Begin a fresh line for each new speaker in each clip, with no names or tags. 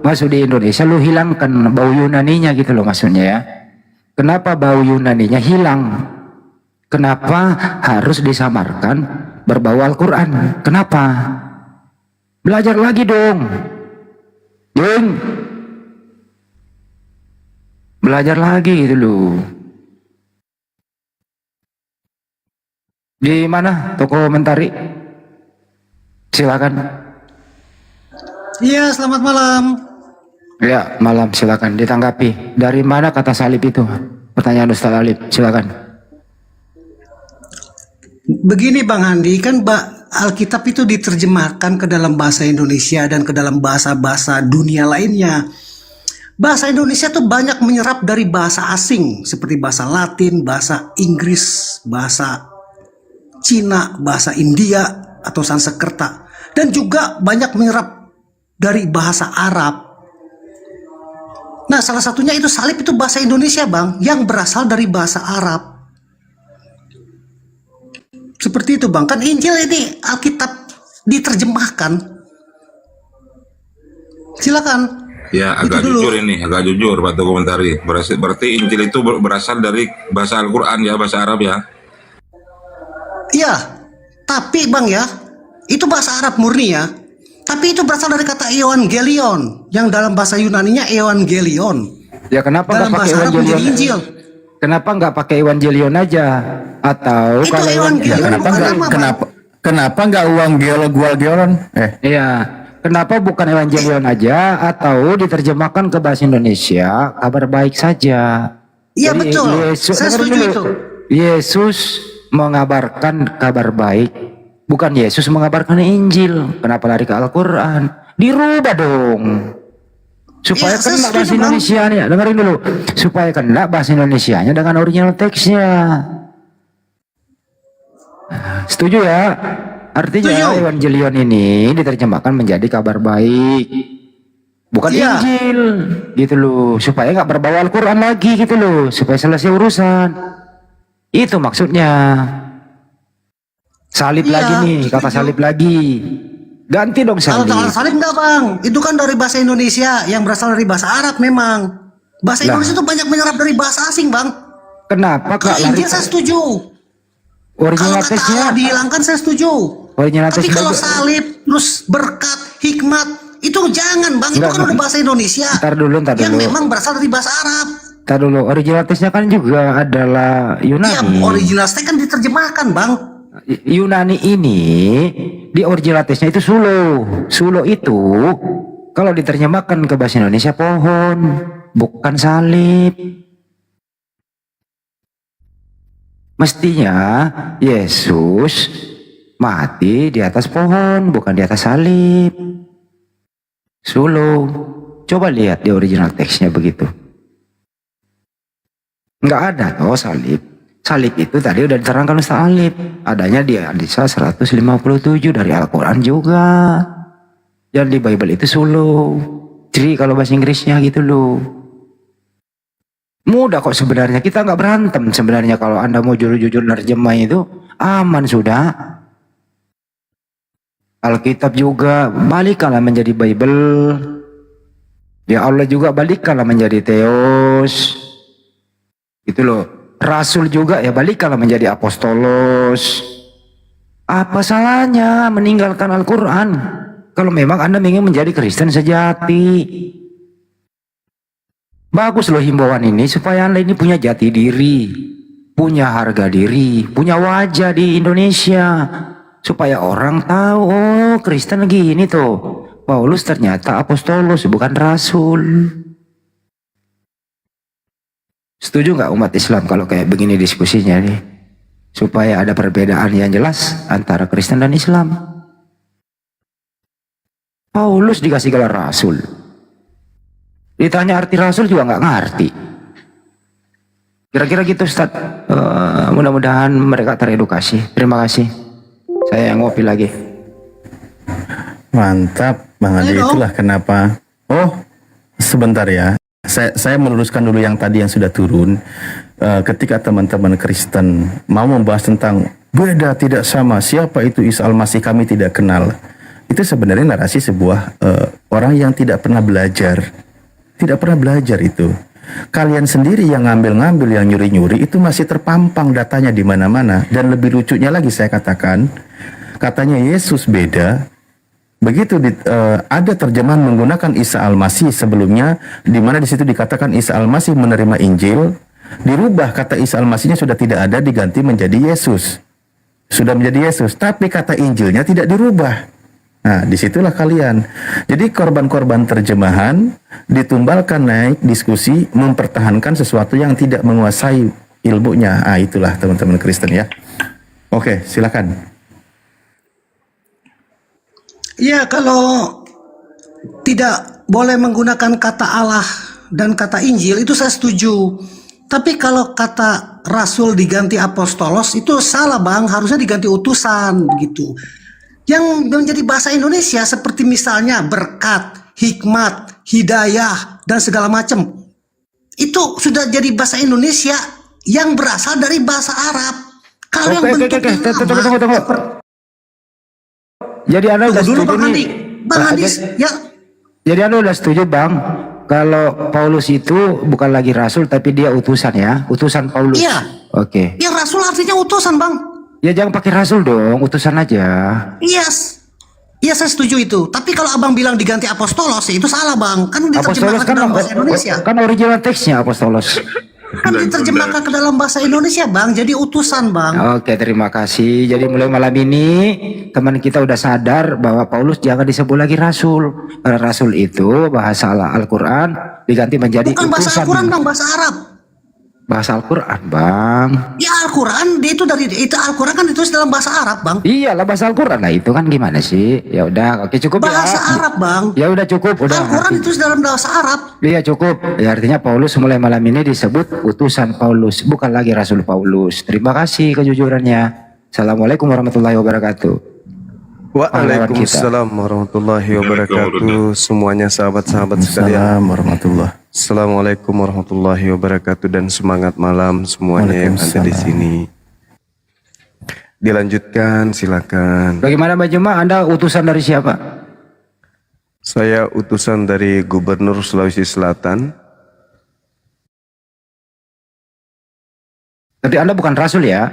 masuk di Indonesia lu hilangkan bau Yunaninya gitu loh maksudnya ya. Kenapa bau Yunaninya hilang? Kenapa harus disamarkan berbau Al-Quran? Kenapa? Belajar lagi dong. Dong. Belajar lagi gitu loh. Di mana toko Mentari? Silakan.
Iya, selamat malam.
Ya, malam, silakan ditanggapi. Dari mana kata salib itu? Pertanyaan Ustaz Alif, silakan.
Begini Bang Andi, kan Alkitab itu diterjemahkan ke dalam bahasa Indonesia dan ke dalam bahasa-bahasa dunia lainnya. Bahasa Indonesia tuh banyak menyerap dari bahasa asing seperti bahasa Latin, bahasa Inggris, bahasa Cina, bahasa India atau Sanskerta, dan juga banyak menyerap dari bahasa Arab. Nah, salah satunya itu salib itu bahasa Indonesia, Bang, yang berasal dari bahasa Arab. Seperti itu, Bang. Kan Injil ini Alkitab diterjemahkan. Silakan.
Ya, agak jujur ini, agak jujur Pak Komentari. Berarti Injil itu berasal dari bahasa Al-Quran ya, bahasa Arab ya?
Iya, tapi Bang ya, itu bahasa Arab murni ya. Tapi itu berasal dari kata Evangelion, yang dalam bahasa Yunaninya Evangelion.
Ya kenapa
dalam
nggak pakai
bahasa Arab menjadi
Evangelion?
Injil.
Kenapa nggak pakai Evangelion aja? Atau
Itu
kalau
Evangelion
Kenapa
bukan
nggak
nama, Bang.
kenapa nggak uang geolon?
Iya, kenapa bukan Evangelion aja atau diterjemahkan ke bahasa Indonesia kabar baik saja?
Iya
Jadi,
betul, saya
dengerin
setuju
dulu.
itu.
Yesus mengabarkan kabar baik, bukan Yesus mengabarkan Injil. Kenapa lari ke Al-Quran? Dirubah dong. Supaya
Iya, saya
kena bahasa
setuju, Bang.
Indonesianya, dengerin dulu. Supaya kena bahasa Indonesianya dengan original teksnya. Setuju ya? Artinya
Setuju.
Evangelion ini diterjemahkan menjadi kabar baik, bukan
Iya.
Injil, gitu loh. Supaya nggak berbau Al-Quran lagi, gitu loh. Supaya selesai urusan. Itu maksudnya. Salib
Iya,
lagi nih, kata
setuju.
salib lagi. Ganti dong
Kalau
salib.
salib enggak, Bang. Itu kan dari bahasa Indonesia yang berasal dari bahasa Arab memang. Bahasa
Lah.
Indonesia itu banyak menyerap dari bahasa asing, Bang.
Kenapa
Kalau
kak lari
Injil saya setuju.
original
Kalau kata
teksnya?
Allah dihilangkan saya setuju.
Original
Tapi
teksnya
kalau
juga-
salib terus berkat, hikmat, itu jangan, Bang. Itu
Enggak,
kan udah
enggak.
bahasa Indonesia.
Ntar dulu.
Yang memang berasal dari bahasa Arab.
Ntar dulu, original teksnya kan juga adalah
Iya,
Yunani.
original text kan diterjemahkan, Bang.
Yunani ini di original teksnya itu Sulo. Sulo itu kalau diterjemahkan ke bahasa Indonesia pohon, bukan salib. Mestinya Yesus mati di atas pohon, bukan di atas salib. Sulo. Coba lihat di original teksnya begitu. Nggak ada toh salib. Salib itu tadi udah diterangkan Ustaz Alif. Adanya di Al-Isa 157 dari Al-Quran juga. Dan di Bible itu Sulo. Jadi kalau bahasa Inggrisnya gitu loh. Mudah kok sebenarnya. Kita nggak berantem sebenarnya kalau Anda mau jujur-jujur nerjemah itu. Aman sudah. Alkitab juga balikkanlah menjadi Bible. Ya Allah juga balikkanlah menjadi Theos. Gitu loh. Rasul juga ya balikkanlah menjadi apostolos. Apa salahnya meninggalkan Al-Quran kalau memang Anda ingin menjadi Kristen sejati? Bagus loh himbauan ini supaya Anda ini punya jati diri, punya harga diri, punya wajah di Indonesia, supaya orang tahu oh Kristen gini tuh. Paulus ternyata apostolos bukan rasul. Setuju nggak umat Islam kalau kayak begini diskusinya nih? Supaya ada perbedaan yang jelas antara Kristen dan Islam. Paulus dikasih gelar rasul. Ditanya arti rasul juga nggak ngerti. Kira-kira gitu Ustaz. Mudah-mudahan mereka teredukasi. Terima kasih. Saya ngopi lagi.
Mantap, Bang Andi. Itulah kenapa. Oh, sebentar ya. Saya meluruskan dulu yang tadi yang sudah turun. Ketika teman-teman Kristen mau membahas tentang beda tidak sama, siapa itu Isa Al-Masih kami tidak kenal. Itu sebenarnya narasi sebuah Orang yang tidak pernah belajar. Tidak pernah belajar itu. Kalian sendiri yang ngambil-ngambil, yang nyuri-nyuri, itu masih terpampang datanya di mana-mana. Dan lebih lucunya lagi saya katakan, katanya Yesus beda. Begitu ada terjemahan menggunakan Isa Al-Masih sebelumnya, di mana di situ dikatakan Isa Al-Masih menerima Injil, dirubah kata Isa Al-Masihnya sudah tidak ada, diganti menjadi Yesus. Sudah menjadi Yesus, tapi kata Injilnya tidak dirubah. Nah, disitulah kalian. Jadi korban-korban terjemahan ditumbalkan naik diskusi mempertahankan sesuatu yang tidak menguasai ilmunya. Ah, itulah teman-teman Kristen ya. Oke, silakan.
Ya, kalau tidak boleh menggunakan kata Allah dan kata Injil itu saya setuju. Tapi kalau kata Rasul diganti apostolos itu salah bang, harusnya diganti utusan gitu. Yang menjadi bahasa Indonesia seperti misalnya berkat, hikmat, hidayah, dan segala macam. Itu sudah jadi bahasa Indonesia yang berasal dari bahasa Arab. Kalau yang bentuknya
tunggu. Jadi Anda udah
dulu
setuju
Bang Andi.
nih.
Bang Andi, ya.
Jadi Anda udah setuju Bang, kalau Paulus itu bukan lagi rasul tapi dia utusan ya, utusan Paulus.
Iya.
Oke.
Ya Rasul artinya utusan Bang.
Ya jangan pakai rasul dong, utusan aja.
Yes. Iya saya setuju itu. Tapi kalau abang bilang diganti apostolos ya itu salah bang. Kan
Apostolos
diterjemahkan ke
kan
dalam bahasa Indonesia.
kan original teksnya apostolos.
Kan diterjemahkan ke dalam bahasa Indonesia bang. Jadi utusan bang.
Oke, terima kasih. Jadi mulai malam ini teman kita udah sadar bahwa Paulus jangan disebut lagi rasul. Karena rasul itu bahasa Al-Quran diganti menjadi
Bukan bahasa
utusan.
Al-Quran bang, bahasa Arab.
Bahasa Al-Quran bang.
Ya Al-Quran dia itu Al-Quran kan ditulis dalam bahasa Arab bang.
Iyalah bahasa Al-Quran lah itu kan gimana sih? Ya udah, oke cukup
Bahasa
ya.
Arab bang.
Ya udah cukup, udah.
Al-Quran ditulis dalam bahasa Arab.
Iya cukup. Ya artinya Paulus mulai malam ini disebut utusan Paulus, bukan lagi Rasul Paulus. Terima kasih kejujurannya. Assalamualaikum warahmatullahi wabarakatuh.
Waalaikumsalam warahmatullahi wabarakatuh. Semuanya sahabat-sahabat sekalian.
Assalamualaikum warahmatullahi.
Assalamualaikum warahmatullahi wabarakatuh dan semangat malam semuanya yang ada di sini. Dilanjutkan, silakan.
Bagaimana Mbak Juma? Anda utusan dari siapa?
Saya utusan dari Gubernur Sulawesi Selatan.
Tapi Anda bukan Rasul ya?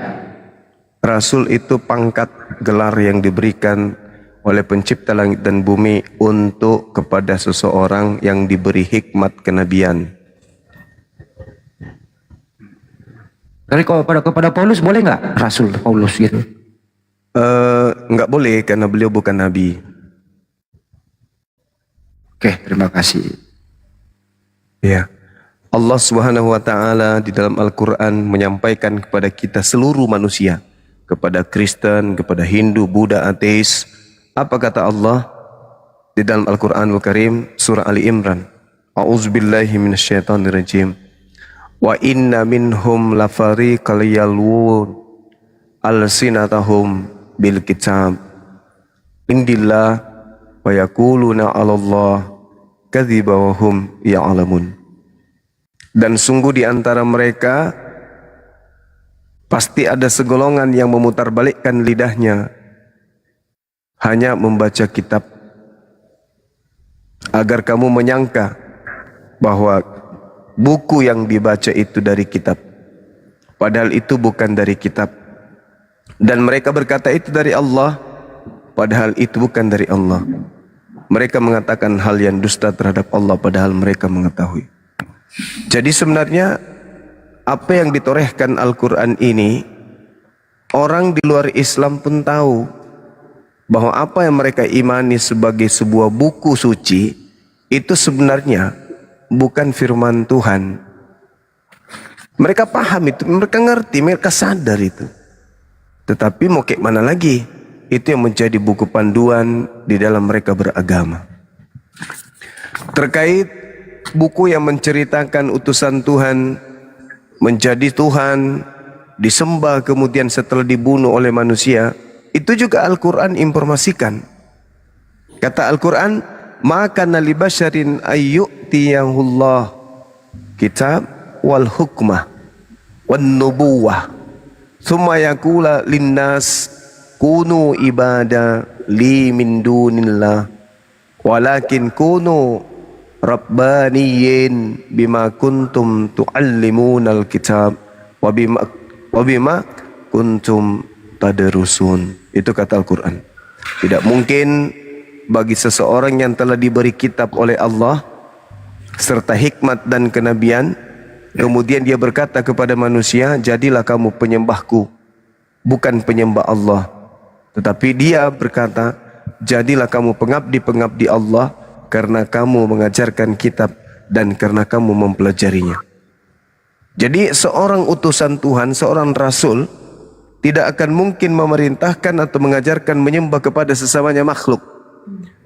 Rasul itu pangkat gelar yang diberikan oleh pencipta langit dan bumi untuk kepada seseorang yang diberi hikmat kenabian.
Tapi kalau kepada Paulus boleh nggak Rasul Paulus gitu?
Nggak boleh karena beliau bukan nabi.
Oke, terima kasih.
Ya. Allah Subhanahu wa taala di dalam Al-Qur'an menyampaikan kepada kita seluruh manusia, kepada Kristen, kepada Hindu, Buddha, ateis. Apa kata Allah di dalam Al-Qur'anul Karim surah Ali Imran? A'udzubillahi minasyaitonirrajim. Wa inna minhum lafariqal yalwun alsinatahum bil kitab indillah wa yaquluna 'alallah kadziba wa hum ya'lamun. Dan sungguh di antara mereka pasti ada segolongan yang memutarbalikkan lidahnya hanya membaca kitab agar kamu menyangka bahwa buku yang dibaca itu dari kitab, padahal itu bukan dari kitab. Dan mereka berkata itu dari Allah, padahal itu bukan dari Allah. Mereka mengatakan hal yang dusta terhadap Allah, padahal mereka mengetahui. Jadi sebenarnya apa yang ditorehkan Al-Quran ini, orang di luar Islam pun tahu bahwa apa yang mereka imani sebagai sebuah buku suci itu sebenarnya bukan firman Tuhan. Mereka paham itu, mereka ngerti, mereka sadar itu. Tetapi mau kayak mana lagi? Itu yang menjadi buku panduan di dalam mereka beragama. Terkait buku yang menceritakan utusan Tuhan menjadi Tuhan, disembah kemudian setelah dibunuh oleh manusia, itu juga Al-Quran informasikan. Kata Al-Quran, maka nali basyarin ayyu'tiyahullah kitab wal hukmah wan nubuwah thumma yakula linnas kunu ibada li min dunillah walakin kunu rabbaniyin bima kuntum tuallimunal kitab wa bima kuntum tadrusun. Itu kata Al-Quran. Tidak mungkin bagi seseorang yang telah diberi kitab oleh Allah serta hikmat dan kenabian, kemudian dia berkata kepada manusia, jadilah kamu penyembahku, bukan penyembah Allah. Tetapi dia berkata, jadilah kamu pengabdi-pengabdi Allah, karena kamu mengajarkan kitab dan karena kamu mempelajarinya. Jadi seorang utusan Tuhan, seorang rasul, tidak akan mungkin memerintahkan atau mengajarkan menyembah kepada sesamanya makhluk.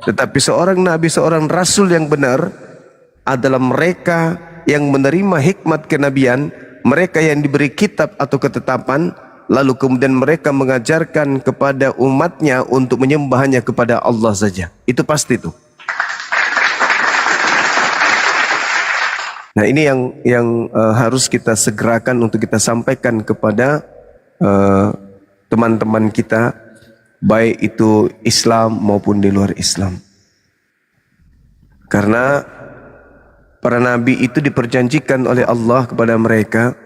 Tetapi seorang nabi, seorang rasul yang benar adalah mereka yang menerima hikmat kenabian, mereka yang diberi kitab atau ketetapan, lalu kemudian mereka mengajarkan kepada umatnya untuk menyembah hanya kepada Allah saja. Itu pasti tuh. Nah, ini yang harus kita segerakan untuk kita sampaikan kepada teman-teman kita, baik itu Islam maupun di luar Islam. Karena para nabi itu diperjanjikan oleh Allah kepada mereka,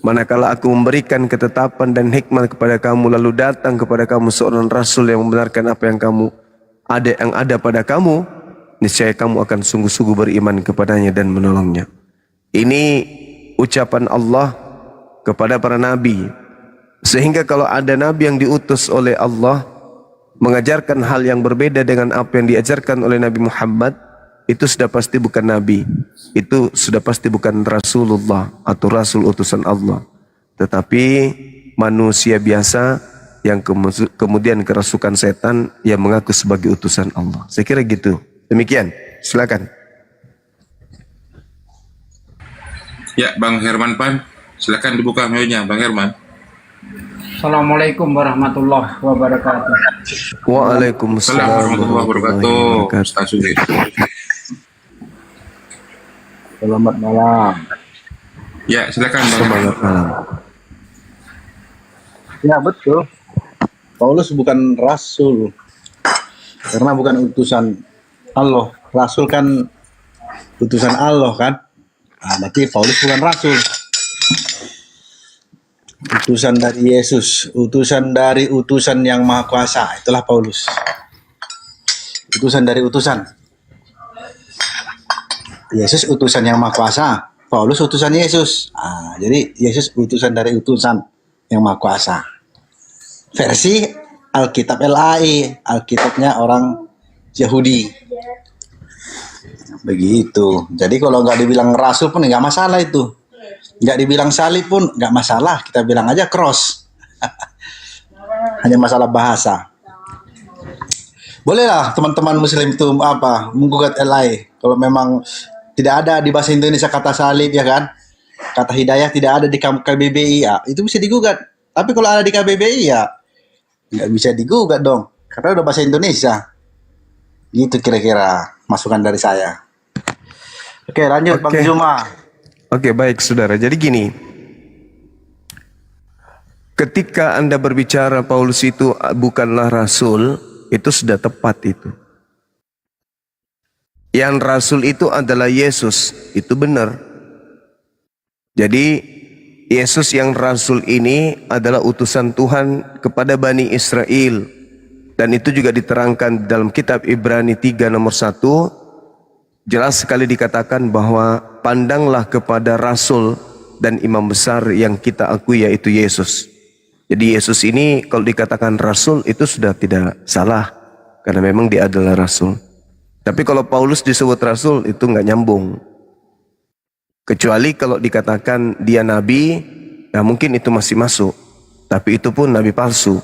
manakala aku memberikan ketetapan dan hikmat kepada kamu, lalu datang kepada kamu seorang rasul yang membenarkan apa yang ada pada kamu, niscaya kamu akan sungguh-sungguh beriman kepadanya dan menolongnya. Ini ucapan Allah kepada para nabi. Sehingga kalau ada nabi yang diutus oleh Allah mengajarkan hal yang berbeda dengan apa yang diajarkan oleh Nabi Muhammad, itu sudah pasti bukan nabi. Itu sudah pasti bukan Rasulullah atau Rasul utusan Allah. Tetapi manusia biasa yang kemudian kerasukan setan yang mengaku sebagai utusan Allah. Saya kira gitu. Demikian. Silakan.
Ya, Bang Herman Pan, silakan dibuka mic-nya, Bang Herman.
Assalamualaikum warahmatullahi wabarakatuh.
Waalaikumsalam
warahmatullahi wabarakatuh. Ustaz Sugi.
Selamat malam.
Ya, silakan Bang.
Selamat malam.
Ya betul. Paulus bukan rasul karena bukan utusan Allah. Rasul kan utusan Allah kan. Nah, berarti Paulus bukan rasul. Utusan dari Yesus, utusan dari utusan yang Maha Kuasa, itulah Paulus. Utusan dari utusan. Yesus utusan yang Maha Kuasa, Paulus utusan Yesus. Nah, jadi Yesus utusan dari utusan yang Maha Kuasa. Versi Alkitab LAI, Alkitabnya orang Yahudi. Begitu. Jadi kalau nggak dibilang rasul pun nggak masalah itu. Nggak dibilang salib pun nggak masalah, kita bilang aja cross. Hanya masalah bahasa. Bolehlah teman-teman muslim itu menggugat LAI. Kalau memang tidak ada di bahasa Indonesia kata salib, ya kan, kata hidayah tidak ada di KBBI, ya itu bisa digugat. Tapi kalau ada di KBBI ya nggak bisa digugat dong, karena udah bahasa Indonesia. Gitu kira-kira masukan dari saya. Oke, lanjut Bang Zuma.
Oke, baik saudara. Jadi gini, ketika Anda berbicara Paulus itu bukanlah rasul, itu sudah tepat itu. Yang rasul itu adalah Yesus, itu benar. Jadi Yesus yang rasul ini adalah utusan Tuhan kepada Bani Israel. Dan itu juga diterangkan dalam kitab Ibrani 3 nomor 1. Jelas sekali dikatakan bahwa pandanglah kepada rasul dan imam besar yang kita akui, yaitu Yesus. Jadi Yesus ini kalau dikatakan rasul itu sudah tidak salah, karena memang dia adalah rasul. Tapi kalau Paulus disebut rasul itu nggak nyambung. Kecuali kalau dikatakan dia nabi, nah mungkin itu masih masuk. Tapi itu pun nabi palsu.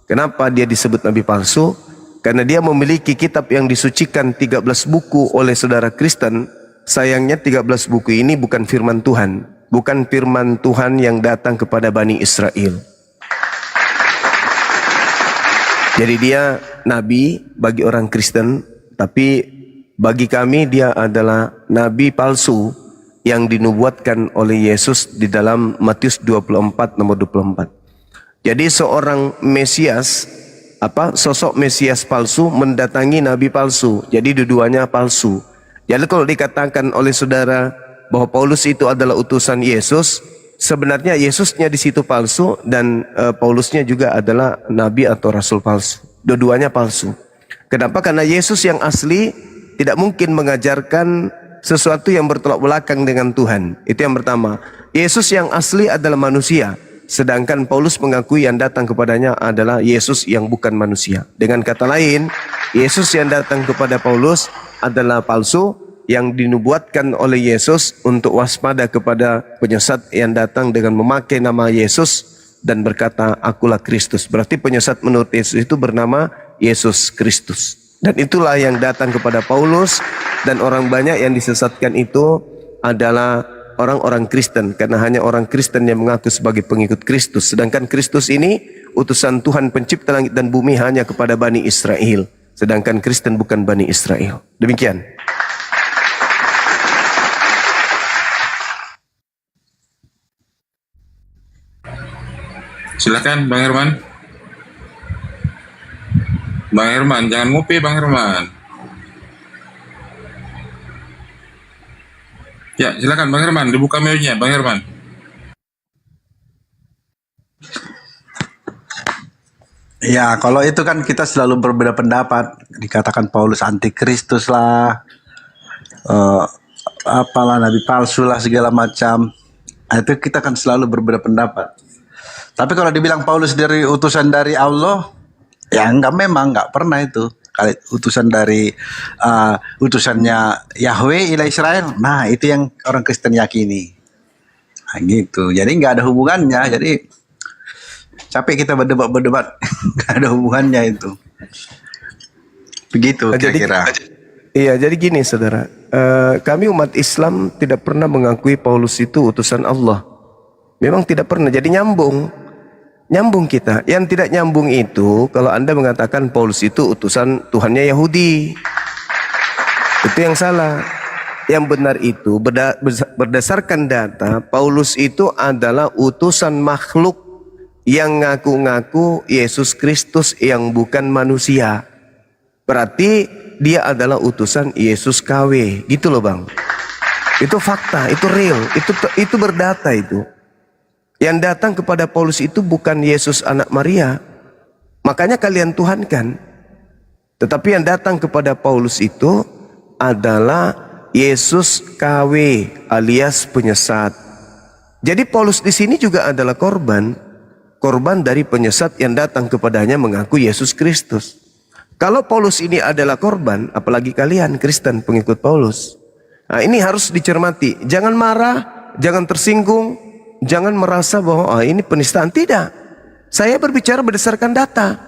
Kenapa dia disebut nabi palsu? Karena dia memiliki kitab yang disucikan 13 buku oleh saudara Kristen. Sayangnya 13 buku ini bukan firman Tuhan. Bukan firman Tuhan yang datang kepada Bani Israel. Jadi dia nabi bagi orang Kristen. Tapi bagi kami dia adalah nabi palsu yang dinubuatkan oleh Yesus di dalam Matius 24 nomor 24. Jadi seorang Mesias sosok Mesias palsu mendatangi nabi palsu. Jadi dua-duanya palsu. Jadi kalau dikatakan oleh saudara bahwa Paulus itu adalah utusan Yesus, sebenarnya Yesusnya di situ palsu dan Paulusnya juga adalah nabi atau rasul palsu. Dua-duanya palsu. Kenapa? Karena Yesus yang asli tidak mungkin mengajarkan sesuatu yang bertolak belakang dengan Tuhan. Itu yang pertama. Yesus yang asli adalah manusia, sedangkan Paulus mengakui yang datang kepadanya adalah Yesus yang bukan manusia. Dengan kata lain, Yesus yang datang kepada Paulus adalah palsu, yang dinubuatkan oleh Yesus untuk waspada kepada penyesat yang datang dengan memakai nama Yesus dan berkata, "Akulah Kristus." Berarti penyesat menurut Yesus itu bernama Yesus Kristus. Dan itulah yang datang kepada Paulus, dan orang banyak yang disesatkan itu adalah orang-orang Kristen, karena hanya orang Kristen yang mengaku sebagai pengikut Kristus. Sedangkan Kristus ini utusan Tuhan pencipta langit dan bumi hanya kepada Bani Israel, sedangkan Kristen bukan Bani Israel. Demikian.
Silakan Bang Herman. Bang Herman, jangan ngopi Bang Herman. Ya, silakan Bang Herman, dibuka mute-nya Bang Herman.
Ya, kalau itu kan kita selalu berbeda pendapat. Dikatakan Paulus antikristus lah, apalah nabi palsu lah segala macam. Nah, itu kita kan selalu berbeda pendapat. Tapi kalau dibilang Paulus dari utusan dari Allah, ya memang enggak pernah itu. Kali utusan dari utusannya Yahweh ila Israel. Nah, itu yang orang Kristen yakini. Nah, gitu. Jadi enggak ada hubungannya. Jadi capek kita berdebat. Enggak ada hubungannya itu. Begitu kira-kira.
Iya, jadi gini saudara, kami umat Islam tidak pernah mengakui Paulus itu utusan Allah. Memang tidak pernah, jadi nyambung kita. Yang tidak nyambung itu kalau Anda mengatakan Paulus itu utusan Tuhannya Yahudi. Itu yang salah. Yang benar itu berdasarkan data, Paulus itu adalah utusan makhluk yang ngaku-ngaku Yesus Kristus yang bukan manusia. Berarti dia adalah utusan Yesus KW. Gitu loh Bang. Itu fakta, itu real, itu berdata itu. Yang datang kepada Paulus itu bukan Yesus anak Maria. Makanya kalian tuhankan. Tetapi yang datang kepada Paulus itu adalah Yesus KW alias penyesat. Jadi Paulus di sini juga adalah korban dari penyesat yang datang kepadanya mengaku Yesus Kristus. Kalau Paulus ini adalah korban, apalagi kalian Kristen pengikut Paulus. Nah, ini harus dicermati. Jangan marah, jangan tersinggung. Jangan merasa bahwa ini penistaan. Tidak. Saya berbicara berdasarkan data.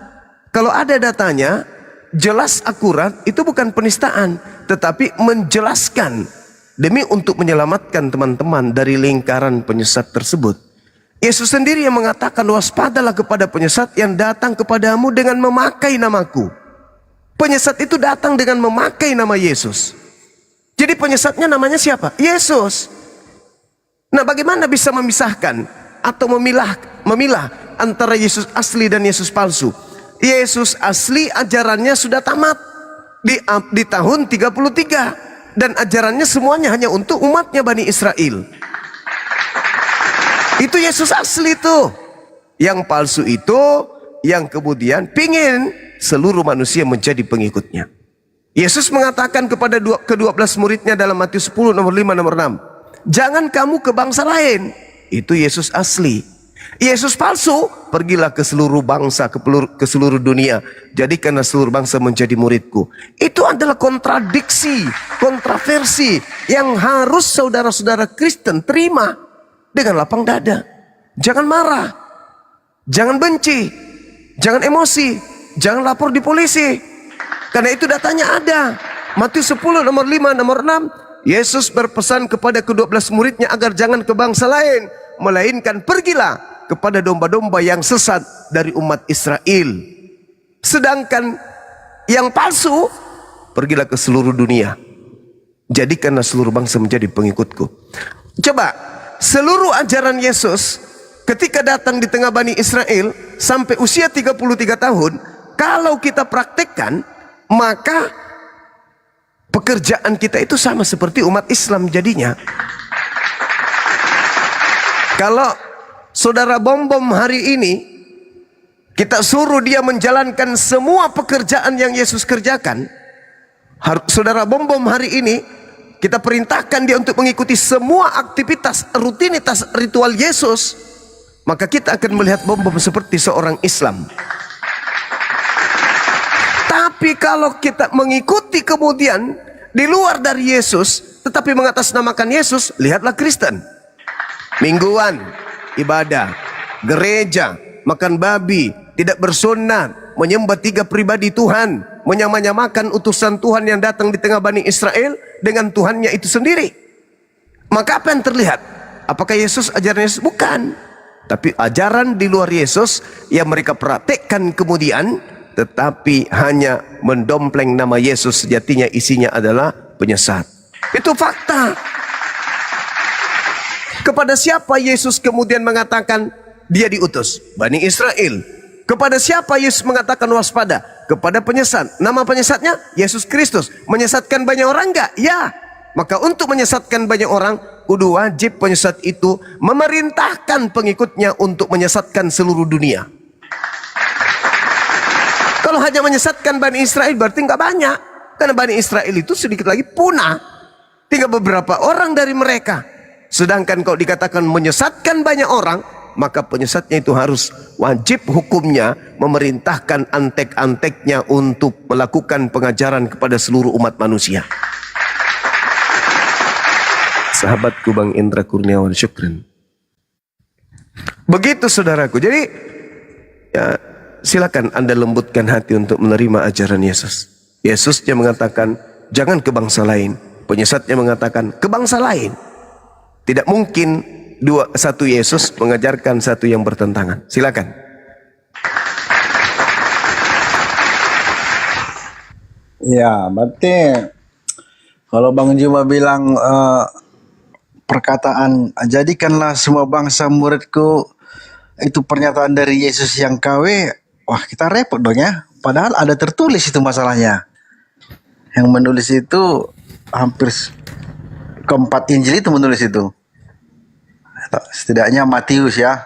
Kalau ada datanya, jelas akurat, itu bukan penistaan. Tetapi menjelaskan. Demi untuk menyelamatkan teman-teman dari lingkaran penyesat tersebut. Yesus sendiri yang mengatakan, waspadalah kepada penyesat yang datang kepadamu dengan memakai namaku. Penyesat itu datang dengan memakai nama Yesus. Jadi penyesatnya namanya siapa? Yesus. Nah, bagaimana bisa memisahkan atau memilah antara Yesus asli dan Yesus palsu? Yesus asli ajarannya sudah tamat di tahun 33 dan ajarannya semuanya hanya untuk umatnya Bani Israel. Itu Yesus asli tuh. Yang palsu itu yang kemudian pingin seluruh manusia menjadi pengikutnya. Yesus mengatakan kepada ke-12 muridnya dalam Matius 10 nomor 5 nomor 6. Jangan kamu ke bangsa lain. Itu Yesus asli. Yesus palsu, pergilah ke seluruh bangsa, ke seluruh dunia. Jadikanlah seluruh bangsa menjadi muridku. Itu adalah kontradiksi, kontroversi yang harus saudara-saudara Kristen terima dengan lapang dada. Jangan marah, jangan benci, jangan emosi, jangan lapor di polisi. Karena itu datanya ada. Matius 10 nomor 5 nomor 6. Yesus berpesan kepada ke-12 muridnya agar jangan ke bangsa lain, melainkan pergilah kepada domba-domba yang sesat dari umat Israel. Sedangkan yang palsu, pergilah ke seluruh dunia. Jadikanlah seluruh bangsa menjadi pengikutku. Coba, seluruh ajaran Yesus ketika datang di tengah Bani Israel sampai usia 33 tahun, Kalau kita praktekkan, maka pekerjaan kita itu sama seperti umat Islam jadinya. Kalau saudara Bom-Bom hari ini, kita suruh dia menjalankan semua pekerjaan yang Yesus kerjakan. Saudara Bom-Bom hari ini, kita perintahkan dia untuk mengikuti semua aktivitas, rutinitas, ritual Yesus. Maka kita akan melihat Bom-Bom seperti seorang Islam. Tapi kalau kita mengikuti kemudian di luar dari Yesus, tetapi mengatasnamakan Yesus, lihatlah Kristen. Mingguan, ibadah, gereja, makan babi, tidak bersunat, menyembah 3 pribadi Tuhan, menyamakan utusan Tuhan yang datang di tengah Bani Israel dengan Tuhannya itu sendiri. Maka apa yang terlihat? Apakah Yesus ajaran Yesus? Bukan. Tapi ajaran di luar Yesus yang mereka praktekkan kemudian, tetapi hanya mendompleng nama Yesus, sejatinya isinya adalah penyesat. Itu fakta. Kepada siapa Yesus kemudian mengatakan dia diutus? Bani Israel. Kepada siapa Yesus mengatakan waspada? Kepada penyesat. Nama penyesatnya Yesus Kristus. Menyesatkan banyak orang enggak? Ya. Maka untuk menyesatkan banyak orang, kudu wajib penyesat itu memerintahkan pengikutnya untuk menyesatkan seluruh dunia. Kalau hanya menyesatkan Bani Israel berarti enggak banyak. Karena Bani Israel itu sedikit lagi punah. Tinggal beberapa orang dari mereka. Sedangkan kalau dikatakan menyesatkan banyak orang, maka penyesatnya itu harus wajib hukumnya memerintahkan antek-anteknya untuk melakukan pengajaran kepada seluruh umat manusia. Sahabatku Bang Indra Kurniawan, syukran. Begitu saudaraku. Jadi ya, silakan Anda lembutkan hati untuk menerima ajaran Yesus. Yesusnya mengatakan jangan ke bangsa lain. Penyesatnya mengatakan ke bangsa lain. Tidak mungkin satu Yesus mengajarkan satu yang bertentangan. Silakan.
Ya, berarti kalau Bang Juma bilang perkataan jadikanlah semua bangsa muridku, itu pernyataan dari Yesus yang KW, wah kita repot dong ya. Padahal ada tertulis itu masalahnya. Yang menulis itu hampir keempat Injil itu menulis itu. Setidaknya Matius ya.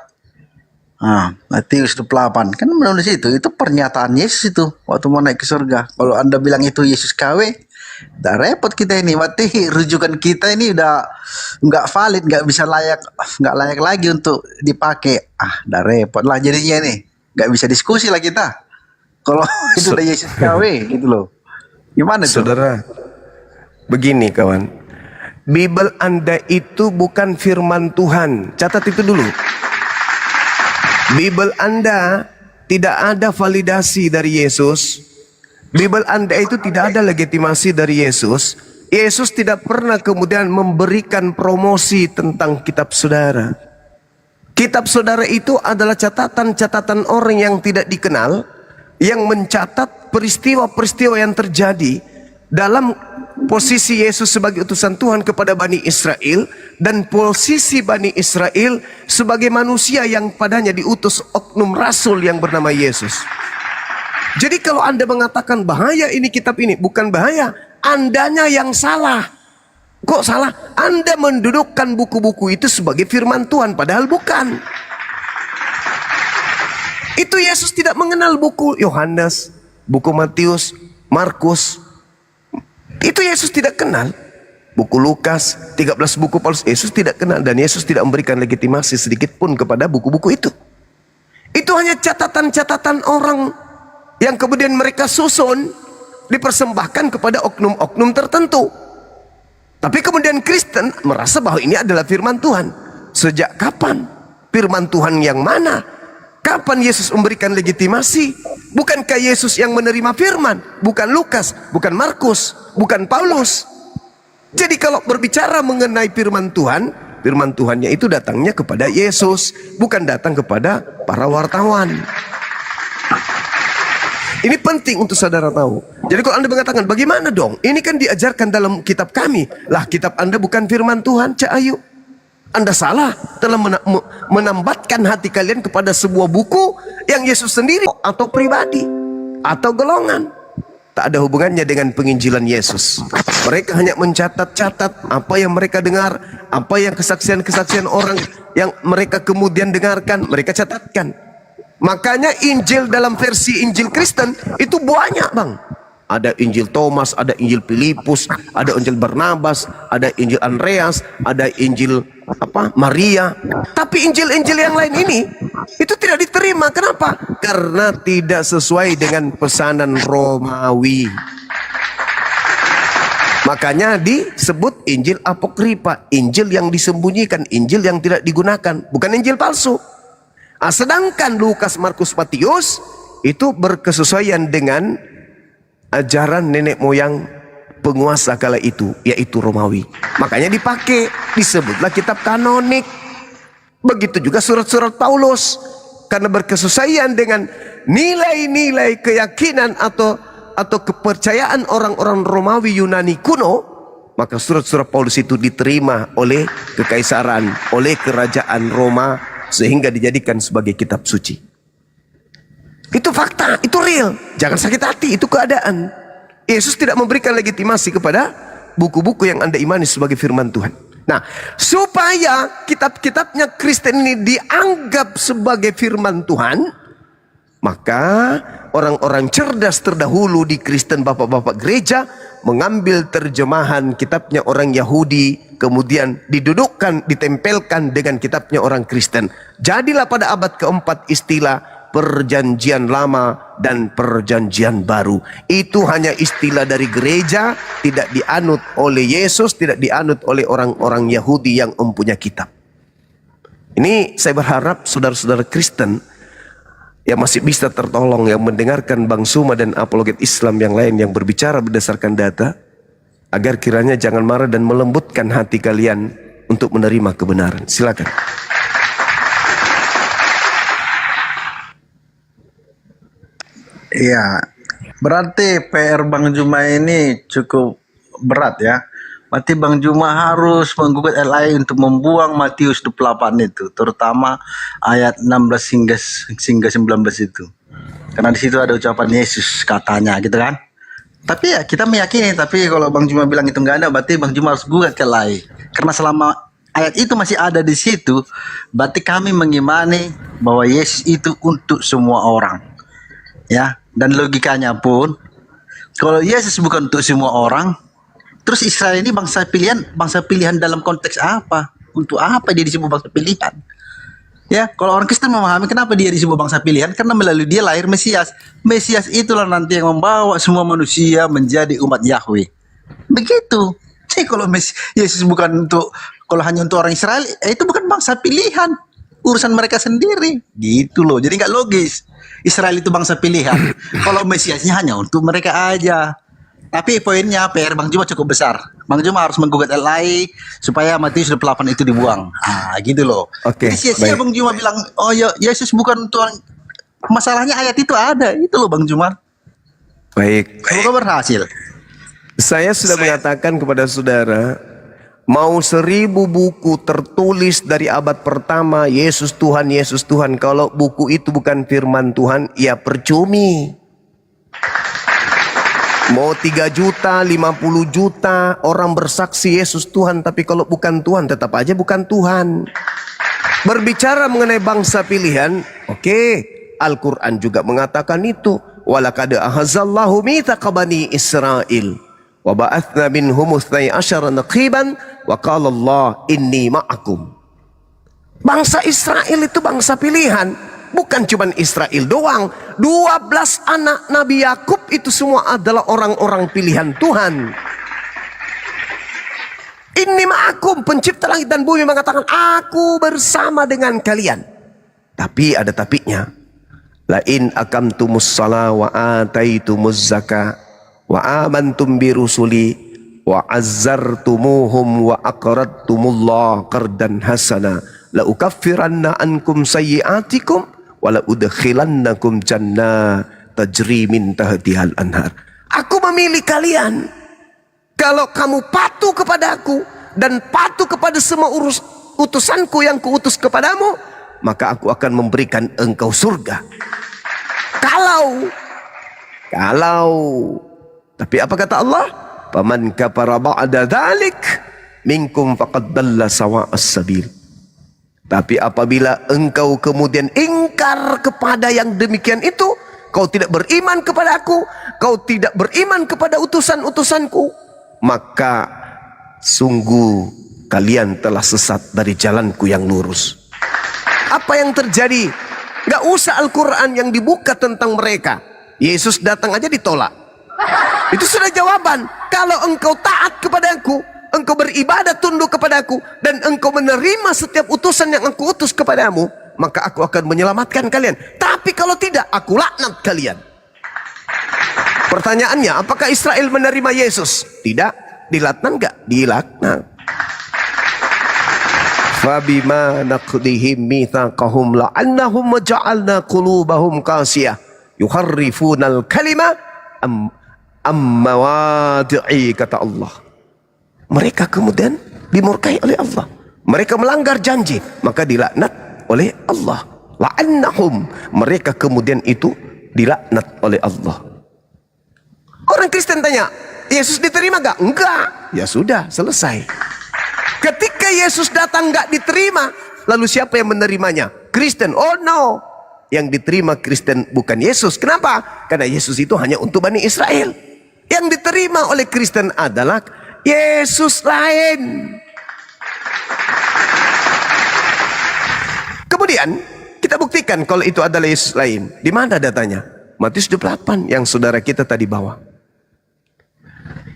Matius 28 kan menulis itu pernyataan Yesus itu waktu mau naik ke surga. Kalau Anda bilang itu Yesus KW, udah repot kita ini. Berarti rujukan kita ini udah nggak valid, nggak layak lagi untuk dipakai. Udah repot lah jadinya ini. Nggak bisa diskusi lah kita. Kalau itu udah Yesus KW gitu loh. Gimana tuh?
Saudara, begini kawan. Bible Anda itu bukan firman Tuhan. Catat itu dulu. Bible Anda tidak ada validasi dari Yesus. Bible Anda itu tidak ada legitimasi dari Yesus. Yesus tidak pernah kemudian memberikan promosi tentang kitab saudara. Kitab saudara itu adalah catatan-catatan orang yang tidak dikenal, yang mencatat peristiwa-peristiwa yang terjadi dalam posisi Yesus sebagai utusan Tuhan kepada Bani Israel, dan posisi Bani Israel sebagai manusia yang padanya diutus oknum rasul yang bernama Yesus. Jadi kalau Anda mengatakan bahaya ini kitab ini, bukan bahaya, Andanya yang salah. Kok salah? Anda mendudukkan buku-buku itu sebagai firman Tuhan, padahal bukan. Itu Yesus tidak mengenal buku Yohanes, buku Matius, Markus. Itu Yesus tidak kenal. Buku Lukas, 13 buku Paulus, Yesus tidak kenal. Dan Yesus tidak memberikan legitimasi sedikit pun kepada buku-buku itu. Itu hanya catatan-catatan orang yang kemudian mereka susun, dipersembahkan kepada oknum-oknum tertentu. Tapi kemudian Kristen merasa bahwa ini adalah firman Tuhan. Sejak kapan? Firman Tuhan yang mana? Kapan Yesus memberikan legitimasi? Bukankah Yesus yang menerima firman? Bukan Lukas, bukan Markus, bukan Paulus. Jadi kalau berbicara mengenai firman Tuhannya itu datangnya kepada Yesus, bukan datang kepada para wartawan. Ini penting untuk saudara tahu. Jadi kalau Anda mengatakan, bagaimana dong? Ini kan diajarkan dalam kitab kami. Lah, kitab Anda bukan firman Tuhan, Cak Ayu. Anda salah telah menambatkan hati kalian kepada sebuah buku yang Yesus sendiri atau pribadi. atau golongan. Tak ada hubungannya dengan penginjilan Yesus. Mereka hanya mencatat-catat apa yang mereka dengar, apa yang kesaksian-kesaksian orang yang mereka kemudian dengarkan, mereka catatkan. Makanya Injil dalam versi Injil Kristen itu banyak, Bang. Ada Injil Thomas, ada Injil Filipus, ada Injil Barnabas, ada Injil Andreas, ada Injil Maria. Tapi Injil-Injil yang lain ini itu tidak diterima. Kenapa? Karena tidak sesuai dengan pesanan Romawi. Makanya disebut Injil Apokripa, Injil yang disembunyikan, Injil yang tidak digunakan, bukan Injil palsu. Sedangkan Lukas, Markus, Matius itu berkesesuaian dengan ajaran nenek moyang penguasa kala itu, yaitu Romawi. Makanya dipakai, disebutlah kitab kanonik. Begitu juga surat-surat Paulus, karena berkesesuaian dengan nilai-nilai keyakinan atau kepercayaan orang-orang Romawi Yunani kuno, maka surat-surat Paulus itu diterima oleh kekaisaran, oleh kerajaan Roma, sehingga dijadikan sebagai kitab suci. Itu fakta, itu real. Jangan sakit hati, itu keadaan. Yesus tidak memberikan legitimasi kepada buku-buku yang Anda imani sebagai firman Tuhan. Nah, supaya kitab-kitabnya Kristen ini dianggap sebagai firman Tuhan, maka orang-orang cerdas terdahulu di Kristen, bapak-bapak gereja, mengambil terjemahan kitabnya orang Yahudi, kemudian didudukkan, ditempelkan dengan kitabnya orang Kristen. Jadilah pada abad keempat istilah Perjanjian Lama dan Perjanjian Baru. Itu hanya istilah dari gereja, tidak dianut oleh Yesus, tidak dianut oleh orang-orang Yahudi yang mempunyai kitab. Ini saya berharap saudara-saudara Kristen yang masih bisa tertolong, yang mendengarkan Bang Suma dan apologet Islam yang lain yang berbicara berdasarkan data, agar kiranya jangan marah dan melembutkan hati kalian untuk menerima kebenaran. Silakan.
Iya, berarti PR Bang Juma ini cukup berat ya. Berarti Bang Juma harus menggugat LI untuk membuang Matius 28 itu, terutama ayat 16 hingga 19 itu. Karena di situ ada ucapan Yesus katanya gitu kan. Tapi ya kita meyakini, tapi kalau Bang Juma bilang itu enggak ada, berarti Bang Juma harus gugat ke LI. Karena selama ayat itu masih ada di situ, berarti kami mengimani bahwa Yesus itu untuk semua orang. Ya, dan logikanya pun kalau Yesus bukan untuk semua orang, terus Israel ini bangsa pilihan dalam konteks apa? Untuk apa dia disebut bangsa pilihan? Ya, kalau orang Kristen memahami kenapa dia disebut bangsa pilihan, karena melalui dia lahir Mesias. Mesias itulah nanti yang membawa semua manusia menjadi umat Yahweh. Begitu. Jadi kalau Yesus bukan untuk, kalau hanya untuk orang Israel, itu bukan bangsa pilihan. Urusan mereka sendiri. Gitu loh. Jadi nggak logis. Israel itu bangsa pilihan. Kalau Mesiasnya hanya untuk mereka aja. Tapi poinnya PR Bang Juma cukup besar. Bang Juma harus menggugat LI supaya Matius 28 itu dibuang. Gitu loh.
Oke,
Jadi sia-sia Bang Juma bilang, oh ya Yesus bukan untuk, masalahnya ayat itu ada. Itu loh Bang Juma.
Baik.
Semoga berhasil.
Saya sudah mengatakan kepada saudara, mau 1000 buku tertulis dari abad pertama, Yesus Tuhan, Yesus Tuhan. Kalau buku itu bukan firman Tuhan, ya percumi. Mau 3 juta, 50 juta orang bersaksi Yesus Tuhan, tapi kalau bukan Tuhan, tetap aja bukan Tuhan. Berbicara mengenai bangsa pilihan, oke, Al-Quran juga mengatakan itu. Walaqad ahazallahu mitsaqa bani Israil wa ba'atsna minhum 12 naqiban wa qala Allah inni ma'akum. Bangsa Israel itu bangsa pilihan, bukan cuma Israel doang. 12 anak Nabi Yakub itu semua adalah orang-orang pilihan Tuhan. Inni ma'akum, pencipta langit dan bumi mengatakan aku bersama dengan kalian. Tapi ada tapinya. La in akamtumus shalah wa ataitumuz zakah wa amantum bi rusuli wa azzartumuhum wa aqradtumullah qardan hasana la ukaffiranna ankum sayyi'atikum wa la udkhilannakum jannah tajri min tahtihal anhar. Aku memilih kalian. Kalau kamu patuh kepadaku dan patuh kepada semua utusanku yang kuutus kepadamu, maka aku akan memberikan engkau surga. Kalau Kalau, tapi apa kata Allah? Faman kafara ba'da dzalik minkum faqad dalla sawa'as sabil. Tapi apabila engkau kemudian ingkar kepada yang demikian itu, kau tidak beriman kepada aku, kau tidak beriman kepada utusan-utusanku, maka sungguh kalian telah sesat dari jalanku yang lurus. Apa yang terjadi? Gak usah Al-Quran yang dibuka tentang mereka. Yesus datang aja ditolak. Itu sudah jawaban. Kalau engkau taat kepadaku, engkau beribadah tunduk kepadaku, dan engkau menerima setiap utusan yang aku utus kepadamu, maka aku akan menyelamatkan kalian. Tapi kalau tidak, aku laknat kalian. Pertanyaannya, apakah Israel menerima Yesus? Tidak. Dilaknat enggak? Dilaknat. Fabima naqdihim mitsaqahum la'annahum ja'alna qulubahum qasiyah yuharrifunal kalima ammawadi'i, kata Allah. Mereka kemudian dimurkai oleh Allah. Mereka melanggar janji, maka dilaknat oleh Allah. La'annahum, mereka kemudian itu dilaknat oleh Allah. Orang Kristen tanya, Yesus diterima gak? Enggak. Ya sudah, selesai. Ketika Yesus datang gak diterima, lalu siapa yang menerimanya? Kristen. Oh no, yang diterima Kristen bukan Yesus. Kenapa? Karena Yesus itu hanya untuk Bani Israel. Yang diterima oleh Kristen adalah Yesus lain. Kemudian kita buktikan kalau itu adalah Yesus lain. Di mana datanya? Matius 28 yang saudara kita tadi bawa.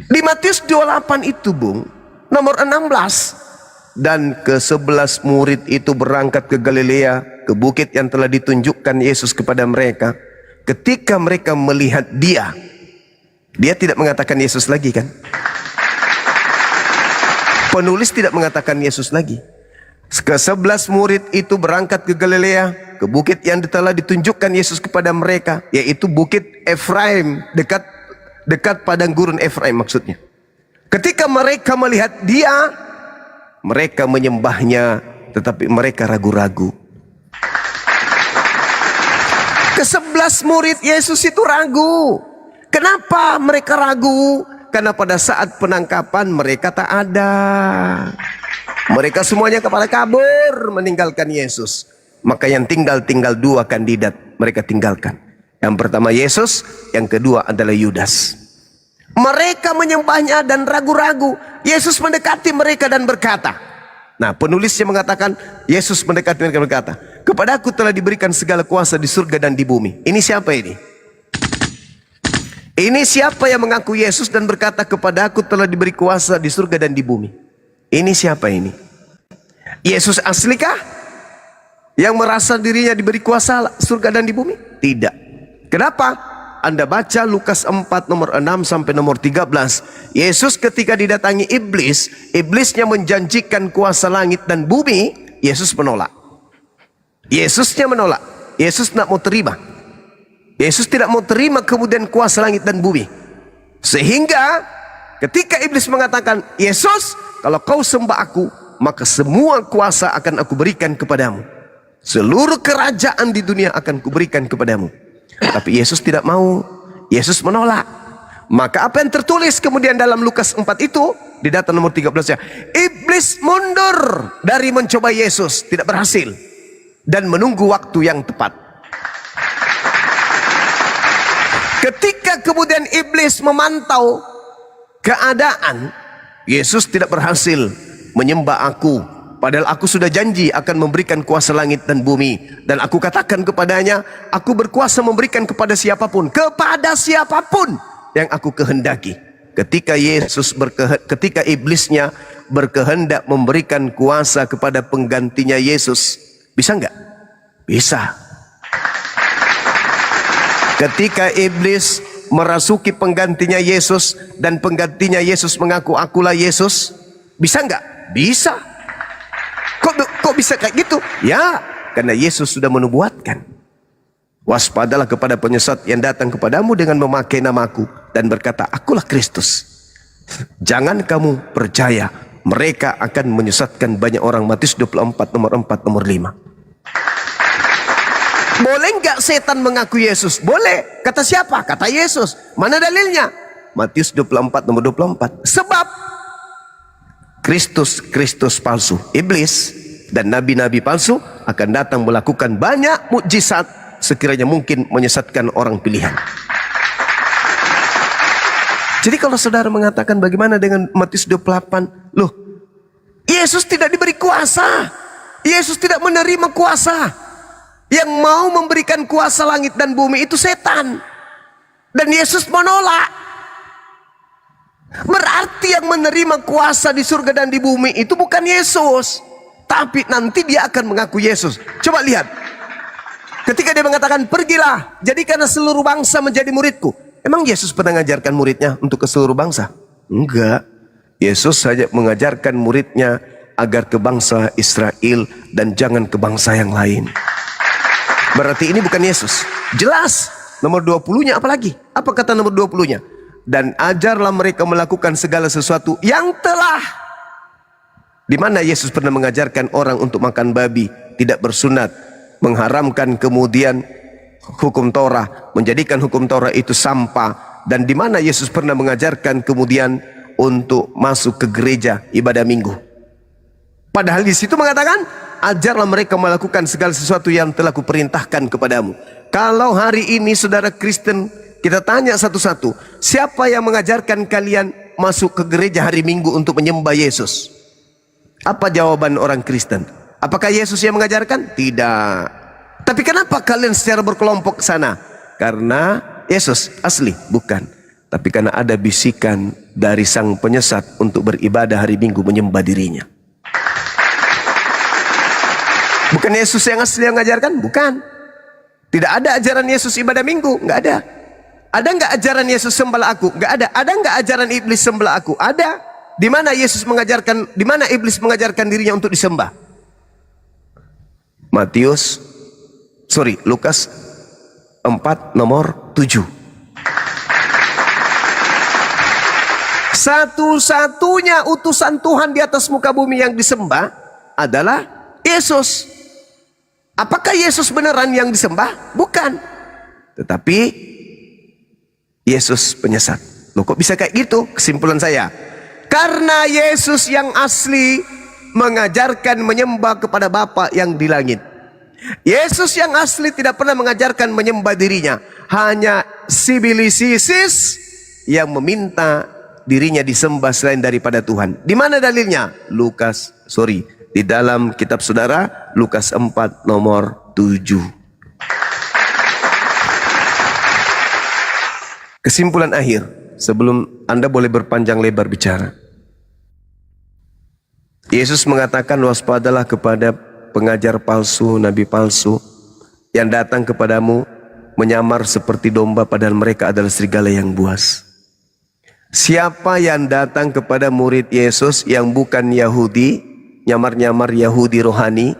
Di Matius 28 itu, Bung, nomor 16. Dan ke-11 murid itu berangkat ke Galilea, ke bukit yang telah ditunjukkan Yesus kepada mereka. Ketika mereka melihat dia tidak mengatakan Yesus lagi kan? Penulis tidak mengatakan Yesus lagi. Ke-11 murid itu berangkat ke Galilea, ke bukit yang telah ditunjukkan Yesus kepada mereka, yaitu bukit Efraim, dekat padang gurun Efraim maksudnya. Ketika mereka melihat dia, mereka menyembahnya, tetapi mereka ragu-ragu. Ke-11 murid Yesus itu ragu. Kenapa mereka ragu? Karena pada saat penangkapan mereka tak ada. Mereka semuanya kepala kabur meninggalkan Yesus. Maka yang tinggal 2 kandidat mereka tinggalkan. Yang pertama Yesus, yang kedua adalah Yudas. Mereka menyembahnya dan ragu-ragu. Yesus mendekati mereka dan berkata, nah penulisnya mengatakan, Yesus mendekati mereka dan berkata, kepadaku telah diberikan segala kuasa di surga dan di bumi. Ini siapa ini? Ini siapa yang mengaku Yesus dan berkata, kepadaku telah diberi kuasa di surga dan di bumi? Ini siapa ini? Yesus aslikah? Yang merasa dirinya diberi kuasa surga dan di bumi? Tidak. Kenapa? Anda baca Lukas 4 nomor 6 sampai nomor 13. Yesus ketika didatangi iblis, iblisnya menjanjikan kuasa langit dan bumi, Yesus menolak. Yesusnya menolak. Yesus tidak mau terima. Yesus tidak mau terima kemudian kuasa langit dan bumi. Sehingga ketika iblis mengatakan, Yesus, kalau kau sembah aku, maka semua kuasa akan aku berikan kepadamu. Seluruh kerajaan di dunia akan kuberikan kepadamu. Tapi Yesus tidak mau. Yesus menolak. Maka apa yang tertulis kemudian dalam Lukas 4 itu, di data nomor 13 ya, iblis mundur dari mencoba Yesus, tidak berhasil, dan menunggu waktu yang tepat. Ketika kemudian iblis memantau keadaan, Yesus tidak berhasil menyembah aku, padahal aku sudah janji akan memberikan kuasa langit dan bumi. Dan aku katakan kepadanya, aku berkuasa memberikan kepada siapapun yang aku kehendaki. Ketika iblisnya berkehendak memberikan kuasa kepada penggantinya Yesus, bisa enggak? Bisa. Ketika iblis merasuki penggantinya Yesus dan penggantinya Yesus mengaku akulah Yesus, bisa enggak? Bisa. Kok bisa kayak gitu? Ya, karena Yesus sudah menubuatkan. Waspadalah kepada penyesat yang datang kepadamu dengan memakai namaku dan berkata, akulah Kristus. Jangan kamu percaya, mereka akan menyesatkan banyak orang. Matius 24 nomor 4 nomor 5. Boleh nggak setan mengaku Yesus? Boleh. Kata siapa? Kata Yesus. Mana dalilnya? Matius 24 nomor 24. Sebab Kristus palsu, iblis dan nabi-nabi palsu akan datang melakukan banyak mukjizat sekiranya mungkin menyesatkan orang pilihan. Jadi kalau saudara mengatakan bagaimana dengan Matius 28? Loh, Yesus tidak diberi kuasa. Yesus tidak menerima kuasa. Yang mau memberikan kuasa langit dan bumi itu setan. Dan Yesus menolak. Berarti yang menerima kuasa di surga dan di bumi itu bukan Yesus. Tapi nanti dia akan mengaku Yesus. Coba lihat. Ketika dia mengatakan, pergilah, jadikanlah seluruh bangsa menjadi muridku. Emang Yesus pernah mengajarkan muridnya untuk ke seluruh bangsa? Enggak. Yesus saja mengajarkan muridnya agar ke bangsa Israel dan jangan ke bangsa yang lain. Berarti ini bukan Yesus. Jelas. Nomor 20-nya apalagi? Apa kata nomor 20-nya? Dan ajarlah mereka melakukan segala sesuatu yang telah. Di mana Yesus pernah mengajarkan orang untuk makan babi, tidak bersunat, mengharamkan kemudian hukum Torah, menjadikan hukum Torah itu sampah. Dan di mana Yesus pernah mengajarkan kemudian untuk masuk ke gereja ibadah minggu. Padahal di situ mengatakan, ajarlah mereka melakukan segala sesuatu yang telah kuperintahkan kepadamu. Kalau hari ini saudara Kristen, kita tanya satu-satu, siapa yang mengajarkan kalian masuk ke gereja hari Minggu untuk menyembah Yesus? Apa jawaban orang Kristen? Apakah Yesus yang mengajarkan? Tidak. Tapi kenapa kalian secara berkelompok ke sana? Karena Yesus asli? Bukan. Tapi karena ada bisikan dari sang penyesat untuk beribadah hari Minggu menyembah dirinya. Bukan Yesus yang asli yang mengajarkan? Bukan. Tidak ada ajaran Yesus ibadah Minggu? Nggak ada. Ada nggak ajaran Yesus sembah aku? Nggak ada. Ada nggak ajaran iblis sembah aku? Ada. Di mana Yesus mengajarkan? Di mana iblis mengajarkan dirinya untuk disembah? Lukas 4 nomor 7. Satu-satunya utusan Tuhan di atas muka bumi yang disembah adalah Yesus. Apakah Yesus beneran yang disembah? Bukan. Tetapi Yesus penyesat. Loh, kok bisa kayak gitu? Kesimpulan saya, karena Yesus yang asli mengajarkan menyembah kepada Bapa yang di langit. Yesus yang asli tidak pernah mengajarkan menyembah dirinya. Hanya sibilisisis yang meminta dirinya disembah selain daripada Tuhan. Di mana dalilnya? Di dalam kitab saudara, Lukas 4 nomor 7. Kesimpulan akhir, sebelum Anda boleh berpanjang lebar bicara. Yesus mengatakan, waspadalah kepada pengajar palsu, nabi palsu, yang datang kepadamu menyamar seperti domba padahal mereka adalah serigala yang buas. Siapa yang datang kepada murid Yesus yang bukan Yahudi, nyamar-nyamar Yahudi rohani,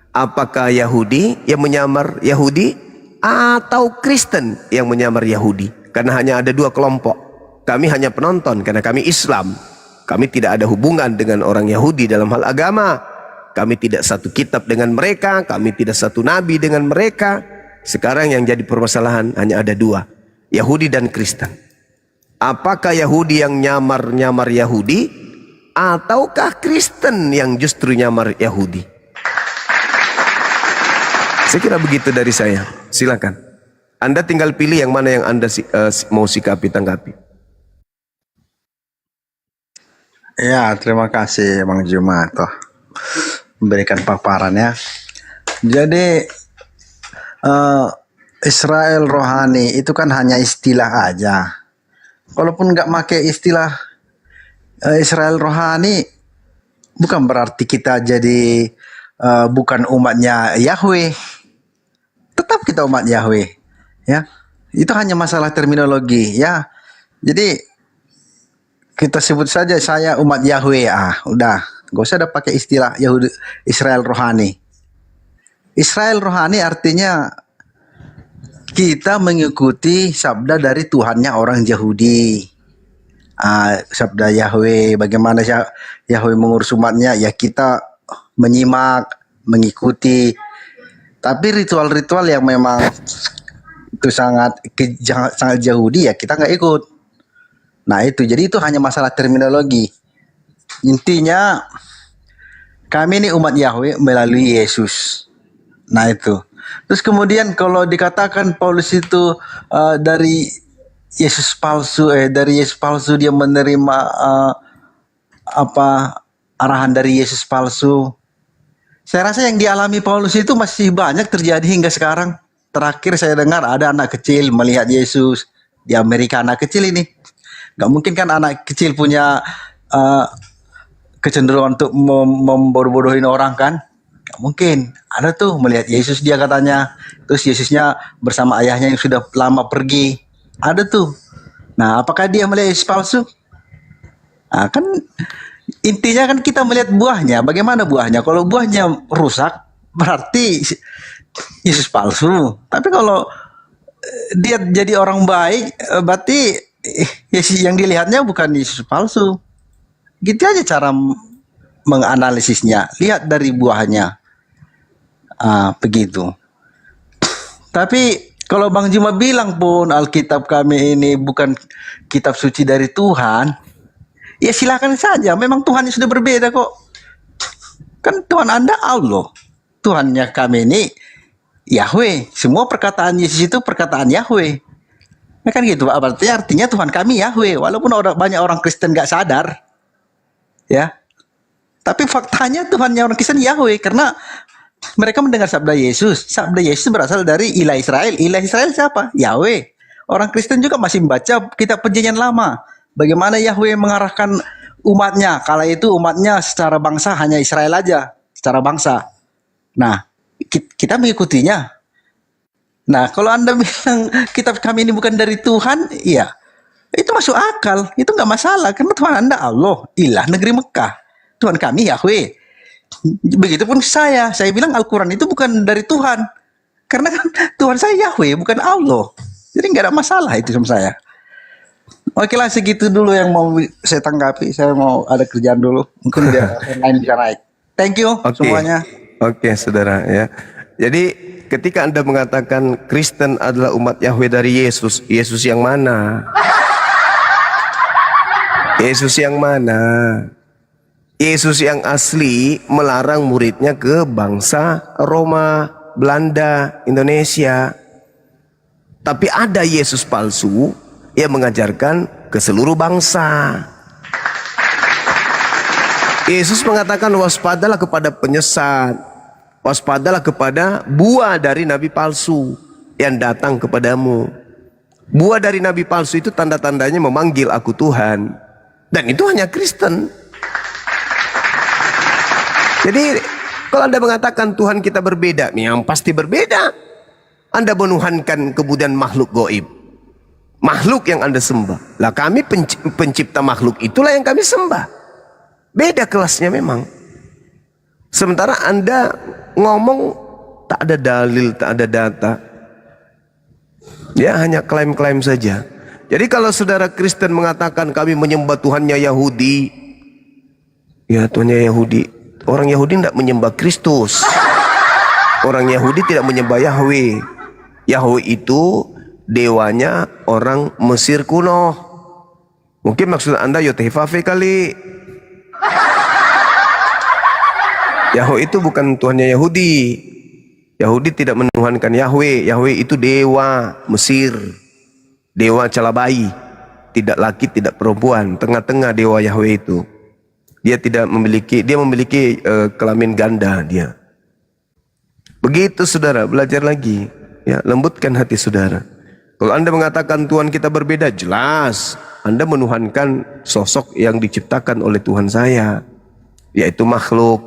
apakah Yahudi yang menyamar Yahudi atau Kristen yang menyamar Yahudi? Karena hanya ada dua kelompok. Kami hanya penonton karena kami Islam. Kami tidak ada hubungan dengan orang Yahudi dalam hal agama. Kami tidak satu kitab dengan mereka. Kami tidak satu nabi dengan mereka. Sekarang yang jadi permasalahan hanya ada dua, Yahudi dan Kristen. Apakah Yahudi yang nyamar-nyamar Yahudi, ataukah Kristen yang justru nyamar Yahudi? Saya kira begitu dari saya. Silakan. Anda tinggal pilih yang mana yang Anda mau sikapi, tanggapi.
Ya, terima kasih Bang Juma toh memberikan paparannya. Jadi Israel rohani itu kan hanya istilah aja. Walaupun nggak pakai istilah Israel rohani, bukan berarti kita jadi bukan umatnya Yahweh. Tetap kita umat Yahweh, ya. Itu hanya masalah terminologi, ya. Jadi kita sebut saja saya umat Yahweh, udah, gak usah ada pakai istilah Yahudi Israel rohani. Israel rohani artinya kita mengikuti sabda dari Tuhannya orang Yahudi. Sabda Yahweh, bagaimana Yahweh mengurus umatnya, ya kita menyimak, mengikuti. Tapi ritual-ritual yang memang itu sangat Yahudi ya kita nggak ikut. Nah itu, jadi itu hanya masalah terminologi. Intinya kami ini umat Yahweh melalui Yesus. Nah itu. Terus kemudian kalau dikatakan Paulus itu dari Yesus palsu, dari Yesus palsu dia menerima arahan dari Yesus palsu. Saya rasa yang dialami Paulus itu masih banyak terjadi hingga sekarang. Terakhir saya dengar ada anak kecil melihat Yesus di Amerika, anak kecil ini. Gak mungkin kan anak kecil punya kecenderungan untuk membodoh-bodohin orang kan? Gak mungkin. Ada tuh melihat Yesus dia katanya. Terus Yesusnya bersama ayahnya yang sudah lama pergi. Ada tuh. Nah, apakah dia melihat Yesus palsu? Nah, kan intinya kan kita melihat buahnya. Bagaimana buahnya? Kalau buahnya rusak, berarti Yesus palsu. Tapi kalau dia jadi orang baik, berarti Yesus yang dilihatnya bukan Yesus palsu. Gitu aja cara menganalisisnya. Lihat dari buahnya. Begitu. Tapi kalau Bang Juma bilang pun Alkitab kami ini bukan kitab suci dari Tuhan, ya silakan saja. Memang Tuhan sudah berbeda kok. Kan Tuhan Anda Allah. Tuhannya kami ini Yahweh. Semua perkataan Yesus itu perkataan Yahweh. Ya kan gitu. Artinya Tuhan kami Yahweh. Walaupun banyak orang Kristen gak sadar. Ya. Tapi faktanya Tuhannya orang Kristen Yahweh. Karena mereka mendengar sabda Yesus. Sabda Yesus berasal dari ilah Israel. Ilah Israel siapa? Yahweh. Orang Kristen juga masih membaca kitab perjanjian lama. Bagaimana Yahweh mengarahkan umatnya. Kala itu umatnya secara bangsa hanya Israel aja. Secara bangsa. Nah, kita mengikutinya. Nah, kalau Anda bilang kitab kami ini bukan dari Tuhan, iya. Itu masuk akal. Itu nggak masalah. Karena Tuhan Anda Allah. Ilah negeri Mekah. Tuhan kami Yahweh. Begitupun saya bilang Al-Quran itu bukan dari Tuhan. Karena kan Tuhan saya Yahweh, bukan Allah. Jadi nggak ada masalah itu sama saya. Oke lah, segitu dulu yang mau saya tanggapi. Saya mau ada kerjaan dulu. Mungkin dia yang lain bisa naik. Thank you semuanya.
Oke, saudara ya. Jadi ketika Anda mengatakan Kristen adalah umat Yahweh dari Yesus, Yesus yang mana? Yesus yang mana? Yesus yang asli melarang muridnya ke bangsa Roma, Belanda, Indonesia. Tapi ada Yesus palsu yang mengajarkan ke seluruh bangsa. Yesus mengatakan waspadalah kepada penyesat, waspadalah kepada buah dari nabi palsu yang datang kepadamu. Buah dari nabi palsu itu tanda-tandanya memanggil aku Tuhan. Dan itu hanya Kristen. Jadi kalau Anda mengatakan Tuhan kita berbeda, yang pasti berbeda. Anda menuhankan kemudian makhluk goib. Makhluk yang Anda sembah. Lah kami pencipta makhluk itulah yang kami sembah. Beda kelasnya memang. Sementara Anda ngomong tak ada dalil, tak ada data. Ya hanya klaim-klaim saja. Jadi kalau saudara Kristen mengatakan kami menyembah Tuhannya Yahudi. Ya Tuhannya Yahudi. Orang Yahudi tidak menyembah Kristus. Orang Yahudi tidak menyembah Yahweh. Yahweh itu dewanya orang Mesir kuno. Mungkin maksud Anda Yotefafe kali. Yahweh itu bukan Tuhannya Yahudi. Yahudi tidak menuhankan Yahweh. Yahweh itu dewa Mesir. Dewa calabai. Tidak laki, tidak perempuan. Tengah-tengah dewa Yahweh itu. Dia memiliki kelamin ganda dia. Begitu saudara, belajar lagi. Ya, lembutkan hati saudara. Kalau Anda mengatakan Tuhan kita berbeda, jelas Anda menuhankan sosok yang diciptakan oleh Tuhan saya, yaitu makhluk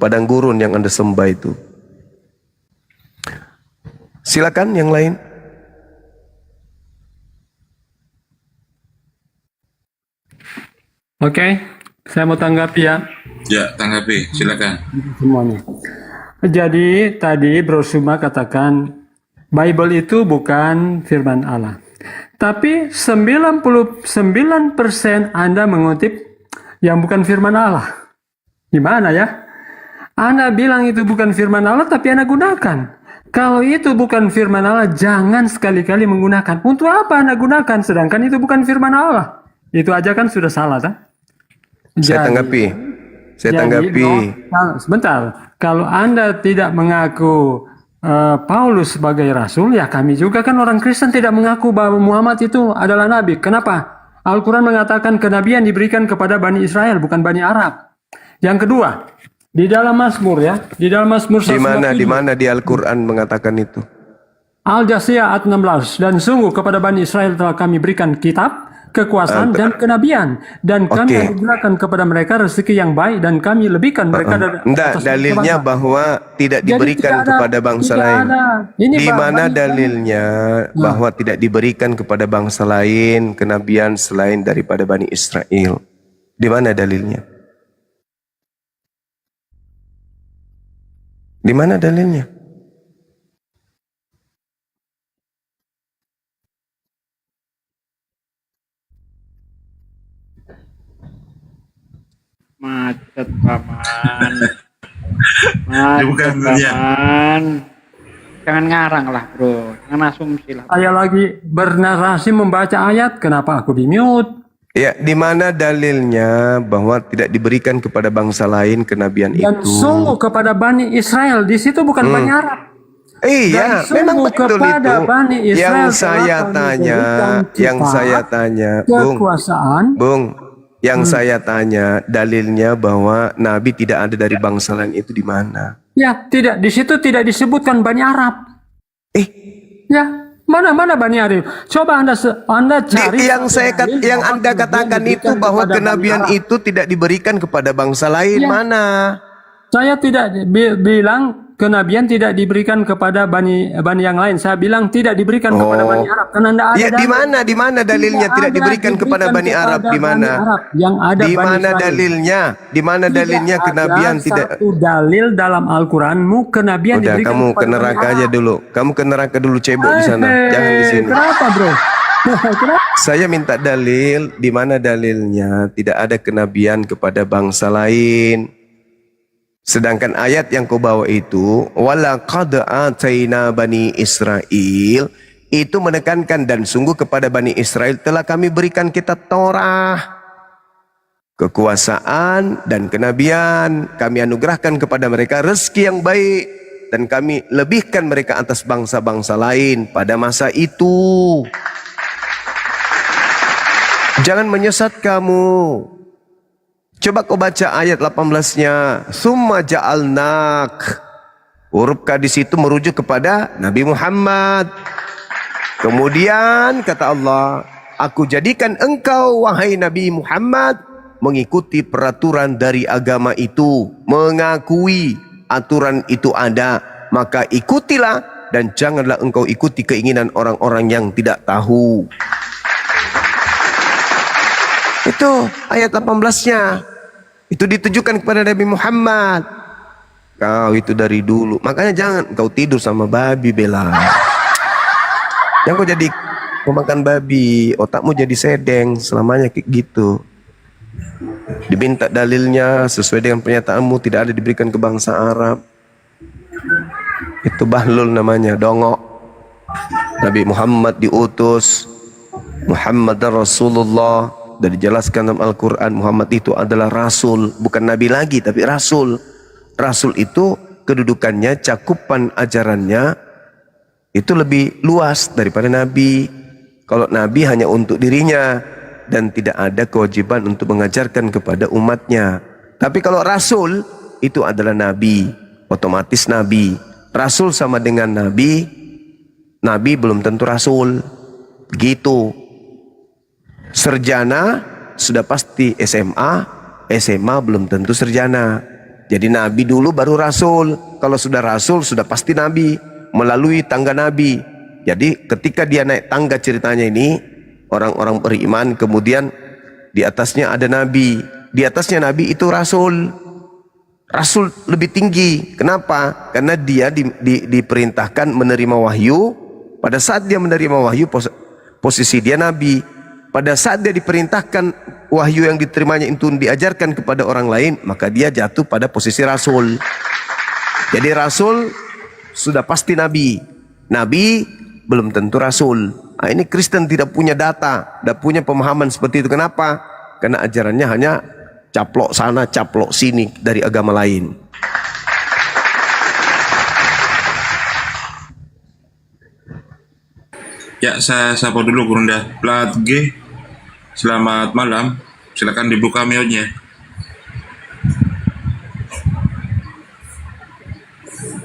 padang gurun yang Anda sembah itu. Silakan yang lain.
Oke, saya mau tanggapi ya.
Ya, tanggapi, silakan.
Semuanya. Jadi tadi Bro Suma katakan Bible itu bukan firman Allah. Tapi 99% Anda mengutip yang bukan firman Allah. Gimana ya? Anda bilang itu bukan firman Allah, tapi Anda gunakan. Kalau itu bukan firman Allah, jangan sekali-kali menggunakan. Untuk apa Anda gunakan, sedangkan itu bukan firman Allah? Itu aja kan sudah salah, kan?
Saya tanggapi.
Sebentar. Kalau Anda tidak mengaku Paulus sebagai rasul, ya kami juga kan orang Kristen tidak mengaku bahwa Muhammad itu adalah nabi. Kenapa? Al-Quran mengatakan kenabian diberikan kepada Bani Israel, bukan Bani Arab. Yang kedua, di dalam Mazmur ya, di dalam Mazmur 127.
Di mana di Al-Quran mengatakan itu?
Al-Jasiyah ayat 16. Dan sungguh kepada Bani Israel telah kami berikan kitab, kekuasaan dan kenabian, dan kami anugerahkan kepada mereka rezeki yang baik, dan kami lebihkan mereka dari atas
dalilnya
bangsa.
bahwa tidak diberikan kepada bangsa lain. Di mana dalilnya bahwa tidak diberikan kepada bangsa lain kenabian selain daripada Bani Israel? Di mana dalilnya? Di mana dalilnya?
Macet paman.
Bukan dunia.
Paman. Jangan ngarang lah bro, jangan asumsi lah.
Saya lagi bernarasi membaca ayat, kenapa aku di mute?
Ya, di mana dalilnya bahwa tidak diberikan kepada bangsa lain kenabian
Dan
itu?
sungguh kepada Bani Israel, di situ bukan Bani Arab.
Iya,
Dan
memang
sungguh
betul
kepada
itu.
Bani Israel
Yang saya tanya, Bung, yang saya tanya dalilnya bahwa Nabi tidak ada dari bangsa lain itu di mana?
Ya, tidak, di situ tidak disebutkan Bani Arab. Ya, mana Bani Arab? Coba Anda cari.
Yang Anda katakan itu bahwa kenabian itu tidak diberikan kepada bangsa lain,
Ya.
mana?
Saya tidak bilang kenabian tidak diberikan kepada bani yang lain. Saya bilang tidak diberikan kepada Bani Arab. Karena Anda ada
Ya, di mana dalilnya tidak diberikan kepada Bani Arab? Di mana?
Yang ada
Di
Bani
mana
Israel.
dalilnya? Di mana dalilnya
Tidak
kenabian
ada
tidak?
satu dalil dalam Al-Quranmu kenabian
Udah,
diberikan
kamu ke
kepada Bani
neraka
Arab.
aja dulu. Kamu ke neraka dulu, cebok di sana. Jangan di sini.
Kenapa bro? Kenapa?
Saya minta dalil, di mana dalilnya tidak ada kenabian kepada bangsa lain. Sedangkan ayat yang kau bawa itu, walaqad ataina bani Israel, itu menekankan dan sungguh kepada Bani Israel telah kami berikan kitab Torah, kekuasaan dan kenabian. Kami anugerahkan kepada mereka rezeki yang baik, dan kami lebihkan mereka atas bangsa-bangsa lain pada masa itu. Jangan menyesat kamu. Coba kau baca ayat 18-nya. Summa ja'alnak. Huruf K di situ merujuk kepada Nabi Muhammad. Kemudian kata Allah, aku jadikan engkau wahai Nabi Muhammad mengikuti peraturan dari agama itu, mengakui aturan itu ada, maka ikutilah dan janganlah engkau ikuti keinginan orang-orang yang tidak tahu. Itu ayat 18-nya. Itu ditujukan kepada Nabi Muhammad. Kau itu dari dulu. Makanya jangan kau tidur sama babi, Bella. Yang kau jadi pemakan babi, otakmu jadi sedeng selamanya kayak gitu. Diminta dalilnya sesuai dengan pernyataanmu tidak ada diberikan ke bangsa Arab. Itu bahlul namanya, dongok. Nabi Muhammad diutus, Muhammad Rasulullah. Dan dijelaskan dalam Al-Quran, Muhammad itu adalah Rasul, bukan Nabi lagi tapi Rasul. Rasul itu kedudukannya, cakupan ajarannya itu lebih luas daripada Nabi. Kalau Nabi hanya untuk dirinya dan tidak ada kewajiban untuk mengajarkan kepada umatnya. Tapi kalau Rasul itu adalah Nabi, otomatis Nabi. Rasul sama dengan Nabi, Nabi belum tentu Rasul. Begitu. Sarjana sudah pasti SMA, SMA belum tentu sarjana. Jadi Nabi dulu baru Rasul. Kalau sudah Rasul sudah pasti Nabi, melalui tangga Nabi. Jadi ketika dia naik tangga ceritanya ini, orang-orang beriman, kemudian di atasnya ada Nabi. Di atasnya Nabi itu Rasul. Rasul lebih tinggi. Kenapa? Karena dia diperintahkan menerima wahyu. Pada saat dia menerima wahyu, posisi dia Nabi. Pada saat dia diperintahkan wahyu yang diterimanya itu diajarkan kepada orang lain, maka dia jatuh pada posisi rasul. Jadi rasul sudah pasti nabi. Nabi belum tentu rasul. Nah, ini Kristen tidak punya data, tidak punya pemahaman seperti itu. Kenapa? Karena ajarannya hanya caplok sana, caplok sini dari agama lain.
Ya, saya sapa dulu Gurunda. Plat G, selamat malam. Silakan dibuka mute-nya.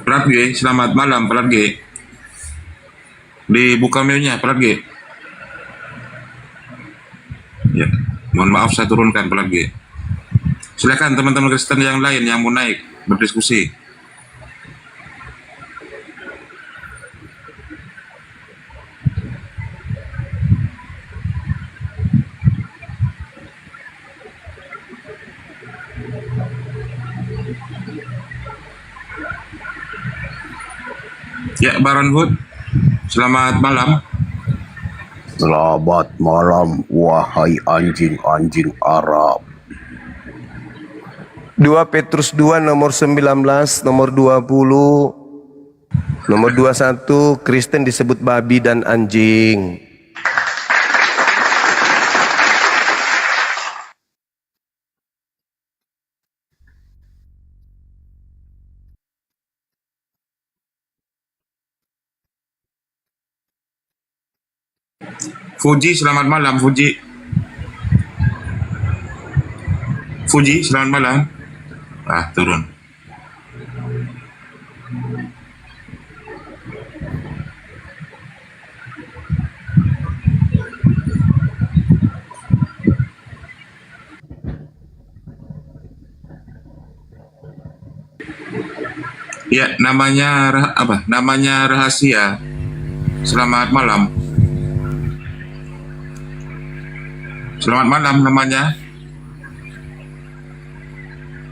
Plat G, selamat malam Plat G. Dibuka mute-nya Plat G. Ya, mohon maaf saya turunkan Plat G. Silakan teman-teman Kristen yang lain yang mau naik berdiskusi. Ya, Baron Hood, selamat malam.
Selamat malam, wahai anjing-anjing Arab.
2 Petrus 2 nomor 19, nomor 20, nomor 21, Kristen disebut babi dan anjing.
Fuji, selamat malam Fuji. Fuji, selamat malam. Ah, turun. Ya, namanya apa? Namanya rahasia. Selamat malam. Selamat malam namanya.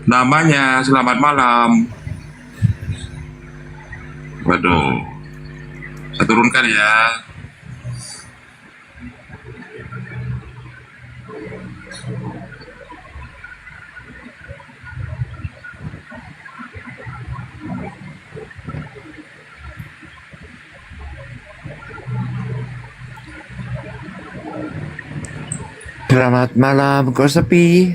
Namanya selamat malam. Waduh. Saya turunkan ya.
Selamat malam, kok sepi?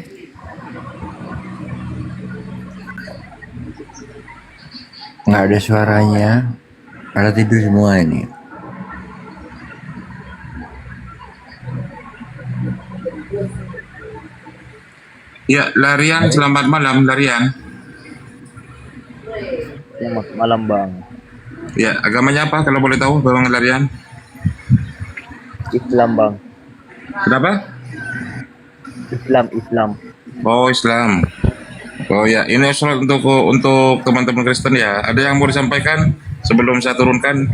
Nggak ada suaranya. Pada tidur semua ini.
Ya, Larian, selamat malam Larian.
Selamat malam Bang.
Ya, agamanya apa kalau boleh tahu Bang Larian?
Islam Bang.
Kenapa?
Islam.
Oh, Islam. Oh ya, ini soal untuk teman-teman Kristen ya. Ada yang mau disampaikan sebelum saya turunkan?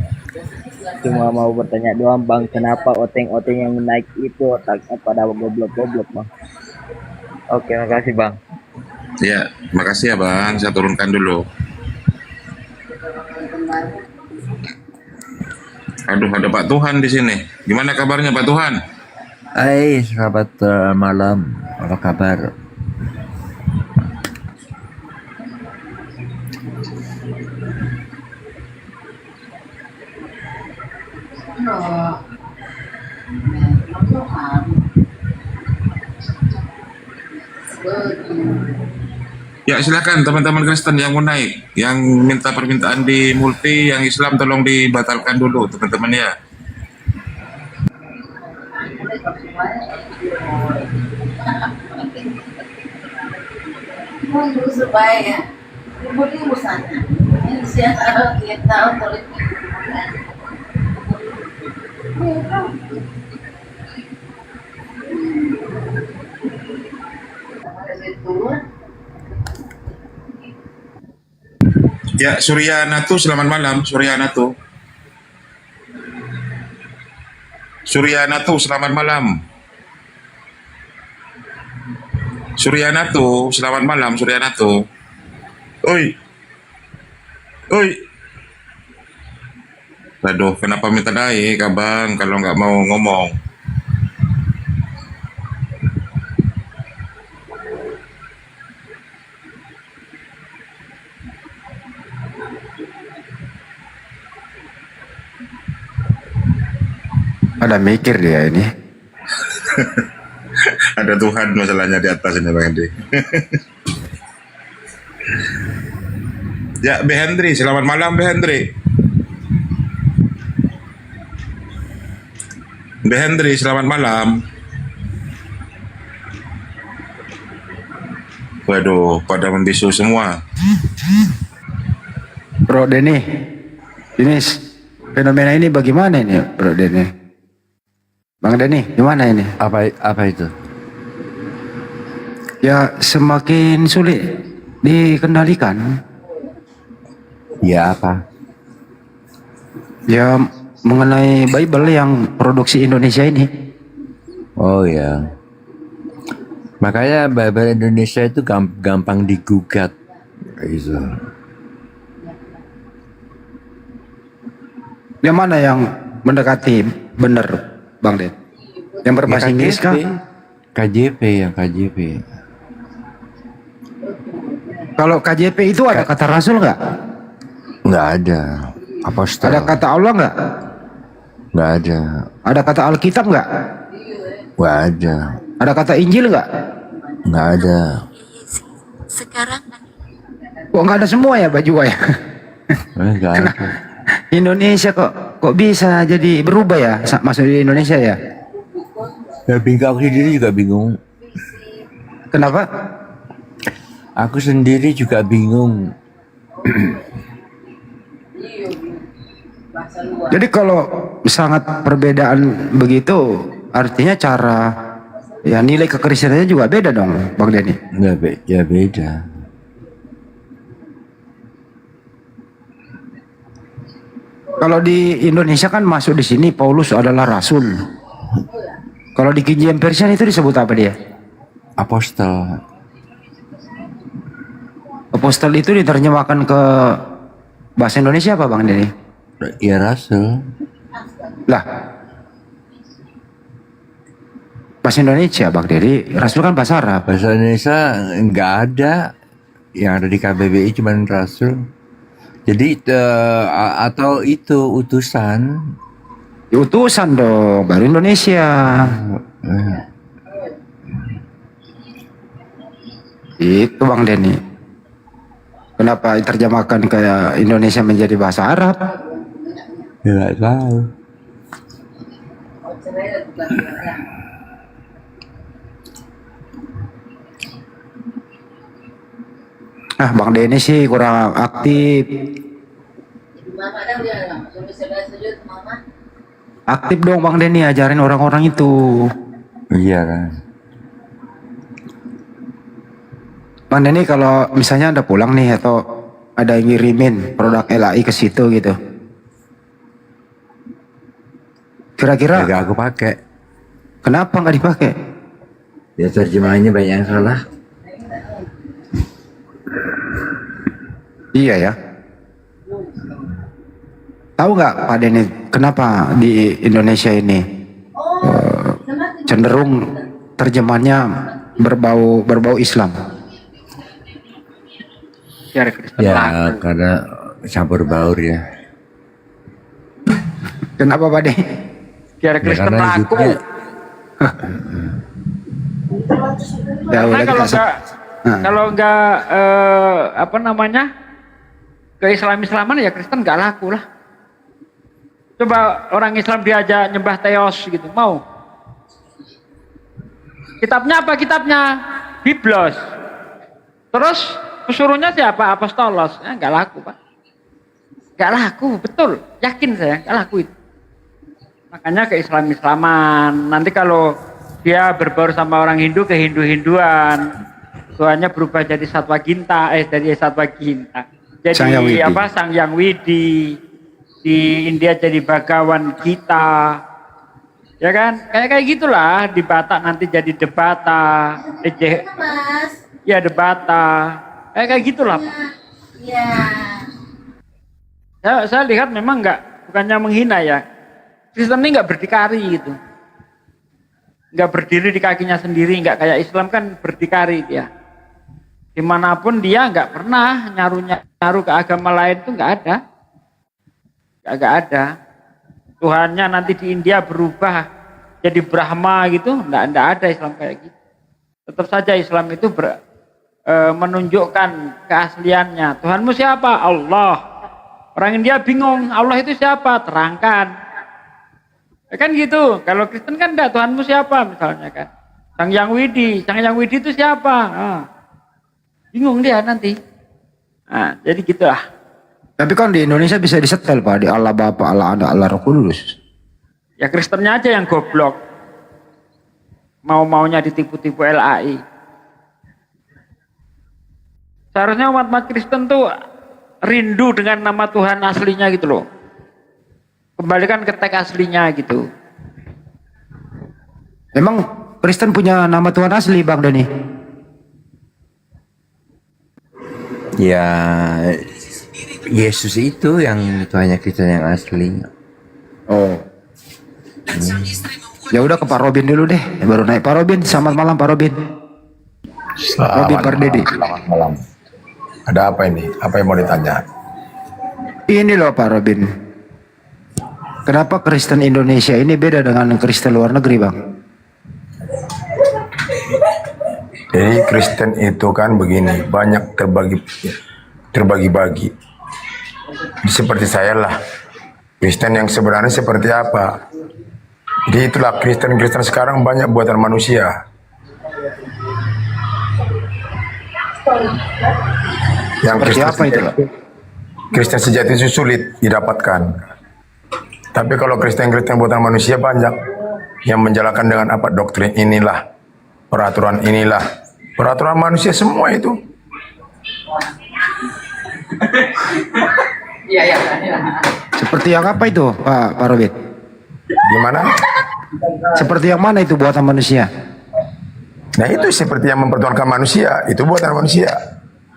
Cuma mau bertanya doang Bang, kenapa oteng-oteng yang naik itu otaknya pada goblok-goblok Bang? Oke, makasih Bang.
Ya, makasih ya Bang. Saya turunkan dulu. Aduh, ada Pak Tuhan di sini. Gimana kabarnya Pak Tuhan?
Hai, selamat malam. Apa kabar?
Ya, silakan teman-teman Kristen yang mau naik, yang minta permintaan di multi, yang Islam tolong dibatalkan dulu teman-teman ya.
Supaya ribut-ribut sana. Ini siapa kita politik.
Ya, Suryanatu, selamat malam Suryanatu. Suryanatu, selamat malam. Suryanatu, selamat malam Suryanatu. Oi. Oi. Aduh, kenapa minta naik abang kalau nggak mau ngomong?
Ada mikir dia ini.
Ada Tuhan masalahnya di atas ini Bang Hendri. Ya, Be Hendri, selamat malam Be Hendri. Be Hendri, selamat malam. Waduh, pada membisu semua.
Bro Denny, ini fenomena ini bagaimana ini Bro Denny? Bang Denny, gimana ini?
Apa itu?
Ya semakin sulit dikendalikan.
Ya apa?
Ya mengenai Bible yang produksi Indonesia ini.
Oh ya. Makanya Bible Indonesia itu gampang digugat. Gitu.
Yang mana yang mendekati benar Bang Den? Yang berbahasa Inggris kah?
KJP yang KJP.
Kalau KJP itu ada kata Rasul nggak?
Nggak ada. Apostol.
Ada kata Allah nggak?
Nggak ada.
Ada kata Alkitab nggak?
Nggak ada.
Ada kata Injil nggak?
Nggak ada.
Sekarang
Kok nggak ada semua ya baju ya?
Nggak ada.
Indonesia kok bisa jadi berubah ya masuk di Indonesia ya?
Ya bingung, aku sendiri juga bingung.
Kenapa?
Aku sendiri juga bingung.
Jadi kalau sangat perbedaan begitu, artinya cara ya nilai kekristenannya juga beda dong, Bang Denny.
Ya beda.
Kalau di Indonesia kan masuk di sini Paulus adalah rasul. Kalau di King James Version itu disebut apa dia?
Apostol.
Apostel itu diterjemahkan ke bahasa Indonesia apa Bang Denny?
Ya rasul.
Lah, bahasa Indonesia Bang Denny, rasul kan bahasa Arab.
Bahasa Indonesia nggak ada. Yang ada di KBBI cuma rasul. Jadi atau itu utusan.
Ya, utusan dong, baru Indonesia. Itu Bang Denny. Kenapa diterjemahkan kayak Indonesia menjadi bahasa Arab?
Ya nggak tahu.
Ah, Bang Denny sih kurang aktif.
Mama ada dia sampai sujud mama.
Aktif dong Bang Denny, ajarin orang-orang itu.
Iya kan.
Bang Denny kalau misalnya Anda pulang nih atau ada yang ngirimin produk LAI ke situ gitu. Kira-kira
Gak aku pakai.
kenapa nggak dipakai?
Ya terjemahannya banyak yang salah.
Iya ya. Tahu nggak Pak Denny kenapa di Indonesia ini cenderung terjemahannya berbau Islam?
Ya karena campur baur ya.
Kenapa Pak Denny?
Biar Kristen
karena
laku.
hidupnya-
Ya,
Karena
udah
kalau
kita
nggak kalau nggak apa namanya ke-Islam-Islaman ya Kristen nggak laku lah. Coba orang Islam diajak nyembah teos gitu, mau? Kitabnya apa kitabnya? Biblos. Terus pesuruhnya siapa? Apostolos. Ya, nggak laku Pak. Nggak laku, betul. Yakin saya nggak laku itu. Makanya ke-Islam-Islaman. Nanti kalau dia berbaur sama orang Hindu ke Hindu-Hinduan, Tuhannya berubah jadi Satwa Ginta, dari Satwa Ginta. Jadi
Sang Yang Widi.
apa? Sang Yang Widi. Di India jadi Bhagawan Gita. Ya kan? Kayak gitulah. Di Batak nanti jadi Debata.
Mas.
Ya Debata. Kayak gitulah Pak.
Iya.
Saya lihat memang bukannya menghina ya. Kristen ini nggak berdikari gitu. Nggak berdiri di kakinya sendiri, nggak kayak Islam kan berdikari dia. Dimanapun dia nggak pernah nyaru ke agama lain tuh nggak ada. Nggak ada. Tuhannya nanti di India berubah jadi Brahma gitu, enggak ada Islam kayak gitu. Tetap saja Islam itu menunjukkan keasliannya. Tuhanmu siapa? Allah. Orang India bingung, Allah itu siapa? Terangkan. Ya kan gitu. Kalau Kristen kan enggak, Tuhanmu siapa misalnya kan. Sang Yang Widi itu siapa? Nah, bingung dia nanti. Nah, jadi gitulah.
Tapi kan di Indonesia bisa disetel Pak, di Allah Bapa, Allah Anak, Allah Roh Kudus.
Ya Kristennya aja yang goblok. Mau-maunya ditipu-tipu LAI. Seharusnya umat Kristen tuh rindu dengan nama Tuhan aslinya gitu loh. Kembalikan ke teks aslinya gitu.
Emang Kristen punya nama Tuhan asli Bang Dani?
Ya, Yesus itu yang Tuhannya Kristen yang asli.
Oh. Ya udah ke Pak Robin dulu deh, baru naik Pak Robin. Selamat malam Pak Robin. Robin Pardede.
Selamat malam. Ada apa ini? Apa yang mau ditanya?
Ini loh Pak Robin. Kenapa Kristen Indonesia ini beda dengan Kristen luar negeri Bang?
Jadi Kristen itu kan begini, banyak terbagi-bagi. Seperti saya lah. Kristen yang sebenarnya seperti apa? Jadi itulah Kristen sekarang banyak buatan manusia. Yang Kristen
apa itu, Pak?
Kristen sejati itu sulit didapatkan. Tapi kalau Kristen buatan manusia banyak yang menjalankan dengan apa doktrin inilah, peraturan inilah, peraturan manusia semua itu.
Seperti yang apa itu Pak Robin?
Gimana?
Seperti yang mana itu buatan manusia?
Nah itu seperti yang mempertuhankan manusia, itu buatan manusia.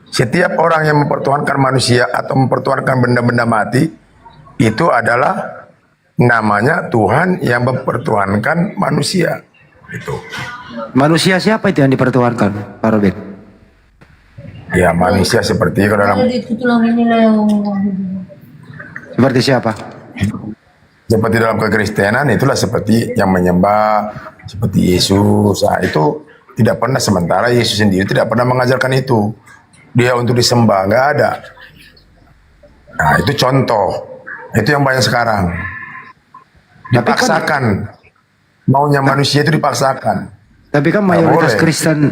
Setiap orang yang mempertuhankan manusia atau mempertuhankan benda-benda mati, itu adalah namanya Tuhan yang mempertuhankan manusia. Itu.
Manusia siapa itu yang dipertuhankan Pak Robin?
Ya manusia seperti kalau dalam
Seperti siapa?
seperti dalam kekristenan itulah seperti yang menyembah seperti Yesus. Nah, itu tidak pernah, sementara Yesus sendiri tidak pernah mengajarkan itu. Dia untuk disembah, nggak ada. Nah, itu contoh. Itu yang banyak sekarang. Dipaksakan. Maunya manusia itu dipaksakan.
Tapi kan mayoritas Kristen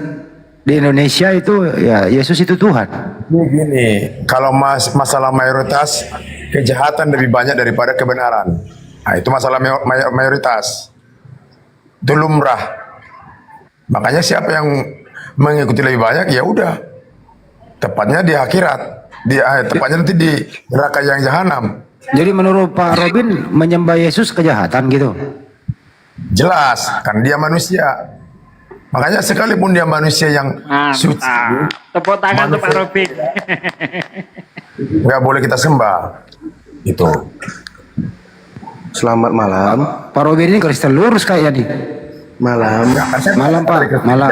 di Indonesia itu ya Yesus itu Tuhan.
Begini, kalau masalah mayoritas, kejahatan lebih banyak daripada kebenaran. Nah, itu masalah mayoritas. Itu lumrah. Makanya siapa yang mengikuti lebih banyak, ya udah. Tepatnya di akhirat. Tepatnya nanti di neraka yang jahanam.
Jadi menurut Pak Robin menyembah Yesus kejahatan gitu?
Jelas, kan dia manusia. Makanya sekalipun dia manusia yang suci,
tepuk tangan untuk Pak Robin.
nggak boleh kita sembah. Itu.
Selamat malam.
Pak Robin ini Kristen lurus kayaknya nih.
Malam.
Malam Pak, malam.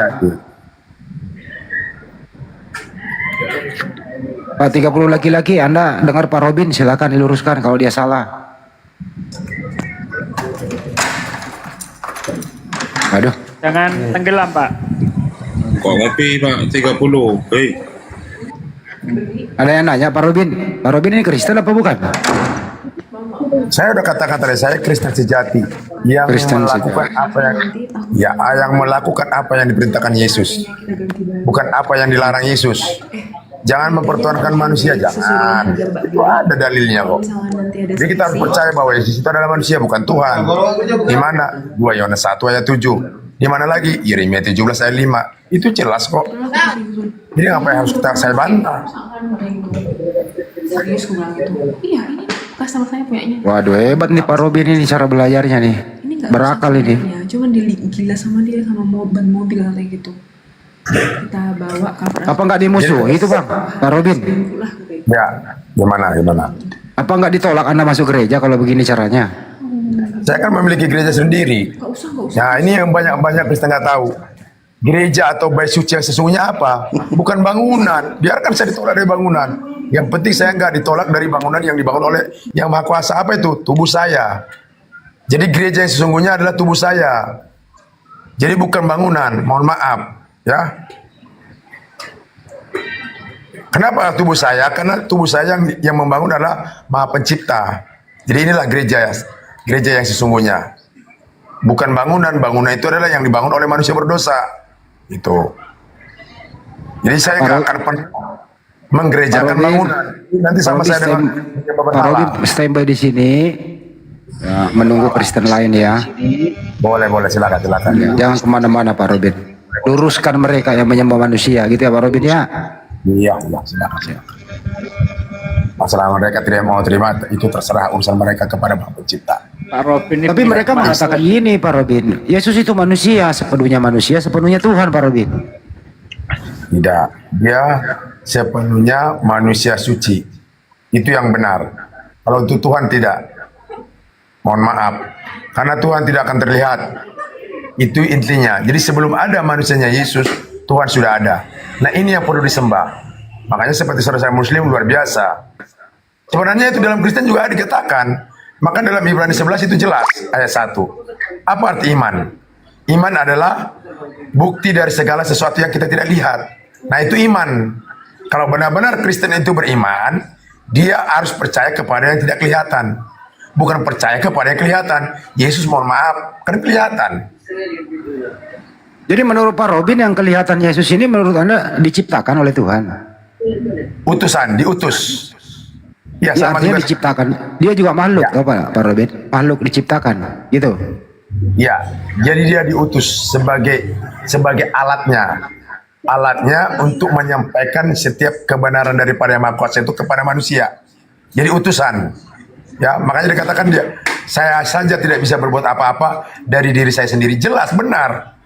Pak 30 laki-laki, Anda dengar Pak Robin, silakan diluruskan kalau dia salah. Aduh.
Jangan tenggelam Pak.
Kok ngopi Pak 30? Hei.
Ada yang nanya Pak Robin. Pak Robin ini Kristen apa bukan?
Saya udah kata-kata saya Kristen sejati yang
Kristen
melakukan yang melakukan apa yang diperintahkan Yesus, bukan apa yang dilarang Yesus. Jangan mempertuhankan manusia, jangan. Itu ada dalilnya kok. Jadi kita harus percaya bahwa Yesus itu adalah manusia, bukan Tuhan. Di mana? 2 Yohanes 1 ayat 7. Di mana lagi? Yeremia 17 ayat 5. Itu jelas kok. Jadi apa yang harus saya bantah?
Serius gue bilang gitu. Iya, ini customer saya punyanya.
Waduh, hebat nih Pak Robin ini cara belajarnya nih.
Ini gak
Berakal ini.
Ya, cuman gila sama dia sama ban mobil kayak gitu. Kita bawa cover.
Apa nggak dimusuhi itu Bang, Pak Robin?
Ya, gimana?
Apa nggak ditolak Anda masuk gereja kalau begini caranya?
Saya kan memiliki gereja sendiri.
Gak usah.
Nah ini yang banyak Kristen nggak tahu. Gereja atau bait suci yang sesungguhnya apa? Bukan bangunan. Biarkan saya ditolak dari bangunan. Yang penting saya nggak ditolak dari bangunan yang dibangun oleh Yang Maha Kuasa. Apa itu? Tubuh saya. Jadi gereja yang sesungguhnya adalah tubuh saya. Jadi bukan bangunan, mohon maaf, ya. Kenapa tubuh saya? Karena tubuh saya yang membangun adalah Maha Pencipta. Jadi inilah gereja yang sesungguhnya. Bukan bangunan, bangunan itu adalah yang dibangun oleh manusia berdosa. Itu. Jadi saya nggak akan pernah menggerejakan bangunan. Nanti sama saya dengan
Pak Robin standby di sini. Ya, menunggu Kristen lain ya.
Boleh, silakan.
Jangan kemana-mana Pak Robin. Luruskan mereka yang menyembah manusia, gitu ya Pak Robin ya.
Iya, silakan. Masalah mereka tidak mau terima, itu terserah urusan mereka kepada Maha Pencipta.
Pak Robin.
Tapi mereka mengatakan gini Pak Robin, Yesus itu manusia, sepenuhnya Tuhan Pak Robin.
Tidak, dia sepenuhnya manusia suci. Itu yang benar. Kalau itu Tuhan tidak. Mohon maaf, karena Tuhan tidak akan terlihat. Itu intinya. Jadi sebelum ada manusianya Yesus, Tuhan sudah ada. Nah ini yang perlu disembah. Makanya seperti saudara Muslim luar biasa. Sebenarnya itu dalam Kristen juga dikatakan. Maka dalam Ibrani 11 itu jelas ayat 1. Apa arti iman? Iman adalah bukti dari segala sesuatu yang kita tidak lihat. Nah itu iman. Kalau benar-benar Kristen itu beriman, dia harus percaya kepada yang tidak kelihatan. Bukan percaya kepada yang kelihatan. Yesus mohon maaf, kan kelihatan.
Jadi menurut Pak Robin yang kelihatan Yesus ini menurut Anda diciptakan oleh Tuhan?
Utusan, diutus. Ya, sama
artinya
juga
diciptakan. Dia juga makhluk, ya. Pak Robin? Makhluk diciptakan, gitu.
Ya, jadi dia diutus sebagai alatnya. Alatnya untuk menyampaikan setiap kebenaran daripada Yang Maha Kuasa itu kepada manusia. Jadi utusan. Ya, makanya dikatakan saya saja tidak bisa berbuat apa-apa dari diri saya sendiri. Jelas, benar.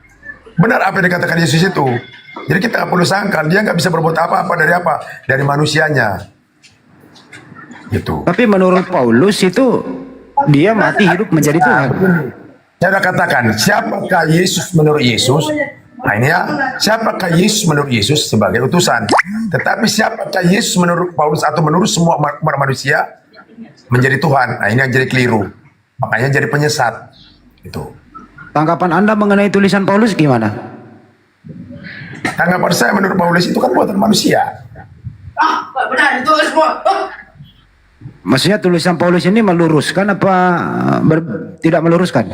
Benar apa yang dikatakan Yesus itu. Jadi kita nggak perlu sangkal, dia nggak bisa berbuat apa-apa dari apa? Dari manusianya. Gitu.
Tapi menurut Paulus itu dia mati hidup menjadi Tuhan.
Saya sudah katakan, siapakah Yesus menurut Yesus? Nah ini ya, siapakah Yesus menurut Yesus sebagai utusan? Tetapi siapakah Yesus menurut Paulus atau menurut semua manusia menjadi Tuhan? Nah ini yang jadi keliru. Makanya jadi penyesat. Itu.
Tanggapan Anda mengenai tulisan Paulus gimana?
Tanggapan saya menurut Paulus itu kan buatan manusia.
Benar itu semua.
Maksudnya tulisan Paulus ini meluruskan apa tidak meluruskan?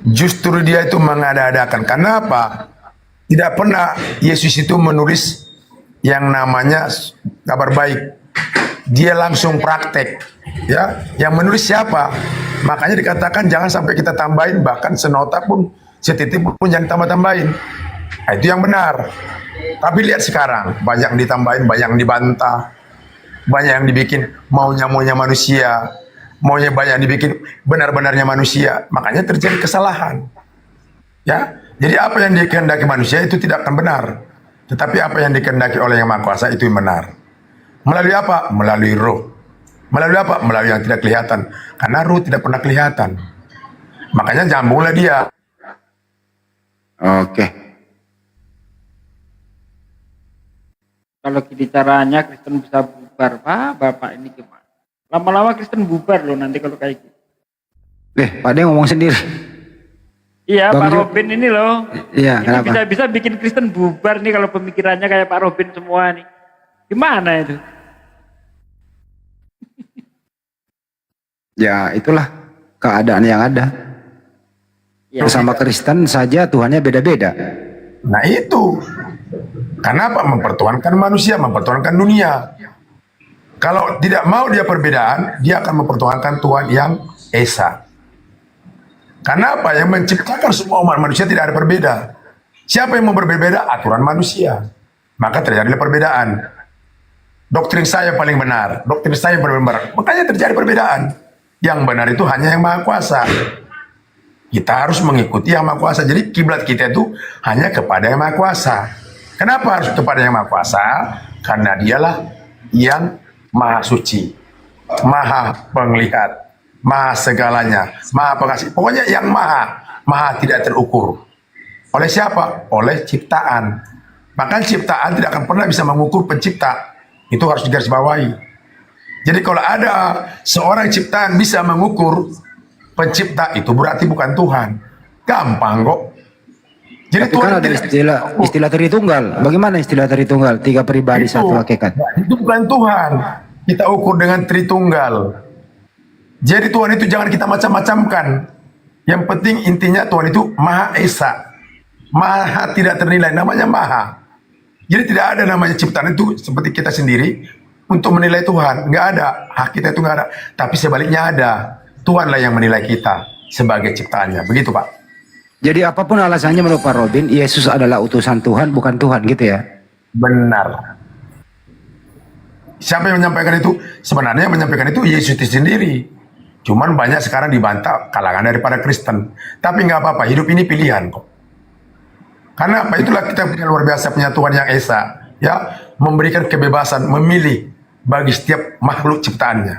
Justru dia itu mengada-adakan. Karena apa? Tidak pernah Yesus itu menulis yang namanya kabar baik. Dia langsung praktek. Ya, yang menulis siapa? Makanya dikatakan jangan sampai kita tambahin, bahkan senota pun, setitik pun jangan tambah-tambahin. Nah, itu yang benar. Tapi lihat sekarang, banyak yang ditambahin, banyak yang dibantah, banyak yang dibikin maunya manusia, maunya banyak yang dibikin benar-benarnya manusia. Makanya terjadi kesalahan. Ya, jadi apa yang dikehendaki manusia itu tidak akan benar. Tetapi apa yang dikehendaki oleh Yang Maha Kuasa itu yang benar. Melalui apa? Melalui roh. Melalui apa? Melalui yang tidak kelihatan. Karena roh tidak pernah kelihatan. Makanya nyambunglah dia.
Oke.
Kalau gini caranya Kristen bisa bubar, Pak, Bapak ini gimana? Lama-lama Kristen bubar loh nanti kalau kayak gitu.
Pak dia ngomong sendiri.
Iya,
Bang
Pak
Jo.
Robin ini loh.
Iya,
Ini
kenapa?
bisa-bisa bikin Kristen bubar nih kalau pemikirannya kayak Pak Robin semua nih. Gimana itu?
Ya itulah keadaan yang ada.
Ya.
Bersama Kristen saja Tuhannya beda-beda.
Nah itu. Kenapa? Mempertuhankan manusia, mempertuhankan dunia. Kalau tidak mau dia perbedaan, dia akan mempertuhankan Tuhan yang Esa. Karena apa? Yang menciptakan semua umat manusia tidak ada berbeda. Siapa yang mau berbeda? Aturan manusia. Maka terjadilah perbedaan. Doktrin saya paling benar, doktrin saya paling benar. Makanya terjadi perbedaan. Yang benar itu hanya Yang Maha Kuasa. Kita harus mengikuti Yang Maha Kuasa. Jadi kiblat kita itu hanya kepada Yang Maha Kuasa. Kenapa harus kepada Yang Maha Kuasa? Karena dialah yang Maha Suci, Maha Penglihat, Maha segalanya, Maha Pengasih. Pokoknya yang Maha tidak terukur. Oleh siapa? Oleh ciptaan. Maka ciptaan tidak akan pernah bisa mengukur pencipta. Itu harus digarisbawahi. Jadi kalau ada seorang ciptaan bisa mengukur pencipta, itu berarti bukan Tuhan. Gampang kok. Jadi
Tapi kan ada istilah Tritunggal. Bagaimana istilah Tritunggal? 3 pribadi, satu hakikat.
Itu bukan Tuhan. Kita ukur dengan Tritunggal. Jadi Tuhan itu jangan kita macam-macamkan. Yang penting intinya Tuhan itu Maha Esa. Maha tidak ternilai, namanya Maha. Jadi tidak ada namanya ciptaan itu seperti kita sendiri untuk menilai Tuhan. Nggak ada. Hak kita itu nggak ada. Tapi sebaliknya ada. Tuhanlah yang menilai kita sebagai ciptaannya. Begitu Pak.
Jadi apapun alasannya menurut Pak Robin, Yesus adalah utusan Tuhan, bukan Tuhan gitu ya?
Benar. Siapa yang menyampaikan itu? Sebenarnya yang menyampaikan itu Yesus itu sendiri. Cuman banyak sekarang dibantah kalangan daripada Kristen. Tapi nggak apa-apa, hidup ini pilihan kok. Karena apa? Itulah kita punya luar biasa, punya Tuhan yang Esa. Ya, memberikan kebebasan memilih bagi setiap makhluk ciptaannya.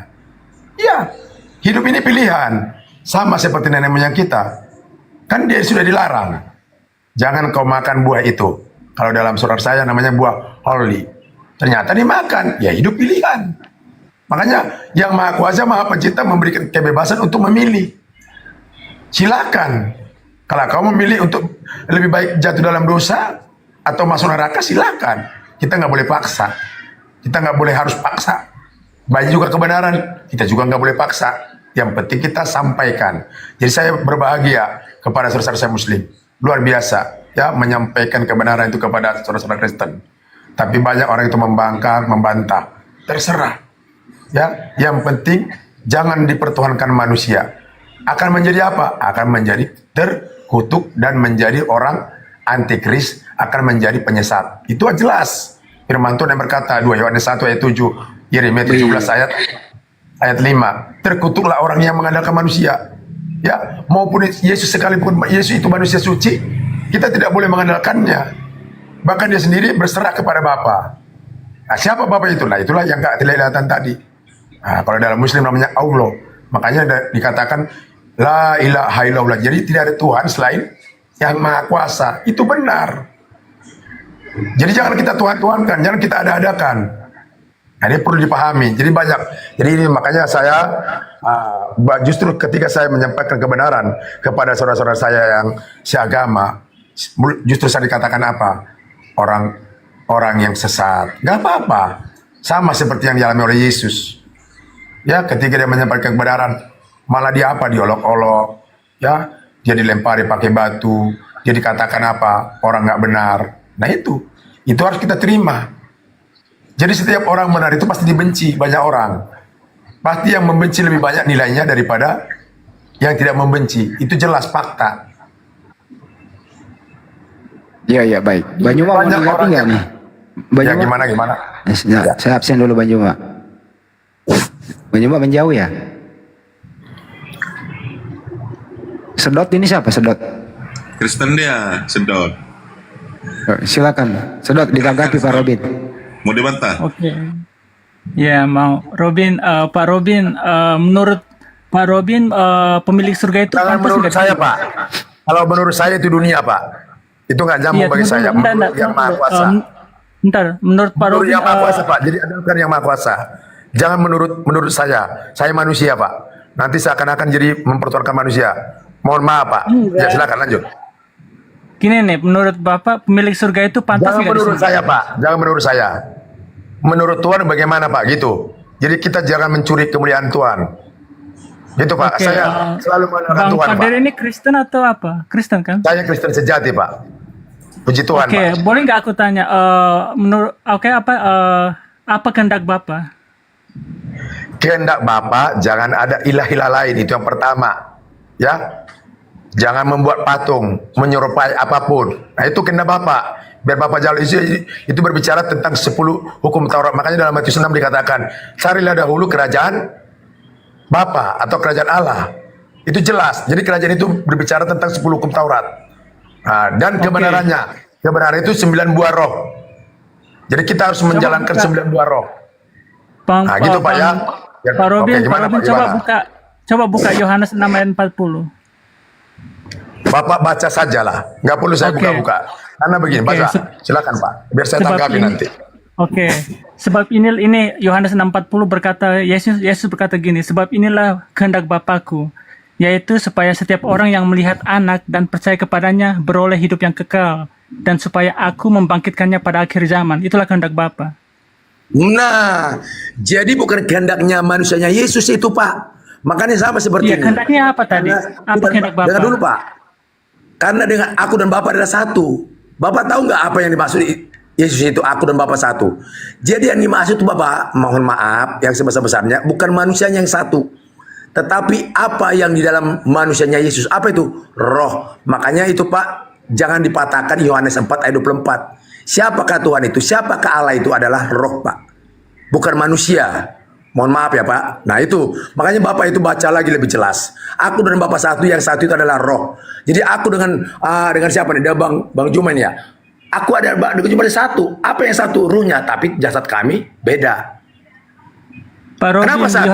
Ya, hidup ini pilihan. Sama seperti nenek moyang kita. Kan dia sudah dilarang. Jangan kau makan buah itu. Kalau dalam surat saya namanya buah holy. Ternyata dimakan. Ya hidup pilihan. Makanya yang Maha Kuasa, Maha Pencipta memberikan kebebasan untuk memilih. Silakan. Kalau kau memilih untuk lebih baik jatuh dalam dosa atau masuk neraka, silakan. Kita nggak boleh paksa. Kita nggak boleh harus paksa. Banyak juga kebenaran. Kita juga nggak boleh paksa. Yang penting kita sampaikan. Jadi saya berbahagia kepada saudara-saudara saya Muslim. Luar biasa ya menyampaikan kebenaran itu kepada saudara-saudara Kristen. Tapi banyak orang itu membangkang, membantah. Terserah. Ya, yang penting jangan dipertuhankan manusia. Akan menjadi apa? Akan menjadi terkutuk dan menjadi orang antikris, akan menjadi penyesat. Itu jelas. Firman Tuhan yang berkata 2 Yohanes 1 ayat 7, Yeremia 17 ayat 5. Terkutuklah orang yang mengandalkan manusia. Ya, maupun Yesus sekalipun Yesus itu manusia suci, kita tidak boleh mengandalkannya. Bahkan dia sendiri berserah kepada Bapa. Nah, siapa Bapa itu? Nah, itulah yang gak kelihatan tadi. Nah, kalau dalam Muslim namanya Allah. Makanya dikatakan La ilaha illallah. Jadi tidak ada Tuhan selain yang Maha Kuasa. Itu benar. Jadi jangan kita tuhan-tuhankan, jangan kita ada-adakan. Nah, ini perlu dipahami. Jadi banyak. Jadi ini makanya saya justru ketika saya menyampaikan kebenaran kepada saudara-saudara saya yang seagama, justru saya dikatakan apa? Orang yang sesat. Gak apa-apa. Sama seperti yang dialami oleh Yesus. Ya, ketika dia menyampaikan kebenaran, malah dia apa? Diolok-olok. Ya, dia dilempari pakai batu. Dia dikatakan apa? Orang nggak benar. Nah itu harus kita terima. Jadi setiap orang benar itu pasti dibenci banyak orang. Pasti yang membenci lebih banyak nilainya daripada yang tidak membenci. Itu jelas fakta.
Ya baik. Banyuma mau menanggapi nggak nih?
Ya gimana?
Ya, saya absen dulu Banyuma. Banyuma menjauh ya. Sedot ini siapa Sedot?
Kristen dia, Sedot.
Silakan, Sedot ditanggapi Pak Robin.
Mau dibantah?
Oke. Ya mau. Robin, Pak Robin, menurut Pak Robin pemilik surga itu
Jangan menurut saya Pak. Kalau menurut saya itu dunia Pak. Itu nggak nyambung bagi saya. Menurut yang Maha Kuasa.
Menurut Pak Robin.
Yang Maha Kuasa Pak. Jadi adakan yang Maha Kuasa. Jangan menurut saya. Saya manusia Pak. Nanti seakan-akan jadi mempertuhankan manusia. Mohon maaf Pak. Ya silakan lanjut.
Gini nih, menurut Bapak pemilik surga itu pantas
Jangan menurut saya Pak. Jangan menurut saya. Menurut Tuhan bagaimana Pak? Gitu. Jadi kita jangan mencuri kemuliaan Tuhan. Gitu Pak.
Oke,
Saya selalu mengandalkan
Bang
Tuhan Pak.
Fadil ini Kristen atau apa? Kristen kan?
Saya Kristen sejati Pak. Puji Tuhan
Oke,
Pak.
boleh nggak aku tanya? Apa kehendak Bapak?
Kehendak Bapa jangan ada ilah-ilah lain, itu yang pertama. Ya. Jangan membuat patung, menyerupai apapun. Nah, itu kehendak Bapa. Biar Bapa jalan itu berbicara tentang 10 hukum Taurat. Makanya dalam Matius 6 dikatakan, carilah dahulu kerajaan Bapa atau kerajaan Allah. Itu jelas. Jadi kerajaan itu berbicara tentang 10 hukum Taurat. Nah, dan kebenarannya. Kebenaran itu 9 buah roh. Jadi kita harus menjalankan 9 buah roh. Nah gitu Pak ya.
Pak Robin,
Oke, gimana,
Pak Robin
Pak?
coba buka Yohanes 6 ayat 40.
Bapak baca sajalah, nggak perlu saya buka-buka. Karena begini, baca. Silakan Pak, biar saya tanggapi nanti.
Oke. Sebab ini Yohanes 6:40 berkata, Yesus berkata gini, sebab inilah kehendak Bapakku, yaitu supaya setiap orang yang melihat anak dan percaya kepadanya beroleh hidup yang kekal, dan supaya aku membangkitkannya pada akhir zaman. Itulah kehendak Bapa.
Nah, jadi bukan kehendaknya manusianya Yesus itu, Pak. Makanya sama seperti
Iya,
ini.
kehendaknya apa tadi? Apa kehendak Bapa?
Dengar dulu, Pak. Karena dengan aku dan Bapa adalah satu. Bapak tahu nggak apa yang dimaksud Yesus itu aku dan Bapa satu? Jadi yang dimaksud itu Bapak, mohon maaf yang sebesar-besarnya, bukan manusianya yang satu. Tetapi apa yang di dalam manusianya Yesus, apa itu? Roh. Makanya itu Pak, jangan dipatahkan Yohanes 4 ayat 24. Siapakah Tuhan itu? Siapakah Allah itu? Adalah roh, Pak. Bukan manusia. Mohon maaf ya Pak. Nah itu, makanya Bapak itu baca lagi lebih jelas. Aku dan Bapak satu, yang satu itu adalah roh. Jadi aku dengan siapa nih? Dia Bang Juman ya. Aku ada dengan cuma satu. Apa yang satu? Ruhnya, tapi jasad kami beda.
Pak Robi,
Kenapa satu?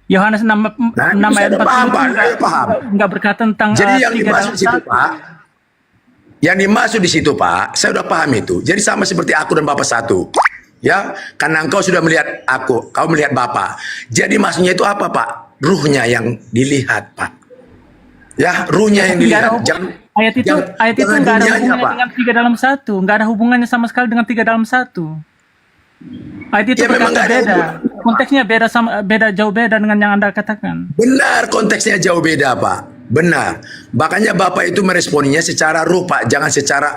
Yohanes 6 ayat 40
paham.
enggak berkata tentang
Jadi yang
tiga
dimaksud
dalam
di situ
satu.
Pak, yang dimaksud di situ Pak, saya udah paham itu. Jadi sama seperti aku dan Bapak satu. Ya, karena engkau sudah melihat aku, kau melihat Bapa. Jadi maksudnya itu apa Pak? Ruhnya yang dilihat Pak. Ya, ruhnya yang dilihat.
Ayat itu enggak ada hubungannya dengan tiga dalam satu, enggak ada hubungannya sama sekali dengan tiga dalam satu. Ayat itu
Ya, memang
berkata
nggak ada
beda. Konteksnya beda jauh beda dengan yang Anda katakan.
Benar, konteksnya jauh beda Pak. Benar. Makanya Bapak itu meresponinya secara ruh Pak, jangan secara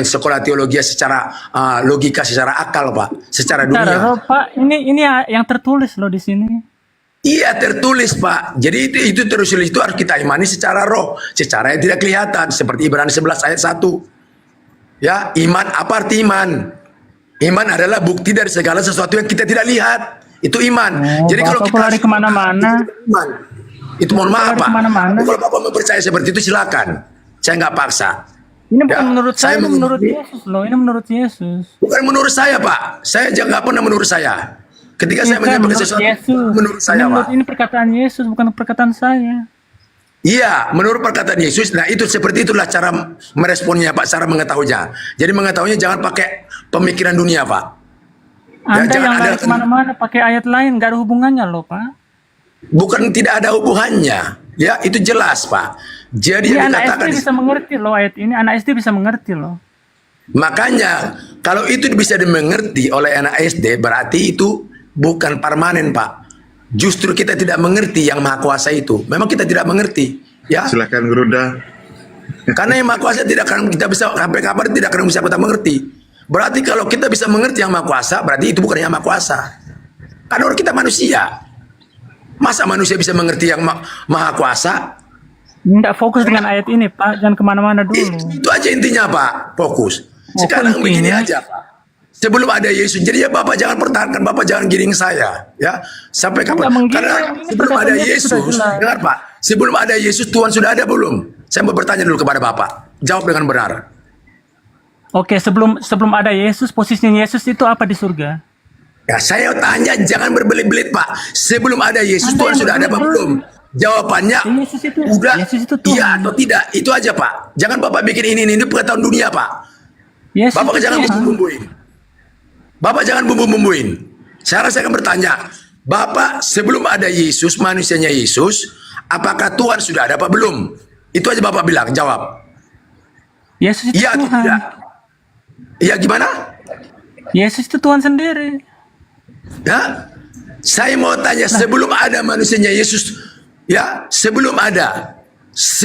sekolah teologi, secara logika, secara akal Pak, secara dunia.
Roh, Pak, ini yang tertulis loh di sini.
Iya tertulis Pak. Jadi itu tertulis itu harus kita imani secara roh, secara yang tidak kelihatan. Seperti Ibrani 11 ayat 1. Ya, iman, apa arti iman? Iman adalah bukti dari segala sesuatu yang kita tidak lihat. Itu iman. Jadi kalau kita
lari kemana-mana,
itu mohon maaf Pak.
Kemana-mana.
Kalau Bapak mau percaya seperti itu silakan. Saya nggak paksa.
ini bukan menurut saya, ini
menurut-
menurut Yesus loh. Ini menurut Yesus.
Bukan menurut saya Pak. Saya nggak pernah menurut saya. Ketika saya
Bukan
menyampaikan
menurut
sesuatu
Yesus.
menurut saya Pak.
Ini perkataan Yesus, bukan perkataan saya.
Iya, menurut perkataan Yesus. Nah itu seperti itulah cara meresponnya Pak, cara mengetahuinya. Jadi mengetahuinya jangan pakai pemikiran dunia Pak.
Anda
jangan
yang
ada-
lari kemana-mana pakai ayat lain, nggak ada hubungannya loh Pak.
Bukan tidak ada hubungannya. Ya itu jelas Pak. Jadi
Ini
yang
anak
dikatakan
SD bisa mengerti loh ayat ini. Anak SD bisa mengerti loh.
makanya kalau itu bisa dimengerti oleh anak SD berarti itu bukan permanen Pak. Justru kita tidak mengerti yang Maha Kuasa itu. Memang kita tidak mengerti. Ya.
Silakan Geruda.
Karena yang Maha Kuasa tidak akan kita bisa sampai kapan tidak akan bisa kita mengerti. Berarti kalau kita bisa mengerti yang Maha Kuasa, berarti itu bukan yang Maha Kuasa. Karena orang kita manusia. Masa manusia bisa mengerti yang Maha Kuasa?
Nggak fokus dengan ayat ini Pak. Jangan kemana-mana dulu.
Itu aja intinya Pak, fokus. Sekarang
intinya?
begini aja Pak. Sebelum ada Yesus, jadi ya Bapak jangan pertahankan, Bapak jangan giring saya, ya. Sampai kapan?
Nggak menggiring,
Karena
ini
sebelum ada
perkataannya sudah
Yesus,
jelas.
dengar Pak, sebelum ada Yesus Tuhan sudah ada belum? Saya mau bertanya dulu kepada Bapak, jawab dengan benar.
Oke, sebelum ada Yesus, posisinya Yesus itu apa di surga?
Ya, saya tanya jangan berbelit-belit Pak. Sebelum ada Yesus
Anda
Tuhan
yang
sudah ada apa
berbelit-belit.
belum? Jawabannya
Yesus itu
iya atau tidak. Itu aja Pak. Jangan Bapak bikin ini pengetahuan dunia Pak.
Yesus
Bapak
itu
jangan
Tuhan.
bumbu-bumbuin. Bapak jangan bumbu-bumbuin. Saya akan bertanya, Bapak sebelum ada Yesus, manusianya Yesus, apakah Tuhan sudah ada apa belum? Itu aja Bapak bilang, jawab.
Yesus itu
Iya atau
Tuhan.
tidak? Iya gimana?
Yesus itu Tuhan sendiri.
Ya, saya mau tanya sebelum ada manusianya Yesus, ya sebelum ada,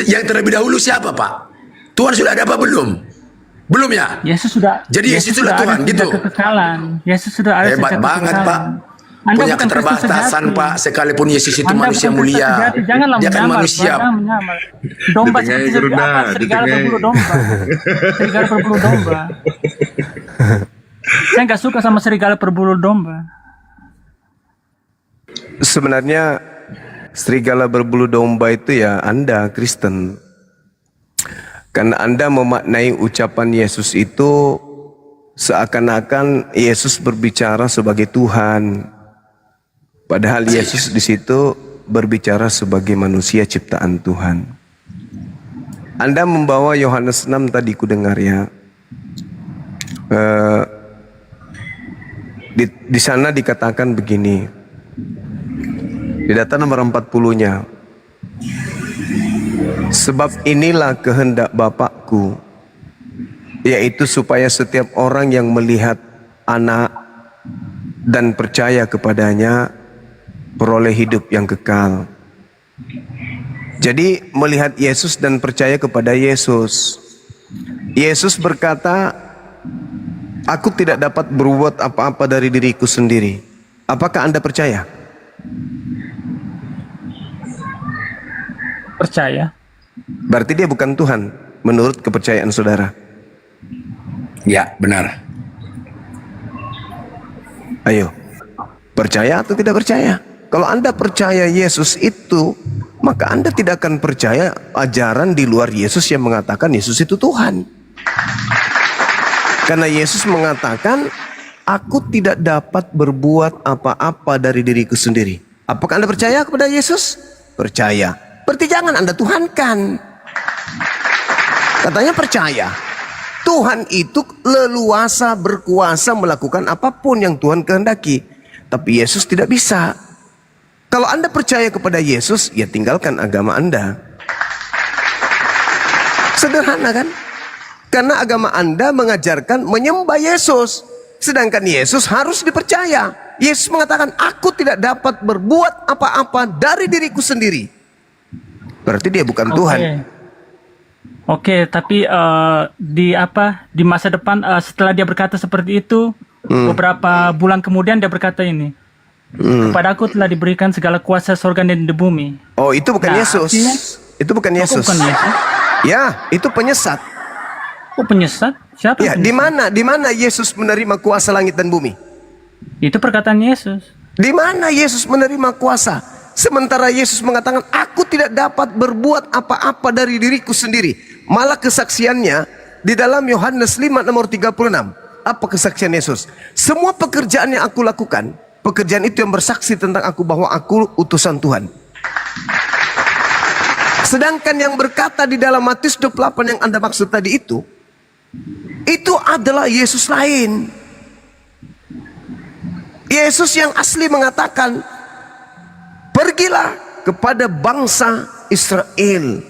yang terlebih dahulu siapa Pak? Tuhan sudah ada apa belum? Belum ya?
Yesus sudah.
Jadi Yesus sudah Tuhan
ada
gitu.
sejak kekekalan. Yesus sudah ada
Hebat
sejak
banget
kekekalan.
Pak.
Anda
Punya
bukan Kristus
keterbatasan
sejati.
Pak. Sekalipun Yesus itu
Anda
manusia
bukan Kristus
mulia,
sejati. Janganlah
dia kan
menyamar,
manusia.
jangan menyamar. Domba
Ditengahi,
seperti
Geruda,
apa? Serigala
ditengahi.
berbulu domba. Serigala berbulu domba. Saya nggak suka sama serigala berbulu domba.
Sebenarnya serigala berbulu domba itu ya Anda Kristen. Karena Anda memaknai ucapan Yesus itu seakan-akan Yesus berbicara sebagai Tuhan. Padahal Yesus di situ berbicara sebagai manusia ciptaan Tuhan. Anda membawa Yohanes 6 tadi ku dengar ya. Di sana dikatakan begini. Di data nomor 40-nya. Sebab inilah kehendak Bapakku, yaitu supaya setiap orang yang melihat anak dan percaya kepadanya peroleh hidup yang kekal. Jadi melihat Yesus dan percaya kepada Yesus. Yesus berkata, aku tidak dapat berbuat apa-apa dari diriku sendiri. Apakah Anda percaya?
Percaya.
Berarti dia bukan Tuhan menurut kepercayaan saudara.
Ya, benar.
Ayo, percaya atau tidak percaya? Kalau Anda percaya Yesus itu, maka Anda tidak akan percaya ajaran di luar Yesus yang mengatakan Yesus itu Tuhan. Karena Yesus mengatakan, aku tidak dapat berbuat apa-apa dari diriku sendiri. Apakah Anda percaya kepada Yesus? Percaya. Berarti jangan Anda tuhankan. Katanya percaya. Tuhan itu leluasa berkuasa melakukan apapun yang Tuhan kehendaki. Tapi Yesus tidak bisa. Kalau Anda percaya kepada Yesus, ya tinggalkan agama Anda. Sederhana kan? Karena agama Anda mengajarkan menyembah Yesus. Sedangkan Yesus harus dipercaya. Yesus mengatakan, aku tidak dapat berbuat apa-apa dari diriku sendiri. Berarti dia bukan Tuhan.
Oke, tapi di masa depan setelah dia berkata seperti itu, beberapa bulan kemudian dia berkata ini, kepadaku telah diberikan segala kuasa surga dan di bumi.
Oh, itu bukan Yesus. Itu bukan Yesus.
Bukan Yesus.
Ya, itu penyesat.
Oh, penyesat? Siapa?
Ya, di mana Yesus menerima kuasa langit dan bumi?
Itu perkataan Yesus.
Di mana Yesus menerima kuasa? Sementara Yesus mengatakan, aku tidak dapat berbuat apa-apa dari diriku sendiri. Malah kesaksiannya di dalam Yohanes 5 nomor 36. Apa kesaksian Yesus? Semua pekerjaan yang aku lakukan, pekerjaan itu yang bersaksi tentang aku bahwa aku utusan Tuhan. Sedangkan yang berkata di dalam Matius 28 yang Anda maksud tadi itu adalah Yesus lain. Yesus yang asli mengatakan, pergilah kepada bangsa Israel,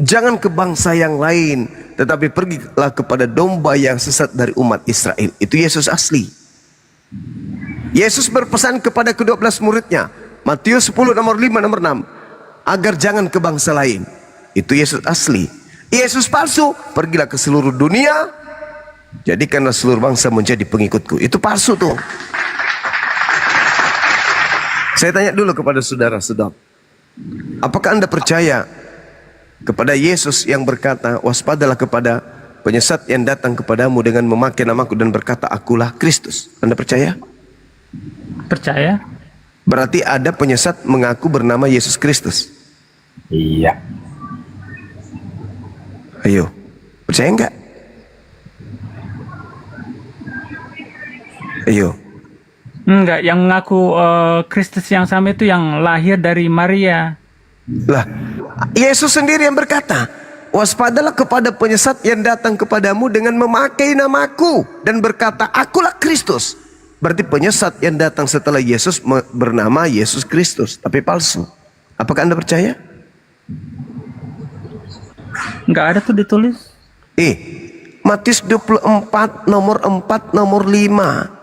jangan ke bangsa yang lain, tetapi pergilah kepada domba yang sesat dari umat Israel. Itu Yesus asli. Yesus berpesan kepada ke-12 muridnya, Matius 10 nomor 5 nomor 6, agar jangan ke bangsa lain. Itu Yesus asli. Yesus palsu, pergilah ke seluruh dunia, jadikanlah seluruh bangsa menjadi pengikutku. Itu palsu tuh. Saya tanya dulu kepada saudara-saudara, apakah Anda percaya kepada Yesus yang berkata, waspadalah kepada penyesat yang datang kepadamu dengan memakai namaku dan berkata, akulah Kristus? Anda percaya?
Percaya.
Berarti ada penyesat mengaku bernama Yesus Kristus?
Iya.
Ayo, percaya enggak? Ayo.
Enggak, yang mengaku Kristus yang sama itu yang lahir dari Maria.
Lah, Yesus sendiri yang berkata, waspadalah kepada penyesat yang datang kepadamu dengan memakai namaku dan berkata, akulah Kristus. Berarti penyesat yang datang setelah Yesus bernama Yesus Kristus, tapi palsu. Apakah Anda percaya?
Enggak ada tuh ditulis.
Matius 24 nomor 4 nomor 5.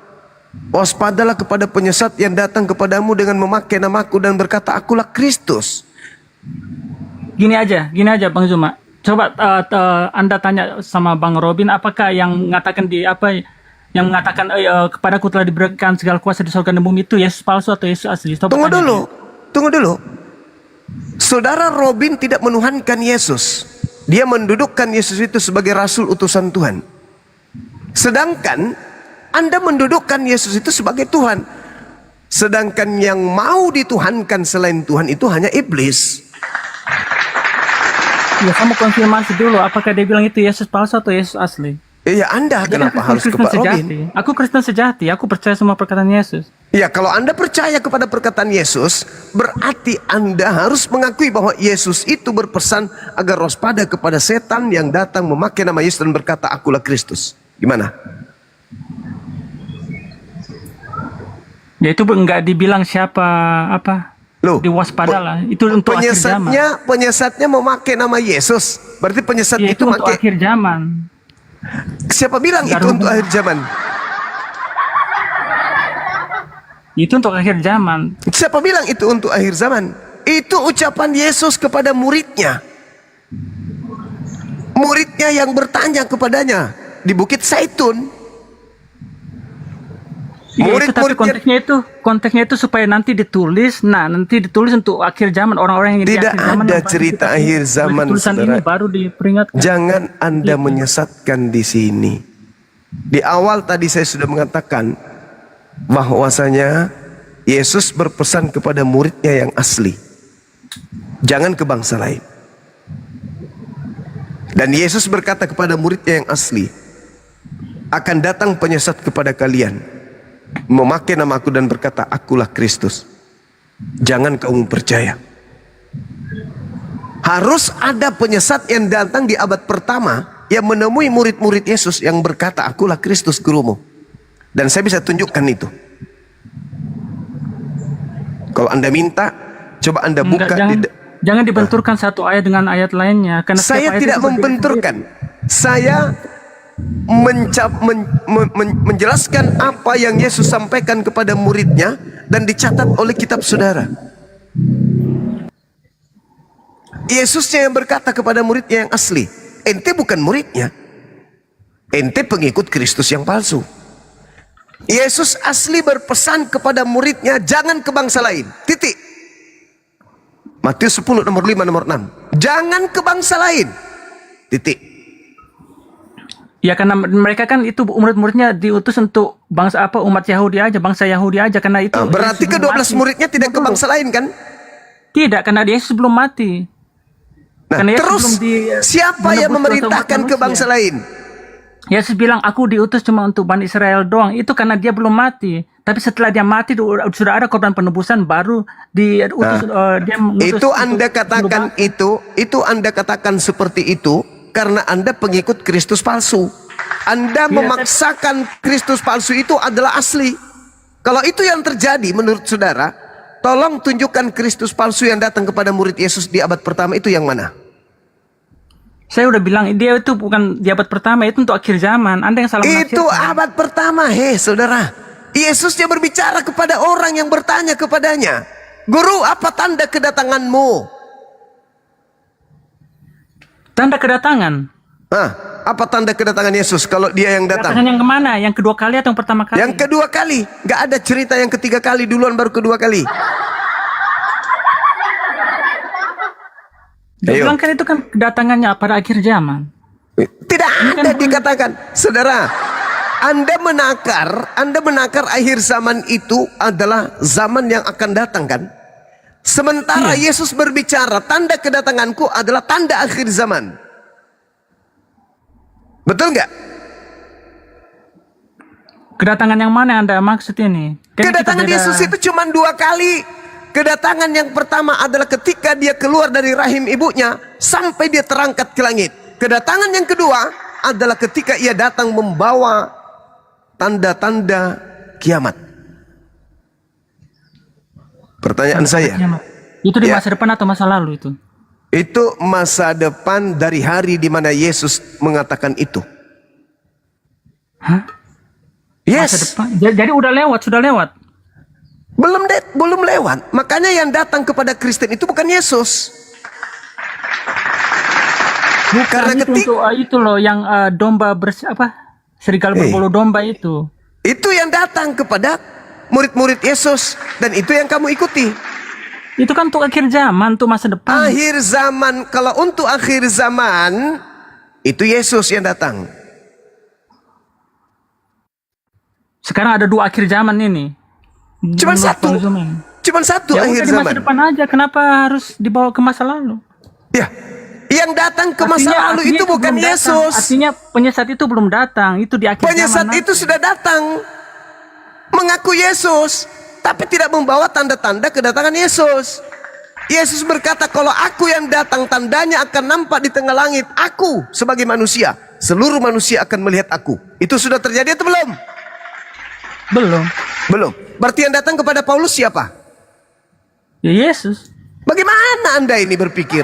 Waspadalah kepada penyesat yang datang kepadamu dengan memakai namaku dan berkata, akulah Kristus.
Gini aja Bang Zuma. Coba Anda tanya sama Bang Robin, apakah yang mengatakan kepadaku telah diberikan segala kuasa di surga dan bumi itu Yesus palsu atau Yesus asli?
Tunggu dulu. Saudara Robin tidak menuhankan Yesus. Dia mendudukkan Yesus itu sebagai rasul utusan Tuhan. Sedangkan Anda mendudukkan Yesus itu sebagai Tuhan. Sedangkan yang mau dituhankan selain Tuhan itu hanya iblis.
Ya, kamu konfirmasi dulu apakah dia bilang itu Yesus palsu atau Yesus asli?
Ya Anda kenapa harus ke Pak Robin?
Aku Kristen sejati, aku percaya semua perkataan Yesus.
Ya, kalau Anda percaya kepada perkataan Yesus, berarti Anda harus mengakui bahwa Yesus itu berpesan agar waspada kepada setan yang datang memakai nama Yesus dan berkata, akulah Kristus. Gimana?
Ya itu nggak dibilang siapa apa.
Loh,
diwaspadalah. Itu untuk akhir zaman.
Penyesatnya memakai nama Yesus. Berarti penyesat
Ya,
itu
untuk
pakai.
akhir zaman.
Siapa bilang itu untuk akhir zaman?
Itu untuk akhir zaman.
Siapa bilang itu untuk akhir zaman? Itu ucapan Yesus kepada muridnya. Muridnya yang bertanya kepadanya di Bukit Zaitun.
Ya, itu, tapi konteksnya itu supaya nanti ditulis. Nah, nanti ditulis untuk akhir zaman, orang-orang yang di
tidak
akhir zaman.
ada cerita akhir zaman,
tulisan
saudara.
ini baru diperingatkan.
Jangan Anda menyesatkan di sini. Di awal tadi saya sudah mengatakan bahwasanya Yesus berpesan kepada muridnya yang asli, jangan ke bangsa lain. Dan Yesus berkata kepada muridnya yang asli, akan datang penyesat kepada kalian, memakai nama aku dan berkata, akulah Kristus. Jangan kamu percaya. Harus ada penyesat yang datang di abad pertama yang menemui murid-murid Yesus yang berkata, akulah Kristus gurumu. Dan saya bisa tunjukkan itu. Kalau Anda minta, coba Anda buka.
Jangan dibenturkan satu ayat dengan ayat lainnya. Karena
saya tidak membenturkan. Saya menjelaskan apa yang Yesus sampaikan kepada muridnya dan dicatat oleh kitab saudara. Yesusnya yang berkata kepada muridnya yang asli, ente bukan muridnya, ente pengikut Kristus yang palsu. Yesus asli berpesan kepada muridnya, jangan ke bangsa lain, titik. Matius 10 nomor 5 nomor 6, jangan ke bangsa lain, titik.
Ya karena mereka kan itu murid-muridnya diutus untuk bangsa apa, umat Yahudi aja, bangsa Yahudi aja, karena itu.
Berarti ke-12 muridnya tidak ke bangsa lain kan?
Tidak, karena Yesus belum mati.
Nah, terus siapa yang memerintahkan ke bangsa lain?
Yesus bilang, aku diutus cuma untuk Bani Israel doang. Itu karena dia belum mati. Tapi setelah dia mati sudah ada korban penebusan, baru diutus. Dia
itu Anda katakan itu Anda katakan seperti itu karena Anda pengikut Kristus palsu. Anda memaksakan Kristus palsu itu adalah asli. Kalau itu yang terjadi menurut saudara, tolong tunjukkan Kristus palsu yang datang kepada murid Yesus di abad pertama itu yang mana?
Saya udah bilang dia itu bukan di abad pertama, itu untuk akhir zaman. Anda yang salah menafsirkan.
Itu abad pertama, saudara. Yesusnya berbicara kepada orang yang bertanya kepadanya, Guru, apa tanda kedatanganmu?
Tanda kedatangan?
Apa tanda kedatangan Yesus kalau dia yang datang?
Kedatangan yang kemana? Yang kedua kali atau yang pertama kali?
Yang kedua kali. Gak ada cerita yang ketiga kali, duluan baru kedua kali.
Dia bilang kan itu kan kedatangannya pada akhir zaman.
Tidak ada dikatakan. Saudara, Anda menakar akhir zaman itu adalah zaman yang akan datang kan? Sementara Yesus berbicara, tanda kedatanganku adalah tanda akhir zaman. Betul nggak?
Kedatangan yang mana yang Anda maksud ini?
Kedatangan Yesus itu cuma 2 kali. Kedatangan yang pertama adalah ketika dia keluar dari rahim ibunya sampai dia terangkat ke langit. Kedatangan yang kedua adalah ketika ia datang membawa tanda-tanda kiamat. Pertanyaan saya,
itu di masa depan atau masa lalu itu?
Itu masa depan dari hari di mana Yesus mengatakan itu.
Hah?
Yes.
Masa depan. Jadi sudah lewat.
Belum lewat. Makanya yang datang kepada Kristen itu bukan Yesus.
Bukan, karena itu loh yang domba serigala berbulu domba itu.
Itu yang datang kepada murid-murid Yesus dan itu yang kamu ikuti.
Itu kan untuk akhir zaman, untuk masa depan.
Akhir zaman, kalau untuk akhir zaman itu Yesus yang datang.
Sekarang ada 2 akhir zaman ini.
Cuman satu
ya
akhir
di masa
zaman.
Depan aja, kenapa harus dibawa ke masa lalu?
Ya, yang datang ke masa lalu itu bukan Yesus.
Artinya penyesat itu belum datang, itu di akhir
penyesat
zaman.
Itu sudah datang, mengaku Yesus, tapi tidak membawa tanda-tanda kedatangan Yesus. Yesus berkata, kalau aku yang datang, tandanya akan nampak di tengah langit. Aku sebagai manusia, seluruh manusia akan melihat aku. Itu sudah terjadi atau belum?
Belum.
Belum. Berarti yang datang kepada Paulus siapa?
Ya Yesus.
Bagaimana Anda ini berpikir?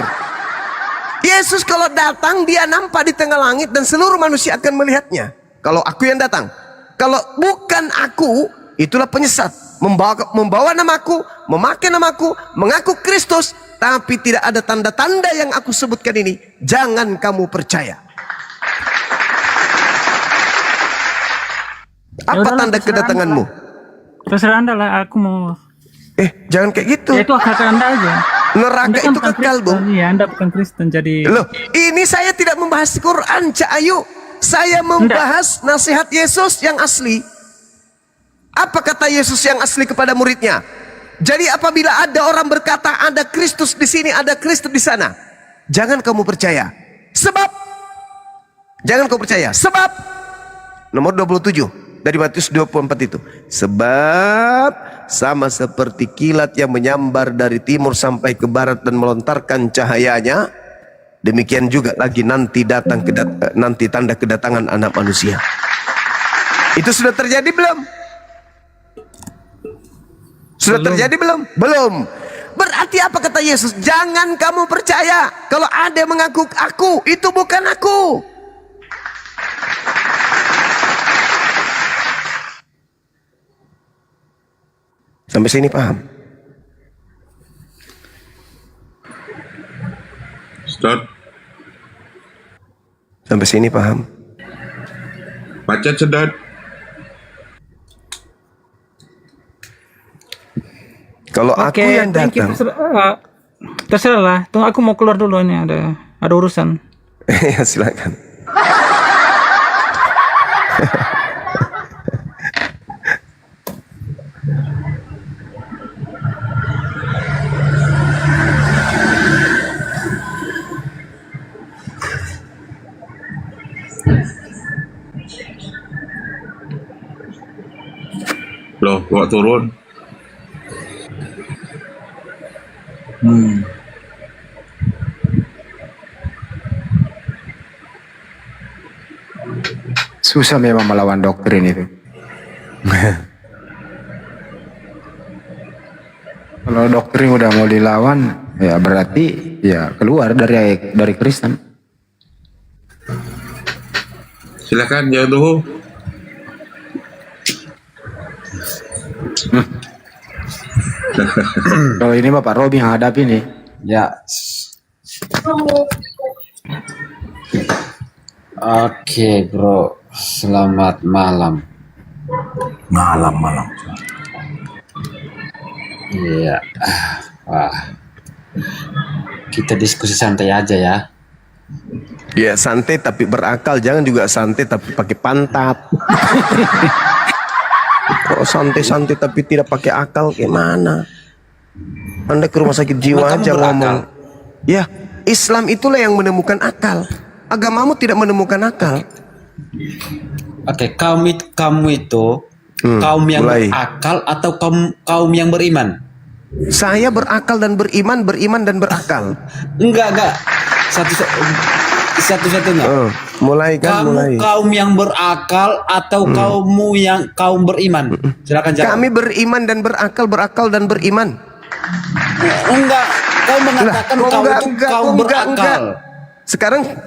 Yesus kalau datang dia nampak di tengah langit dan seluruh manusia akan melihatnya. Kalau aku yang datang. Kalau bukan aku, itulah penyesat. Membawa namaku, memakai namaku, mengaku Kristus, tapi tidak ada tanda-tanda yang aku sebutkan ini. Jangan kamu percaya. Apa tanda kedatanganmu?
Terserah Anda lah, aku mau.
Jangan kayak gitu.
Ya, itu hak Anda aja.
Neraka itu kekal, Bung.
Iya, Anda bukan Kristen, jadi.
Loh, ini saya tidak membahas Quran, Cak Ayu. Saya membahas nasihat Yesus yang asli. Apa kata Yesus yang asli kepada muridnya? Jadi apabila ada orang berkata ada Kristus di sini, ada Kristus di sana, jangan kamu percaya. Sebab jangan kamu percaya. Sebab nomor 27 dari Matius 24 itu. Sebab sama seperti kilat yang menyambar dari timur sampai ke barat dan melontarkan cahayanya, demikian juga lagi nanti nanti tanda kedatangan Anak Manusia. Itu sudah terjadi belum? Sudah terjadi belum? Belum. Berarti apa kata Yesus? Jangan kamu percaya. Kalau ada yang mengaku aku, itu bukan aku. Sampai sini paham?
Stop.
Sampai sini paham?
Baca sedot.
Kalau aku yang datang.
Terserah lah. Tunggu, aku mau keluar dulu, ini ada urusan.
Ya silakan.
Loh, kok turun?
Susah memang melawan doktrin itu. Kalau doktrin udah mau dilawan, ya berarti ya keluar dari Kristen.
Silakan jawab dulu.
Kalau ini Bapak Robi yang hadapi nih.
Ya. Oke, bro. Selamat malam.
Malam.
Iya. Wah. Kita diskusi santai aja ya.
Ya santai tapi berakal. Jangan juga santai tapi pakai pantat. Kok santai-santai tapi tidak pakai akal, gimana? Anda ke rumah sakit jiwa aja ngomong. Ya, Islam itulah yang menemukan akal. Agamamu tidak menemukan akal.
Oke, kamu itu kaum yang berakal atau kaum yang beriman?
Saya berakal dan beriman dan berakal.
Enggak. Satu-satunya.
Mulai.
Kaum yang berakal atau kaum beriman? Silakan jawab.
Kami beriman dan berakal dan beriman.
Enggak. Kau mengatakan kaum berakal.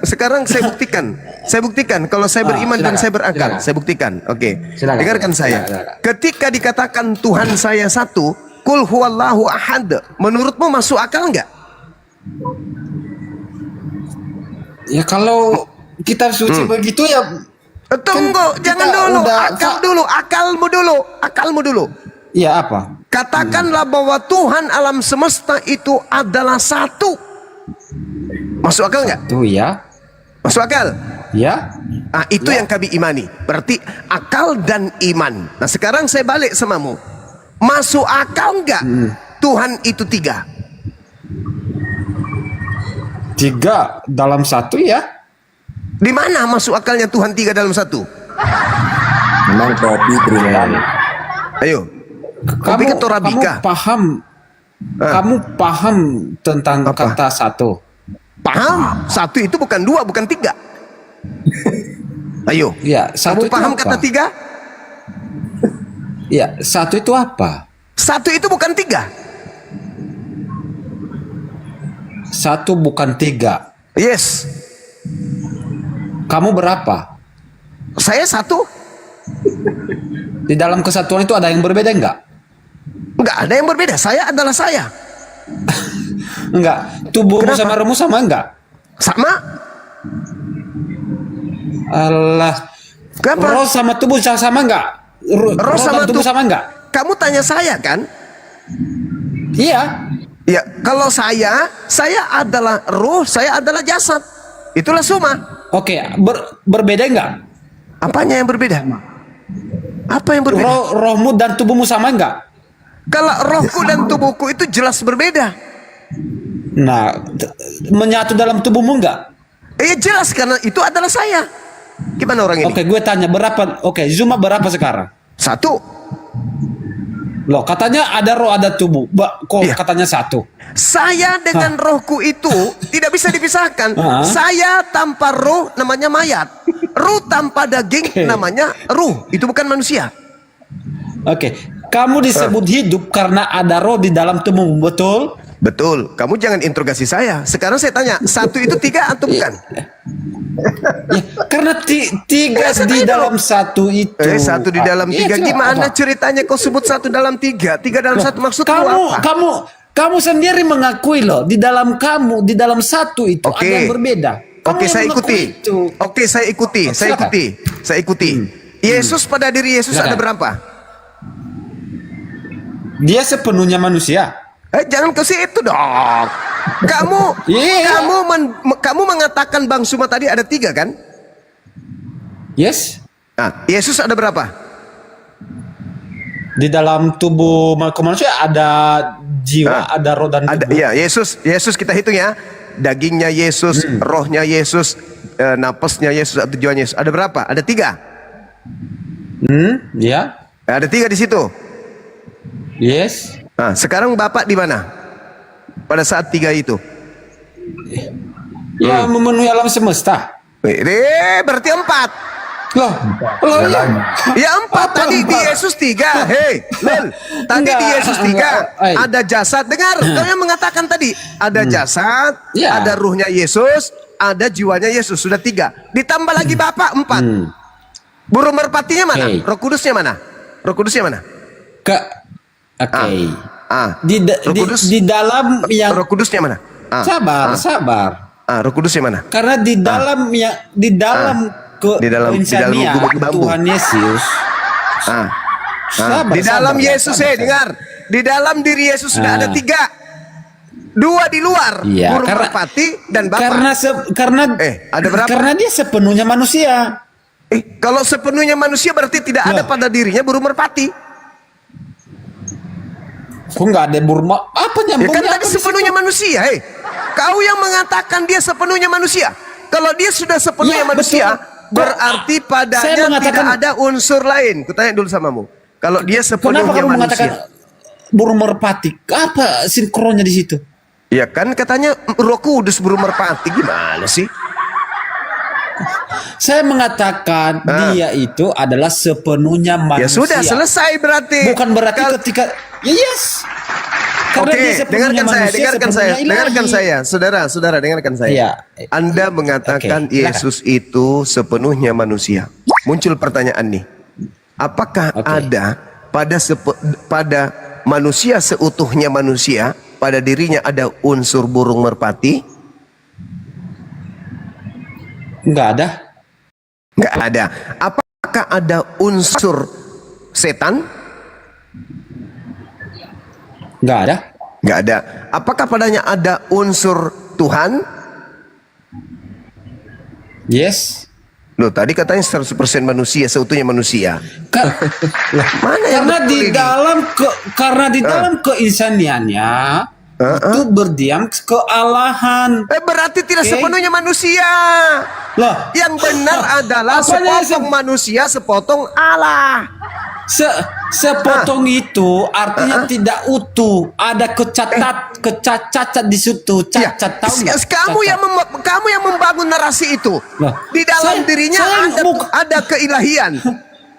Sekarang saya buktikan. Saya buktikan kalau saya beriman dan saya berakal. Saya buktikan. Oke. Dengarkan saya. Ketika dikatakan Tuhan saya satu, Qul huwallahu ahad. Menurutmu masuk akal enggak?
Ya kalau kitab suci begitu ya.
Tunggu, jangan dulu. Akalmu dulu.
Iya apa?
Katakanlah bahwa Tuhan alam semesta itu adalah satu. Masuk akal nggak?
Satu ya.
Masuk akal?
Ya.
Ah, itu yang kami imani. Berarti akal dan iman. Nah sekarang saya balik samamu. Masuk akal nggak? Tuhan itu tiga.
Tiga dalam satu ya?
Di mana masuk akalnya Tuhan tiga dalam satu?
Memang topi terima.
Ayo.
Kamu paham tentang kata satu?
Paham? Satu itu bukan dua, bukan tiga. Ayo.
Ya, satu
kamu paham
apa?
kata tiga?
Ya, satu itu apa?
Satu itu bukan tiga.
Satu bukan tiga.
Yes.
Kamu berapa?
Saya satu.
Di dalam kesatuan itu ada yang berbeda enggak?
Enggak ada yang berbeda. Saya adalah saya.
Enggak. Tubuhmu sama rohmu sama enggak?
Sama.
Allah.
Kenapa?
Roh sama tubuh sama enggak? Roh sama tubuh sama enggak?
Kamu tanya saya kan?
Iya.
Ya, kalau saya adalah ruh, saya adalah jasad. Itulah suma.
Oke, berbeda enggak?
Apanya yang berbeda? Apa yang berbeda?
Rohmu dan tubuhmu sama enggak?
Kalau rohku dan tubuhku itu jelas berbeda.
Nah, menyatu dalam tubuhmu enggak?
Jelas karena itu adalah saya. Gimana orang ini?
Oke, gue tanya berapa? Oke, Zuma berapa sekarang?
Satu.
Loh, katanya ada roh, ada tubuh. Kok katanya satu?
Saya dengan rohku itu tidak bisa dipisahkan. Saya tanpa roh namanya mayat. Ruh tanpa daging namanya ruh. Itu bukan manusia.
Oke, kamu disebut hidup karena ada roh di dalam tubuhmu, betul?
Betul. Kamu jangan interogasi saya. Sekarang saya tanya, satu itu tiga atau bukan?
Ya, karena tiga di dalam satu itu.
Satu di dalam tiga. Gimana ceritanya kau sebut satu dalam tiga? Tiga dalam satu maksud apa?
Kamu sendiri mengakui loh, di dalam kamu, di dalam satu itu ada yang berbeda.
Oke, saya ikuti. Oke, saya ikuti. Saya ikuti. Yesus pada diri Yesus ada berapa?
Dia sepenuhnya manusia.
Jangan ke situ dong. Kamu mengatakan Bang Suma tadi ada tiga kan?
Yes.
Nah, Yesus ada berapa?
Di dalam tubuh manusia ada jiwa, ada roh dan tubuh.
Ya, Yesus kita hitung ya. Dagingnya Yesus, rohnya Yesus, napasnya Yesus, atau jiwanya Yesus. Ada berapa? Ada tiga.
Ya.
Ada tiga di situ.
Yes.
Nah, sekarang Bapak di mana? Pada saat tiga itu.
Ya, memenuhi alam semesta.
Berarti empat.
Loh,
ya empat. Tadi di Yesus tiga. Hei, Lel. Tadi di Yesus tiga. Ada jasad. Dengar, kau yang mengatakan tadi. Ada jasad, ada ruhnya Yesus, ada jiwanya Yesus. Sudah tiga. Ditambah lagi Bapak empat. Burung merpatinya mana? Roh Kudusnya mana? Roh Kudusnya mana?
Di dalam yang
Roh Kudusnya mana?
Sabar.
Roh Kudusnya mana?
Karena di dalam di dalam Tuhan Yesus.
Di dalam Yesus, dengar. Di dalam diri Yesus sudah ada tiga. Dua di luar, burung merpati dan Bapak.
Karena
ada berapa?
Karena dia sepenuhnya manusia.
Kalau sepenuhnya manusia berarti tidak ada pada dirinya burung merpati.
Kok nggak ada burung? Apa nyambungnya?
Kan tadi sepenuhnya manusia. Kau yang mengatakan dia sepenuhnya manusia. Kalau dia sudah sepenuhnya manusia, berarti padanya tidak ada unsur lain. Kutanya dulu samamu. Kalau dia sepenuhnya
manusia.
Mengatakan
burung merpati? Apa sinkronnya di situ?
Ya kan katanya Roh Kudus burung merpati. Gimana sih?
Saya mengatakan dia itu adalah sepenuhnya manusia.
Ya sudah selesai berarti.
Bukan berarti ketika yes.
Oke, dengarkan saya, saudara, dengarkan saya. Anda mengatakan Yesus itu sepenuhnya manusia. Muncul pertanyaan nih, apakah ada pada manusia seutuhnya manusia, pada dirinya ada unsur burung merpati?
Enggak ada.
Enggak ada. Apakah ada unsur setan?
Enggak ada.
Enggak ada. Apakah padanya ada unsur Tuhan?
Yes.
Loh, tadi katanya 100% manusia, seutuhnya manusia. Mana yang
karena di dalam keinsaniannya itu berdiam kealahan.
Berarti tidak sepenuhnya manusia.
Loh,
yang benar adalah sepotong manusia, sepotong Allah.
Sepotong itu artinya tidak utuh, ada kecacat di situ, cacat. Tahu nggak?
Kamu yang membangun narasi itu. Di dalam dirinya ada keilahian,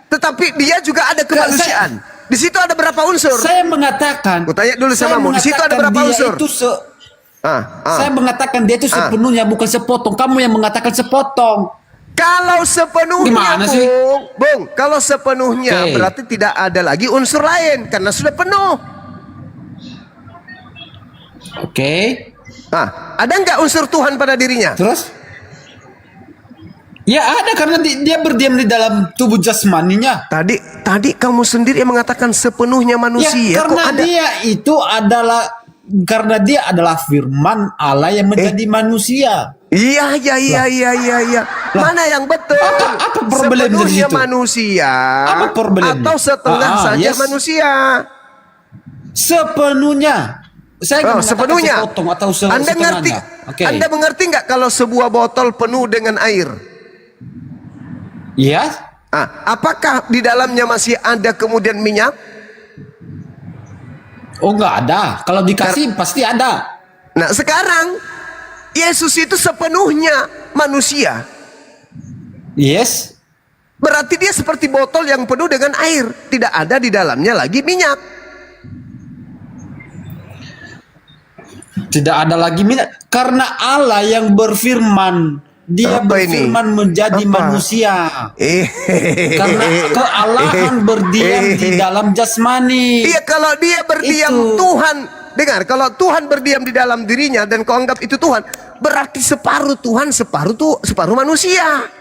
tetapi dia juga ada kemanusiaan. Di situ ada berapa unsur?
Saya mengatakan.
Kutanya dulu
saya
sama di situ ada berapa
dia
unsur?
Itu Saya mengatakan dia itu sepenuhnya, bukan sepotong. Kamu yang mengatakan sepotong.
Kalau sepenuhnya,
Gimana sih?
Bung, kalau sepenuhnya
Oke.
berarti tidak ada lagi unsur lain karena sudah penuh.
Oke.
Ada nggak unsur Tuhan pada dirinya?
Terus? Ya ada, karena dia berdiam di dalam tubuh jasmaninya.
Tadi kamu sendiri yang mengatakan sepenuhnya manusia.
Ya, karena dia adalah firman Allah yang menjadi manusia.
Iya. Mana yang betul?
Apa problem dari
Sepenuhnya
situ?
manusia
Apa problemnya?
atau setengah saja manusia?
Sepenuhnya. Saya nggak mengatakan
sepenuhnya.
sepotong atau
Anda
setengahnya.
ngerti?
Oke.
Anda mengerti nggak kalau sebuah botol penuh dengan air?
Iya.
Apakah di dalamnya masih ada kemudian minyak?
Oh, nggak ada. Kalau dikasih pasti ada.
Nah, sekarang Yesus itu sepenuhnya manusia.
Yes.
Berarti dia seperti botol yang penuh dengan air, tidak ada di dalamnya lagi minyak.
Tidak ada lagi minyak, karena Allah yang berfirman, dia berfirman menjadi manusia. Karena kealahan berdiam di dalam jasmani.
Iya, kalau dia berdiam Tuhan, dengar, kalau Tuhan berdiam di dalam dirinya dan kau anggap itu Tuhan, berarti separuh Tuhan, separuh manusia.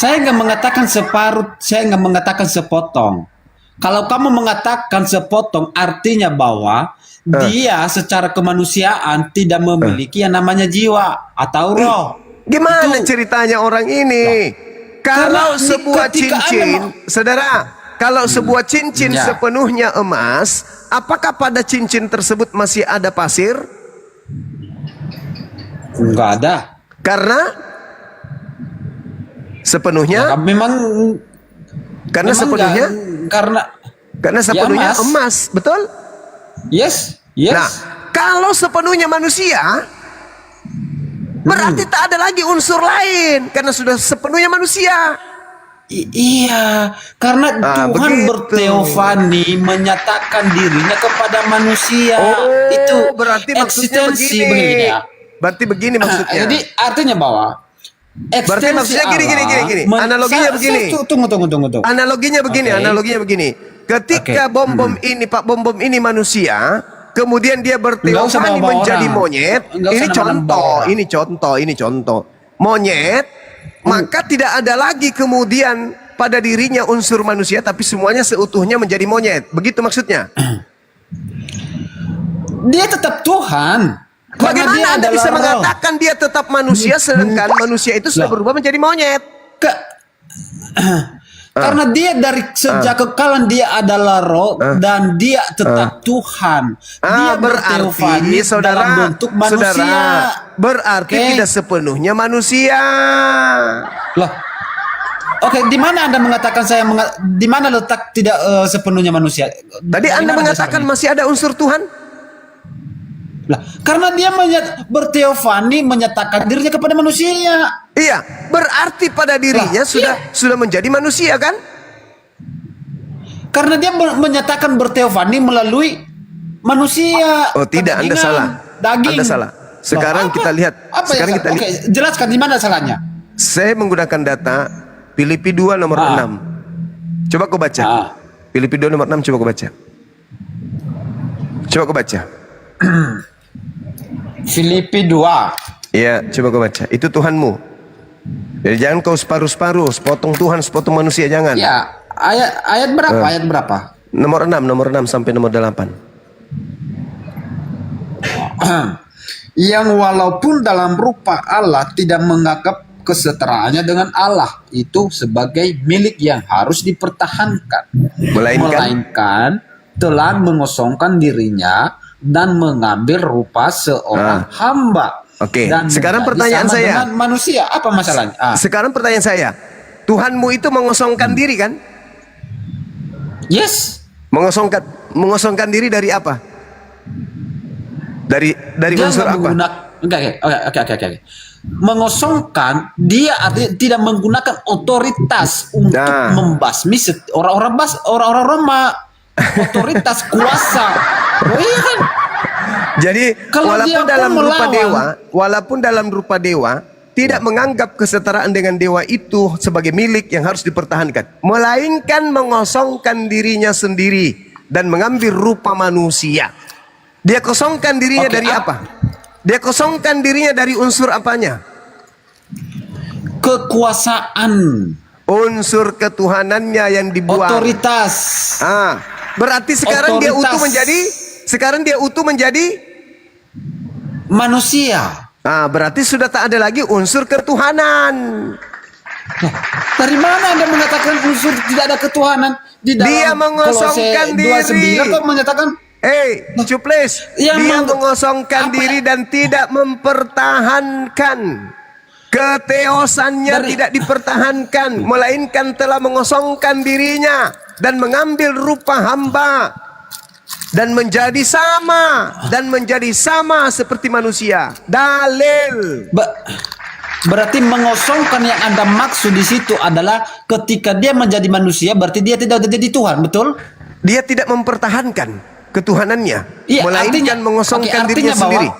Saya nggak mengatakan separuh, saya nggak mengatakan sepotong. Kalau kamu mengatakan sepotong, artinya bahwa dia secara kemanusiaan tidak memiliki yang namanya jiwa atau roh.
Gimana ceritanya orang ini? Kalau sebuah cincin, saudara, kalau sebuah cincin sepenuhnya emas, apakah pada cincin tersebut masih ada pasir?
Enggak ada.
Karena sepenuhnya sepenuhnya karena sepenuhnya emas, betul?
Yes.
Nah, kalau sepenuhnya manusia, berarti tak ada lagi unsur lain karena sudah sepenuhnya manusia.
Iya, karena Tuhan berteofani menyatakan dirinya kepada manusia. Itu
berarti maksudnya begini. Berarti begini maksudnya.
Jadi artinya bahwa
berarti maksudnya gini. Analoginya begini.
Tunggu.
Analoginya begini. Ketika bom-bom ini, Pak bom-bom ini manusia, kemudian dia berteofani menjadi monyet. Ini contoh. Monyet, maka tidak ada lagi kemudian pada dirinya unsur manusia, tapi semuanya seutuhnya menjadi monyet. Begitu maksudnya?
Dia tetap Tuhan.
Bagaimana Anda bisa mengatakan dia tetap manusia sedangkan manusia itu sudah berubah menjadi monyet?
Karena dia dari sejak kekalan dia adalah roh dan dia tetap Tuhan. Dia berteofani dalam bentuk manusia.
Berarti tidak sepenuhnya manusia.
Loh. Oke, di mana Anda mengatakan di mana letak tidak sepenuhnya manusia?
Tadi Anda mengatakan masih ada unsur Tuhan?
Lah, karena dia berteofani menyatakan dirinya kepada manusia.
Iya, berarti pada dirinya sudah menjadi manusia kan?
Karena dia menyatakan berteofani melalui manusia.
Oh, tidak, Anda salah.
Daging.
Anda salah. Sekarang kita lihat.
Oke, jelaskan di mana salahnya.
Saya menggunakan data Filipi 2 nomor 6. Coba kau baca. Filipi 2 nomor 6 coba kau baca. Coba kau baca.
Filipi 2.
Iya, coba kau baca. Itu Tuhanmu. Jadi jangan kau separuh-separuh, sepotong Tuhan, sepotong manusia, jangan.
Ya, ayat berapa? Ayat berapa?
Nomor 6 sampai nomor 8.
Yang walaupun dalam rupa Allah tidak menganggap kesetaraannya dengan Allah itu sebagai milik yang harus dipertahankan, melainkan telah mengosongkan dirinya dan mengambil rupa seorang hamba.
Oke.
Dan
sekarang pertanyaan saya.
dengan manusia, apa masalahnya?
Sekarang pertanyaan saya. Tuhanmu itu mengosongkan diri kan?
Yes.
Mengosongkan diri dari apa? Dari
Dia
unsur apa?
Oke. mengosongkan, dia tidak menggunakan otoritas untuk membasmi orang-orang Roma. Otoritas kuasa. Oh iya kan?
Jadi
Kalau dia
walaupun dalam rupa dewa tidak menganggap kesetaraan dengan dewa itu sebagai milik yang harus dipertahankan, melainkan mengosongkan dirinya sendiri dan mengambil rupa manusia. Dia kosongkan dirinya dari apa? Dia kosongkan dirinya dari unsur apanya?
Kekuasaan.
Unsur ketuhanannya yang dibuang.
Otoritas.
Berarti sekarang dia utuh menjadi
manusia.
Berarti sudah tak ada lagi unsur ketuhanan.
Dari mana Anda mengatakan unsur tidak ada ketuhanan?
Dia mengosongkan diri.
Kok menyatakan
Cuples, dia mengosongkan diri dan tidak mempertahankan keteosannya, tidak dipertahankan, melainkan telah mengosongkan dirinya dan mengambil rupa hamba dan menjadi sama seperti manusia. Dalil.
Berarti mengosongkan yang Anda maksud di situ adalah ketika dia menjadi manusia, berarti dia tidak jadi Tuhan, betul?
Dia tidak mempertahankan ketuhanannya, melainkan mengosongkan dirinya sendiri.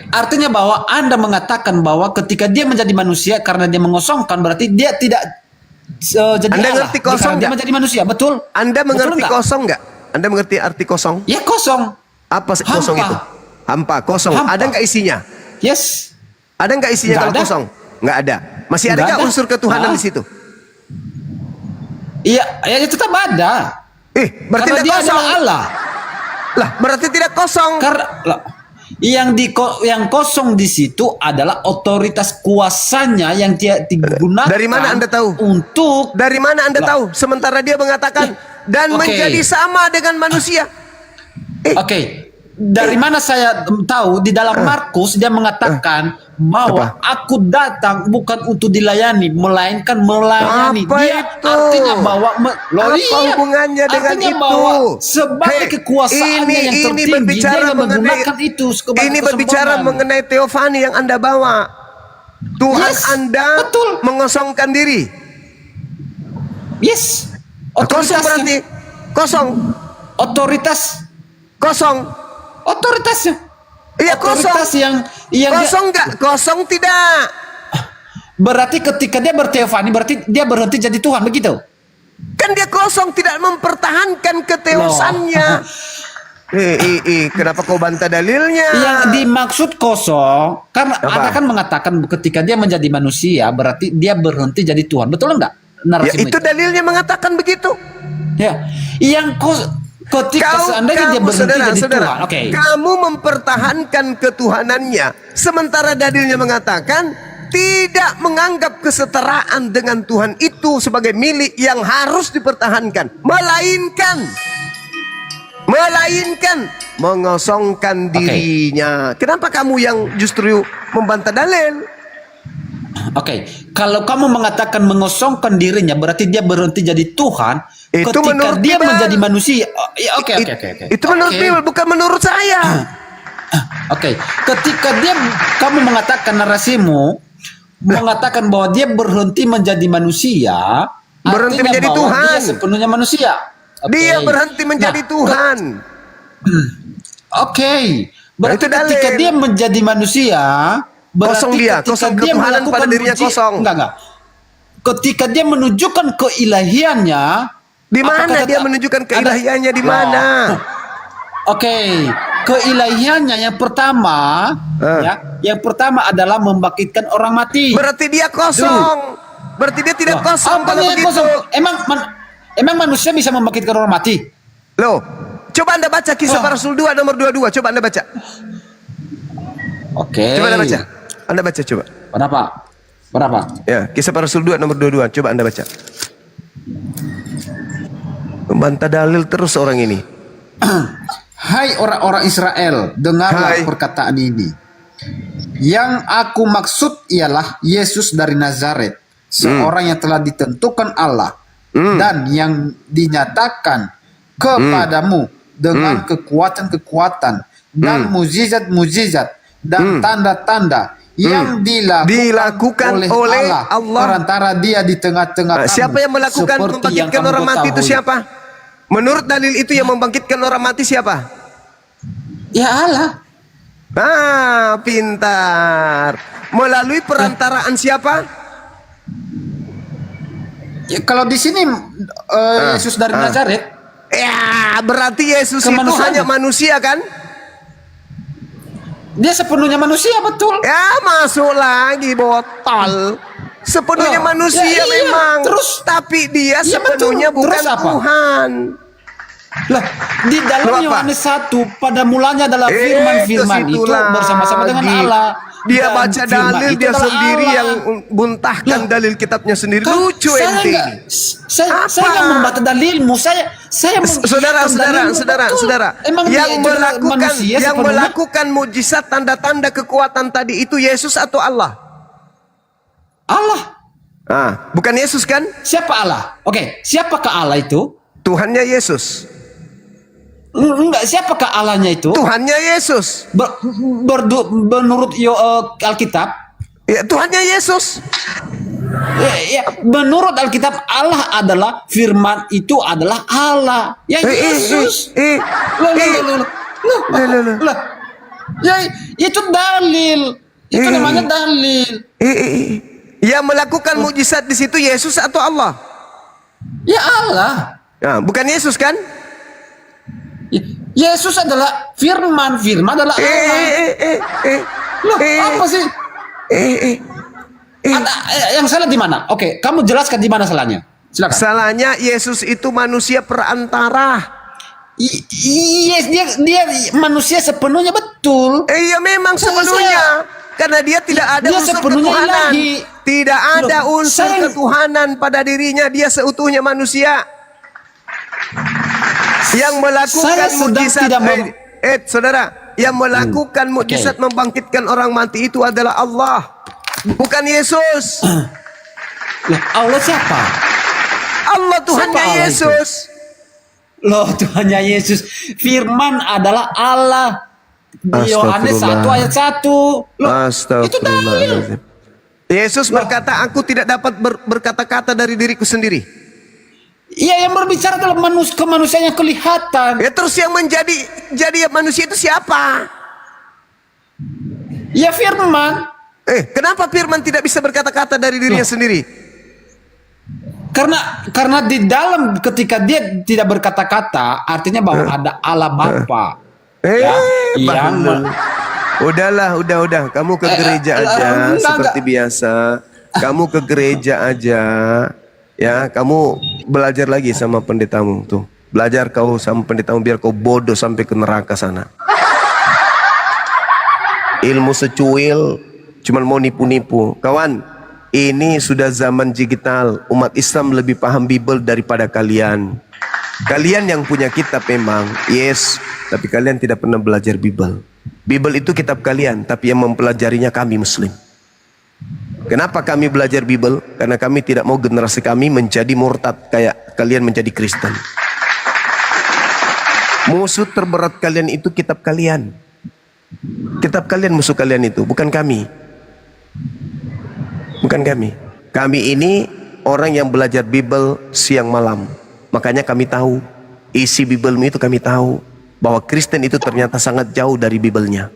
Artinya bahwa Anda mengatakan bahwa ketika dia menjadi manusia karena dia mengosongkan, berarti dia tidak jadi
Anda
Allah.
ngerti kosong
dia menjadi manusia, betul?
Anda mengerti kosong nggak? Anda mengerti arti kosong?
Ya, kosong.
Apa kosong itu? Hampa, kosong. Ada nggak isinya?
Yes.
Ada nggak isinya kalau kosong? Nggak ada. Masih ada nggak unsur ketuhanan di situ?
Iya, ya tetap ada.
Berarti
karena
tidak kosong.
Allah.
Lah, berarti tidak kosong.
Yang kosong di situ adalah otoritas kuasanya yang digunakan.
Dari mana Anda tahu? Dari mana Anda tahu? Sementara dia mengatakan dan menjadi sama dengan manusia.
Dari mana saya tahu? Di dalam Markus dia mengatakan bahwa aku datang bukan untuk dilayani, melainkan melayani. Artinya bahwa
hubungannya dengan itu?
Bahwa sebagai kekuasaannya yang tertinggi dia menggunakan itu.
Ini berbicara mengenai teofani yang Anda bawa. Tuhan Anda mengosongkan diri.
Yes.
Kosong berarti kosong.
Otoritas
kosong.
Otoritasnya.
Iya, kosong.
Yang
kosong nggak? Kosong tidak.
Berarti ketika dia berteofani, berarti dia berhenti jadi Tuhan, begitu?
Kan dia kosong, tidak mempertahankan keteosannya. Kenapa kau bantah dalilnya?
Yang dimaksud kosong, karena Anda kan mengatakan ketika dia menjadi manusia, berarti dia berhenti jadi Tuhan, betul enggak?
Itu dalilnya mengatakan begitu.
Ya, yang ketika seandainya dia berhenti jadi Tuhan,
kamu mempertahankan ketuhanannya, sementara dalilnya mengatakan tidak menganggap kesetaraan dengan Tuhan itu sebagai milik yang harus dipertahankan, melainkan mengosongkan dirinya. Kenapa kamu yang justru membantah dalil?
Kalau kamu mengatakan mengosongkan dirinya, berarti dia berhenti jadi Tuhan.
Itu
ketika dia menjadi manusia.
Itu menurut Bible, bukan menurut saya.
Ketika kamu mengatakan narasimu mengatakan bahwa dia berhenti menjadi manusia,
berhenti menjadi
bahwa
Tuhan.
Dia sepenuhnya manusia.
Dia berhenti menjadi Tuhan.
Berarti ketika dia menjadi manusia,
kosong dia, kosong ketuhanan pada dirinya kosong.
Enggak. Ketika dia menunjukkan keilahiannya,
di mana dia menunjukkan keilahiannya di mana?
Keilahiannya yang pertama, yang pertama adalah membangkitkan orang mati.
Berarti dia kosong. Berarti dia tidak kosong kalau begitu.
Kosong? Emang manusia bisa membangkitkan orang mati?
Loh, coba Anda baca Kisah Para Rasul 2 nomor 22. Coba Anda baca. Coba Anda baca. Anda baca coba.
Berapa?
Ya, Kisah Para Rasul 2 nomor 22. Coba Anda baca. Membantah dalil terus orang ini.
Hai orang-orang Israel, dengarlah perkataan ini. Yang aku maksud ialah Yesus dari Nazaret, seorang yang telah ditentukan Allah dan yang dinyatakan kepadamu dengan kekuatan-kekuatan dan mukjizat-mukjizat dan tanda-tanda yang dilakukan oleh Allah perantara dia di tengah-tengah kamu.
Siapa yang melakukan
Seperti
membangkitkan
yang
orang
kamu
mati itu
ketahui.
siapa? Menurut dalil itu yang membangkitkan orang mati siapa?
Ya Allah.
Ah, pintar. Melalui perantaraan siapa?
Ya, kalau di sini Yesus dari Nazaret.
Ya, berarti Yesus itu
Kemanusiaan.
hanya manusia kan?
Dia sepenuhnya manusia, betul.
Ya, masuk lagi botol. Sepenuhnya
Oh,
manusia
ya iya.
memang.
Terus?
Tapi dia
Iya,
sepenuhnya
betul.
bukan
Terus apa?
Tuhan.
Lah, di dalam
Lu apa?
Yohanes 1 pada mulanya adalah firman-firman itu
kesitu
bersama-sama dengan
lagi.
Allah.
Dia
Dan
baca
firman
dalil,
itu
dia
adalah
sendiri
Allah.
yang buntahkan dalil kitabnya sendiri. Lucu
saya
ente
enggak,
ini.
saya nggak membaca dalilmu. Saya
Saudara,
Emang
yang
dia itu adalah
melakukan
manusia
yang
sepenuhnya?
melakukan mujizat tanda-tanda kekuatan tadi itu Yesus atau Allah?
Allah.
Bukan Yesus kan?
Siapa Allah? Oke, siapakah Allah itu?
Tuhannya Yesus.
Enggak, siapakah Allahnya itu?
Tuhannya Yesus.
Menurut Alkitab,
ya, Tuhannya Yesus.
Ya, menurut Alkitab Allah adalah firman itu adalah Allah. Ya Yesus. Loh. Ya itu dalil. Itu namanya dalil.
Yang melakukan mujizat di situ Yesus atau Allah?
Ya Allah.
Bukan Yesus kan?
Yesus adalah firman adalah Allah. Loh, apa sih? Yang salah di mana? Oke, kamu jelaskan di mana salahnya. Silakan.
Salahnya Yesus itu manusia perantara.
Yes, dia manusia sepenuhnya, betul.
Iya, memang sepenuhnya. Karena dia tidak ada
dia
unsur
sepenuhnya
ketuhanan.
ilahi.
Tidak ada
Loh,
unsur ketuhanan pada dirinya. Dia seutuhnya manusia. Yang melakukan mujizat, saudara, yang melakukan mujizat membangkitkan orang mati itu adalah Allah, bukan Yesus.
Allah siapa?
Allah Tuhannya
Siapa Allah
Yesus.
Loh, Tuhannya Yesus. Firman adalah Allah. Di Yohanes 1 ayat 1. Loh, itu dalil.
Yesus berkata, aku tidak dapat berkata-kata dari diriku sendiri.
Iya, yang berbicara adalah kemanusiaan yang kelihatan.
Ya, terus yang jadi manusia itu siapa?
Ya, firman.
Kenapa firman tidak bisa berkata-kata dari dirinya sendiri?
Karena di dalam ketika dia tidak berkata-kata, artinya bahwa ada Allah Bapa.
Udah. Kamu ke gereja aja seperti biasa. Kamu ke gereja aja. Ya, kamu belajar lagi sama pendetamu tuh. Belajar kau sama pendetamu biar kau bodoh sampai ke neraka sana. Ilmu secuil, cuman mau nipu-nipu. Kawan, ini sudah zaman digital. Umat Islam lebih paham Bible daripada kalian. Kalian yang punya kitab memang, yes, tapi kalian tidak pernah belajar Bible. Bible itu kitab kalian, tapi yang mempelajarinya kami Muslim. Kenapa kami belajar Bible? Karena kami tidak mau generasi kami menjadi murtad kayak kalian menjadi Kristen. Musuh terberat kalian itu kitab kalian. Kitab kalian musuh kalian itu, bukan kami. Bukan kami. Kami ini orang yang belajar Bible siang malam. Makanya kami tahu isi Bible itu, kami tahu bahwa Kristen itu ternyata sangat jauh dari Bible-nya.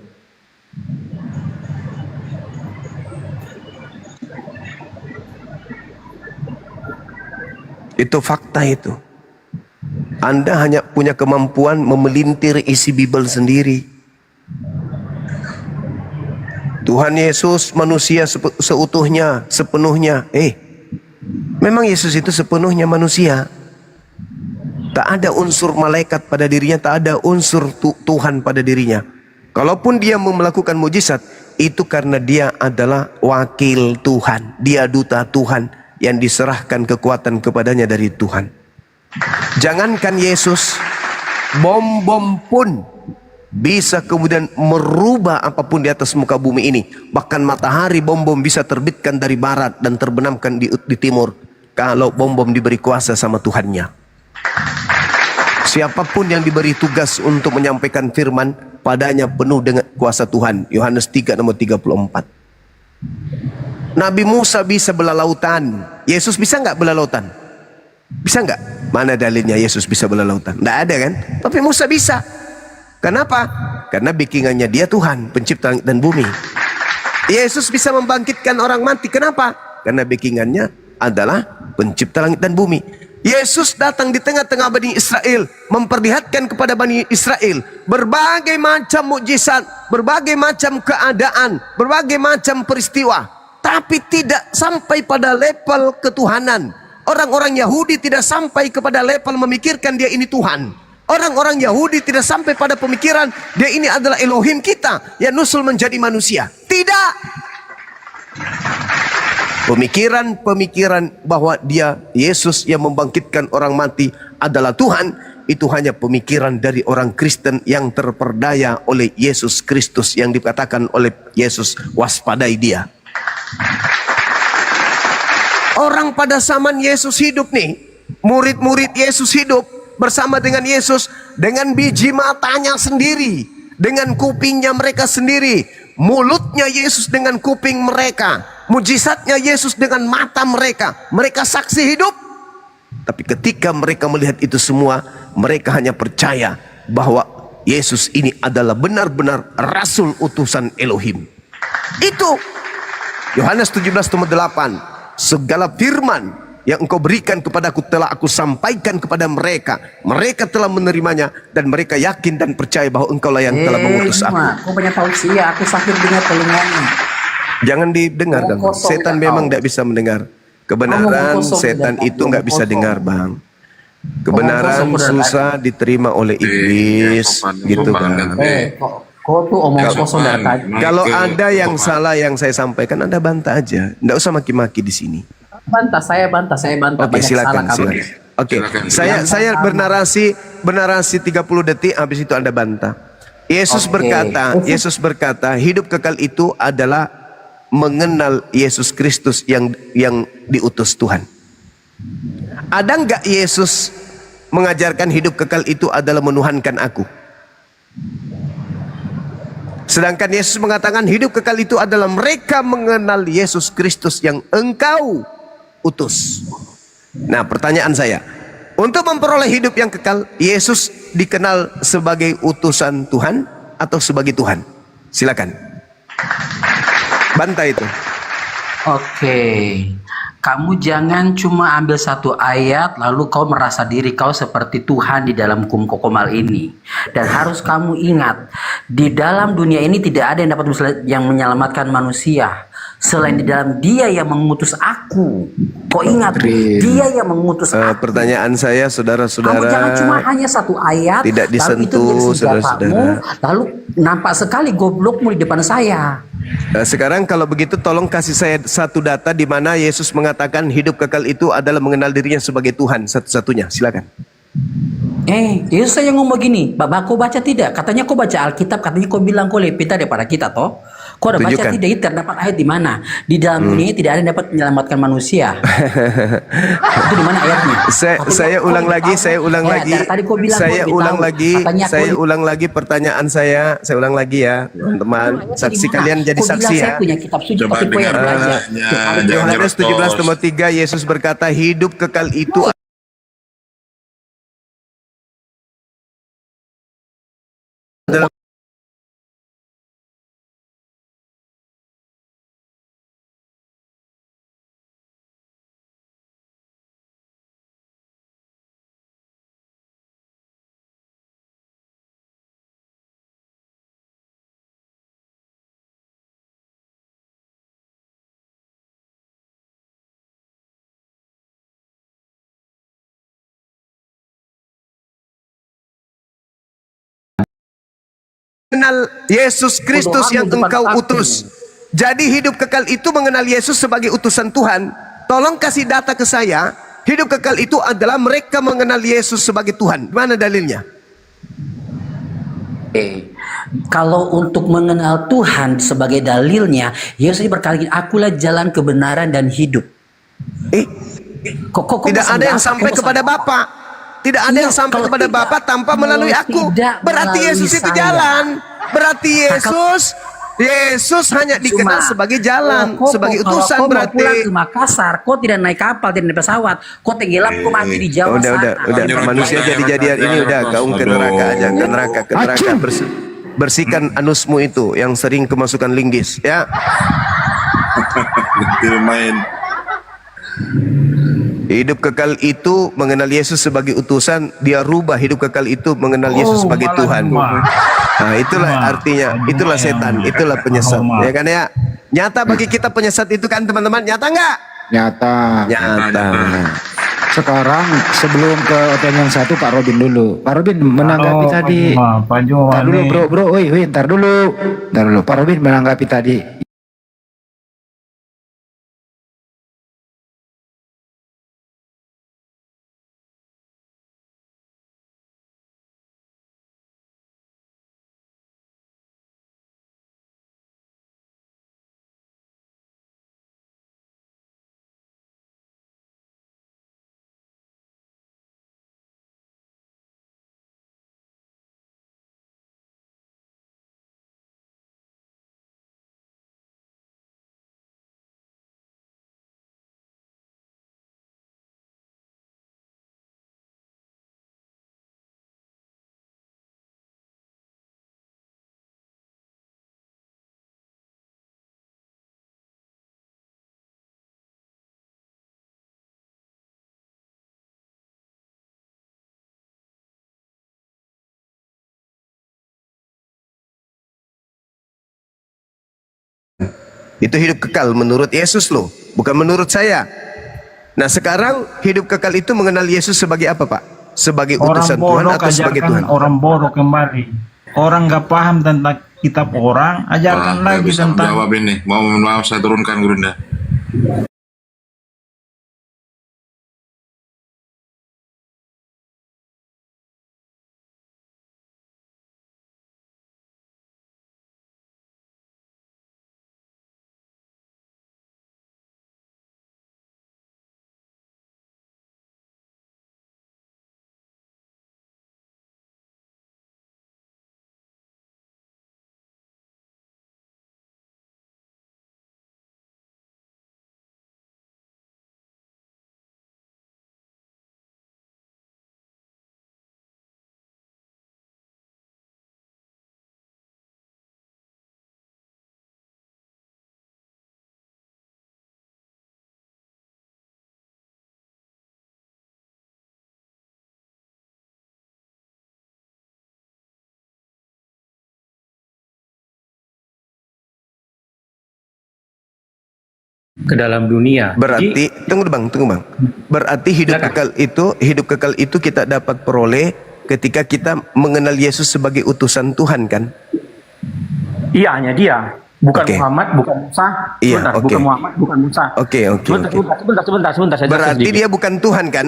Itu fakta itu. Anda hanya punya kemampuan memelintir isi Bible sendiri. Tuhan Yesus manusia seutuhnya, sepenuhnya. Memang Yesus itu sepenuhnya manusia. Tak ada unsur malaikat pada dirinya, tak ada unsur Tuhan pada dirinya. Kalaupun dia melakukan mujizat, itu karena dia adalah wakil Tuhan. Dia duta Tuhan yang diserahkan kekuatan kepadanya dari Tuhan. Jangankan Yesus, bom-bom pun bisa kemudian merubah apapun di atas muka bumi ini. Bahkan matahari bom-bom bisa terbitkan dari barat dan terbenamkan di timur, kalau bom-bom diberi kuasa sama Tuhannya. Siapapun yang diberi tugas untuk menyampaikan firman, padanya penuh dengan kuasa Tuhan. Yohanes 3 nomor 34. Nabi Musa bisa belah lautan. Yesus bisa nggak belah lautan? Bisa nggak? Mana dalilnya Yesus bisa belah lautan? Nggak ada kan? Tapi Musa bisa. Kenapa? Karena backingannya dia Tuhan, pencipta langit dan bumi. Yesus bisa membangkitkan orang mati. Kenapa? Karena backingannya adalah pencipta langit dan bumi. Yesus datang di tengah-tengah Bani Israel, memperlihatkan kepada Bani Israel berbagai macam mukjizat, berbagai macam keadaan, berbagai macam peristiwa, tapi tidak sampai pada level ketuhanan. Orang-orang Yahudi tidak sampai kepada level memikirkan dia ini Tuhan. Orang-orang Yahudi tidak sampai pada pemikiran dia ini adalah Elohim kita yang nusul menjadi manusia. Tidak. Pemikiran bahwa dia Yesus yang membangkitkan orang mati adalah Tuhan, itu hanya pemikiran dari orang Kristen yang terperdaya oleh Yesus Kristus, yang dikatakan oleh Yesus, waspadai dia. Orang pada zaman Yesus hidup nih, murid-murid Yesus hidup bersama dengan Yesus, dengan biji matanya sendiri, dengan kupingnya mereka sendiri, mulutnya Yesus dengan kuping mereka, mujizatnya Yesus dengan mata mereka. Mereka saksi hidup. Tapi ketika mereka melihat itu semua, mereka hanya percaya bahwa Yesus ini adalah benar-benar Rasul utusan Elohim. Itu Yohanes 17:8. Segala firman yang engkau berikan kepadaku telah aku sampaikan kepada mereka. Mereka telah menerimanya dan mereka yakin dan percaya bahwa engkaulah yang telah mengutus aku.
Kau banyak tahu sih ya, aku sakit dengar telinganya.
Jangan didengar, Bang. Setan memang tidak bisa mendengar. Kebenaran setan itu nggak bisa dengar, Bang. Kebenaran susah diterima oleh iblis, gitu kan.
Kau tuh omong kosong dari tadi.
Kalau ada yang salah yang saya sampaikan, Anda bantah aja. Nggak usah maki-maki di sini.
Saya bantah.
Oke, silakan. Oke, saya bernarasi 30 detik, habis itu Anda bantah. Yesus berkata, hidup kekal itu adalah mengenal Yesus Kristus yang diutus Tuhan. Ada nggak Yesus mengajarkan hidup kekal itu adalah menuhankan aku? Sedangkan Yesus mengatakan hidup kekal itu adalah mereka mengenal Yesus Kristus yang engkau utus. Nah, pertanyaan saya, untuk memperoleh hidup yang kekal, Yesus dikenal sebagai utusan Tuhan atau sebagai Tuhan? Silakan. Bantah itu.
Oke. Kamu jangan cuma ambil satu ayat lalu kau merasa diri kau seperti Tuhan di dalam hukum kokomal ini. Dan harus kamu ingat, di dalam dunia ini tidak ada yang dapat yang menyelamatkan manusia selain di dalam Dia yang mengutus aku. Kau ingat, Dia yang mengutus aku.
Pertanyaan saya, saudara-saudara,
kamu jangan cuma hanya satu ayat
tidak disentuh, saudara-saudara.
Lalu nampak sekali goblokmu di depan saya.
Sekarang kalau begitu tolong kasih saya satu data di mana Yesus mengatakan hidup kekal itu adalah mengenal dirinya sebagai Tuhan satu-satunya. Silakan.
Yesus saya ngomong begini, Bapak kau baca tidak? Katanya kau baca Alkitab, katanya kau bilang kau lebih pintar daripada kita toh. Kau udah baca tidak? Itu terdapat ayat di mana? Di dalam dunia tidak ada yang dapat menyelamatkan manusia. Itu di mana ayatnya?
Saya ulang lagi pertanyaan saya. Saya ulang lagi ya, teman-teman. Saksi kalian jadi saksi ya.
Saya punya kitab suci,
Coba
tapi kau yang belajar.
Yohanes 17:3, Yesus berkata hidup kekal itu adalah mengenal Yesus Kristus yang engkau utus. Jadi hidup kekal itu mengenal Yesus sebagai utusan Tuhan. Tolong kasih data ke saya. Hidup kekal itu adalah mereka mengenal Yesus sebagai Tuhan. Mana dalilnya?
Kalau untuk mengenal Tuhan sebagai dalilnya, Yesus berkata, akulah jalan kebenaran dan hidup.
Tidak ada yang sampai kepada Bapa. Tidak ada yang sampai kepada Bapa tanpa melalui aku. Berarti Yesus itu jalan. Berarti Yesus Yesus hanya dikenal sebagai jalan,
Koko,
sebagai
kalau
utusan
kau mau pulang
berarti.
ke Makassar, kau tidak naik kapal, tidak naik pesawat, kau tenggelam, kau mati di Jawa
Udah,
sana.
manusia jadi-jadian ini udah, kau ke neraka aja, ke neraka. Bersihkan anusmu itu yang sering kemasukan linggis, ya.
main.
Hidup kekal itu mengenal Yesus sebagai utusan, dia rubah hidup kekal itu mengenal Yesus sebagai Tuhan. Nah, itulah artinya, itulah setan, itulah penyesat, ya kan ya. Nyata bagi kita penyesat itu kan teman-teman, nyata nggak?
Nyata.
Nyata.
Sekarang sebelum ke OTN yang satu, Pak Robin dulu. Pak Robin menanggapi tadi. Ntar dulu bro, woi, ntar dulu. Pak Robin menanggapi tadi.
Itu hidup kekal menurut Yesus loh, bukan menurut saya. Nah sekarang hidup kekal itu mengenal Yesus sebagai apa Pak? Sebagai utusan Tuhan atau sebagai Tuhan?
Orang bodoh kembali. Orang nggak paham tentang kitab orang, ajarkan lagi
bisa
tentang.
menjawab ini. Mau saya turunkan Gurunda.
Ke dalam dunia.
Berarti tunggu bang. Berarti hidup kekal itu kita dapat peroleh ketika kita mengenal Yesus sebagai utusan Tuhan kan?
Iya, hanya dia. Bukan
Oke.
Muhammad, bukan Musa.
Iya,
Sebentar,
oke.
bukan Muhammad, bukan Musa.
Oke.
Sebentar. Saya
Berarti
jelaskan
dia bukan Tuhan kan?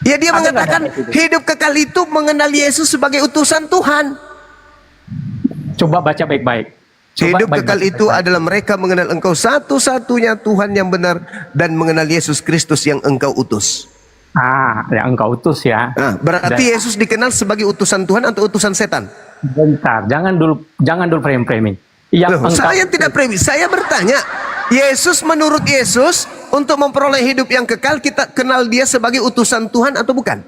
Ya dia mengatakan hidup kekal itu mengenal Yesus sebagai utusan Tuhan.
Coba baca baik-baik.
Hidup kekal itu adalah mereka mengenal Engkau satu-satunya Tuhan yang benar dan mengenal Yesus Kristus yang Engkau utus.
Yang Engkau utus ya.
Nah, berarti Yesus dikenal sebagai utusan Tuhan atau utusan setan?
Bentar, jangan dulu frame-framing.
Saya tidak premis, saya bertanya. Yesus menurut Yesus untuk memperoleh hidup yang kekal kita kenal dia sebagai utusan Tuhan atau bukan?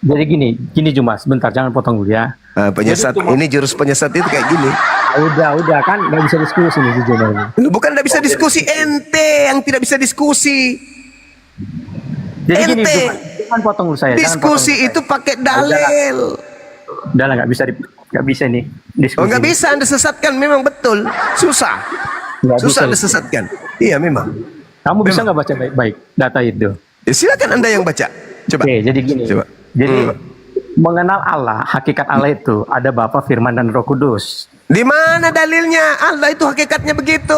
Jadi gini Juma, sebentar jangan potong dulu ya.
Penyesat ini jurus penyesat itu kayak gini.
Udah kan nggak bisa diskusi nih jujur ini.
Bukan tidak bisa diskusi, ente yang tidak bisa diskusi.
Jadi gini,
Ente
jangan potong dulu saya.
diskusi itu pakai dalil.
Udah lah, nggak bisa nih diskusi.
Oh, nggak bisa Anda sesatkan, memang betul. Susah.
Nggak
Susah
bisa.
Anda sesatkan. Iya memang.
Kamu bisa nggak baca baik-baik data itu?
Ya, silakan Anda yang baca. Coba.
Oke, jadi gini.
Coba.
Jadi mengenal Allah, hakikat Allah itu ada Bapa, Firman, dan Roh Kudus.
Di mana dalilnya? Allah itu hakikatnya begitu.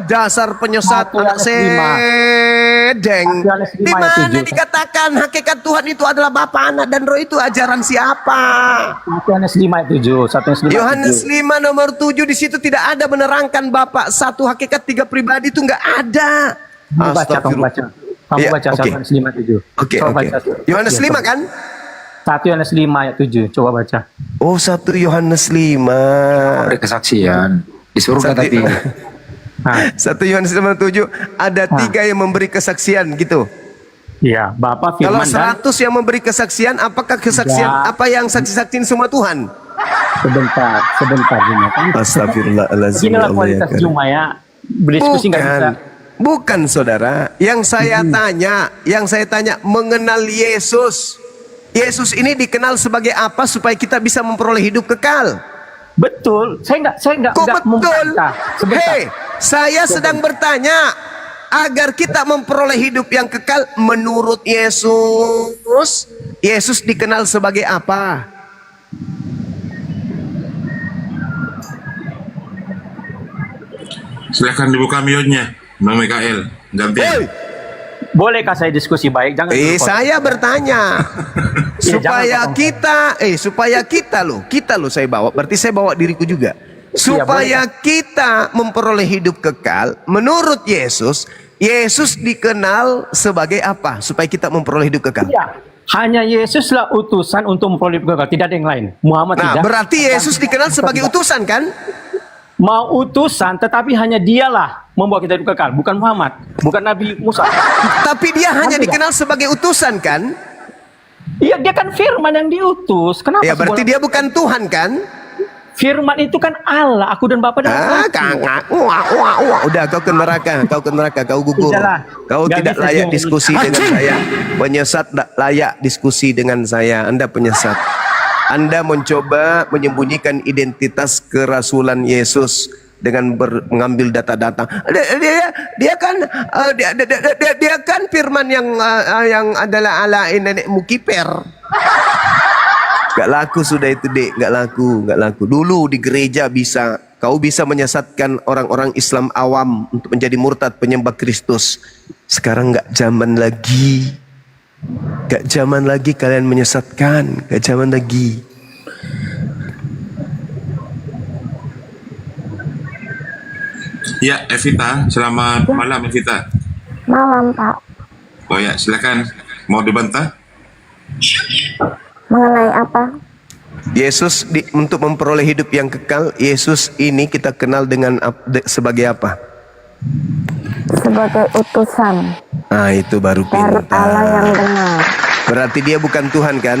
Dasar penyesat anak sedeng. Di mana dikatakan hakikat Tuhan itu adalah Bapa, Anak, dan Roh? Itu ajaran siapa?
Yohanes 5:7.
Yohanes 5 nomor 7, di situ tidak ada menerangkan Bapa satu hakikat 3 pribadi, itu nggak ada.
Kamu baca. Kamu
Ya,
baca
oke.
Yohanes 5:7.
Oke,
Coba
oke.
baca.
Yohanes 5 kan?
1 Yohanes 5:7. Coba baca.
Oh, 1 Yohanes 5.
Beri kesaksian di surga
Satu-
tapi
1 Yohanes 5:7 ada 3 yang memberi kesaksian gitu.
Iya, Bapa,
Kalau
Firman, dan
100 yang memberi kesaksian, apakah kesaksian
Ya.
apa yang saksi-saksiin semua Tuhan?
sebentar Juma. Kan
Astagfirullahaladzim.
beginilah kualitas Juma ya. Berdiskusi nggak bisa.
Bukan saudara, yang saya tanya mengenal Yesus. Yesus ini dikenal sebagai apa supaya kita bisa memperoleh hidup kekal?
Betul. Saya nggak
Kok
nggak
betul?
membantah. Sebentar.
Hei, saya sedang bertanya agar kita memperoleh hidup yang kekal menurut Yesus. Yesus dikenal sebagai apa?
Silakan dibuka mute-nya, Bang Mikael. Gantian.
Bolehkah saya diskusi baik? Jangan dulu potong.
Saya bertanya supaya
jangan potong.
supaya kita loh saya bawa, berarti saya bawa diriku juga. Supaya kita memperoleh hidup kekal menurut Yesus, Yesus dikenal sebagai apa? Supaya kita memperoleh hidup kekal.
Iya. Hanya Yesuslah utusan untuk memperoleh hidup kekal, tidak ada yang lain. Muhammad
Nah,
tidak.
berarti Yesus dikenal sebagai utusan kan?
Mau utusan, tetapi hanya dialah membawa kita hidup kekal, bukan Muhammad, bukan Nabi Musa.
Tapi dia hanya
Tidak.
dikenal sebagai utusan kan?
Iya, dia kan Firman yang diutus. Kenapa?
Ya berarti dia bukan Tuhan kan?
Firman itu kan Allah, aku dan Bapa dan
Udah kau ke neraka, kau gugur.
Sudahlah.
Kau
Nggak
tidak
bisa
layak
jual
diskusi
ini.
dengan saya. Penyesat tidak layak diskusi dengan saya. Anda penyesat. Anda mencoba menyembunyikan identitas kerasulan Yesus dengan mengambil data-data. Dia kan firman yang adalah ala nenekmu kiper. Gak laku sudah itu, Dek. Gak laku. Dulu di gereja kau bisa menyesatkan orang-orang Islam awam untuk menjadi murtad penyembah Kristus. Sekarang gak zaman lagi. Gak zaman lagi kalian menyesatkan. Gak zaman lagi.
Ya, Evita, selamat malam Evita.
Malam, Pak.
Oh ya, silakan. Mau dibantah?
Mengenai apa?
Yesus untuk memperoleh hidup yang kekal, Yesus ini kita kenal dengan sebagai apa?
Sebagai utusan
Ah, itu baru
dari Allah yang
pintar.
benar.
Berarti dia bukan Tuhan kan?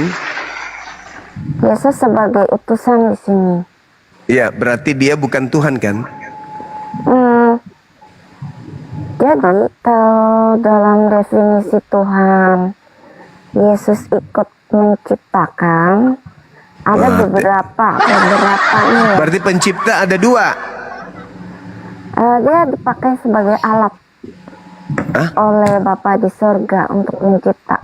Yesus sebagai utusan di sini.
Ya, berarti dia bukan Tuhan kan?
Jadi kalau dalam definisi Tuhan, Yesus ikut menciptakan, ada beberapanya. Ya.
Berarti pencipta ada 2.
Dia dipakai sebagai alat oleh Bapa di surga untuk mencipta.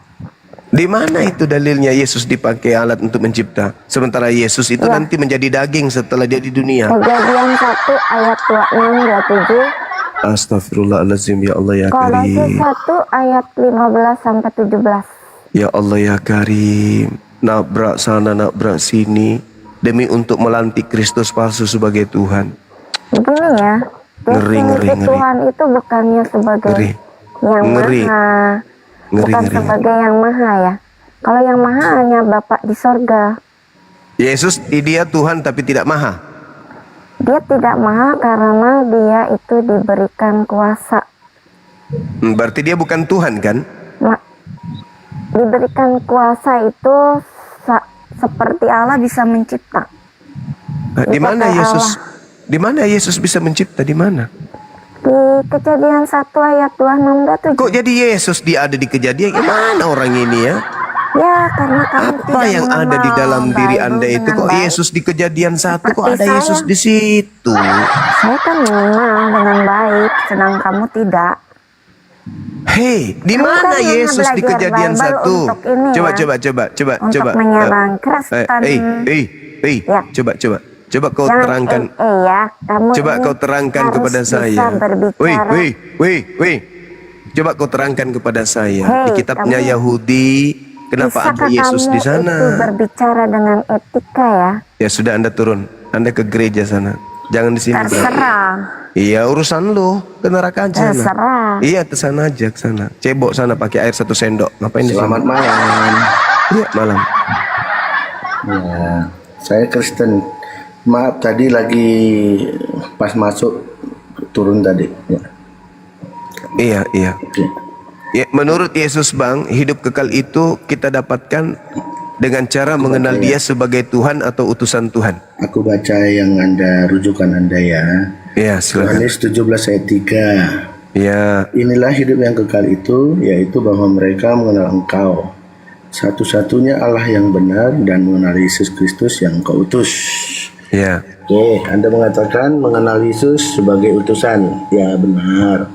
Di mana itu dalilnya Yesus dipakai alat untuk mencipta? Sementara Yesus itu nanti menjadi daging setelah dia di dunia.
Kejadian 1 ayat 26-27.
Astagfirullahaladzim, ya Allah ya
Kolose
Karim.
1 ayat 15-17.
Ya Allah ya Karim. Nabrak sana, nabrak sini. Demi untuk melantik Kristus palsu sebagai Tuhan.
Begini ya, definisi Tuhan itu bukannya sebagai yang maha. Bukan sebagai yang maha ya. Kalau yang maha hanya Bapa di sorga.
Yesus dia Tuhan tapi tidak maha.
Dia tidak maha karena dia itu diberikan kuasa.
Berarti dia bukan Tuhan kan?
Diberikan kuasa itu seperti Allah bisa mencipta.
Di mana
Dipakai
Yesus?
Allah.
Di mana Yesus bisa mencipta? Di mana?
Di Kejadian 1 ayat 26-27.
Kok jadi Yesus dia ada di kejadian? Gimana orang ini ya?
Ya, karena kamu
Apa
tidak
yang ada di dalam
mengenal
diri
Bible
Anda itu?
dengan
Kok
baik.
Yesus di kejadian 1? Kok
Seperti
ada Yesus
saya.
di situ?
Saya kan mengenal dengan baik, sedang kamu tidak.
Hei, di
Kamu
mana
kan hanya
Yesus di
belajar
kejadian
Bible
1?
untuk ini
Coba,
ya.
coba.
Untuk menyerang Kristen.
Coba. Coba kau
Jangan,
terangkan.
ya, kamu
Coba
ini
kau terangkan
harus
kepada
bisa
saya.
berbicara.
Wih. Coba kau terangkan kepada saya.
Hei,
Di kitabnya
kamu-
Yahudi, kenapa ada
Bisakah
Yesus
kamu
di sana?
itu berbicara dengan etika ya?
Ya sudah, Anda turun. Anda ke gereja sana. Jangan di sini.
Terserah.
Iya, urusan lu. Ke neraka aja.
Terserah.
Iya, ke sana aja, ke sana. Cebok sana pakai air 1 sendok. Ngapain di sini?
Selamat malam.
Iya, malam.
Ya, saya Kristen. Maaf tadi lagi pas masuk turun tadi. Ya.
Iya. Ya, menurut Yesus Bang, hidup kekal itu kita dapatkan dengan cara mengenal Dia sebagai Tuhan atau utusan Tuhan.
Aku baca yang Anda rujukan Anda ya.
Iya, silakan.
Yohanes 17 ayat 3.
Ya.
Inilah hidup yang kekal itu, yaitu bahwa mereka mengenal Engkau, satu-satunya Allah yang benar, dan mengenal Yesus Kristus yang Engkau utus.
Ya.
Oke, Anda mengatakan mengenal Yesus sebagai utusan. Ya, benar.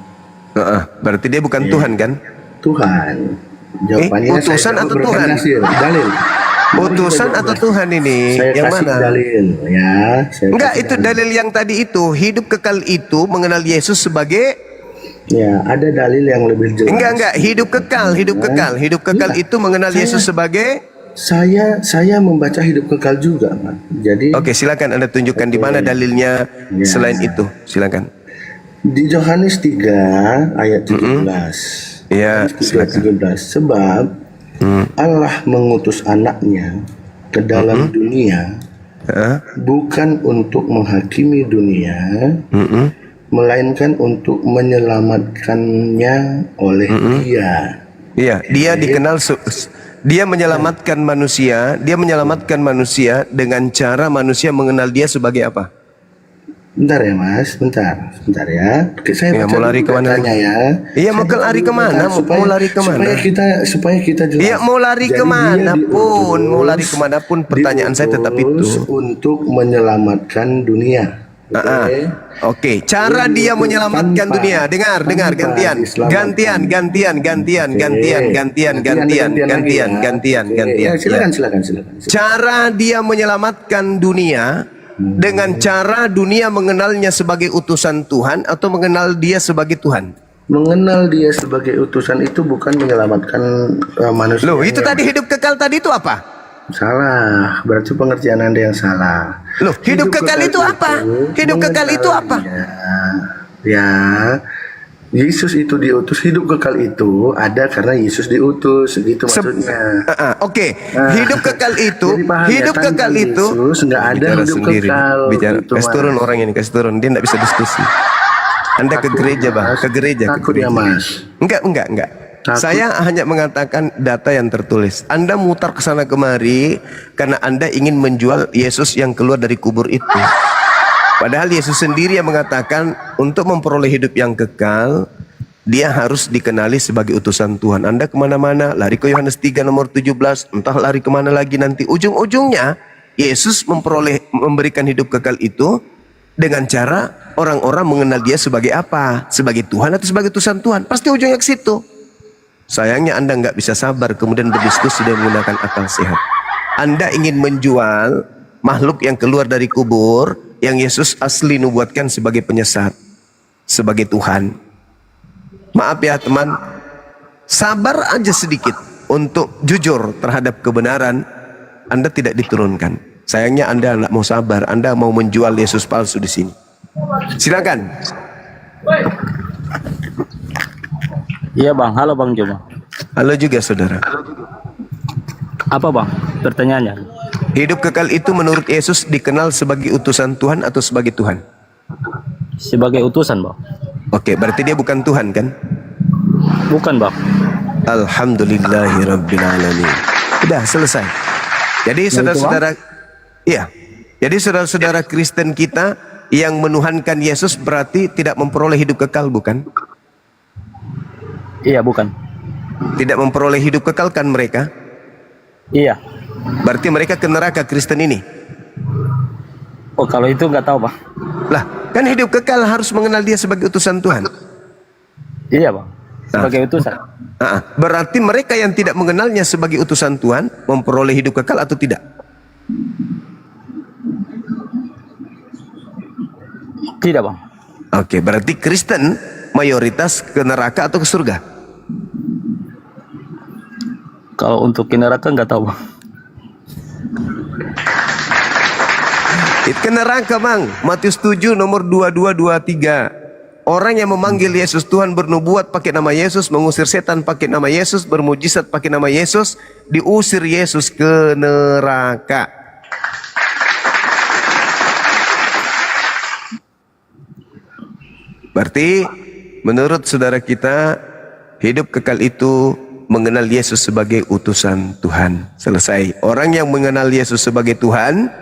Berarti dia bukan Tuhan kan?
Tuhan. Jawabannya
utusan
saya
atau
berikan
Tuhan?
hasil. Dalil.
Utusan atau Tuhan ini?
Saya
yang
kasih
mana?
dalil ya.
Enggak, itu dalil yang tadi itu. Hidup kekal itu mengenal Yesus sebagai...
Ya, ada dalil yang lebih jelas.
Enggak. Hidup kekal. Hidup kekal itu mengenal Yesus sebagai...
Saya membaca hidup kekal juga, Pak. Jadi
Oke, silakan Anda tunjukkan di mana dalilnya selain itu. Silakan.
Di Yohanes 3 ayat 17.
Iya,
silakan. 17. Sebab Allah mengutus anaknya ke dalam dunia bukan untuk menghakimi dunia, melainkan untuk menyelamatkannya oleh Dia.
Iya, dia dikenal dia menyelamatkan manusia, dengan cara manusia mengenal dia sebagai apa?
Bentar ya Mas, bentar ya. Oke, saya
mau lari kemana?
Ya.
Iya, mau lari kemana? Mau lari kemana?
Supaya kita jelas.
Iya, mau lari kemana pun pertanyaan saya tetap itu.
Untuk menyelamatkan dunia.
Oke, cara dia menyelamatkan dunia. Dengar, gantian.
Silakan.
Cara dia menyelamatkan dunia dengan cara dunia mengenalnya sebagai utusan Tuhan atau mengenal dia sebagai Tuhan.
Mengenal dia sebagai utusan itu bukan menyelamatkan manusia.
Loh, itu tadi hidup kekal tadi itu apa?
Salah, berarti pengertian Anda yang salah.
Loh, hidup kekal itu apa? Hidup kekal itu apa?
Ya, Yesus itu diutus. Hidup kekal itu ada karena Yesus diutus, gitu maksudnya.
Oke, hidup kekal itu,
Yesus nggak ada hidup kekal.
Bicara,
gitu,
kasih turun
Mas.
orang ini, kasih turun. Dia nggak bisa diskusi. Anda ke gereja, Bang, ke gereja.
Takut ya, Mas.
Enggak. Saya hanya mengatakan data yang tertulis. Anda mutar ke sana kemari karena Anda ingin menjual Yesus yang keluar dari kubur itu. Padahal Yesus sendiri yang mengatakan untuk memperoleh hidup yang kekal, dia harus dikenali sebagai utusan Tuhan. Anda kemana-mana, lari ke Yohanes 3 nomor 17, entah lari kemana lagi nanti. Ujung-ujungnya, Yesus memberikan hidup kekal itu dengan cara orang-orang mengenal dia sebagai apa? Sebagai Tuhan atau sebagai utusan Tuhan? Pasti ujungnya ke situ. Sayangnya Anda nggak bisa sabar kemudian berdiskusi dan menggunakan akal sehat. Anda ingin menjual makhluk yang keluar dari kubur yang Yesus asli nubuatkan sebagai penyesat, sebagai Tuhan. Maaf ya teman, sabar aja sedikit untuk jujur terhadap kebenaran. Anda tidak diturunkan. Sayangnya Anda nggak mau sabar, Anda mau menjual Yesus palsu di sini. Silakan.
Iya Bang, halo Bang Joma.
Halo juga saudara.
Apa Bang pertanyaannya?
Hidup kekal itu menurut Yesus dikenal sebagai utusan Tuhan atau sebagai Tuhan?
Sebagai utusan Bang.
Oke, berarti dia bukan Tuhan kan?
Bukan Bang.
Alhamdulillahirrabbilalamin. Udah selesai. Jadi saudara-saudara, iya. Jadi saudara-saudara Kristen kita yang menuhankan Yesus berarti tidak memperoleh hidup kekal, bukan?
Iya, bukan.
Tidak memperoleh hidup kekal kan mereka?
Iya.
Berarti mereka ke neraka Kristen ini.
Oh, kalau itu nggak tahu, Bang.
Lah, kan hidup kekal harus mengenal dia sebagai utusan Tuhan.
Iya, Bang. Sebagai utusan.
Berarti mereka yang tidak mengenalnya sebagai utusan Tuhan memperoleh hidup kekal atau tidak?
Tidak, Bang.
Oke, berarti Kristen mayoritas ke neraka atau ke surga?
Kalau untuk ke neraka nggak tahu, Bang.
Itu ke neraka, Bang. Matius 7 nomor 22-23. Orang yang memanggil Yesus Tuhan, bernubuat pakai nama Yesus, mengusir setan pakai nama Yesus, bermujizat pakai nama Yesus, diusir Yesus ke neraka. Berarti menurut saudara kita, hidup kekal itu mengenal Yesus sebagai utusan Tuhan. Selesai. Orang yang mengenal Yesus sebagai Tuhan,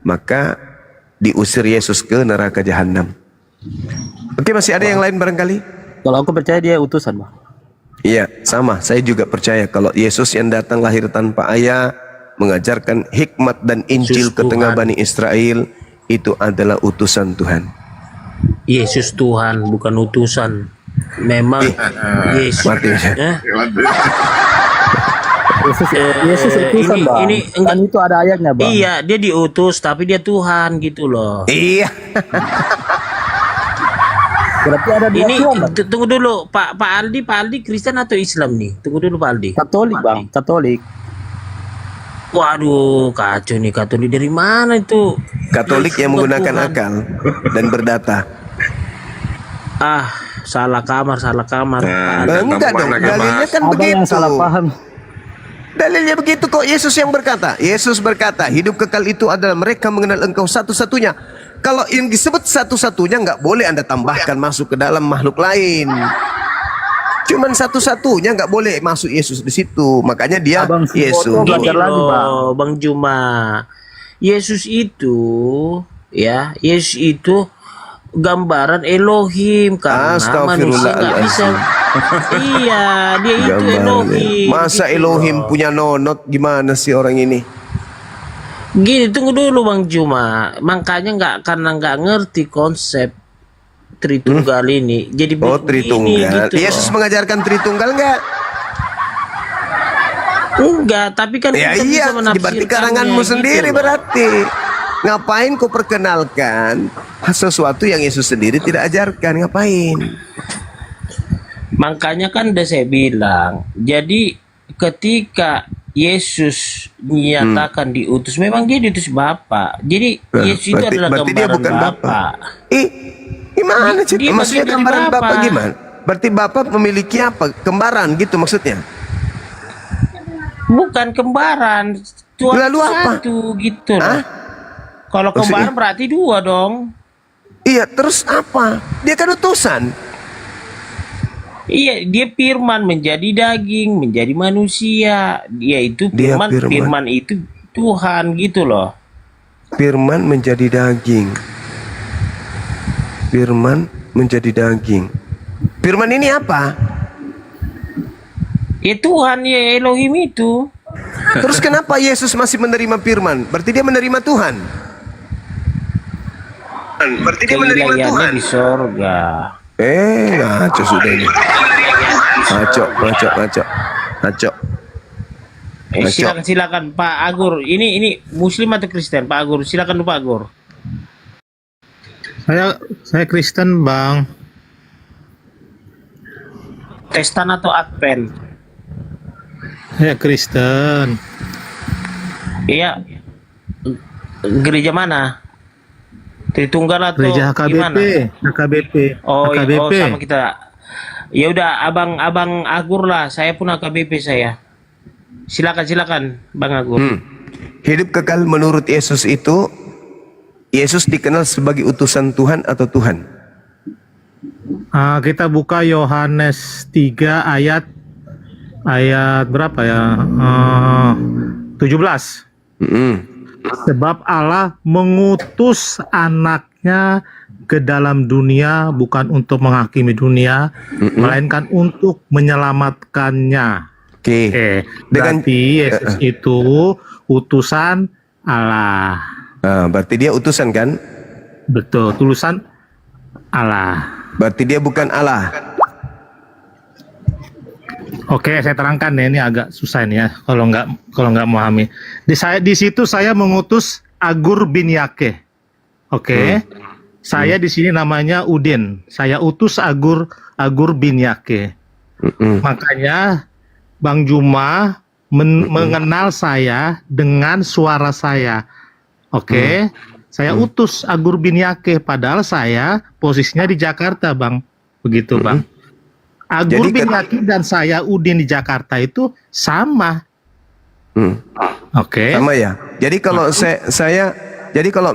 maka diusir Yesus ke neraka jahanam. Oke, masih ada yang lain barangkali?
Kalau aku percaya dia utusan, Bang.
Iya, sama. Saya juga percaya kalau Yesus yang datang lahir tanpa ayah, mengajarkan hikmat dan Injil ke tengah Bani Israel, itu adalah utusan Tuhan.
Yesus Tuhan, bukan utusan. Memang Yesus.
Yesus utusan, Bang. Kan itu ada ayatnya, Bang.
Iya, dia diutus tapi dia Tuhan gitu loh.
Iya.
Berarti ada dua
ini
Tuhan, Bang.
tunggu dulu, Pak Aldi Kristen atau Islam nih? Tunggu dulu Pak Aldi.
Katolik, Bang. Katolik.
Waduh, kacau nih, Katolik dari mana itu?
Katolik yang menggunakan akal dan berdata.
Ah, salah kamar.
Enggak dong, dalilnya kan begitu.
Yang salah paham.
Dalilnya begitu kok. Yesus yang berkata. Yesus berkata, hidup kekal itu adalah mereka mengenal Engkau satu-satunya. Kalau yang disebut satu-satunya nggak boleh Anda tambahkan masuk ke dalam makhluk lain. Cuman satu-satunya, nggak boleh masuk Yesus di situ. Makanya dia Yesus.
Gini loh, Bang Juma. Yesus itu gambaran Elohim karena manusia nggak bisa. Iya, dia itu Elohim.
Masa Elohim punya nonot, gimana sih orang ini?
Gini, tunggu dulu Bang Juma. Makanya karena nggak ngerti konsep Tritunggal ini. Jadi
Tritunggal.
gitu
Yesus mengajarkan Tritunggal nggak?
Enggak, tapi kan
ya
kita
iya,
bisa menafsirkannya
berarti karanganmu
gitu
sendiri
loh.
berarti. Ngapain kau perkenalkan sesuatu yang Yesus sendiri tidak ajarkan? Ngapain?
Makanya kan udah saya bilang. Jadi ketika Yesus menyatakan diutus, memang dia diutus Bapa. Jadi Yesus itu adalah
berarti dia
gambaran
bukan
Bapa.
Gimana sih?
Dia
Maksudnya
bagian dari
gambaran
Bapa.
Bapa gimana? Berarti Bapa memiliki apa? Kembaran gitu maksudnya?
Bukan kembaran. Tuhan
Lalu apa?
satu gitu loh. Kalau kembaran berarti dua dong.
Iya, terus apa? Dia kan utusan.
Iya, dia firman menjadi daging, menjadi manusia. Dia itu firman itu Tuhan gitu loh.
Firman menjadi daging. Firman menjadi daging. Firman ini apa?
Ya Tuhan, ya Elohim itu.
Terus kenapa Yesus masih menerima firman? Berarti dia menerima Tuhan. Berarti dia menerima Tuhan
di sorga.
Ngaco sudah ini. Ngaco.
Silakan Pak Agur. Ini Muslim atau Kristen Pak Agur? Silakan Pak Agur.
Saya Kristen, Bang.
Protestan atau Advent?
Saya Kristen.
Iya. Gereja mana? Tritunggal atau
Gereja HKBP,
gimana?
HKBP.
Oh,
HKBP.
Sama kita. Ya udah, abang Agur lah. Saya pun HKBP saya. Silakan Bang Agur.
Hidup kekal menurut Yesus itu, Yesus dikenal sebagai utusan Tuhan atau Tuhan?
Kita buka Yohanes 3 ayat berapa ya? 17. Sebab Allah mengutus anaknya ke dalam dunia bukan untuk menghakimi dunia, melainkan untuk menyelamatkannya. Berarti Yesus itu utusan Allah.
Berarti dia utusan kan?
Betul, utusan Allah.
Berarti dia bukan Allah.
Oke, saya terangkan ya, ini agak susah ini ya kalau nggak memahami. Di situ saya mengutus Agur bin Yake. Oke. Saya di sini namanya Udin. Saya utus Agur bin Yake. Makanya Bang Juma mengenal saya dengan suara saya. Oke. Saya utus Agur bin Yake, padahal saya posisinya di Jakarta, Bang. Begitu, Bang. Agur bin Yake dan saya Udin di Jakarta itu sama. Oke.
Sama ya. Jadi kalau jadi kalau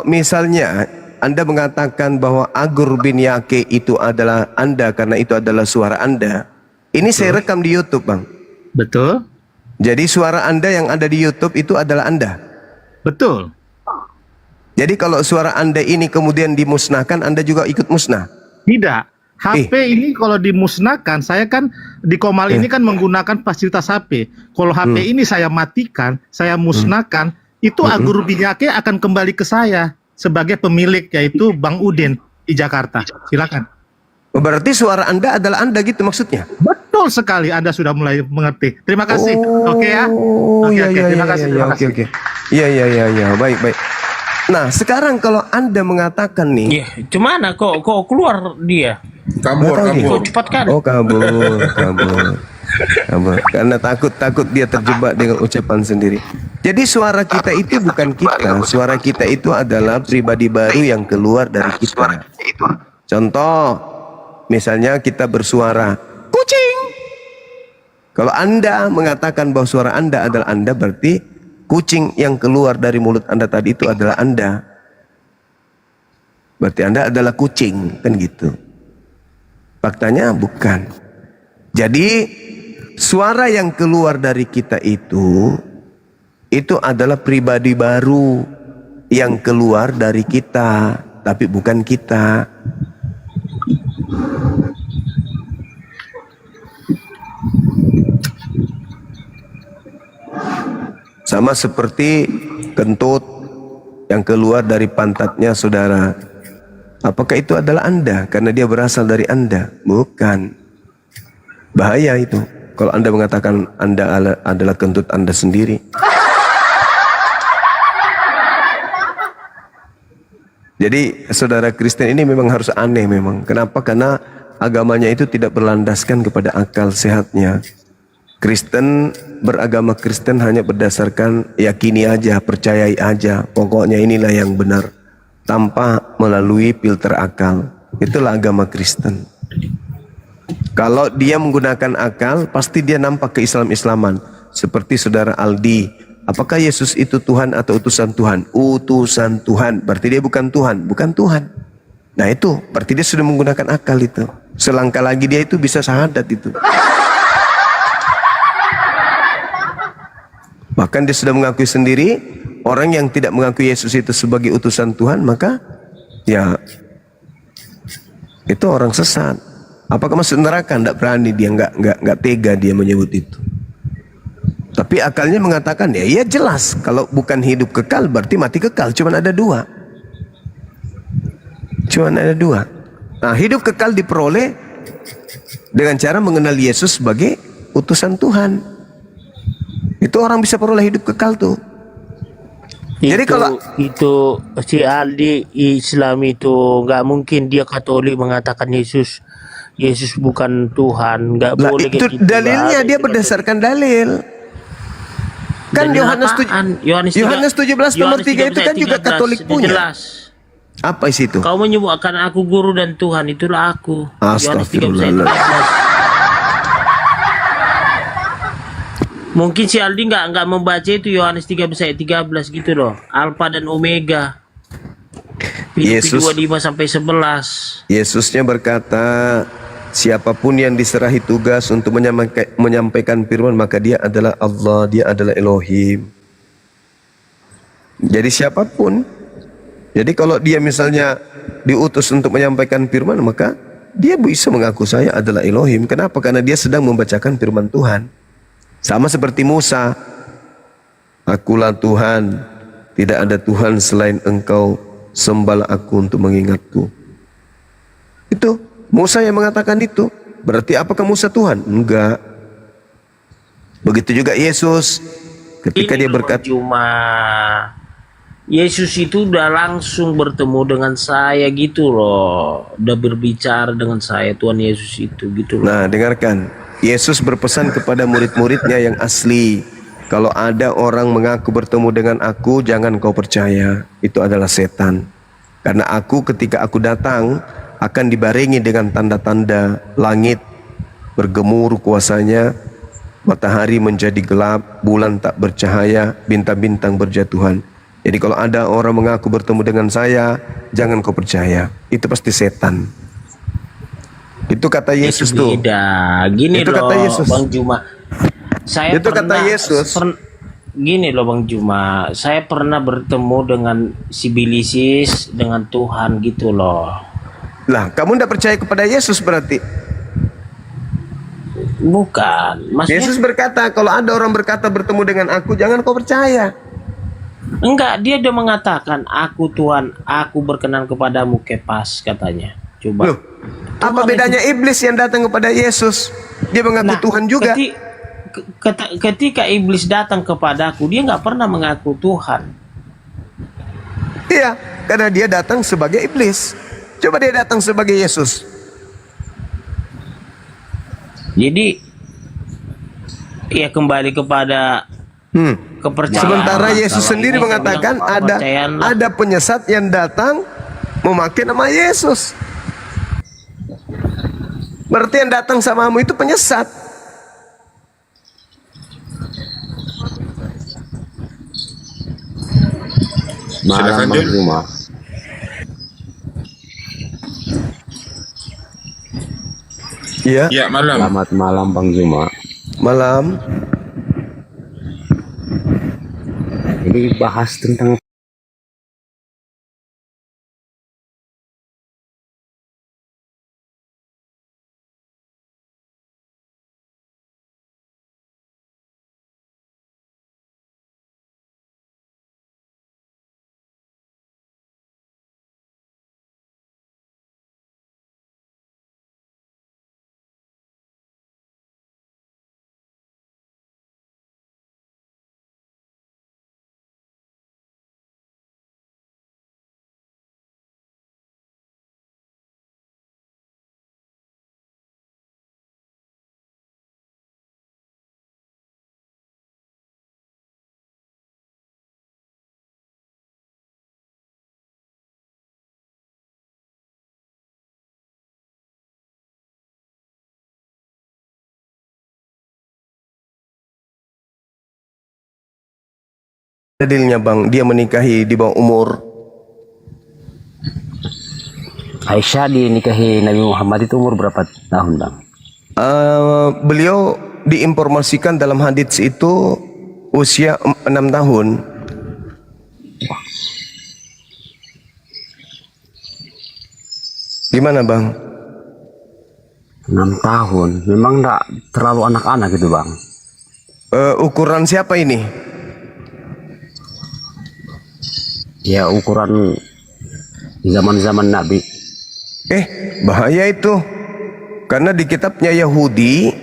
misalnya Anda mengatakan bahwa Agur bin Yake itu adalah Anda karena itu adalah suara Anda. Ini saya rekam di YouTube, Bang.
Betul.
Jadi suara Anda yang ada di YouTube itu adalah Anda.
Betul.
Jadi kalau suara Anda ini kemudian dimusnahkan, Anda juga ikut musnah?
Tidak. HP ini kalau dimusnahkan, saya kan di Komal ini kan menggunakan fasilitas HP. Kalau HP ini saya matikan, saya musnahkan, itu Agur bin Yake akan kembali ke saya sebagai pemilik, yaitu Bang Udin di Jakarta. Silakan.
Berarti suara Anda adalah Anda gitu maksudnya?
Betul sekali, Anda sudah mulai mengerti. Terima kasih. Oke ya. Oke, terima kasih.
Oke. Iya. Baik. Nah, sekarang kalau Anda mengatakan nih,
Gimana kok keluar dia?
Kabur.
Kok cepat kan?
Oh, kabur. Karena takut dia terjebak dengan ucapan sendiri. Jadi suara kita itu bukan kita. Suara kita itu adalah pribadi baru yang keluar dari kita. Contoh, misalnya kita bersuara kucing. Kalau Anda mengatakan bahwa suara Anda adalah Anda, berarti kucing yang keluar dari mulut Anda tadi itu adalah Anda. Berarti Anda adalah kucing, kan gitu. Faktanya bukan. Jadi suara yang keluar dari kita itu adalah pribadi baru yang keluar dari kita, tapi bukan kita. Sama seperti kentut yang keluar dari pantatnya saudara. Apakah itu adalah Anda? Karena dia berasal dari Anda. Bukan. Bahaya itu. Kalau Anda mengatakan Anda adalah kentut Anda sendiri. Jadi saudara Kristen ini memang harus aneh memang. Kenapa? Karena agamanya itu tidak berlandaskan kepada akal sehatnya. Kristen beragama Kristen hanya berdasarkan yakini aja, percayai aja. Pokoknya inilah yang benar, tanpa melalui filter akal. Itulah agama Kristen. Kalau dia menggunakan akal, pasti dia nampak keislaman. Seperti saudara Aldi, apakah Yesus itu Tuhan atau utusan Tuhan? Utusan Tuhan, berarti dia bukan Tuhan, bukan Tuhan. Nah itu, berarti dia sudah menggunakan akal itu. Selangkah lagi dia itu bisa syahadat itu. Bahkan dia sudah mengakui sendiri, orang yang tidak mengakui Yesus itu sebagai utusan Tuhan, maka ya itu orang sesat. Apakah masuk neraka? Tidak berani dia, nggak tega dia menyebut itu. Tapi akalnya mengatakan ya jelas, kalau bukan hidup kekal berarti mati kekal. Cuman ada dua. Nah, hidup kekal diperoleh dengan cara mengenal Yesus sebagai utusan Tuhan. Itu orang bisa peroleh hidup kekal tuh. Jadi kalau
itu si Aldi Islam itu nggak mungkin dia Katolik mengatakan Yesus bukan Tuhan, nggak boleh
itu
gitu.
dalilnya dia berdasarkan dalil. Kan Yohanes 17 nomor 3 itu kan juga Katolik punya.
Jelas.
Apa isi itu?
Kau menyebutkan aku guru dan Tuhan, itulah aku. Yohanes 13. Mungkin si Aldi nggak membaca itu Yohanes 13 ayat 13 gitu loh. Alfa dan Omega. Filipi 25 sampai 11.
Yesusnya berkata, siapapun yang diserahi tugas untuk menyampaikan firman, maka dia adalah Allah, dia adalah Elohim. Jadi siapapun. Jadi kalau dia misalnya diutus untuk menyampaikan firman, maka dia bisa mengaku saya adalah Elohim. Kenapa? Karena dia sedang membacakan firman Tuhan. Sama seperti Musa. Akulah Tuhan, tidak ada Tuhan selain engkau, sembahlah aku untuk mengingatku. Itu Musa yang mengatakan itu. Berarti apakah Musa Tuhan? Enggak. Begitu juga Yesus ketika dia berkata,
Cuma Yesus itu udah langsung bertemu dengan saya gitu loh, udah berbicara dengan saya, Tuhan Yesus itu gitu loh.
Nah, dengarkan. Yesus berpesan kepada murid-muridnya yang asli, kalau ada orang mengaku bertemu dengan aku, jangan kau percaya, itu adalah setan. Karena aku ketika aku datang akan dibarengi dengan tanda-tanda, langit bergemuruh kuasanya, matahari menjadi gelap, bulan tak bercahaya, bintang-bintang berjatuhan. Jadi kalau ada orang mengaku bertemu dengan saya, jangan kau percaya, itu pasti setan. Itu kata Yesus tuh.
Beda. Gini
itu
loh,
kata Yesus.
Bang Juma. Saya
itu
pernah,
kata Yesus.
Gini loh Bang Juma, saya pernah bertemu dengan si Bilisis, dengan Tuhan gitu loh.
Lah, kamu tidak percaya kepada Yesus berarti?
Bukan. Maksudnya,
Yesus berkata, kalau ada orang berkata bertemu dengan aku, jangan kau percaya.
enggak, dia udah mengatakan, aku Tuhan, aku berkenan kepadamu, Kepas katanya. Coba.
Loh, apa bedanya iblis yang datang kepada Yesus? Dia mengaku Tuhan juga.
Ketika iblis datang kepadaku, dia nggak pernah mengaku Tuhan.
Iya, karena dia datang sebagai iblis. Coba dia datang sebagai Yesus.
Jadi, ya kembali kepada kepercayaan.
Sementara Yesus
Kalau
sendiri
ini saya
mengatakan
bilang,
ada penyesat yang datang memakai nama Yesus. Berarti yang datang samamu itu penyesat.
Silakan, Jun.
Iya.
Ya, malam.
Selamat malam Bang Zuma.
Malam.
Ini bahas tentang
dalilnya Bang, dia menikahi di bawah umur.
Aisyah dinikahi Nabi Muhammad itu umur berapa tahun Bang?
Beliau diinformasikan dalam hadits itu usia 6 tahun. Gimana Bang?
6 tahun, memang enggak terlalu anak-anak gitu Bang.
Ukuran siapa ini?
Ya ukuran zaman-zaman Nabi.
Bahaya itu. Karena di kitabnya Yahudi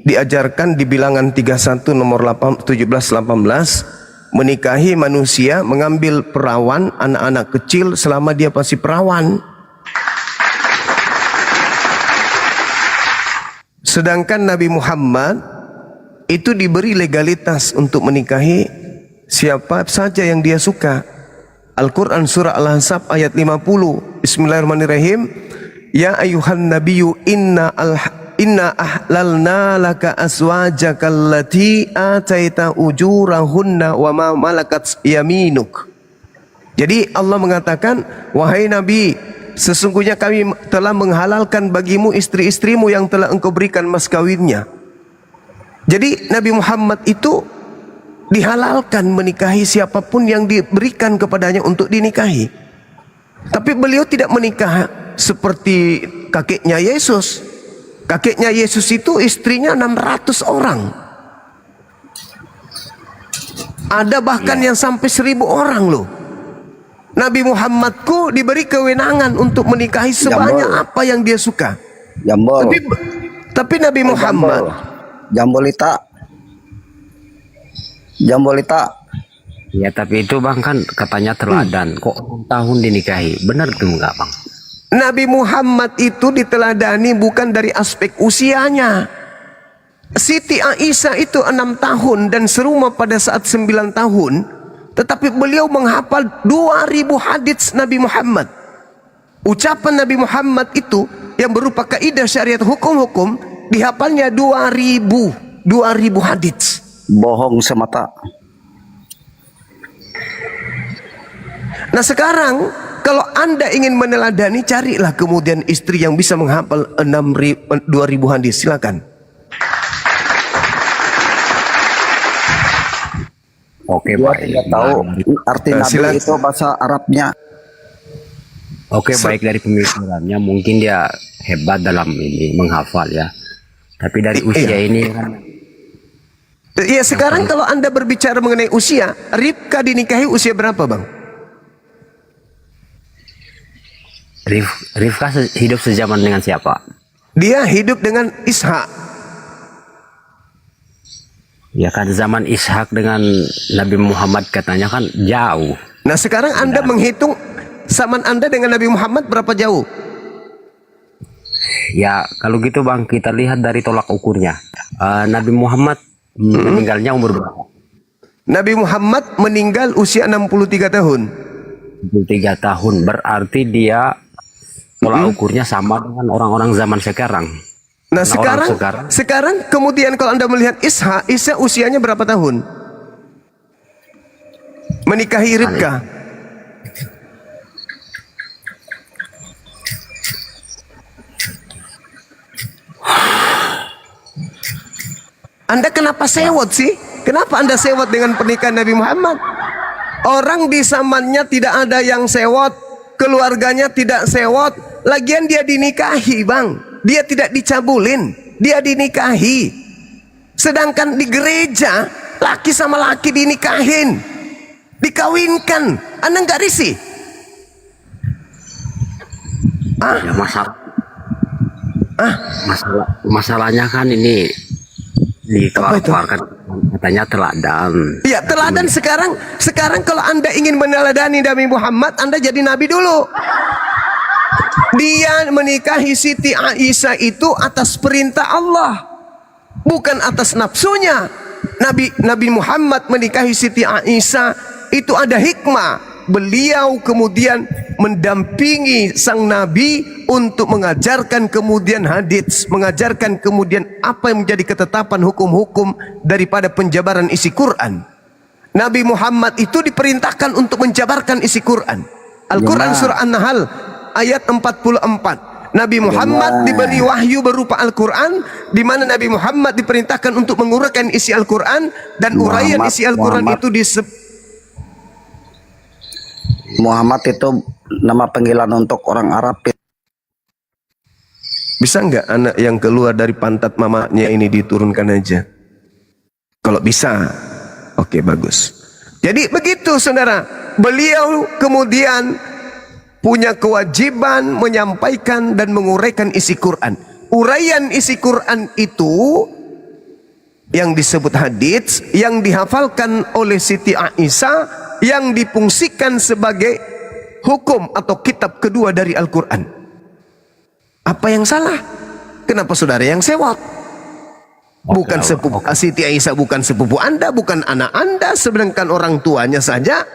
diajarkan di bilangan 31 nomor 17-18 menikahi manusia, mengambil perawan anak-anak kecil selama dia masih perawan. Sedangkan Nabi Muhammad itu diberi legalitas untuk menikahi siapa saja yang dia suka. Al-Quran surah Al-Ahzab ayat 50. Bismillahirrahmanirrahim. Ya ayuhan nabiyyu inna ahlalna laka aswajaka allati ataita ujurahunna wa ma malakat yaminuk. Jadi Allah mengatakan, wahai Nabi, sesungguhnya kami telah menghalalkan bagimu istri-istrimu yang telah engkau berikan mas kawinnya. Jadi Nabi Muhammad itu dihalalkan menikahi siapapun yang diberikan kepadanya untuk dinikahi. Tapi beliau tidak menikah seperti kakeknya Yesus. Kakeknya Yesus itu istrinya 600 orang. Ada bahkan yang sampai 1000 orang loh. Nabi Muhammadku diberi kewenangan untuk menikahi sebanyak apa yang dia suka.
Jambol.
Tapi Nabi Muhammad
Jambolita.
Ya tapi itu bang kan katanya teladan. Kok tahun dinikahi? Benar tuh enggak bang?
Nabi Muhammad itu diteladani bukan dari aspek usianya. Siti Aisyah itu 6 tahun dan serumah pada saat 9 tahun. Tetapi beliau menghafal 2000 hadits Nabi Muhammad. Ucapan Nabi Muhammad itu yang berupa kaidah syariat hukum-hukum dihafalnya 2000 hadits.
Bohong semata.
Nah sekarang kalau Anda ingin meneladani, carilah kemudian istri yang bisa menghafal 2000 hadis. Silakan.
Oke,
Pak. Tidak tahu arti Nabi itu bahasa Arabnya.
Oke, baik dari pemikirannya mungkin dia hebat dalam ini menghafal ya. Tapi dari usia ini kan.
Ya sekarang kalau Anda berbicara mengenai usia, Ribka dinikahi usia berapa bang?
Rifka hidup sejaman dengan siapa?
Dia hidup dengan Ishak.
Ya kan zaman Ishak dengan Nabi Muhammad katanya kan jauh.
Nah sekarang Anda menghitung zaman Anda dengan Nabi Muhammad berapa jauh?
Ya kalau gitu bang kita lihat dari tolak ukurnya. Nabi Muhammad meninggalnya umur berapa?
Nabi Muhammad meninggal usia 63 tahun.
63 tahun berarti dia tolak ukurnya sama dengan orang-orang zaman sekarang.
Nah sekarang kemudian kalau Anda melihat Isa usianya berapa tahun? Menikahi Ribka. Anda kenapa sewot sih? Kenapa Anda sewot dengan pernikahan Nabi Muhammad? Orang di zamannya tidak ada yang sewot, keluarganya tidak sewot, lagian dia dinikahi bang. Dia tidak dicabulin, dia dinikahi. Sedangkan di gereja, laki sama laki dinikahin, dikawinkan. Anda nggak risih?
Ya masalahnya kan ini dikeluarkan katanya teladan.
Ya teladan sekarang kalau Anda ingin meneladani Nabi Muhammad, Anda jadi nabi dulu. Dia menikahi Siti Aisyah itu atas perintah Allah, bukan atas nafsunya. Nabi Muhammad menikahi Siti Aisyah itu ada hikmah. Beliau kemudian mendampingi sang Nabi untuk mengajarkan kemudian hadits, mengajarkan kemudian apa yang menjadi ketetapan hukum-hukum daripada penjabaran isi Quran. Nabi Muhammad itu diperintahkan untuk menjabarkan isi Quran. Al-Quran surah An-Nahl ayat 44. Nabi Muhammad diberi wahyu berupa Al-Quran, di mana Nabi Muhammad diperintahkan untuk menguraikan isi Al-Quran, dan uraian isi Al-Quran itu
Muhammad itu nama panggilan untuk orang Arab.
Bisa nggak anak yang keluar dari pantat mamanya ini diturunkan aja? Kalau bisa, oke bagus. Jadi begitu saudara, beliau kemudian punya kewajiban menyampaikan dan menguraikan isi Quran. Uraian isi Quran itu yang disebut hadits, yang dihafalkan oleh Siti Aisyah, yang difungsikan sebagai hukum atau kitab kedua dari Al-Quran. Apa yang salah? Kenapa saudara yang sewot? Bukan sepupu Siti Aisyah, bukan sepupu Anda, bukan anak Anda, sedangkan orang tuanya saja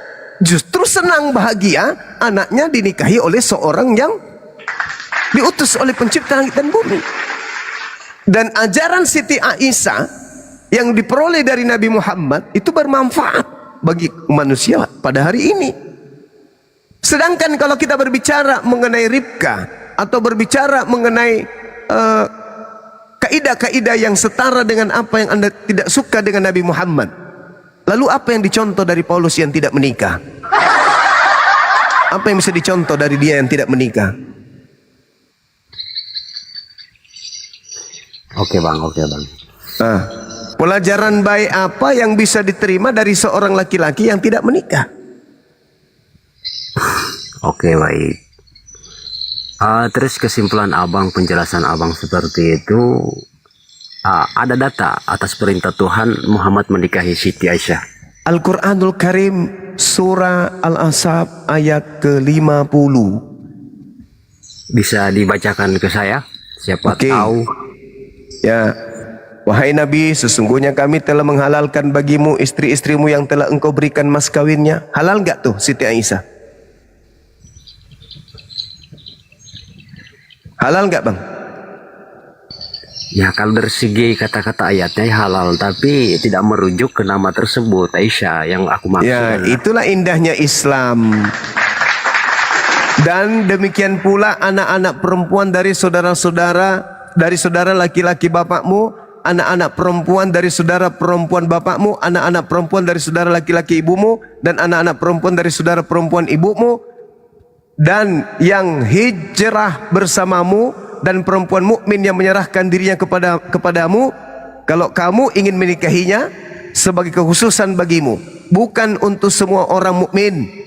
justru senang bahagia anaknya dinikahi oleh seorang yang diutus oleh pencipta langit dan bumi. Dan ajaran Siti Aisyah yang diperoleh dari Nabi Muhammad itu bermanfaat bagi manusia pada hari ini. Sedangkan kalau kita berbicara mengenai Ribka atau berbicara mengenai kaidah-kaidah yang setara dengan apa yang Anda tidak suka dengan Nabi Muhammad, Lalu apa yang dicontoh dari Paulus yang tidak menikah? Apa yang bisa dicontoh dari dia yang tidak menikah?
Oke bang.
Nah, pelajaran baik apa yang bisa diterima dari seorang laki-laki yang tidak menikah?
Oke baik. Terus kesimpulan abang, penjelasan abang seperti itu, ada data atas perintah Tuhan Muhammad menikahi Siti Aisyah.
Al-Quranul Karim surah Al-Ahzab ayat ke-50.
Bisa dibacakan ke saya? Siapa tahu.
Ya, wahai Nabi, sesungguhnya kami telah menghalalkan bagimu istri-istrimu yang telah engkau berikan mas kawinnya. Halal nggak tuh Siti Aisyah? Halal nggak bang?
Ya kalau dari segi kata-kata ayatnya halal, tapi tidak merujuk ke nama tersebut Aisyah yang aku maksud.
Ya, itulah indahnya Islam. Dan demikian pula anak-anak perempuan dari saudara-saudara, dari saudara laki-laki bapakmu, anak-anak perempuan dari saudara perempuan bapakmu, anak-anak perempuan dari saudara laki-laki ibumu, dan anak-anak perempuan dari saudara perempuan ibumu, dan yang hijrah bersamamu, dan perempuan mukmin yang menyerahkan dirinya kepadamu, kalau kamu ingin menikahinya, sebagai kekhususan bagimu, bukan untuk semua orang mukmin.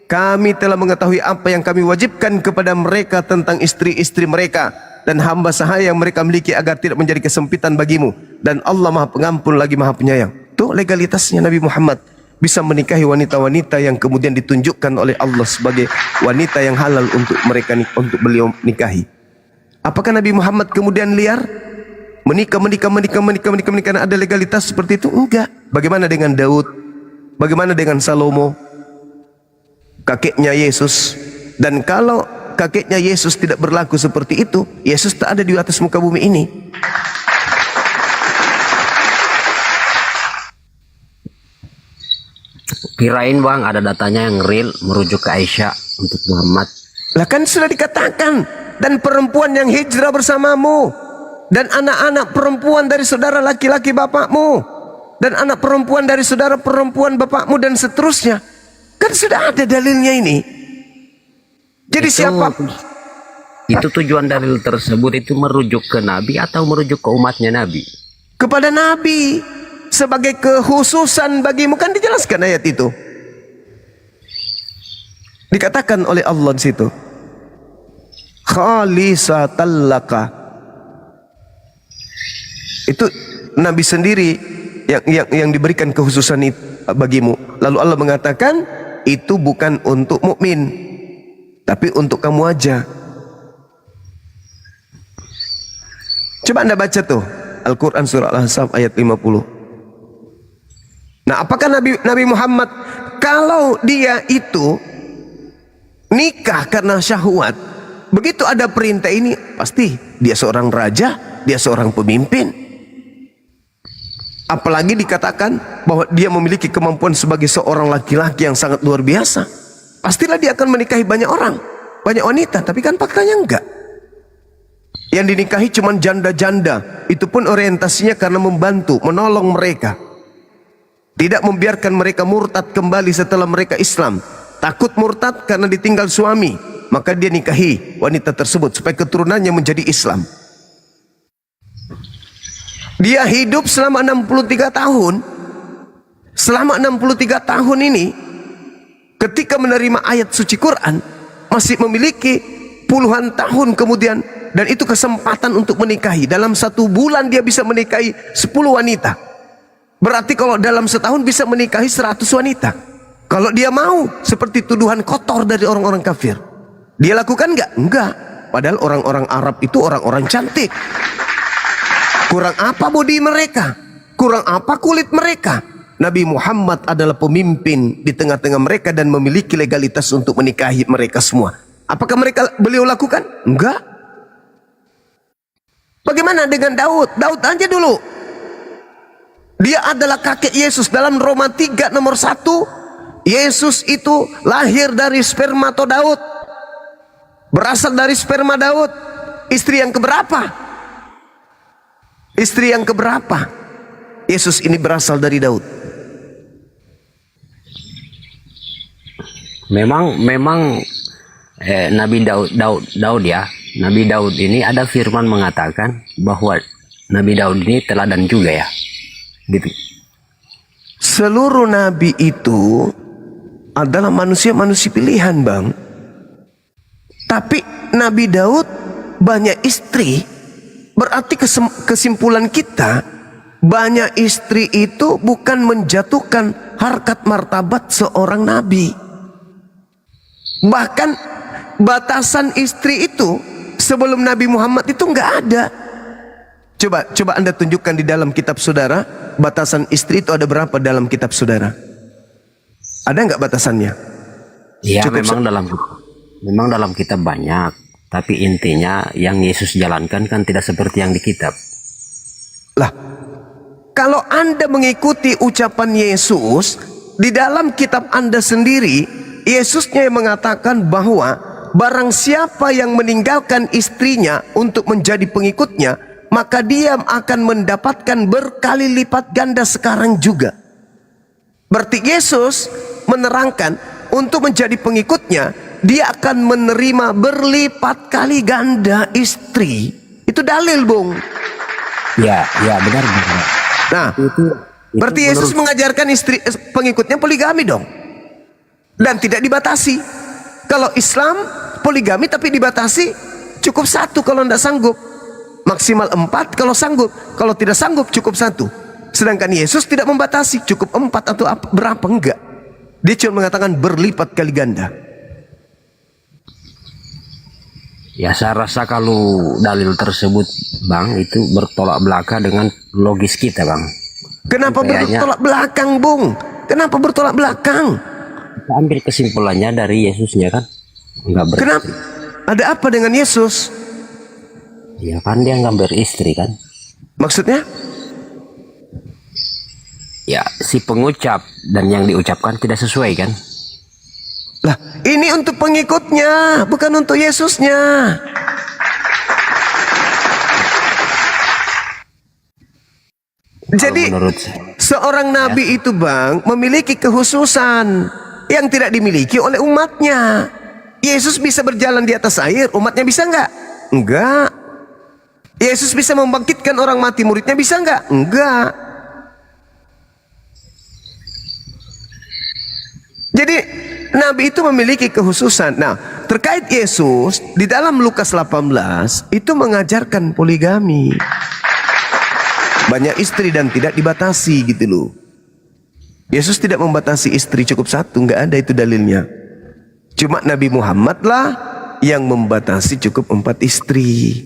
Kami telah mengetahui apa yang kami wajibkan kepada mereka tentang istri-istri mereka dan hamba sahaya yang mereka miliki, agar tidak menjadi kesempitan bagimu, dan Allah Maha Pengampun lagi Maha Penyayang. Itu legalitasnya Nabi Muhammad bisa menikahi wanita-wanita yang kemudian ditunjukkan oleh Allah sebagai wanita yang halal untuk mereka, untuk beliau nikahi. Apakah Nabi Muhammad kemudian liar? Menikah, ada legalitas seperti itu? Enggak. Bagaimana dengan Daud? Bagaimana dengan Salomo? Kakeknya Yesus. Dan kalau kakeknya Yesus tidak berlaku seperti itu, Yesus tak ada di atas muka bumi ini.
Kirain bang ada datanya yang real merujuk ke Aisyah untuk Muhammad.
Lah kan sudah dikatakan, dan perempuan yang hijrah bersamamu, dan anak-anak perempuan dari saudara laki-laki bapakmu, dan anak perempuan dari saudara perempuan bapakmu, dan seterusnya. Kan sudah ada dalilnya ini. Jadi siapa?
Itu tujuan dalil tersebut itu merujuk ke Nabi atau merujuk ke umatnya Nabi?
Kepada Nabi. Sebagai kekhususan bagimu, kan dijelaskan ayat itu. Dikatakan oleh Allah di situ. Khalisatan laka. Itu Nabi sendiri yang diberikan kekhususan itu bagimu. Lalu Allah mengatakan itu bukan untuk mukmin, tapi untuk kamu aja. Coba Anda baca tuh Al-Quran surah Al-Ahzab ayat 50. Nah, apakah Nabi Muhammad kalau dia itu nikah karena syahwat, begitu ada perintah ini, pasti dia seorang raja, dia seorang pemimpin. Apalagi dikatakan bahwa dia memiliki kemampuan sebagai seorang laki-laki yang sangat luar biasa. Pastilah dia akan menikahi banyak orang, banyak wanita, tapi kan faktanya enggak. Yang dinikahi cuma janda-janda, itu pun orientasinya karena membantu, menolong mereka. Tidak membiarkan mereka murtad kembali setelah mereka Islam. Takut murtad karena ditinggal suami, maka dia nikahi wanita tersebut supaya keturunannya menjadi Islam. Dia hidup selama 63 tahun. Selama 63 tahun ini, ketika menerima ayat suci Quran, masih memiliki puluhan tahun kemudian, dan itu kesempatan untuk menikahi. Dalam 1 bulan dia bisa menikahi 10 wanita. Berarti kalau dalam setahun bisa menikahi 100 wanita. Kalau dia mau, seperti tuduhan kotor dari orang-orang kafir. Dia lakukan enggak? Enggak. Padahal orang-orang Arab itu orang-orang cantik. Kurang apa bodi mereka? Kurang apa kulit mereka? Nabi Muhammad adalah pemimpin di tengah-tengah mereka dan memiliki legalitas untuk menikahi mereka semua. Apakah beliau lakukan? Enggak. Bagaimana dengan Daud? Daud aja dulu. Dia adalah kakek Yesus. Dalam Roma 3 nomor 1, Yesus itu lahir dari spermato Daud, berasal dari sperma Daud. Istri yang keberapa? Istri yang keberapa? Yesus ini berasal dari Daud.
memang Nabi Daud ya. Nabi Daud ini ada firman mengatakan bahwa Nabi Daud ini teladan juga ya. Gitu.
Seluruh nabi itu adalah manusia-manusia pilihan, Bang. Tapi Nabi Daud banyak istri. Berarti kesimpulan kita, banyak istri itu bukan menjatuhkan harkat martabat seorang nabi. Bahkan batasan istri itu sebelum Nabi Muhammad itu nggak ada. Coba Anda tunjukkan di dalam kitab saudara, batasan istri itu ada berapa dalam kitab saudara? Ada nggak batasannya?
Ya, memang dalam kitab banyak, tapi intinya yang Yesus jalankan kan tidak seperti yang di kitab.
Lah, kalau Anda mengikuti ucapan Yesus di dalam kitab Anda sendiri, Yesusnya yang mengatakan bahwa barang siapa yang meninggalkan istrinya untuk menjadi pengikutnya, maka dia akan mendapatkan berkali lipat ganda sekarang juga. Berarti Yesus menerangkan untuk menjadi pengikutnya, dia akan menerima berlipat kali ganda istri. Itu dalil, Bung.
Ya benar.
Nah, berarti Yesus mengajarkan istri pengikutnya poligami dong. Dan tidak dibatasi. Kalau Islam poligami tapi dibatasi, cukup 1 kalau tidak sanggup. Maksimal 4 kalau sanggup. Kalau tidak sanggup cukup 1. Sedangkan Yesus tidak membatasi, cukup 4 atau berapa, enggak. Dia cuma mengatakan berlipat kali ganda.
Ya, saya rasa kalau dalil tersebut, Bang, itu bertolak belakang dengan logis kita, Bang.
Kenapa bertolak belakang, Bung? Kenapa bertolak belakang?
Kita ambil kesimpulannya dari Yesusnya kan.
Kenapa? Ada apa dengan Yesus?
Ya kan dia nggak beristri kan.
Maksudnya?
Ya, si pengucap dan yang diucapkan tidak sesuai kan.
Lah, ini untuk pengikutnya, bukan untuk Yesusnya. Jadi seorang nabi itu, Bang, memiliki kekhususan yang tidak dimiliki oleh umatnya. Yesus bisa berjalan di atas air, umatnya bisa nggak? Enggak. Yesus bisa membangkitkan orang mati, muridnya bisa nggak? Enggak. Jadi nabi itu memiliki kekhususan. Nah, terkait Yesus di dalam Lukas 18 itu mengajarkan poligami. Banyak istri dan tidak dibatasi gitu loh. Yesus tidak membatasi istri, cukup 1, nggak ada itu dalilnya. Cuma Nabi Muhammad lah yang membatasi cukup 4 istri.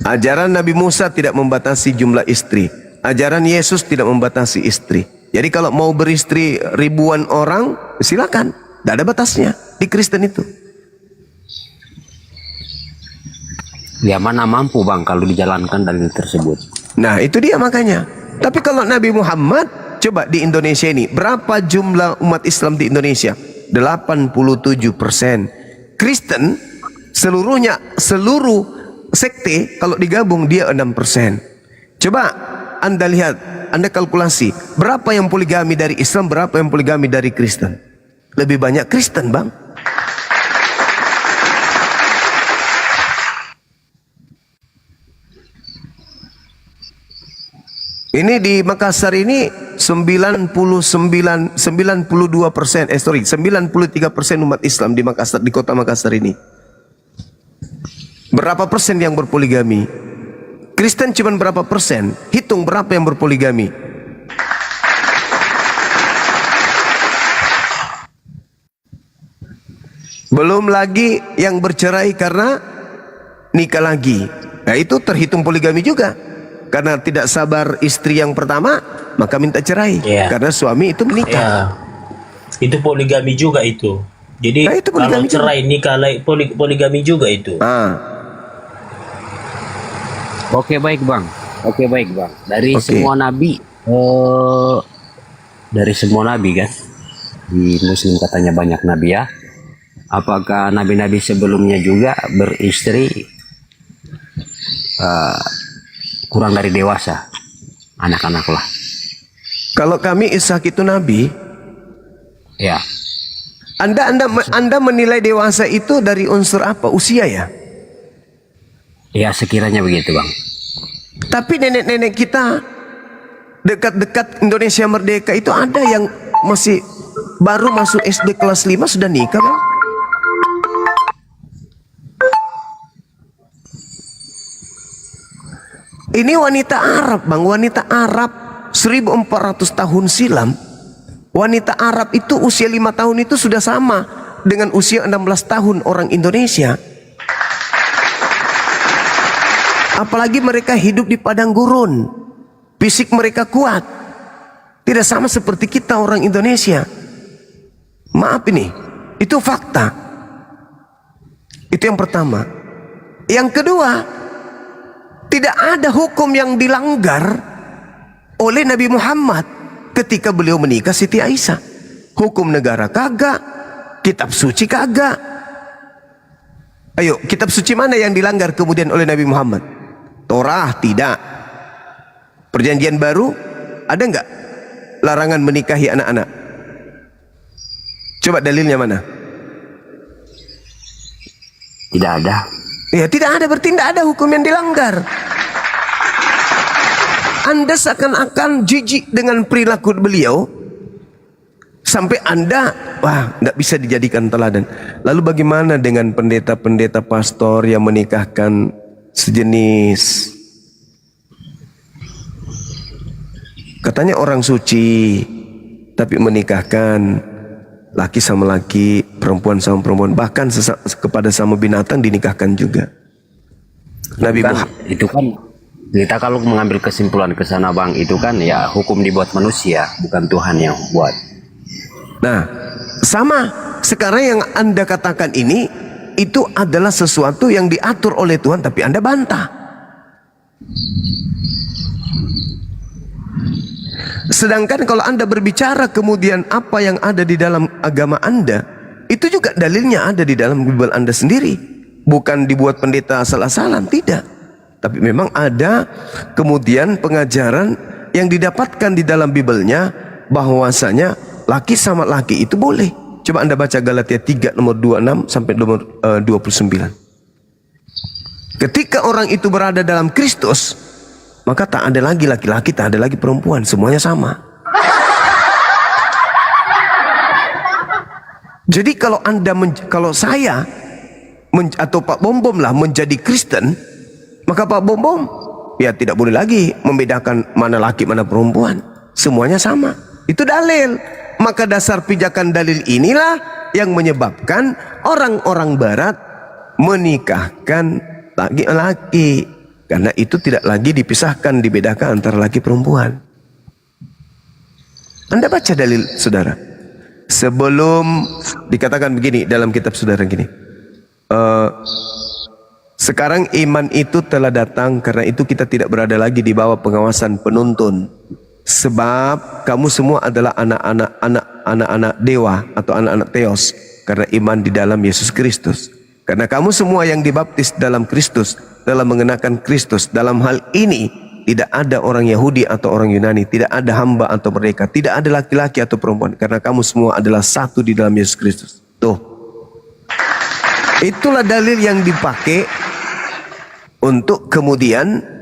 Ajaran Nabi Musa tidak membatasi jumlah istri. Ajaran Yesus tidak membatasi istri. Jadi kalau mau beristri ribuan orang, silakan. Tidak ada batasnya di Kristen itu.
Ya mana mampu, Bang, kalau dijalankan dalil tersebut.
Nah itu dia makanya. Tapi kalau Nabi Muhammad, coba di Indonesia ini, berapa jumlah umat Islam di Indonesia? 87%. Kristen seluruhnya, seluruh sekte kalau digabung dia 6%. Coba Anda lihat, Anda kalkulasi, berapa yang poligami dari Islam, berapa yang poligami dari Kristen? Lebih banyak Kristen, Bang. Ini di Makassar ini 93% umat Islam di Makassar, di kota Makassar ini. Berapa persen yang berpoligami? Kristen cuma berapa persen? Hitung berapa yang berpoligami? Belum lagi yang bercerai karena nikah lagi. Nah itu terhitung poligami juga. Karena tidak sabar istri yang pertama, maka minta cerai. Karena suami itu menikah.
Itu poligami juga itu. Jadi
itu
kalau cerai nikah lagi poligami juga itu.
Oke baik Bang. Dari semua nabi, kan di Muslim katanya banyak nabi ya. Apakah nabi-nabi sebelumnya juga beristri kurang dari dewasa, anak-anak lah?
Kalau kami Ishak itu nabi,
Ya.
Anda menilai dewasa itu dari unsur apa? Usia ya?
Ya sekiranya begitu Bang.
Tapi nenek-nenek kita dekat-dekat Indonesia Merdeka itu ada yang masih baru masuk SD kelas 5 sudah nikah Bang. Ini wanita Arab Bang, wanita Arab 1400 tahun silam. Wanita Arab itu usia 5 tahun itu sudah sama dengan usia 16 tahun orang Indonesia. Apalagi mereka hidup di padang gurun. Fisik mereka kuat. Tidak sama seperti kita orang Indonesia. Maaf ini, itu fakta. Itu yang pertama. Yang kedua, tidak ada hukum yang dilanggar oleh Nabi Muhammad ketika beliau menikah Siti Aisyah. Hukum negara kagak, kitab suci kagak. Ayo, kitab suci mana yang dilanggar kemudian oleh Nabi Muhammad? Torah tidak. Perjanjian baru ada nggak larangan menikahi anak-anak? Coba dalilnya mana?
Tidak ada.
Ya tidak ada, berarti tidak ada hukum yang dilanggar. Anda seakan-akan jijik dengan perilaku beliau sampai Anda nggak bisa dijadikan teladan. Lalu bagaimana dengan pendeta-pendeta pastor yang menikahkan sejenis? Katanya orang suci, tapi menikahkan laki sama laki, perempuan sama perempuan, bahkan kepada sama binatang dinikahkan juga. Nabi Muhammad
itu kan kita kalau mengambil kesimpulan ke sana Bang, itu kan ya hukum dibuat manusia, bukan Tuhan yang buat.
Nah, sama sekarang yang Anda katakan ini itu adalah sesuatu yang diatur oleh Tuhan, tapi Anda bantah. Sedangkan kalau Anda berbicara kemudian apa yang ada di dalam agama Anda, itu juga dalilnya ada di dalam Bible Anda sendiri. Bukan dibuat pendeta asal-asalan, tidak. Tapi memang ada kemudian pengajaran yang didapatkan di dalam Bible-nya bahwasanya laki sama laki itu boleh. Coba Anda baca Galatia 3 nomor 26 sampai nomor 29. Ketika orang itu berada dalam Kristus, maka tak ada lagi laki-laki, tak ada lagi perempuan, semuanya sama. Jadi kalau kalau saya atau Pak Bom Bom lah menjadi Kristen, maka Pak Bom Bom ya tidak boleh lagi membedakan mana laki mana perempuan, semuanya sama. Itu dalil. Maka dasar pijakan dalil inilah yang menyebabkan orang-orang Barat menikahkan laki-laki, karena itu tidak lagi dipisahkan, dibedakan antara laki perempuan. Anda baca dalil saudara. Sebelum dikatakan begini dalam kitab saudara gini. Sekarang iman itu telah datang, karena itu kita tidak berada lagi di bawah pengawasan penuntun. Sebab kamu semua adalah anak-anak dewa atau anak-anak Theos, karena iman di dalam Yesus Kristus. Karena kamu semua yang dibaptis dalam Kristus telah mengenakan Kristus. Dalam hal ini tidak ada orang Yahudi atau orang Yunani, tidak ada hamba atau merdeka, tidak ada laki-laki atau perempuan, karena kamu semua adalah satu di dalam Yesus Kristus. Tuh, itulah dalil yang dipakai untuk kemudian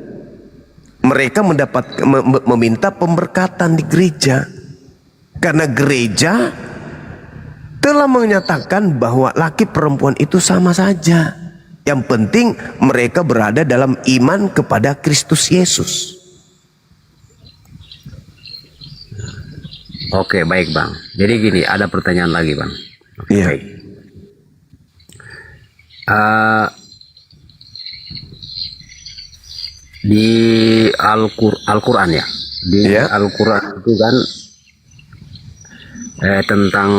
mereka meminta pemberkatan di gereja, karena gereja telah menyatakan bahwa laki perempuan itu sama saja. Yang penting mereka berada dalam iman kepada Kristus Yesus.
Oke, baik Bang. Jadi gini, ada pertanyaan lagi Bang.
Iya.
Baik. Di Al-Quran ya, di Al-Quran itu kan tentang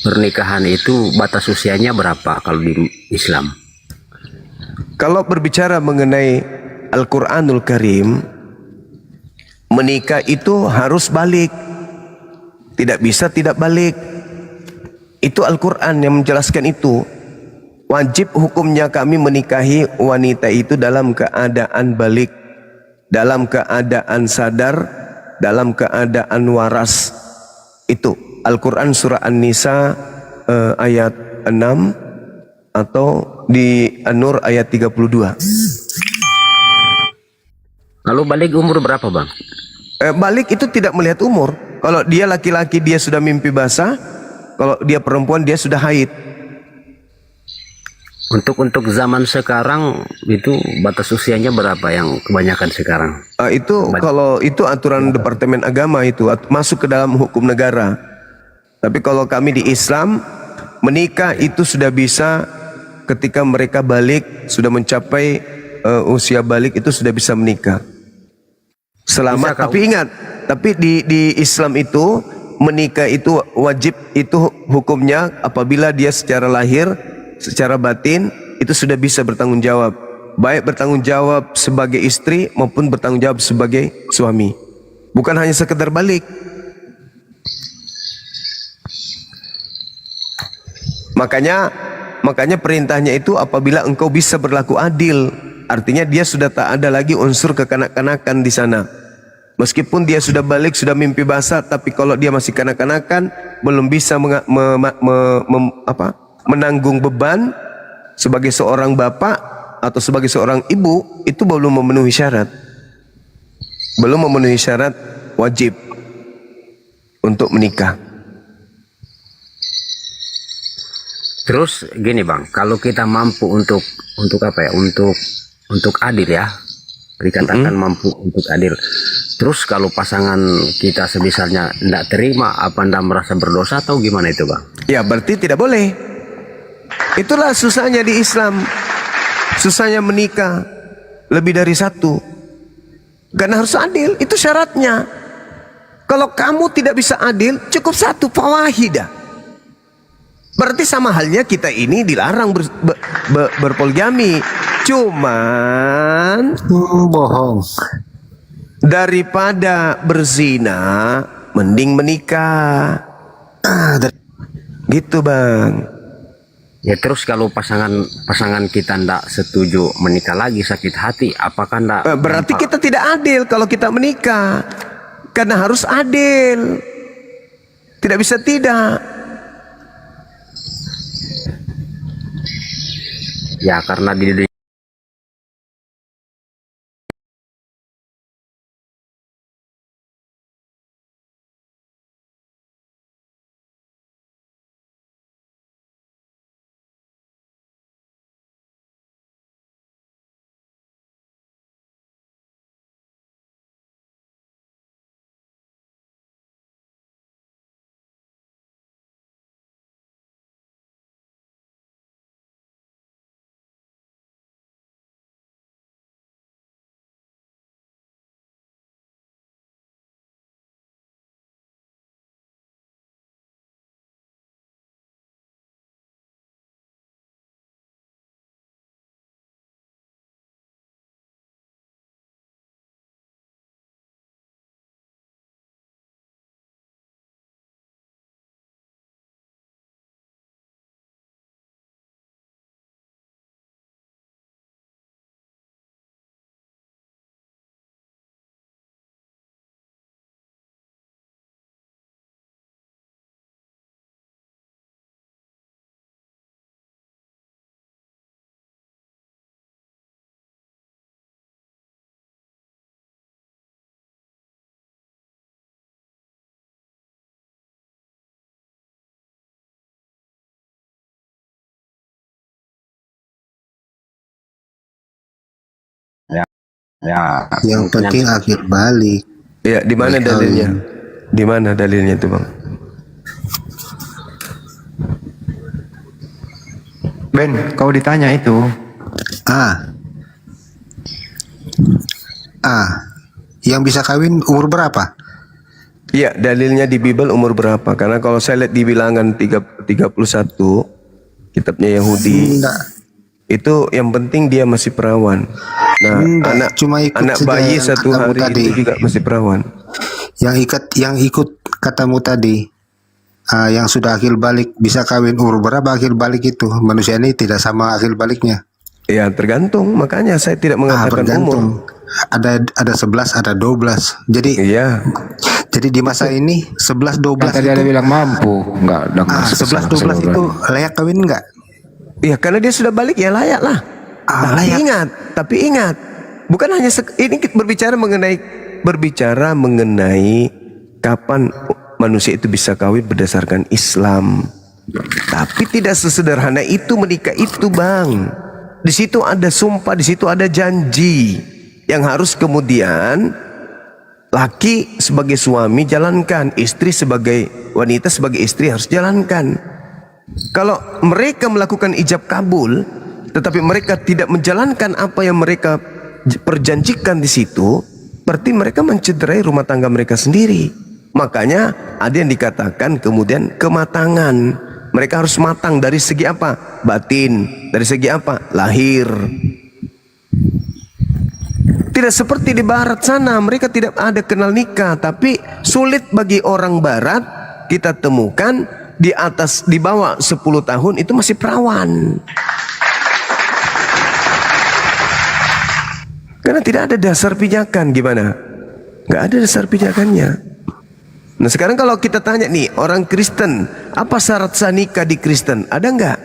pernikahan itu batas usianya berapa kalau di Islam?
Kalau berbicara mengenai Al-Quranul Karim, menikah itu harus balik, tidak bisa tidak balik. Itu Al-Quran yang menjelaskan itu. Wajib hukumnya kami menikahi wanita itu dalam keadaan balik, dalam keadaan sadar, dalam keadaan waras. Itu Al-Quran surah An-Nisa ayat 6 atau di An-Nur ayat 32.
Lalu balik umur berapa, Bang?
Balik itu tidak melihat umur. Kalau dia laki-laki dia sudah mimpi basah, kalau dia perempuan dia sudah haid.
Untuk zaman sekarang itu batas usianya berapa yang kebanyakan sekarang?
Kalau itu aturan Departemen Agama itu masuk ke dalam hukum negara. Tapi kalau kami di Islam, menikah itu sudah bisa ketika mereka balik, sudah mencapai usia balik itu sudah bisa menikah. Tapi ingat, tapi di Islam itu menikah itu wajib, itu hukumnya apabila dia secara lahir, secara batin itu sudah bisa bertanggung jawab, baik bertanggung jawab sebagai istri maupun bertanggung jawab sebagai suami, bukan hanya sekedar balik. Makanya perintahnya itu apabila engkau bisa berlaku adil, artinya dia sudah tak ada lagi unsur kekanak-kanakan di sana. Meskipun dia sudah balik, sudah mimpi basah, tapi kalau dia masih kanak-kanakan, belum bisa menanggung beban sebagai seorang bapak atau sebagai seorang ibu, itu belum memenuhi syarat. Belum memenuhi syarat wajib untuk menikah.
Terus gini, Bang, kalau kita mampu untuk apa ya? Untuk adil ya. Dikatakan mampu untuk adil. Terus kalau pasangan kita sebisanya tidak terima, apa Anda merasa berdosa atau gimana itu, Bang?
Ya berarti tidak boleh. Itulah susahnya di Islam. Susahnya menikah lebih dari satu. Karena harus adil, itu syaratnya. Kalau kamu tidak bisa adil, cukup satu, fawahidah. Berarti sama halnya kita ini dilarang berpoligami. Cuman
bohong.
Daripada berzina, mending menikah. Gitu, Bang.
Ya terus kalau pasangan kita ndak setuju menikah lagi, sakit hati, apakah ndak?
Berarti kita tidak adil kalau kita menikah. Karena harus adil. Tidak bisa tidak.
Ya karena di
yang penting akhir balik.
Ya, di mana dalilnya? Di mana dalilnya itu, Bang?
Ben, kau ditanya itu.
Yang bisa kawin umur berapa?
Iya, dalilnya di Bible umur berapa? Karena kalau saya lihat di Bilangan 31, kitabnya Yahudi, itu yang penting dia masih perawan. Nah, anak bayi satu hari itu juga masih perawan.
Yang ikut katamu tadi, yang sudah akhir balik bisa kawin umur berapa akhir balik itu? Manusia ini tidak sama akhir baliknya.
Ya tergantung, makanya saya tidak mengatakan umur.
Ada 11, ada 12. Jadi
Jadi di masa ini 11 12
Tadi ada bilang mampu, enggak dengar
11 12 itu layak kawin enggak?
Ya karena dia sudah balik ya layak lah. Tapi ingat, bukan hanya ini kita berbicara mengenai kapan manusia itu bisa kawin berdasarkan Islam. Tapi tidak sesederhana itu menikah itu, Bang. Di situ ada sumpah, di situ ada janji yang harus kemudian laki sebagai suami jalankan, istri sebagai wanita sebagai istri harus jalankan. Kalau mereka melakukan ijab kabul, tetapi mereka tidak menjalankan apa yang mereka perjanjikan di situ, berarti mereka mencederai rumah tangga mereka sendiri. Makanya ada yang dikatakan kemudian kematangan. Mereka harus matang dari segi apa? Batin. Dari segi apa? Lahir. Tidak seperti di barat sana, mereka tidak ada kenal nikah. Tapi sulit bagi orang barat kita temukan di bawah 10 tahun itu masih perawan. Karena tidak ada dasar pijakan. Gimana? Nggak ada dasar pijakannya. Nah sekarang kalau kita tanya nih, orang Kristen, apa syarat sah nikah di Kristen? Ada nggak?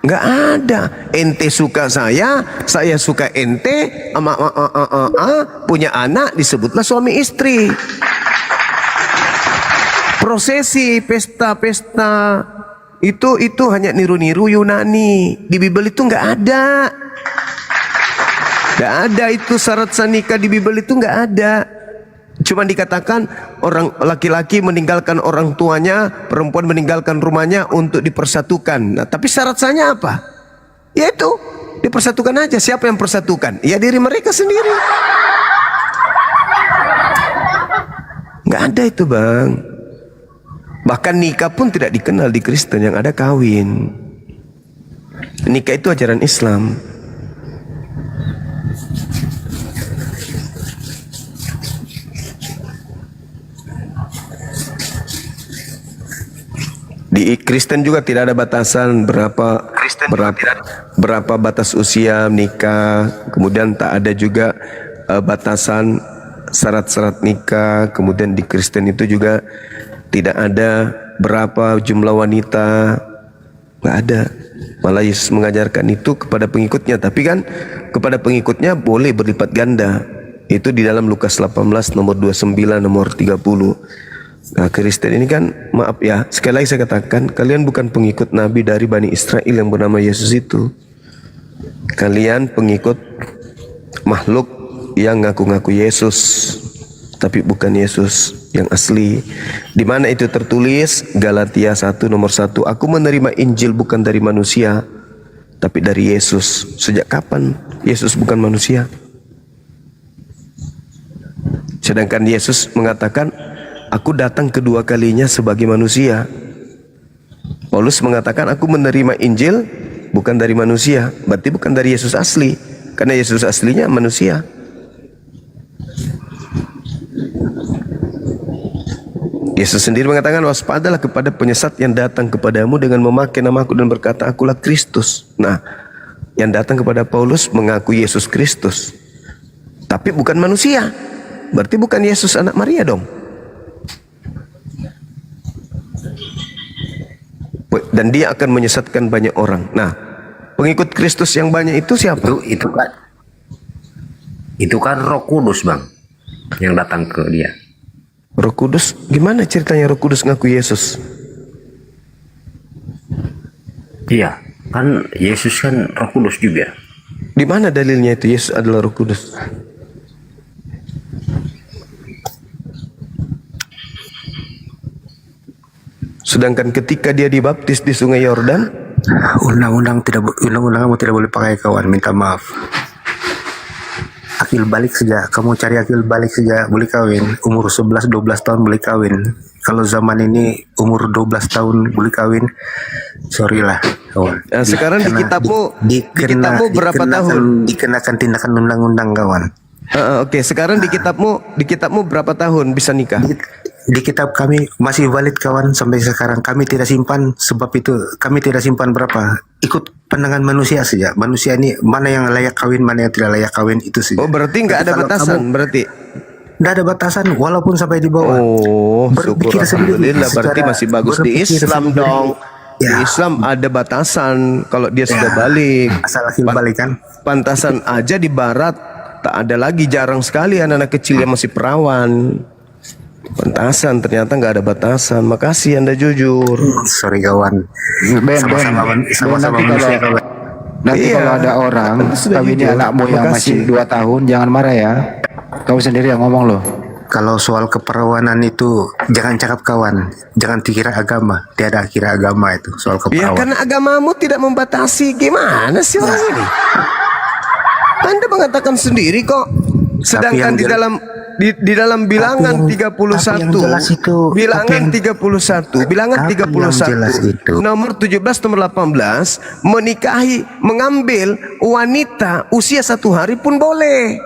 Nggak ada. Ente suka saya suka ente, punya anak, disebutlah suami istri. Prosesi, pesta-pesta itu hanya niru-niru Yunani. Di Bible itu nggak ada. Nggak ada itu syarat sah nikah di Bible itu nggak ada. Cuma dikatakan orang laki-laki meninggalkan orang tuanya, perempuan meninggalkan rumahnya untuk dipersatukan. Nah, tapi syarat sahnya apa? Yaitu dipersatukan aja. Siapa yang persatukan? Ya diri mereka sendiri. Nggak ada itu, Bang. Bahkan nikah pun tidak dikenal di Kristen, yang ada kawin. Nikah itu ajaran Islam. Di Kristen juga tidak ada batasan berapa batas usia nikah. Kemudian tak ada juga batasan syarat-syarat nikah. Kemudian di Kristen itu juga tidak ada berapa jumlah wanita. Nggak ada. Malah Yesus mengajarkan itu kepada pengikutnya. Tapi kan kepada pengikutnya boleh berlipat ganda. Itu di dalam Lukas 18 nomor 29 nomor 30. Nah, Kristen ini kan, maaf ya, sekali lagi saya katakan, kalian bukan pengikut Nabi dari Bani Israel yang bernama Yesus itu. Kalian pengikut makhluk yang ngaku-ngaku Yesus, tapi bukan Yesus yang asli. Di mana itu tertulis? Galatia 1 nomor 1. Aku menerima Injil bukan dari manusia, tapi dari Yesus. Sejak kapan Yesus bukan manusia? Sedangkan Yesus mengatakan, aku datang kedua kalinya sebagai manusia. Paulus mengatakan aku menerima Injil bukan dari manusia. Berarti bukan dari Yesus asli. Karena Yesus aslinya manusia. Yesus sendiri mengatakan, waspadalah kepada penyesat yang datang kepadamu dengan memakai namaku dan berkata, akulah Kristus. Nah, yang datang kepada Paulus mengaku Yesus Kristus, tapi bukan manusia. Berarti bukan Yesus anak Maria dong. Dan dia akan menyesatkan banyak orang. Nah, pengikut Kristus yang banyak itu siapa?
Itu kan Roh Kudus, Bang, yang datang ke dia.
Roh Kudus, gimana ceritanya Roh Kudus ngaku Yesus?
Iya, kan Yesus kan Roh Kudus juga.
Di mana dalilnya itu Yesus adalah Roh Kudus? Sedangkan ketika dia dibaptis di Sungai Yordan,
undang-undang kamu tidak boleh pakai, kawan. Minta maaf. Akil balik saja. Kamu cari akil balik saja boleh kawin. Umur 11-12 tahun boleh kawin. Kalau zaman ini umur 12 tahun boleh kawin. Sorry lah, kawan.
Nah, sekarang di kitabmu berapa tahun?
Dikenakan tindakan undang-undang, kawan.
Oke, sekarang di kitabmu berapa tahun bisa nikah?
di kitab kami masih valid kawan sampai sekarang. Kami tidak simpan, sebab itu kami tidak simpan berapa. Ikut pandangan manusia saja. Manusia ini mana yang layak kawin, mana yang tidak layak kawin, itu saja.
Oh, berarti nggak
Tapi
ada
kalau
batasan
kamu-
berarti.
Nggak ada batasan walaupun sampai di bawah.
Oh, syukur
Berpikir sendiri
alhamdulillah, berarti
secara-
masih bagus di
berpikir
Islam
sendiri.
dong. Di Islam ada batasan kalau dia sudah balik.
Asal laki balik kan.
Pantasan aja di barat tak ada lagi, jarang sekali anak-anak kecil yang masih perawan. Pantasan, ternyata nggak ada batasan. Makasih Anda jujur.
Sorry kawan.
Ben,
Sama-sama
nanti
manusia
kalau
kawan.
nanti
Iya,
kalau ada orang
sudah
kawini
jujur.
anakmu yang
Makasih.
masih 2 tahun, jangan marah ya. Kau sendiri yang ngomong loh.
Kalau soal keperawanan itu jangan cakap kawan, jangan dikira agama, tiada kira agama itu soal
Ya
keperawanan.
karena agamamu tidak membatasi. Gimana sih orang ini? Anda mengatakan sendiri kok. Sedangkan
yang
di
jelas-
dalam di dalam bilangan 31,
jelas itu-
bilangan
tapi
31, bilangan
tapi yang
31,
jelas itu-
nomor 17, nomor 18, menikahi, mengambil wanita usia 1 hari pun boleh.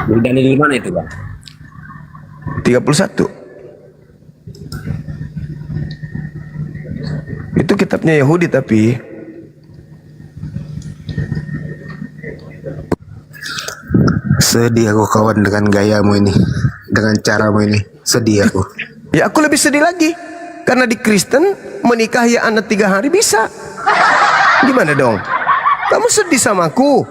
Dalil di mana itu, Bang?
31. Itu kitabnya Yahudi tapi
Sedih aku kawan dengan gayamu ini, dengan caramu ini, sedih aku.
ya aku lebih sedih lagi karena di Kristen menikahi anak 3 hari bisa. Gimana dong? Kamu sedih sama aku?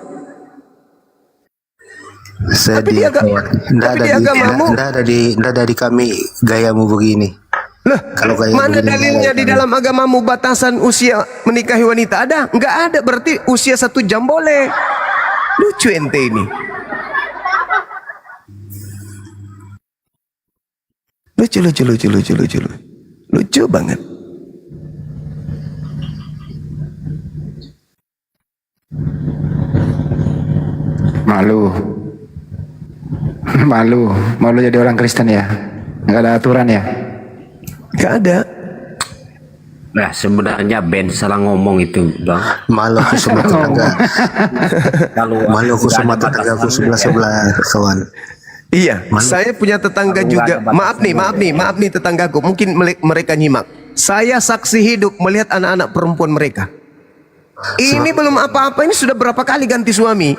Sedih kawan. Nggak ada di kami gayamu begini.
Loh,
Kalau gaya
mana
begini,
dalilnya di dalam agamamu batasan usia menikahi wanita? Ada? Nggak ada, berarti usia 1 jam boleh. Lucu ente ini. Lucu banget.
Malu jadi orang Kristen ya. Nggak ada aturan ya.
Nggak ada.
Nah, sebenarnya Ben salah ngomong itu, Bang.
Malu aku sama tetangga. Malu aku sama tetangga aku sebelah kawan.
Iya, saya punya tetangga juga. Maaf nih tetanggaku. Mungkin mereka nyimak. Saya saksi hidup melihat anak-anak perempuan mereka. Ini belum apa-apa, ini sudah berapa kali ganti suami.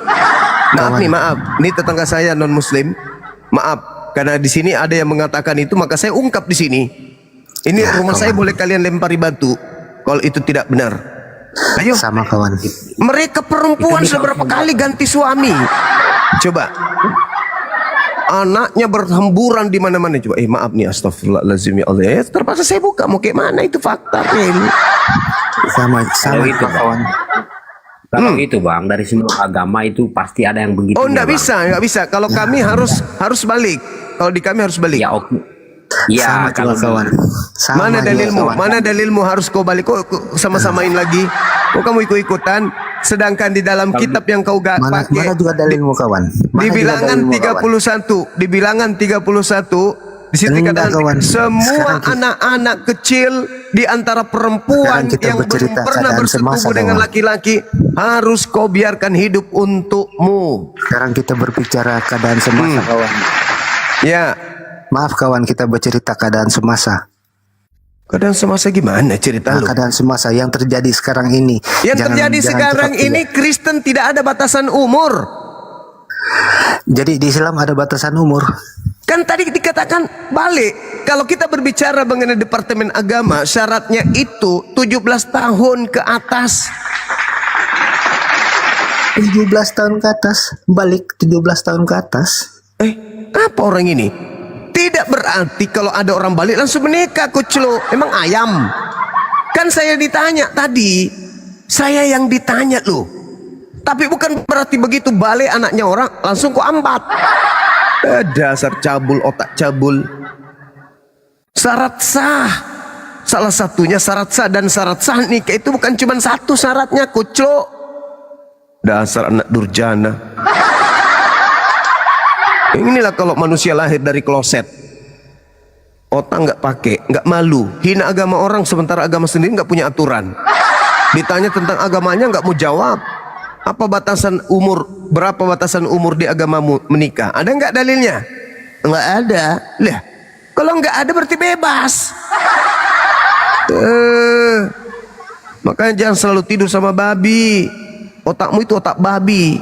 Maaf. Ini tetangga saya non Muslim. Maaf, karena di sini ada yang mengatakan itu, maka saya ungkap di sini. Ini rumah saya, boleh kalian lempari batu kalau itu tidak benar. Ayo.
Sama kawan.
Mereka perempuan sudah berapa kali ganti suami. Coba. Anaknya berhamburan di mana-mana. Coba, maaf nih, astagfirullahaladzim ya Allah. Ya, terpaksa saya buka. Mau kayak mana itu fakta real.
Sama
itu,
kawan.
Kalau itu Bang, dari semua agama itu pasti ada yang begitu.
Oh, enggak bisa. Kalau kami harus balik. Kalau di kami harus balik.
Ya, oke. Ya,
kalau kawan.
Mana dalilmu? Mana dalilmu harus kau balik? Kok sama-samain lagi? Kok kamu ikut-ikutan? Sedangkan di dalam kitab yang kau gak pakai.
Mana juga dalilmu kawan?
Di bilangan 31, di bilangan 31 di situ dikatakan semua anak-anak kecil di antara perempuan yang belum pernah bersetubuh dengan laki-laki harus kau biarkan hidup untukmu.
Sekarang kita berbicara keadaan semasa kawan.
Ya.
Maaf kawan, kita bercerita keadaan semasa.
Keadaan semasa gimana cerita lu?
Keadaan semasa yang terjadi sekarang ini.
Yang terjadi sekarang ini Kristen tidak ada batasan umur.
Jadi di Islam ada batasan umur.
Kan tadi dikatakan balik. Kalau kita berbicara mengenai Departemen Agama, syaratnya itu 17 tahun ke atas.
17 tahun ke atas, balik 17 tahun ke atas.
Apa orang ini? Tidak berarti kalau ada orang balik langsung menikah, kuclo. Emang ayam? Kan saya ditanya tadi. Saya yang ditanya loh. Tapi bukan berarti begitu balik anaknya orang langsung kok ambat. Dasar cabul, otak cabul. Syarat sah. Salah satunya syarat sah, dan syarat sah nikah itu bukan cuma satu syaratnya, kuclo. Dasar anak durjana. Inilah kalau manusia lahir dari kloset. Otak nggak pakai, nggak malu, hina agama orang sementara agama sendiri nggak punya aturan. Ditanya tentang agamanya nggak mau jawab. Apa batasan umur? Berapa batasan umur di agamamu menikah? Ada nggak dalilnya? nggak ada. Lah, kalau nggak ada berarti bebas. Makanya jangan selalu tidur sama babi. Otakmu itu otak babi.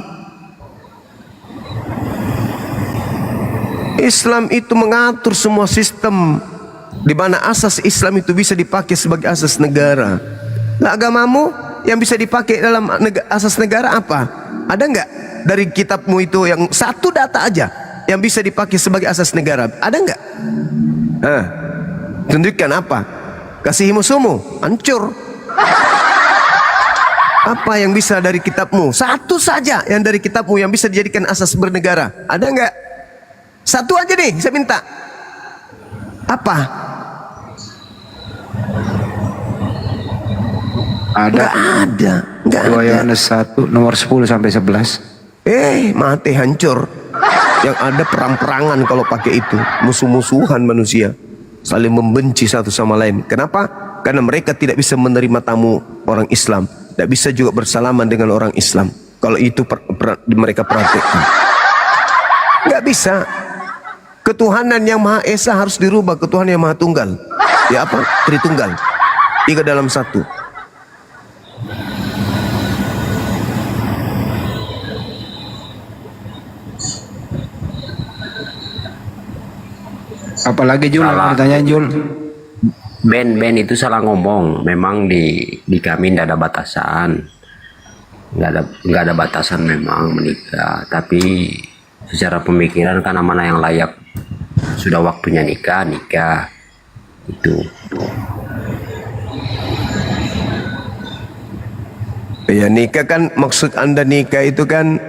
Islam itu mengatur semua sistem, di mana asas Islam itu bisa dipakai sebagai asas negara. Nah, agamamu yang bisa dipakai dalam asas negara apa? Ada nggak dari kitabmu itu yang satu data aja yang bisa dipakai sebagai asas negara? Ada nggak? Tunjukkan apa? Kasih musuhmu, hancur. Apa yang bisa dari kitabmu? Satu saja yang dari kitabmu yang bisa dijadikan asas bernegara. Ada nggak? Satu aja nih, saya minta. Apa?
Ada.
Nggak ada.
2 Yohanes 1 nomor 10 sampai 11.
Mati hancur. Yang ada perang-perangan kalau pakai itu. Musuh-musuhan manusia. Saling membenci satu sama lain. Kenapa? Karena mereka tidak bisa menerima tamu orang Islam. Tidak bisa juga bersalaman dengan orang Islam. Kalau itu mereka praktekkan. Nggak bisa. Ketuhanan yang Maha Esa harus dirubah. Ketuhanan yang Maha Tunggal. Ya apa? Tritunggal. 3 dalam 1.
Apalagi Jul, pertanyaan Jul.
Ben itu salah ngomong. Memang di kami tidak ada batasan. Nggak ada batasan memang menikah. Tapi secara pemikiran kan mana yang layak. Sudah waktunya nikah itu.
Ya nikah kan, maksud Anda nikah itu kan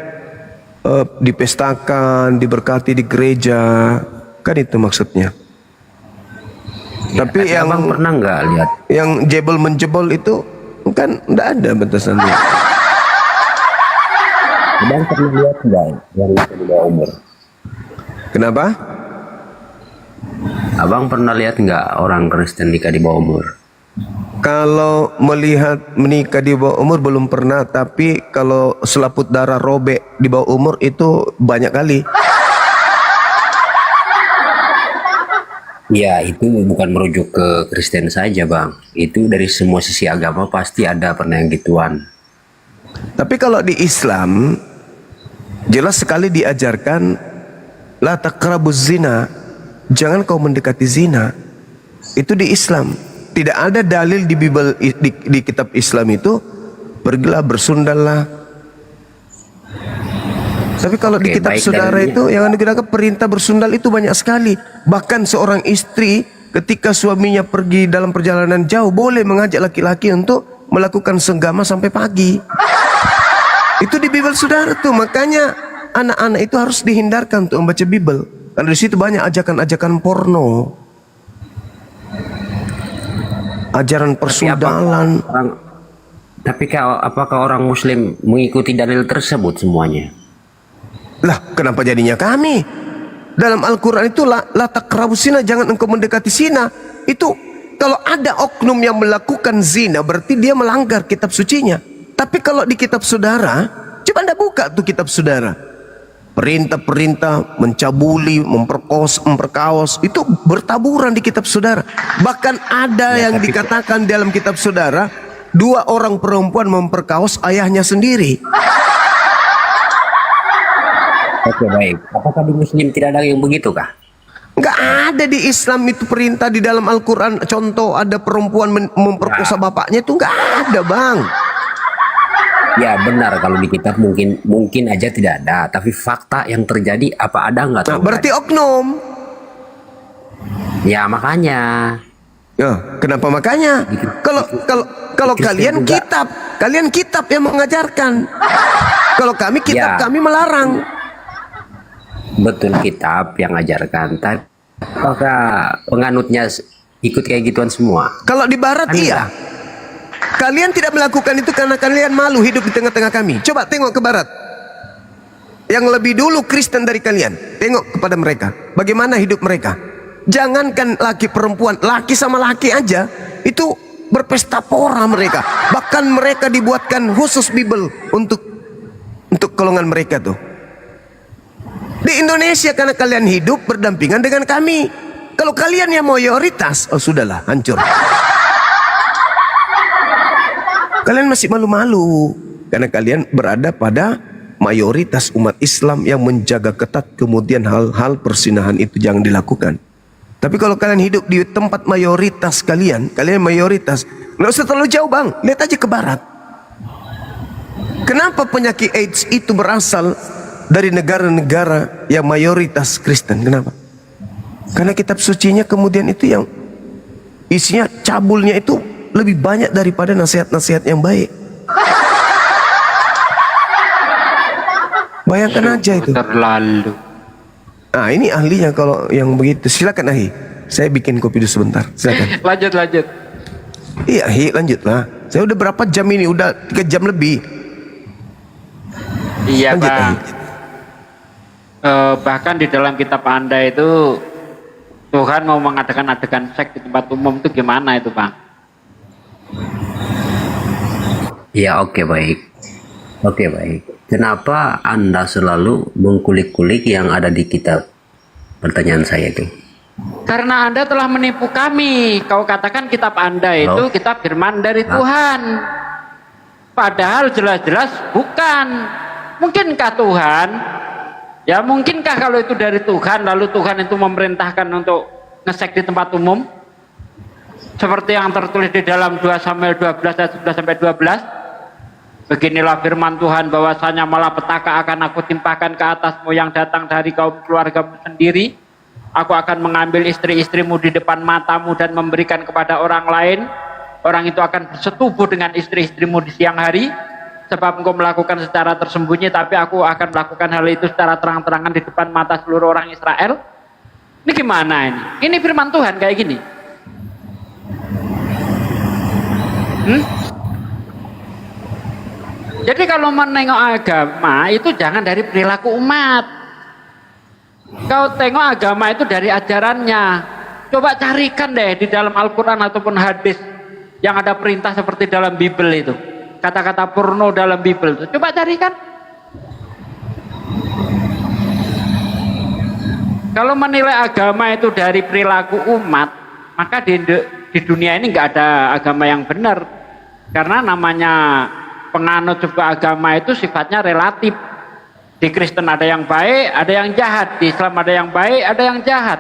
dipestakan, diberkati di gereja, kan itu maksudnya.
Ya,
tapi yang
abang pernah nggak lihat
yang jebol menjebol itu kan enggak ada batasannya.
Abang pernah lihat nggak yang di bawah umur?
Kenapa?
Abang pernah lihat nggak orang Kristen nikah di bawah umur?
Kalau melihat menikah di bawah umur belum pernah, tapi kalau selaput darah robek di bawah umur itu banyak kali.
Ya, itu bukan merujuk ke Kristen saja, Bang. Itu dari semua sisi agama pasti ada pernah yang gituan.
Tapi kalau di Islam jelas sekali diajarkan la taqrabuz zina, jangan kau mendekati zina. Itu di Islam. Tidak ada dalil di Bible, di kitab Islam itu pergilah bersundallah. Tapi kalau di kitab saudara itu yang digunakan perintah bersundal itu banyak sekali. Bahkan seorang istri ketika suaminya pergi dalam perjalanan jauh boleh mengajak laki-laki untuk melakukan senggama sampai pagi. Itu di Bible saudara tuh. Makanya anak-anak itu harus dihindarkan untuk membaca Bible. Karena di situ banyak ajakan-ajakan porno. Ajaran persudalan.
Tapi apakah orang Muslim mengikuti dalil tersebut semuanya?
Lah, kenapa jadinya kami? Dalam Al-Quran itu la taqrabus zina, jangan engkau mendekati zina. Itu kalau ada oknum yang melakukan zina berarti dia melanggar kitab sucinya. Tapi kalau di kitab saudara, coba Anda buka tuh kitab saudara. Perintah-perintah mencabuli, memperkaos itu bertaburan di kitab saudara. Bahkan ada yang dikatakan dalam kitab saudara, 2 orang perempuan memperkaos ayahnya sendiri.
Oke, baik. Apakah di Muslim tidak ada yang begitu kah?
Nggak ada di Islam itu perintah di dalam Al-Quran. Contoh ada perempuan memperkosa bapaknya itu nggak ada, Bang.
Ya benar, kalau di kitab mungkin aja tidak ada, tapi fakta yang terjadi apa ada nggak?
Nah, berarti oknum.
Ya makanya.
Ya, kenapa makanya? Kalau kalian juga. Kalian kitab yang mengajarkan. Kalau kami kitab kami melarang.
Betul, kitab yang mengajarkan. Tapi apakah penganutnya ikut kayak gituan semua?
Kalau di Barat iya. Kalian tidak melakukan itu karena kalian malu hidup di tengah-tengah kami. Coba tengok ke Barat. Yang lebih dulu Kristen dari kalian. Tengok kepada mereka. Bagaimana hidup mereka. Jangankan laki perempuan. Laki sama laki aja. Itu berpesta pora mereka. Bahkan mereka dibuatkan khusus Bible. Untuk golongan mereka tuh. Di Indonesia karena kalian hidup berdampingan dengan kami. Kalau kalian yang mayoritas, oh sudahlah, hancur. Kalian masih malu-malu karena kalian berada pada mayoritas umat Islam yang menjaga ketat, kemudian hal-hal persinahan itu jangan dilakukan. Tapi kalau kalian hidup di tempat mayoritas kalian mayoritas, nggak usah terlalu jauh bang, lihat aja ke barat. Kenapa penyakit AIDS itu berasal dari negara-negara yang mayoritas Kristen? Kenapa? Karena kitab sucinya kemudian itu yang isinya cabulnya itu lebih banyak daripada nasihat-nasihat yang baik. Bayangkan aja itu.
Terlalu.
Nah ini ahlinya kalau yang begitu. Silakan Ahi, saya bikin kopi dulu sebentar. Silakan.
Lanjut.
Iya Ahi, lanjutlah. Saya udah berapa jam ini? Udah 3 jam lebih.
Iya
lanjut,
Bang. Bahkan di dalam kitab Anda itu Tuhan mau mengadakan adegan seks di tempat umum itu gimana itu Bang?
Ya oke baik. Kenapa Anda selalu mengkulik-kulik yang ada di kitab? Pertanyaan saya itu.
Karena Anda telah menipu kami. Kau katakan kitab Anda itu kitab firman dari Tuhan. Padahal jelas-jelas bukan. Mungkinkah Tuhan? Ya mungkinkah kalau itu dari Tuhan lalu Tuhan itu memerintahkan untuk ngesek di tempat umum? Seperti yang tertulis di dalam 2 Samuel 12 ayat 11 sampai 12. Beginilah firman Tuhan, bahwasanya malapetaka akan aku timpakan ke atasmu yang datang dari kaum keluargamu sendiri. Aku akan mengambil istri-istrimu di depan matamu dan memberikan kepada orang lain. Orang itu akan bersetubuh dengan istri-istrimu di siang hari. Sebab engkau melakukan secara tersembunyi, tapi aku akan melakukan hal itu secara terang-terangan di depan mata seluruh orang Israel. Ini gimana ini? Ini firman Tuhan kayak gini. Jadi kalau menengok agama itu jangan dari perilaku umat. Kau tengok agama itu dari ajarannya. Coba carikan deh di dalam Al-Quran ataupun hadis yang ada perintah seperti dalam Bible itu. Kata-kata porno dalam Bible itu. Coba carikan. Kalau menilai agama itu dari perilaku umat, maka di dunia ini nggak ada agama yang benar. Karena namanya penganut sebuah agama itu sifatnya relatif. Di Kristen ada yang baik, ada yang jahat. Di Islam ada yang baik, ada yang jahat.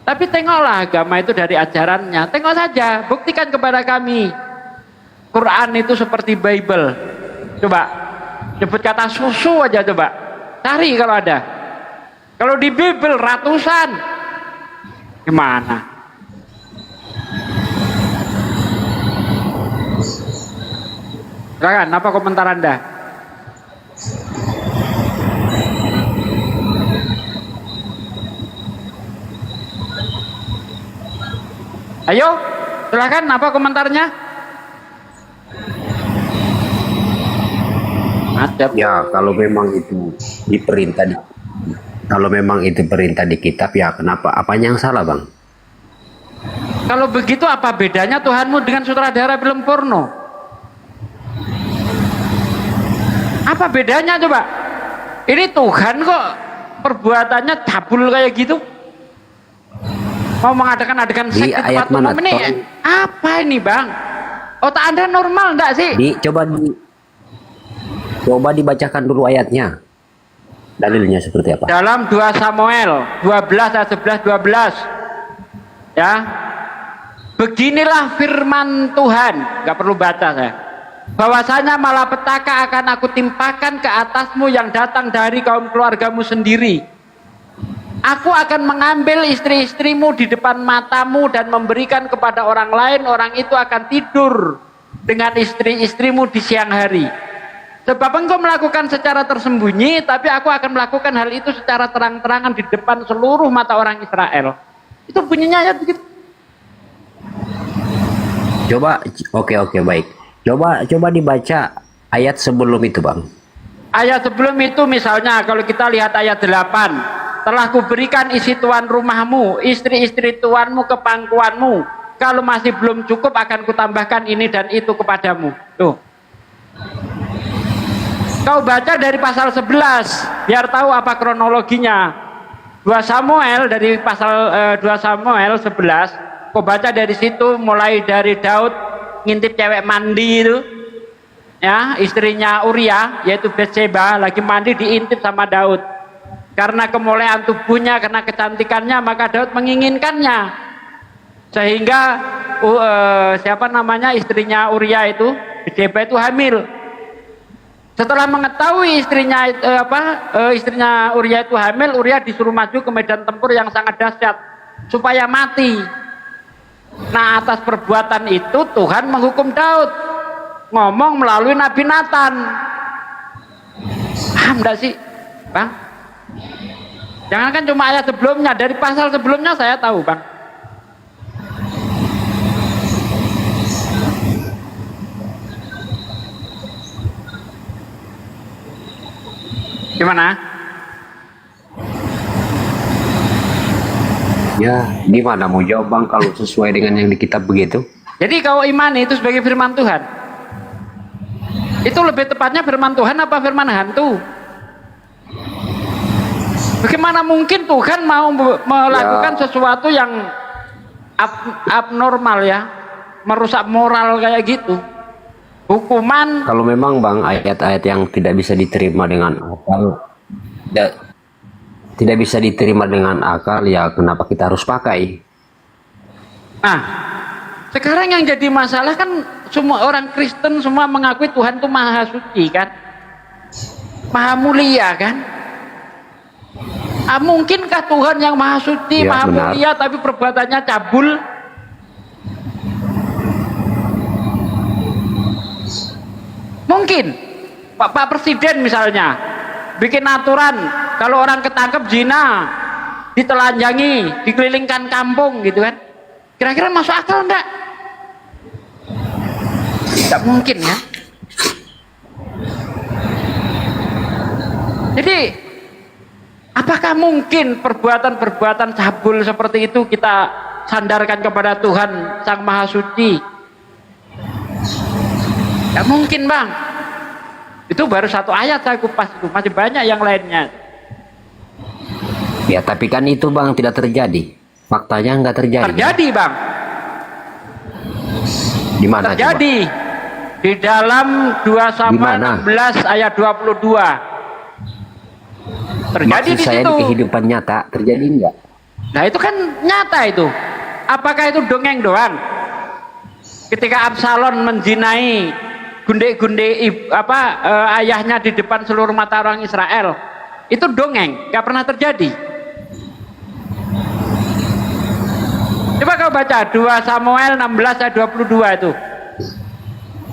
Tapi tengoklah agama itu dari ajarannya. Tengok saja, buktikan kepada kami. Quran itu seperti Bible. Coba, sebut kata susu aja coba. Cari kalau ada. Kalau di Bible ratusan. Gimana? Silakan, apa komentar Anda? Ayo, silakan, apa komentarnya?
Ya, kalau memang itu diperintah kalau memang itu perintah di kitab, ya kenapa? Apanya yang salah, Bang?
Kalau begitu apa bedanya Tuhanmu dengan sutradara film porno? Apa bedanya coba? Ini Tuhan kok perbuatannya cabul kayak gitu? Mau mengadakan adegan seks di tempat umum ini? Apa ini Bang? Otak Anda normal enggak sih?
Coba dibacakan dulu ayatnya. Dalilnya seperti apa?
Dalam 2 Samuel 12 ayat 11 12. Ya. Beginilah firman Tuhan, nggak perlu baca saya. Bahwasanya malapetaka akan aku timpakan ke atasmu yang datang dari kaum keluargamu sendiri. Aku akan mengambil istri-istrimu di depan matamu dan memberikan kepada orang lain. Orang itu akan tidur dengan istri-istrimu di siang hari. Sebab engkau melakukan secara tersembunyi, tapi aku akan melakukan hal itu secara terang-terangan di depan seluruh mata orang Israel. Itu bunyinya ayat begitu.
Coba, oke baik. Coba dibaca ayat sebelum itu, Bang.
Ayat sebelum itu misalnya kalau kita lihat ayat 8. Telah kuberikan isi tuan rumahmu, istri-istri tuanmu ke pangkuanmu. Kalau masih belum cukup akan kutambahkan ini dan itu kepadamu. Tuh. Kau baca dari pasal 11 biar tahu apa kronologinya. 2 Samuel dari pasal 2 Samuel 11, kau baca dari situ mulai dari Daud ngintip cewek mandi itu, ya, istrinya Uria yaitu Batseba lagi mandi diintip sama Daud. Karena kemuliaan tubuhnya, karena kecantikannya, maka Daud menginginkannya. Sehingga siapa namanya istrinya Uria itu, Batseba itu hamil. Setelah mengetahui istrinya istrinya Uria itu hamil, Uria disuruh maju ke medan tempur yang sangat dahsyat supaya mati. Nah, atas perbuatan itu Tuhan menghukum Daud, ngomong melalui Nabi Nathan. Paham enggak sih, Bang? Jangan kan cuma ayat sebelumnya, dari pasal sebelumnya saya tahu, Bang. Gimana?
Ya, gimana mau jawab Bang kalau sesuai dengan yang di kitab begitu?
Jadi kau imani itu sebagai firman Tuhan. Itu lebih tepatnya firman Tuhan apa firman hantu? Bagaimana mungkin Tuhan mau melakukan sesuatu yang abnormal ya, merusak moral kayak gitu? Hukuman.
Kalau memang Bang ayat-ayat yang tidak bisa diterima dengan akal, tidak bisa diterima dengan akal, ya kenapa kita harus pakai?
Nah, sekarang yang jadi masalah kan semua orang Kristen semua mengakui Tuhan itu maha suci kan, maha mulia kan. Mungkinkah Tuhan yang maha suci,
ya,
maha
benar.
mulia tapi perbuatannya cabul? Mungkin Pak Presiden misalnya bikin aturan kalau orang ketangkep zina ditelanjangi, dikelilingkan kampung gitu kan, kira-kira masuk akal enggak? Tidak mungkin ya. Jadi apakah mungkin perbuatan-perbuatan cabul seperti itu kita sandarkan kepada Tuhan Sang Maha Suci? Ya mungkin Bang. Itu baru satu ayat saya kupas itu, masih banyak yang lainnya.
Ya tapi kan itu Bang tidak terjadi. Faktanya nggak terjadi.
Terjadi Bang.
Di mana?
Terjadi
coba?
Di dalam 2 Samuel 16 ayat 22. Terjadi
Maksud
di
saya
situ.
di kehidupan nyata terjadi enggak?
Nah itu kan nyata itu. Apakah itu dongeng doang? Ketika Absalom menzinai gunde-gunde ayahnya di depan seluruh mata orang Israel, itu dongeng, gak pernah terjadi. Coba kau baca 2 Samuel 16 ayat 22 itu.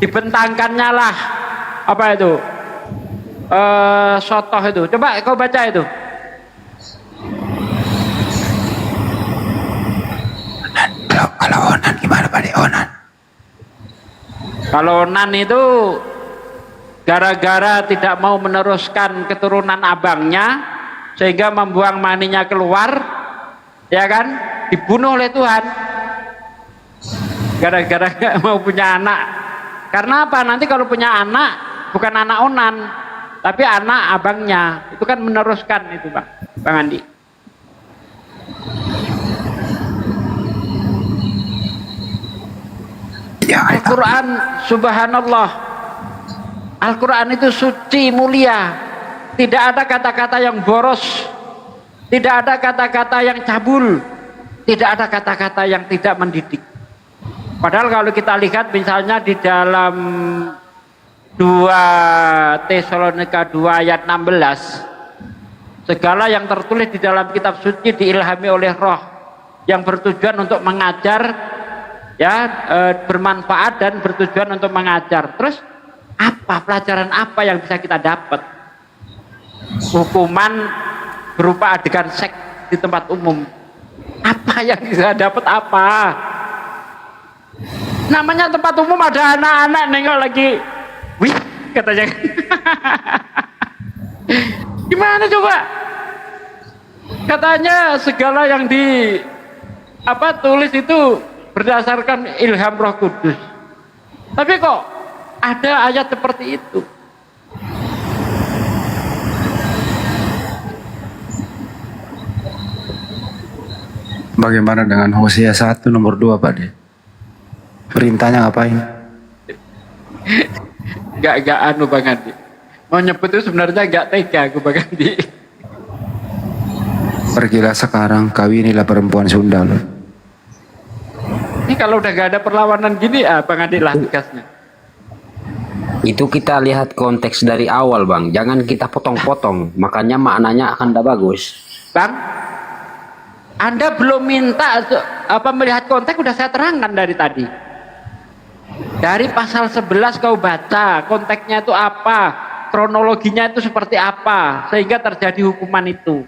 Dibentangkannya lah apa itu? Sotoh itu. Coba kau baca itu.
Kalau Onan gimana Pak Onan?
Kalau Onan itu gara-gara tidak mau meneruskan keturunan abangnya sehingga membuang maninya keluar, ya kan, dibunuh oleh Tuhan gara-gara gak mau punya anak. Karena apa? Nanti kalau punya anak bukan anak Onan tapi anak abangnya, itu kan meneruskan itu Bang Andi. Al-Quran subhanallah, Al-Quran itu suci mulia, tidak ada kata-kata yang boros, tidak ada kata-kata yang cabul, tidak ada kata-kata yang tidak mendidik. Padahal kalau kita lihat misalnya di dalam 2 Tesalonika 2 ayat 16, segala yang tertulis di dalam kitab suci diilhami oleh Roh yang bertujuan untuk mengajar, ya, bermanfaat dan bertujuan untuk mengajar. Terus apa pelajaran apa yang bisa kita dapat? Hukuman berupa adegan seks di tempat umum. Apa yang bisa dapat apa? Namanya tempat umum ada anak-anak nengok lagi. Wih, katanya. Gimana coba? Katanya segala yang tulis itu berdasarkan ilham Roh Kudus. Tapi kok ada ayat seperti itu?
bagaimana dengan Hosea 1 nomor 2 Pak De? Perintahnya ngapain?
Gak anu Bang Andi. Mau nyebut itu sebenarnya gak tega aku Bang Andi.
Pergilah sekarang, kawinilah perempuan Sunda loh.
Ini kalau udah gak ada perlawanan gini, Bang Andi lah tugasnya.
Itu kita lihat konteks dari awal Bang, jangan kita potong-potong, makanya maknanya akan tidak bagus.
Bang, Anda belum minta melihat konteks, udah saya terangkan dari tadi. Dari pasal 11 kau baca konteksnya itu apa, kronologinya itu seperti apa, sehingga terjadi hukuman itu.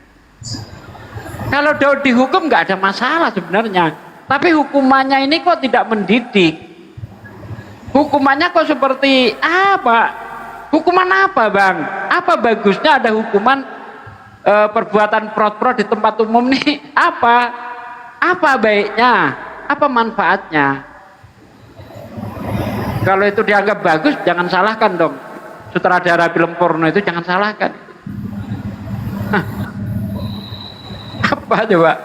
Kalau Daud dihukum nggak ada masalah sebenarnya, tapi hukumannya ini kok tidak mendidik. Hukumannya kok seperti apa? Hukuman apa Bang? Apa bagusnya ada hukuman perbuatan prot-prot di tempat umum nih? Apa baiknya? Apa manfaatnya? Kalau itu dianggap bagus, jangan salahkan dong. Sutradara film porno itu jangan salahkan. Apa coba?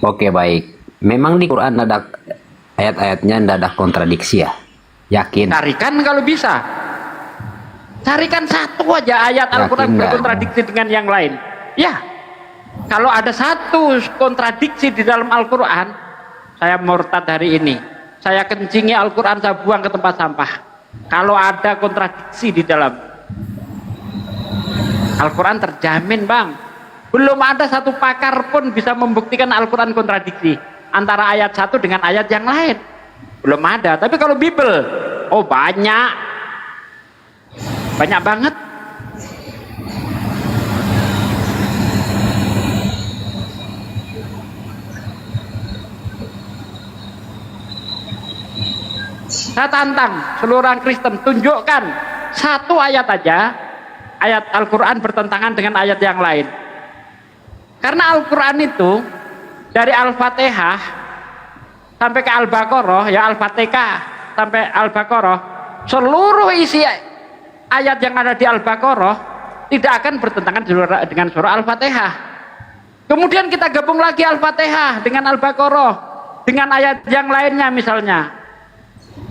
Oke baik. Memang di Quran ada ayat-ayatnya tidak ada kontradiksi ya? Yakin?
Carikan kalau bisa. Carikan satu aja ayat Al-Quran berkontradiksi dengan yang lain. Ya. Kalau ada satu kontradiksi di dalam Al-Quran, saya murtad hari ini. Saya kencingi Al-Quran, saya buang ke tempat sampah. Kalau ada kontradiksi di dalam Al-Quran terjamin Bang. Belum ada satu pakar pun bisa membuktikan Al-Quran kontradiksi antara ayat satu dengan ayat yang lain. Belum ada. Tapi kalau Bible, oh banyak banget. Saya tantang seluruh orang Kristen, tunjukkan satu ayat aja, ayat Al-Quran bertentangan dengan ayat yang lain. Karena Al-Quran itu dari Al-Fatihah sampai ke Al-Baqarah, ya Al-Fatihah sampai Al-Baqarah, seluruh isi ayat yang ada di Al-Baqarah tidak akan bertentangan dengan surah Al-Fatihah. Kemudian kita gabung lagi Al-Fatihah dengan Al-Baqarah dengan ayat yang lainnya, misalnya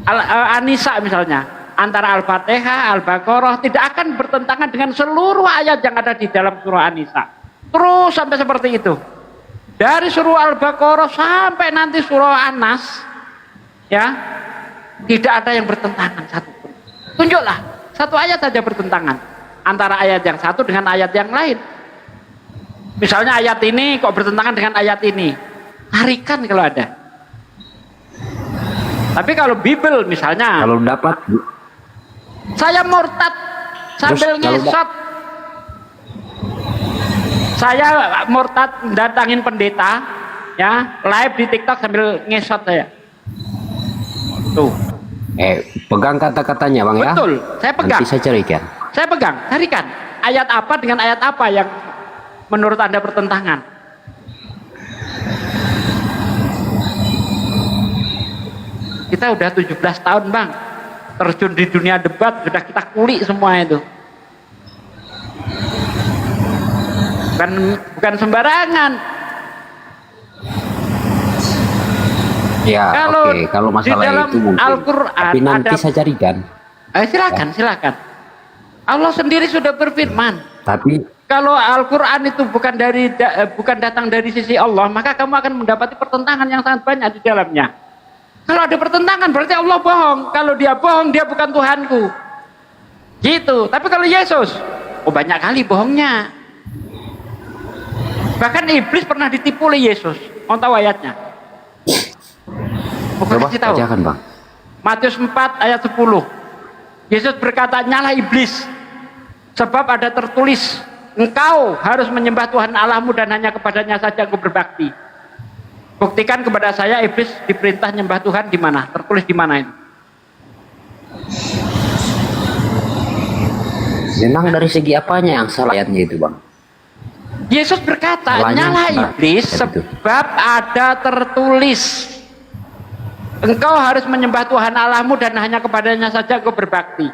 An-Nisa misalnya, antara Al-Fatihah, Al-Baqarah tidak akan bertentangan dengan seluruh ayat yang ada di dalam surah An-Nisa. Terus sampai seperti itu. Dari surah Al-Baqarah sampai nanti surah An-Nas, ya, tidak ada yang bertentangan satupun. Tunjuklah satu ayat saja bertentangan antara ayat yang satu dengan ayat yang lain. Misalnya ayat ini kok bertentangan dengan ayat ini, tarikan kalau ada. Tapi kalau Bible misalnya,
kalau dapat,
saya murtad sambil ngesot, saya murtad datangin pendeta, ya, live di TikTok sambil ngesot saya. Tuh.
Pegang kata-katanya Bang.
Betul,
ya.
saya pegang.
Nanti saya carikan.
Saya pegang, carikan ayat apa dengan ayat apa yang menurut Anda bertentangan. Kita udah 17 tahun Bang terjun di dunia debat, sudah kita kulik semua itu. Bukan sembarangan.
Ya, oke. Kalau masalah
di dalam
itu mungkin
Al-Quran
tapi nanti
ada,
saya carikan.
Silakan. Allah sendiri sudah berfirman.
Tapi
kalau Al-Quran itu bukan datang dari sisi Allah, maka kamu akan mendapati pertentangan yang sangat banyak di dalamnya. Kalau ada pertentangan berarti Allah bohong. Kalau dia bohong, dia bukan Tuhanku. Gitu. Tapi kalau Yesus, oh banyak kali bohongnya. Bahkan iblis pernah ditipu oleh Yesus. Mau tahu ayatnya? Coba
bacakan Bang.
Matius 4 ayat 10. Yesus berkata, "Nyalah iblis, sebab ada tertulis, engkau harus menyembah Tuhan Allahmu dan hanya kepadanya saja engkau berbakti." Buktikan kepada saya iblis diperintah nyembah Tuhan di mana? Tertulis di mana ini?
Memang dari segi apanya yang salah ayatnya itu Bang?
Yesus berkata, "Nyalah iblis sebab ada tertulis, engkau harus menyembah Tuhan Allahmu dan hanya kepadanya saja engkau berbakti."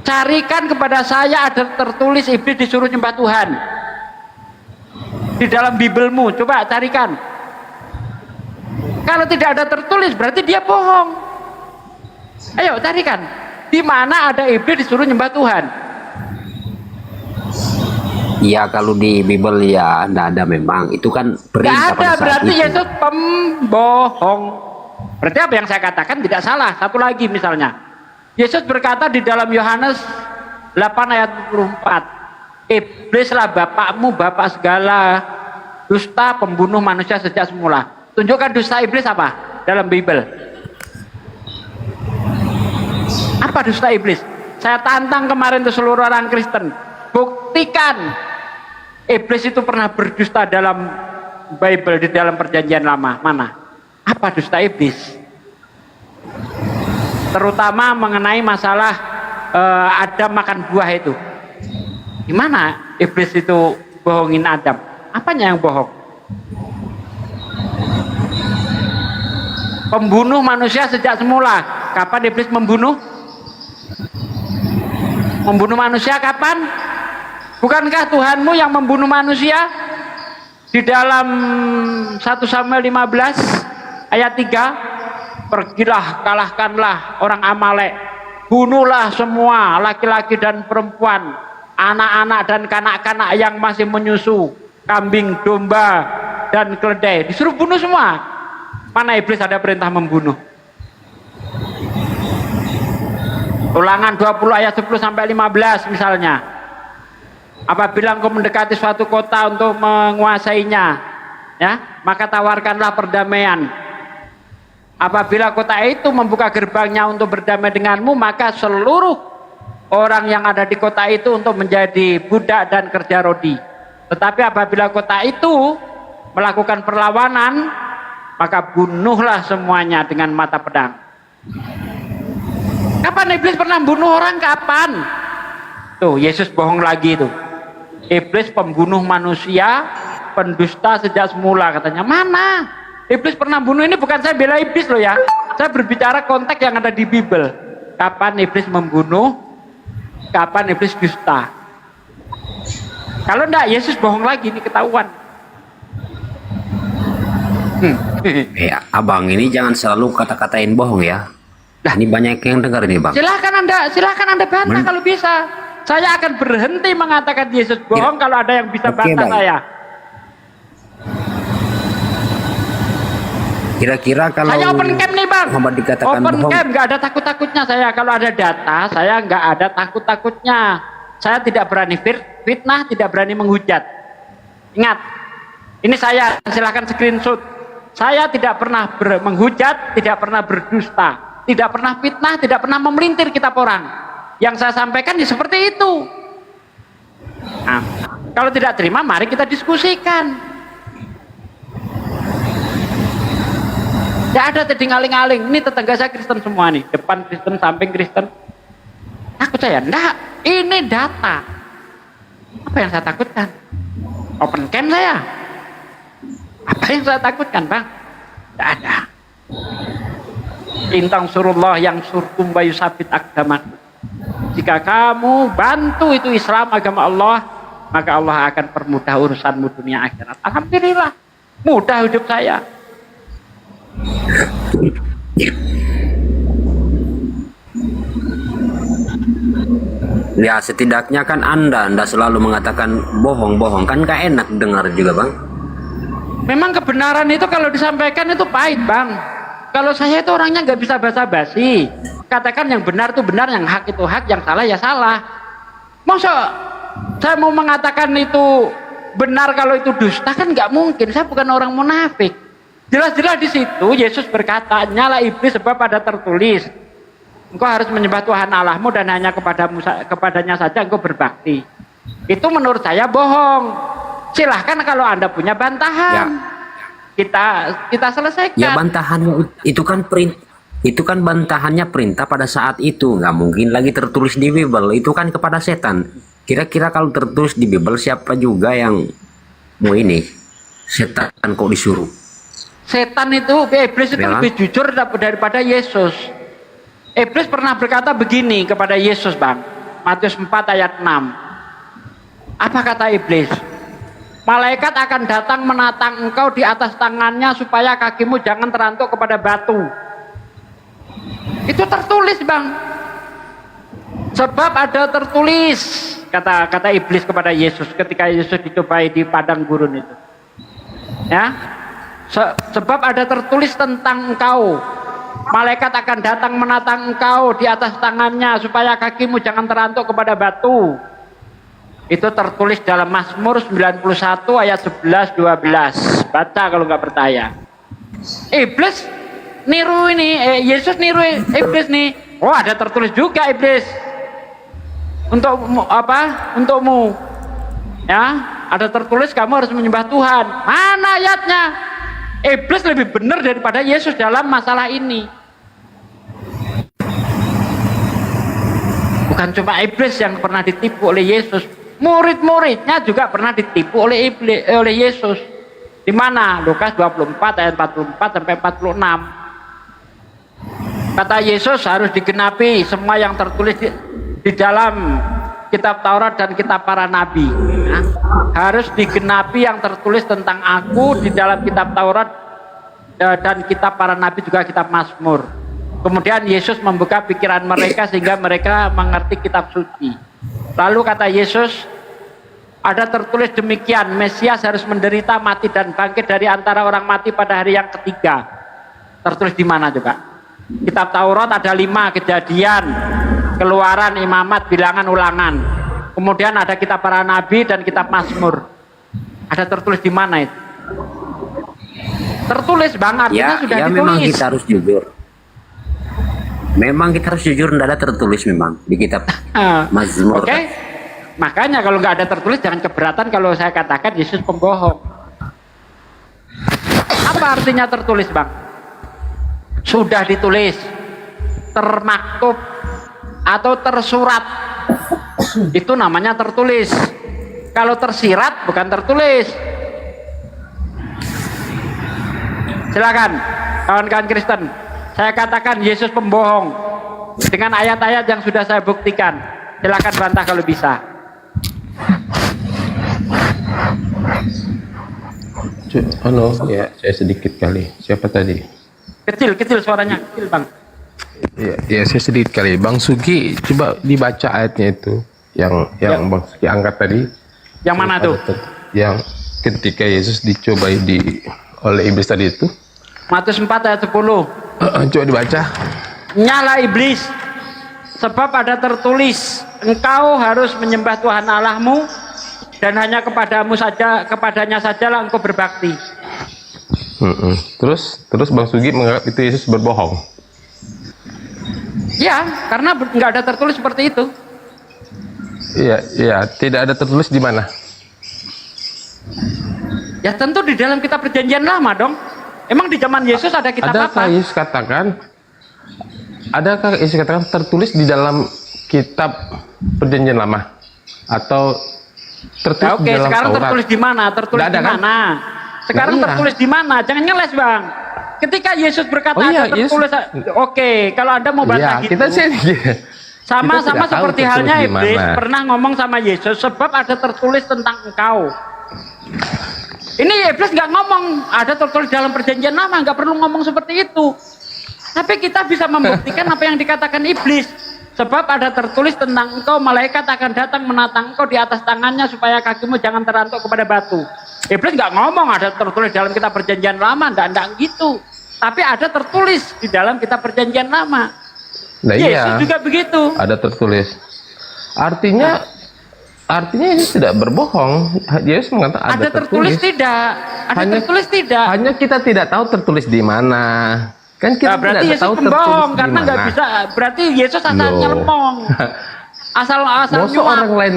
Carikan kepada saya ada tertulis iblis disuruh nyembah Tuhan. di dalam Bibelmu? Coba carikan. Kalau tidak ada tertulis berarti dia bohong. Ayo carikan. Di mana ada iblis disuruh nyembah Tuhan?
Ya kalau di Bible ya tidak ada memang. Itu kan
Tidak
perintah
ada,
pada saat
berarti
itu.
Yesus pembohong. Berarti apa yang saya katakan tidak salah. Satu lagi misalnya, Yesus berkata di dalam Yohanes 8 ayat 24, iblislah bapakmu, bapak segala dusta, pembunuh manusia sejak semula. Tunjukkan dusta iblis apa dalam Bible. Apa dusta iblis? Saya tantang kemarin ke seluruh orang Kristen, buktikan iblis itu pernah berdusta dalam Bible, di dalam perjanjian lama. Mana? Apa dusta iblis? Terutama mengenai masalah Adam makan buah itu. Gimana iblis itu bohongin Adam? Apanya yang bohong? Pembunuh manusia sejak semula. Kapan iblis membunuh? Membunuh manusia kapan? Bukankah Tuhanmu yang membunuh manusia? Di dalam 1 Samuel 15 ayat 3, pergilah kalahkanlah orang Amalek, bunuhlah semua laki-laki dan perempuan, anak-anak dan kanak-kanak yang masih menyusu, kambing, domba dan keledai, disuruh bunuh semua. Mana iblis ada perintah membunuh? Ulangan 20 ayat 10 sampai 15 misalnya. Apabila engkau mendekati suatu kota untuk menguasainya, ya, maka tawarkanlah perdamaian. Apabila kota itu membuka gerbangnya untuk berdamai denganmu, maka seluruh orang yang ada di kota itu untuk menjadi budak dan kerja rodi. Tetapi apabila kota itu melakukan perlawanan, maka bunuhlah semuanya dengan mata pedang. Kapan iblis pernah bunuh orang? Kapan? Tuh, Yesus bohong lagi tuh. Iblis pembunuh manusia, pendusta sejak semula katanya. Mana? Iblis pernah bunuh. Ini bukan saya bela iblis loh ya. Saya berbicara konteks yang ada di Bible. Kapan iblis membunuh? Kapan iblis dusta? Kalau enggak, Yesus bohong lagi, ini ketahuan.
Abang ini jangan selalu kata-katain bohong ya. Nah, ini banyak yang dengar ini, Bang.
Silahkan anda bantah kalau bisa. Saya akan berhenti mengatakan Yesus bohong kalau ada yang bisa bantah saya.
Kira-kira kalau
Saya open camp nih Bang.
Muhammad dikatakan
Open
bohong,
camp, nggak ada takut-takutnya saya. Kalau ada data, saya nggak ada takut-takutnya. Saya tidak berani fitnah, tidak berani menghujat. Ingat, ini saya, silahkan screenshot. Saya tidak pernah menghujat, tidak pernah berdusta, tidak pernah fitnah, tidak pernah memelintir kitab orang. Yang saya sampaikan ya seperti itu. Nah, kalau tidak terima, mari kita diskusikan. Tidak ada tadi ngaling-ngaling. Ini tetangga saya Kristen semua nih, depan Kristen, samping Kristen. Takut saya? Enggak, ini data. Apa yang saya takutkan? Open camp saya. Apa yang saya takutkan, Bang? Tidak ada. Intang surullah yang surkum bayu sabit agamaku. Jika kamu bantu itu Islam, agama Allah, maka Allah akan permudah urusanmu dunia akhirat. Alhamdulillah, mudah hidup saya.
Ya setidaknya kan anda selalu mengatakan bohong-bohong, kan gak enak dengar juga Bang.
Memang kebenaran itu kalau disampaikan itu pahit Bang. Kalau saya itu orangnya nggak bisa basa-basi. Katakan yang benar itu benar, yang hak itu hak, yang salah ya salah. Masa saya mau mengatakan itu benar kalau itu dusta, kan nggak mungkin. Saya bukan orang munafik. Jelas-jelas di situ Yesus berkata, nyala iblis sebab ada tertulis, engkau harus menyembah Tuhan Allahmu dan hanya kepadanya saja engkau berbakti. Itu menurut saya bohong. Silahkan kalau anda punya bantahan, kita selesaikan.
Ya bantahannya itu kan bantahannya perintah pada saat itu, nggak mungkin lagi tertulis di Bible. Itu kan kepada setan. Kira-kira kalau tertulis di Bible, siapa juga yang mau ini? Setan kok disuruh?
Setan itu, iblis itu lebih jujur daripada Yesus. Iblis pernah berkata begini kepada Yesus Bang, Matius 4 ayat 6. Apa kata iblis? Malaikat akan datang menatang engkau di atas tangannya supaya kakimu jangan terantuk kepada batu. Itu tertulis, Bang. Sebab ada tertulis, kata iblis kepada Yesus ketika Yesus dicobai di padang gurun itu. Ya. Sebab ada tertulis tentang engkau. Malaikat akan datang menatang engkau di atas tangannya supaya kakimu jangan terantuk kepada batu. Itu tertulis dalam Mazmur 91 ayat 11-12. Baca kalau nggak percaya. Iblis niru ini, Yesus niru iblis nih. Oh, ada tertulis juga iblis. Untuk apa? Untukmu. Ya, ada tertulis kamu harus menyembah Tuhan. Mana ayatnya? Iblis lebih benar daripada Yesus dalam masalah ini. Bukan cuma iblis yang pernah ditipu oleh Yesus, murid-muridnya juga pernah ditipu oleh Yesus. Di mana? Lukas 24 ayat 44 sampai 46. Kata Yesus harus digenapi semua yang tertulis di dalam kitab Taurat dan kitab para nabi. Nah, harus digenapi yang tertulis tentang aku di dalam kitab Taurat dan kitab para nabi, juga kitab Mazmur. Kemudian Yesus membuka pikiran mereka sehingga mereka mengerti kitab suci. Lalu kata Yesus, ada tertulis demikian, Mesias harus menderita, mati dan bangkit dari antara orang mati pada hari yang ketiga. Tertulis di mana coba? Kitab Taurat ada 5, Kejadian, Keluaran, Imamat, Bilangan, Ulangan. Kemudian ada kitab para nabi dan kitab Mazmur. Ada tertulis di mana itu? Tertulis, Bang, artinya sudah ditulis.
Memang kita harus jujur. Memang kita harus jujur, tidak ada tertulis memang di kitab Mazmur.
Oke. Makanya kalau nggak ada tertulis jangan keberatan kalau saya katakan Yesus pembohong. Apa artinya tertulis, Bang? Sudah ditulis, termaktub atau tersurat. Itu namanya tertulis. Kalau tersirat bukan tertulis. Silakan kawan-kawan Kristen, saya katakan Yesus pembohong dengan ayat-ayat yang sudah saya buktikan. Silakan bantah kalau bisa.
Halo, ya saya sedikit kali. Siapa tadi?
Kecil suaranya, kecil, Bang.
Ya saya sedikit kali. Bang Sugi, coba dibaca ayatnya itu yang Bang Sugi angkat tadi.
Yang mana tuh?
Yang ketika Yesus dicobai oleh iblis tadi itu.
Matius 4 ayat 10.
Coba dibaca.
Nyala iblis, sebab ada tertulis, engkau harus menyembah Tuhan Allahmu dan hanya kepadanya sajalah engkau berbakti.
Terus Bang Sugi menganggap itu Yesus berbohong.
Ya, karena nggak ada tertulis seperti itu.
Iya, tidak ada tertulis di mana?
Ya tentu di dalam kitab perjanjian lama dong. Emang di zaman Yesus ada kitab apa?
Adakah Yesus katakan tertulis di dalam kitab perjanjian lama? Atau tertulis di dalam
sekarang
Taurat?
Tertulis di mana? Tertulis di mana? Sekarang tertulis di mana? Jangan ngeles, Bang. Ketika Yesus berkata ada tertulis, kalau Anda mau bantah gitu. Sama-sama seperti halnya iblis pernah ngomong sama Yesus, sebab ada tertulis tentang engkau. Ini iblis nggak ngomong ada tertulis dalam perjanjian lama, nggak perlu ngomong seperti itu. Tapi kita bisa membuktikan apa yang dikatakan iblis. Sebab ada tertulis tentang engkau, malaikat akan datang menatang engkau di atas tangannya supaya kakimu jangan terantuk kepada batu. Iblis nggak ngomong ada tertulis dalam kitab perjanjian lama, enggak gitu. Tapi ada tertulis di dalam kitab perjanjian lama.
Nah,
Yesus juga begitu.
Ada tertulis. Artinya Yesus tidak berbohong. Yesus mengatakan ada tertulis.
Tertulis tidak.
Hanya kita tidak tahu tertulis di mana. Kan kita
berarti
tidak
Yesus
tahu
pembohong
tertulis
karena nggak bisa. Berarti Yesus asalnya lemong. Asal
Maksud orang lain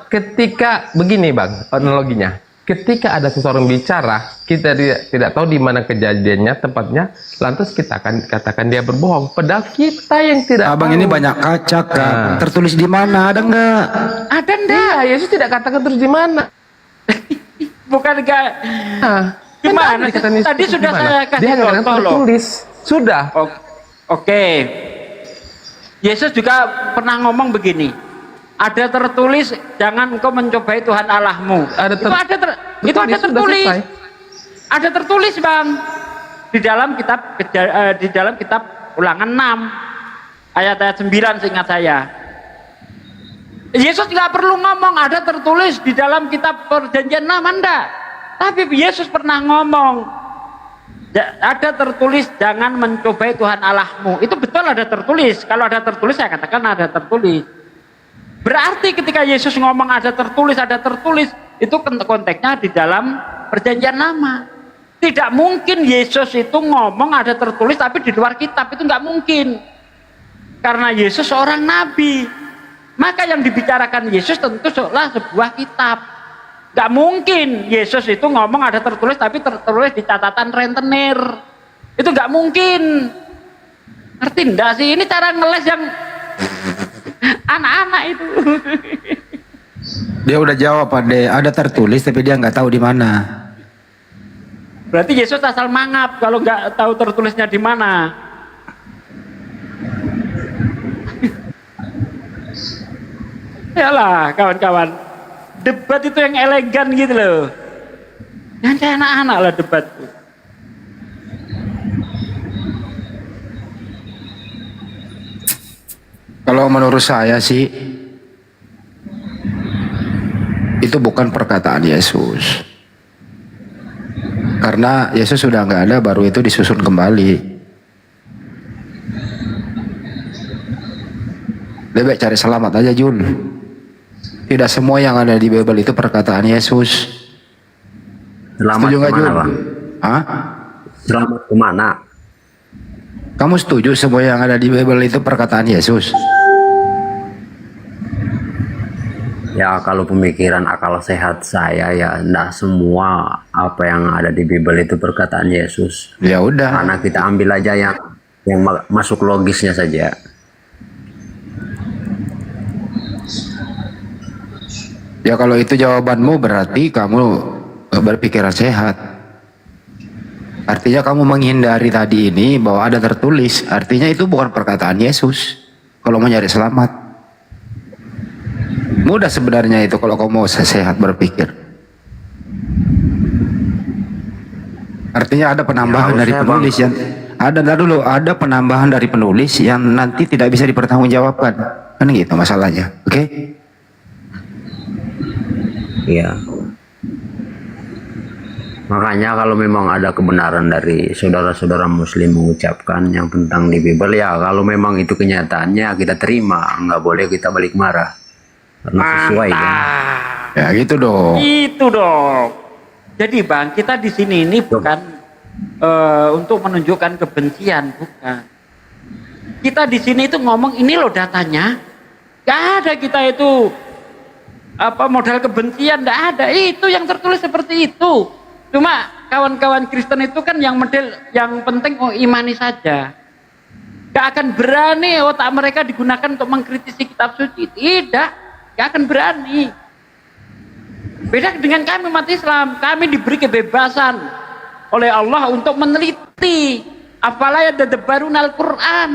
ketika begini, Bang, analoginya. Ketika ada seseorang bicara, kita tidak tahu di mana kejadiannya, tempatnya, lantas kita akan katakan dia berbohong. Padahal kita yang tidak
Abang
tahu.
ini banyak kaca, kan? Tertulis di mana? Ada enggak?
Ada enggak?
Iya, Yesus tidak katakan terus di mana.
Bukan enggak. Gimana? Tadi sudah saya kasih contoh loh.
Tertulis. Sudah.
Oke. Yesus juga pernah ngomong begini. Ada tertulis, jangan engkau mencobai Tuhan Allahmu. Itu ada
sudah
tertulis.
selesai.
Ada tertulis, Bang. Di dalam kitab Ulangan 6 ayat-ayat 9 seingat saya. Yesus nggak perlu ngomong, ada tertulis di dalam kitab Perjanjian Lama, enggak. Tapi Yesus pernah ngomong, ada tertulis jangan mencobai Tuhan Allahmu. Itu betul ada tertulis. Kalau ada tertulis saya katakan ada tertulis. Berarti ketika Yesus ngomong ada tertulis itu konteksnya di dalam Perjanjian Lama. Tidak mungkin Yesus itu ngomong ada tertulis tapi di luar kitab, itu nggak mungkin. Karena Yesus seorang nabi. Maka yang dibicarakan Yesus tentu seolah sebuah kitab. Nggak mungkin Yesus itu ngomong ada tertulis tapi tertulis di catatan rentenir. Itu nggak mungkin. Ngerti enggak sih? Ini cara ngeles yang anak-anak itu.
Dia udah jawab, Ade, ada tertulis tapi dia nggak tahu di mana.
Berarti Yesus asal mangap kalau nggak tahu tertulisnya di mana. Yalah kawan-kawan, debat itu yang elegan gitu loh. Jangan kayak anak-anak lah debat.
Kalau menurut saya sih, itu bukan perkataan Yesus. Karena Yesus sudah nggak ada, baru itu disusun kembali. Lebih baik cari selamat aja, Jun. Tidak semua yang ada di Bible itu perkataan Yesus.
Selamat
Setuju nggak,
kemana,
Jun?
Bang?
Hah?
Selamat kemana?
Kamu setuju semua yang ada di Bible itu perkataan Yesus?
Ya kalau pemikiran akal sehat saya ya enggak semua apa yang ada di Bible itu perkataan Yesus.
Ya udah.
Karena kita ambil aja yang masuk logisnya saja.
Ya kalau itu jawabanmu berarti kamu berpikiran sehat. Artinya kamu menghindari tadi ini bahwa ada tertulis. Artinya itu bukan perkataan Yesus. Kalau mau nyari selamat. Mudah sebenarnya itu kalau kamu mau sehat berpikir. Artinya ada penambahan dari penulis yang ada penambahan dari penulis yang nanti tidak bisa dipertanggungjawabkan. Kan gitu masalahnya. Oke?
Iya. Makanya kalau memang ada kebenaran dari saudara-saudara muslim mengucapkan yang tentang di Bible, ya kalau memang itu kenyataannya kita terima, nggak boleh kita balik marah. Karena sesuai kan.
Ya gitu dong.
Itu dong. Jadi Bang, kita di sini ini bukan untuk menunjukkan kebencian, bukan. Kita di sini itu ngomong ini loh datanya. Gak ada kita itu modal kebencian, gak ada. Itu yang tertulis seperti itu. Cuma kawan-kawan Kristen itu kan yang penting imani saja. Gak akan berani otak mereka digunakan untuk mengkritisi kitab suci. Tidak, gak akan berani. Beda dengan kami umat Islam, kami diberi kebebasan oleh Allah untuk meneliti. Apalagi ada debarun Al-Quran.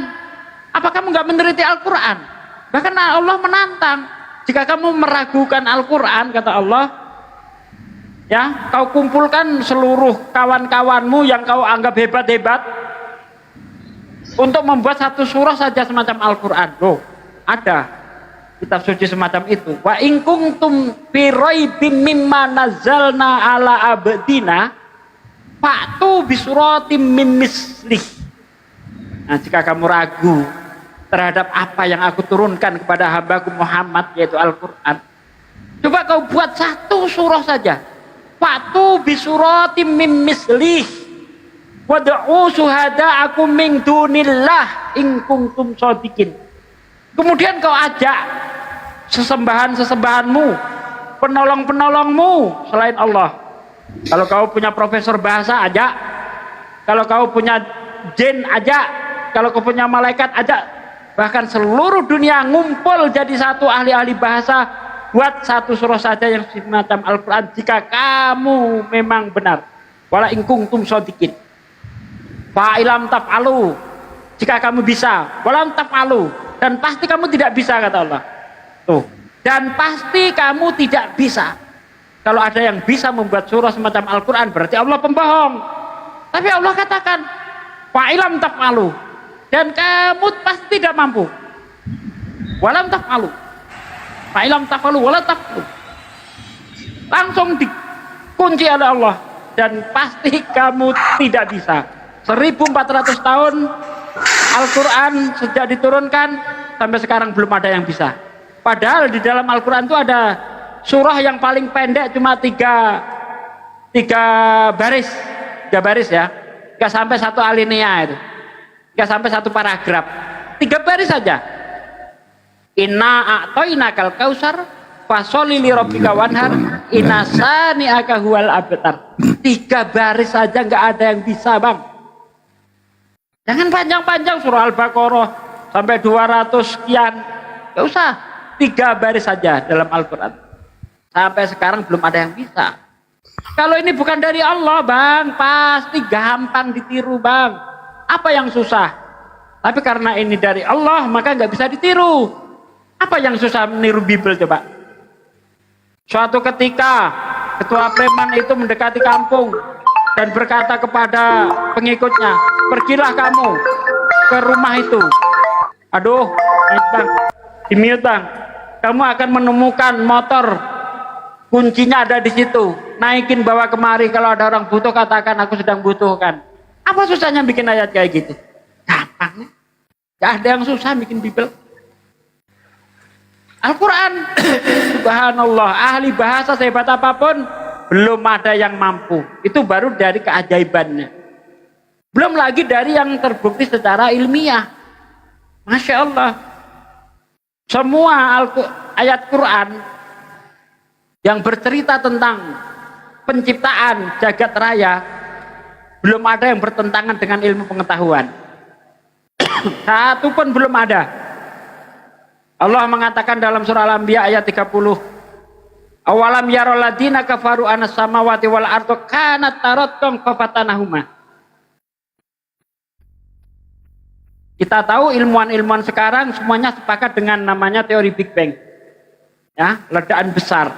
Apa kamu gak meneliti Al-Quran? Bahkan Allah menantang. Jika kamu meragukan Al-Quran, kata Allah, ya, kau kumpulkan seluruh kawan-kawanmu yang kau anggap hebat-hebat untuk membuat satu surah saja semacam Al-Quran. Loh, ada kitab suci semacam itu. Wa in kuntum fi raibim mimma nazzalna ala abdina fa'tu bi suratim min mislih. Nah, jika kamu ragu terhadap apa yang aku turunkan kepada hambaku Muhammad, yaitu Al-Quran, coba kau buat satu surah saja. Fa'tu bisuratim min mislih wad'u syuhada'akum min dunillah in kuntum shadiqin. Kemudian kau ajak sesembahan-sesembahanmu, penolong-penolongmu selain Allah. Kalau kau punya profesor bahasa, ajak. Kalau kau punya jin, ajak. Kalau kau punya malaikat, ajak. Bahkan seluruh dunia ngumpul jadi satu ahli-ahli bahasa, buat satu surah saja yang semacam Al-Quran jika kamu memang benar. Wala in kuntum shadiqin. Fa ilam taf'alu, jika kamu bisa. Walam taf'alu, dan pasti kamu tidak bisa, kata Allah. Tuh, dan pasti kamu tidak bisa. Kalau ada yang bisa membuat surah semacam Al-Quran, berarti Allah pembohong. Tapi Allah katakan, fa'ilam taf'alu, dan kamu pasti tidak mampu. Walam taf'alu, fa'ilam taf'alu, walam taf'alu. Langsung dikunci oleh Allah, dan pasti kamu tidak bisa. 1400 tahun Al-Quran sejak diturunkan sampai sekarang belum ada yang bisa. Padahal di dalam Al-Quran itu ada surah yang paling pendek cuma tiga baris ya, nggak sampai satu alinea itu, nggak sampai satu paragraf, 3 baris saja. Inna a'toinakal kausar fasholli li rabbika wanhar inna sani'aka huwal abtar. 3 baris saja nggak ada yang bisa, Bang. Jangan panjang-panjang surah Al-Baqarah sampai 200 sekian, nggak usah. 3 baris saja dalam Al-Quran. Sampai sekarang belum ada yang bisa. Kalau ini bukan dari Allah, Bang, pasti gampang ditiru, Bang. Apa yang susah? Tapi karena ini dari Allah, maka nggak bisa ditiru. Apa yang susah meniru Bible, coba? Suatu ketika ketua preman itu mendekati kampung dan berkata kepada pengikutnya, pergilah kamu ke rumah itu. Aduh, Bang, di-mute, Bang. Kamu akan menemukan motor, kuncinya ada di situ. Naikin, bawa kemari. Kalau ada orang butuh, katakan aku sedang butuhkan. Apa susahnya bikin ayat kayak gitu? Gampang. Gak ada yang susah bikin Bible. Al-Quran, subhanallah, ahli bahasa sehebat apapun belum ada yang mampu. Itu baru dari keajaibannya. Belum lagi dari yang terbukti secara ilmiah. Masya Allah. Semua ayat Quran yang bercerita tentang penciptaan jagat raya belum ada yang bertentangan dengan ilmu pengetahuan. Satu pun belum ada. Allah mengatakan dalam surah Al-Anbiya ayat 30, awalam yarol ladina kafaru anas samawati wal ardu kanat taratqam fafatanahuma. Kita tahu ilmuwan-ilmuwan sekarang semuanya sepakat dengan namanya teori Big Bang. Ya, ledakan besar.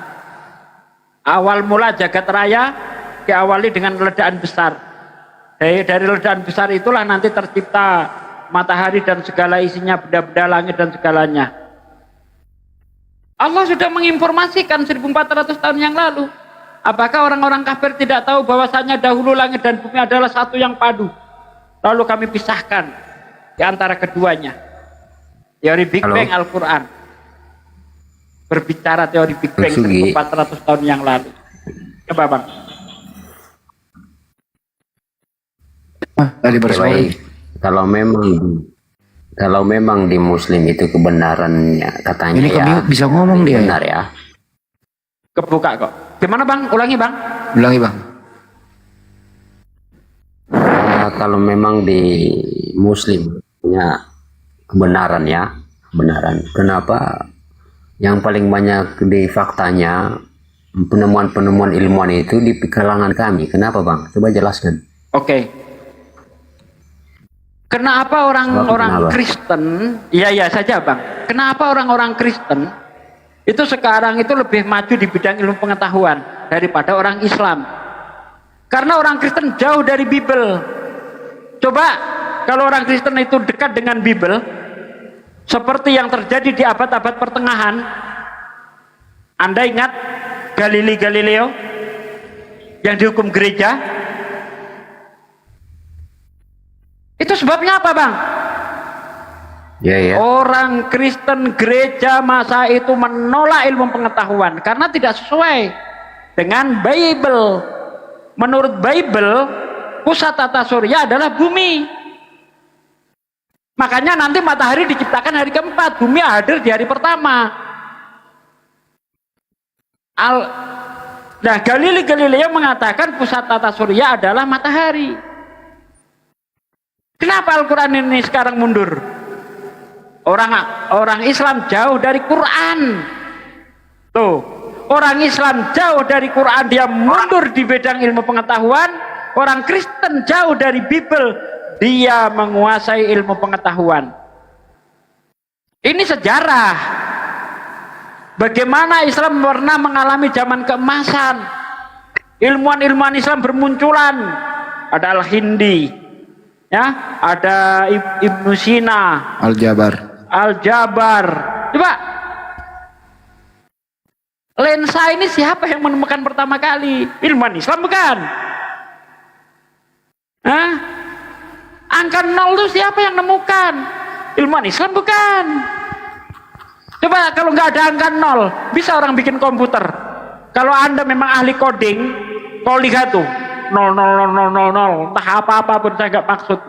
Awal mula jagat raya diawali dengan ledakan besar. Dari ledakan besar itulah nanti tercipta matahari dan segala isinya, benda-benda langit dan segalanya. Allah sudah menginformasikan 1400 tahun yang lalu. Apakah orang-orang kafir tidak tahu bahwasanya dahulu langit dan bumi adalah satu yang padu? Lalu kami pisahkan di antara keduanya. Teori Big Bang Al-Quran berbicara teori Big Bang 1400 tahun yang lalu. Coba, Bang.
Baik, kalau memang di Muslim itu kebenarannya katanya
ini
ya
bisa ngomong dia.
Benar ya.
Kebuka kok. Gimana, Bang? Ulangi, Bang.
Ulangi, Bang.
Kalau memang di Muslim punya kebenaran ya, kebenaran. Kenapa yang paling banyak di faktanya penemuan-penemuan ilmuwan itu di kalangan kami? Kenapa, Bang? Coba jelaskan.
Oke. Kenapa orang-orang Kristen, iya saja, Bang. Kenapa orang-orang Kristen itu sekarang itu lebih maju di bidang ilmu pengetahuan daripada orang Islam? Karena orang Kristen jauh dari Bible. Coba kalau orang Kristen itu dekat dengan Bible, seperti yang terjadi di abad-abad pertengahan. Anda ingat Galileo yang dihukum gereja? Itu sebabnya apa, Bang?
Ya.
Orang Kristen gereja masa itu menolak ilmu pengetahuan karena tidak sesuai dengan Bible. Menurut Bible, pusat tata surya adalah bumi. Makanya nanti matahari diciptakan hari keempat, bumi hadir di hari pertama. Nah, Galileo mengatakan pusat tata surya adalah matahari. Kenapa Al-Quran ini sekarang mundur? Orang Islam jauh dari Quran. Tuh, orang Islam jauh dari Quran, dia mundur di bidang ilmu pengetahuan. Orang Kristen jauh dari Bible, dia menguasai ilmu pengetahuan. Ini sejarah. Bagaimana Islam pernah mengalami zaman keemasan. Ilmuwan-ilmuwan Islam bermunculan. Ada Al-Hindi, ya, ada Ibnu Sina, Al-Jabar. Coba, lensa ini siapa yang menemukan pertama kali? Ilmuwan Islam bukan? Hah? Angka 0 itu siapa yang menemukan? Ilmuwan Islam bukan? Coba kalau nggak ada angka 0, bisa orang bikin komputer. Kalau Anda memang ahli coding, kau lihat tuh 00000, entah apa-apa pun saya nggak maksud.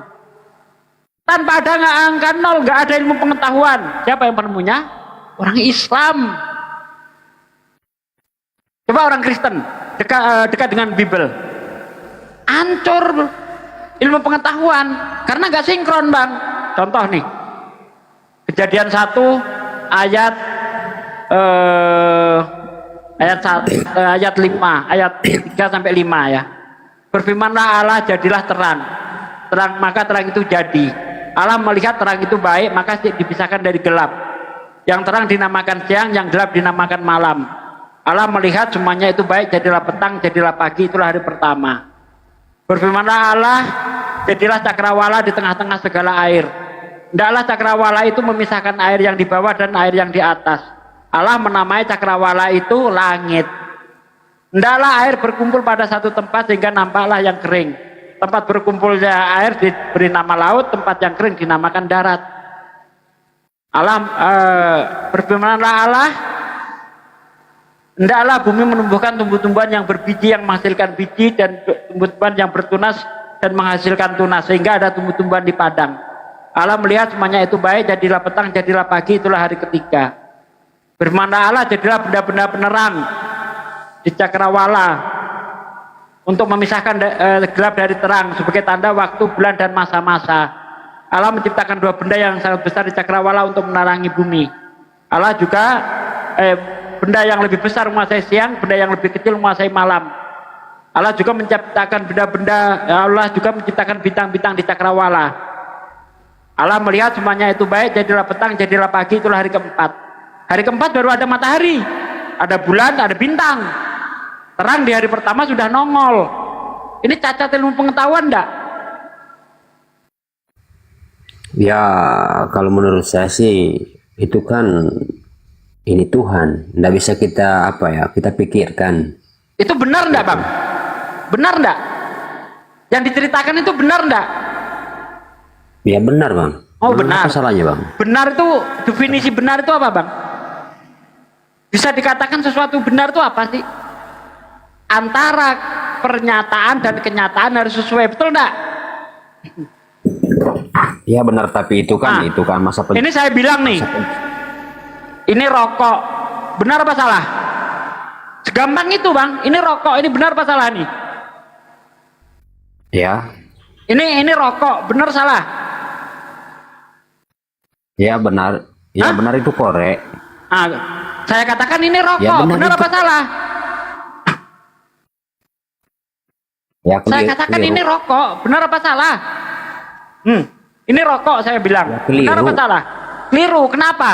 Tanpa ada angka 0, nggak ada ilmu pengetahuan. Siapa yang penemunya? Orang Islam. Coba orang Kristen dekat dengan Bible, hancur ilmu pengetahuan karena nggak sinkron, Bang. Contoh nih, Kejadian 1 ayat 5, ayat 3 sampai 5 ya. Berfirmanlah Allah, jadilah terang. Maka terang itu jadi. Allah melihat terang itu baik, maka dipisahkan dari gelap. Yang terang dinamakan siang, yang gelap dinamakan malam. Allah melihat semuanya itu baik, jadilah petang, jadilah pagi, itulah hari pertama. Berfirmanlah Allah, jadilah cakrawala di tengah-tengah segala air. Hendaklah cakrawala itu memisahkan air yang di bawah dan air yang di atas. Allah menamai cakrawala itu langit. Hendaklah air berkumpul pada satu tempat sehingga nampaklah yang kering. Tempat berkumpulnya air diberi nama laut, tempat yang kering dinamakan darat. Berfirmanlah Allah, hendaklah bumi menumbuhkan tumbuh-tumbuhan yang berbiji, yang menghasilkan biji, dan tumbuh-tumbuhan yang bertunas dan menghasilkan tunas, sehingga ada tumbuh-tumbuhan di padang. Allah melihat semuanya itu baik, jadilah petang, jadilah pagi, itulah hari ketiga. Berfirmanlah Allah, jadilah benda-benda penerang di cakrawala untuk memisahkan gelap dari terang sebagai tanda waktu, bulan, dan masa-masa. Allah menciptakan 2 benda yang sangat besar di cakrawala untuk menerangi bumi. Allah juga benda yang lebih besar menguasai siang, benda yang lebih kecil menguasai malam. Allah juga menciptakan bintang-bintang di cakrawala. Allah melihat semuanya itu baik, jadilah petang, jadilah pagi, itulah hari keempat. Hari keempat baru ada matahari, ada bulan, ada bintang. Terang di hari pertama sudah nongol. Ini cacat ilmu pengetahuan enggak?
Ya, kalau menurut saya sih itu kan ini Tuhan, nggak bisa kita kita pikirkan.
Itu benar enggak, Bang? Benar enggak? Yang diceritakan itu benar enggak?
Ya benar, Bang.
Oh, benar.
Apa salahnya, Bang?
Benar itu, definisi benar itu apa, Bang? Bisa dikatakan sesuatu benar itu apa sih? Antara pernyataan dan kenyataan harus sesuai, betul enggak?
Ya benar, tapi itu kan masa
ini saya bilang nih, ini rokok, benar apa salah? Segampang itu, Bang. Ini rokok, ini benar apa salah nih?
Ya.
Ini rokok, benar salah?
Ya benar. Ya benar, itu korek.
Saya katakan ini rokok,
Ya,
benar apa salah?
Ya,
Saya katakan ini rokok, benar apa salah? Ini rokok, saya bilang. Benar apa salah? Keliru, kenapa?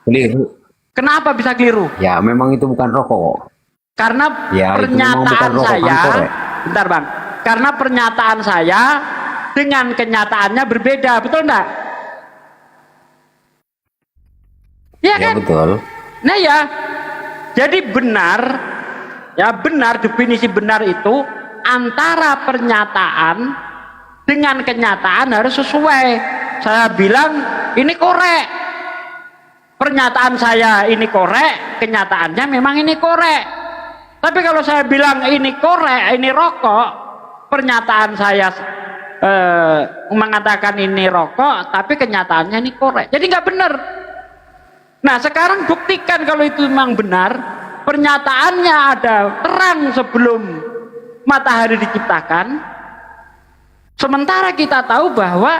Keliru.
Kenapa bisa keliru?
Ya memang itu bukan rokok.
Karena
Ya, itu memang
pernyataan
bukan rokok, kan
saya,
korek.
bentar, Bang. Karena pernyataan saya dengan kenyataannya berbeda, betul enggak? Iya
Ya
kan?
betul.
Nah ya, jadi benar, ya benar, definisi benar itu antara pernyataan dengan kenyataan harus sesuai. Saya bilang ini korek, pernyataan saya ini korek, kenyataannya memang ini korek. Tapi kalau saya bilang ini korek, ini rokok, pernyataan saya mengatakan ini rokok, tapi kenyataannya ini korek. Jadi nggak benar. Nah sekarang buktikan kalau itu memang benar, pernyataannya ada terang sebelum matahari diciptakan, sementara kita tahu bahwa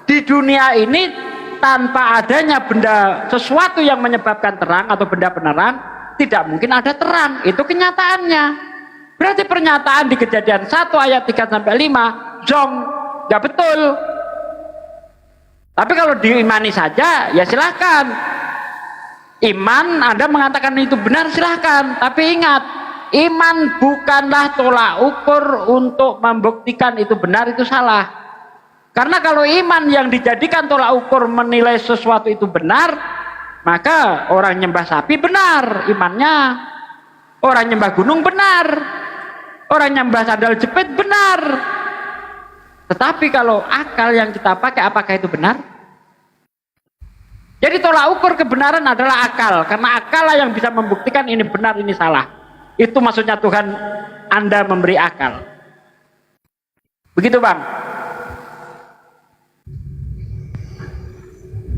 di dunia ini tanpa adanya benda sesuatu yang menyebabkan terang atau benda penerang, tidak mungkin ada terang. Itu kenyataannya. Berarti pernyataan di Kejadian 1 ayat 3 sampai 5 zong, nggak betul. Tapi kalau diimani saja ya silahkan. Iman, Anda mengatakan itu benar, silahkan. Tapi ingat, iman bukanlah tolak ukur untuk membuktikan itu benar, itu salah. Karena kalau iman yang dijadikan tolak ukur menilai sesuatu itu benar, maka orang nyembah sapi benar imannya, orang nyembah gunung benar, orang nyembah sandal jepit benar. Tetapi kalau akal yang kita pakai, apakah itu benar? Jadi tolak ukur kebenaran adalah akal, karena akal lah yang bisa membuktikan ini benar, ini salah. Itu maksudnya Tuhan Anda memberi akal. Begitu Bang.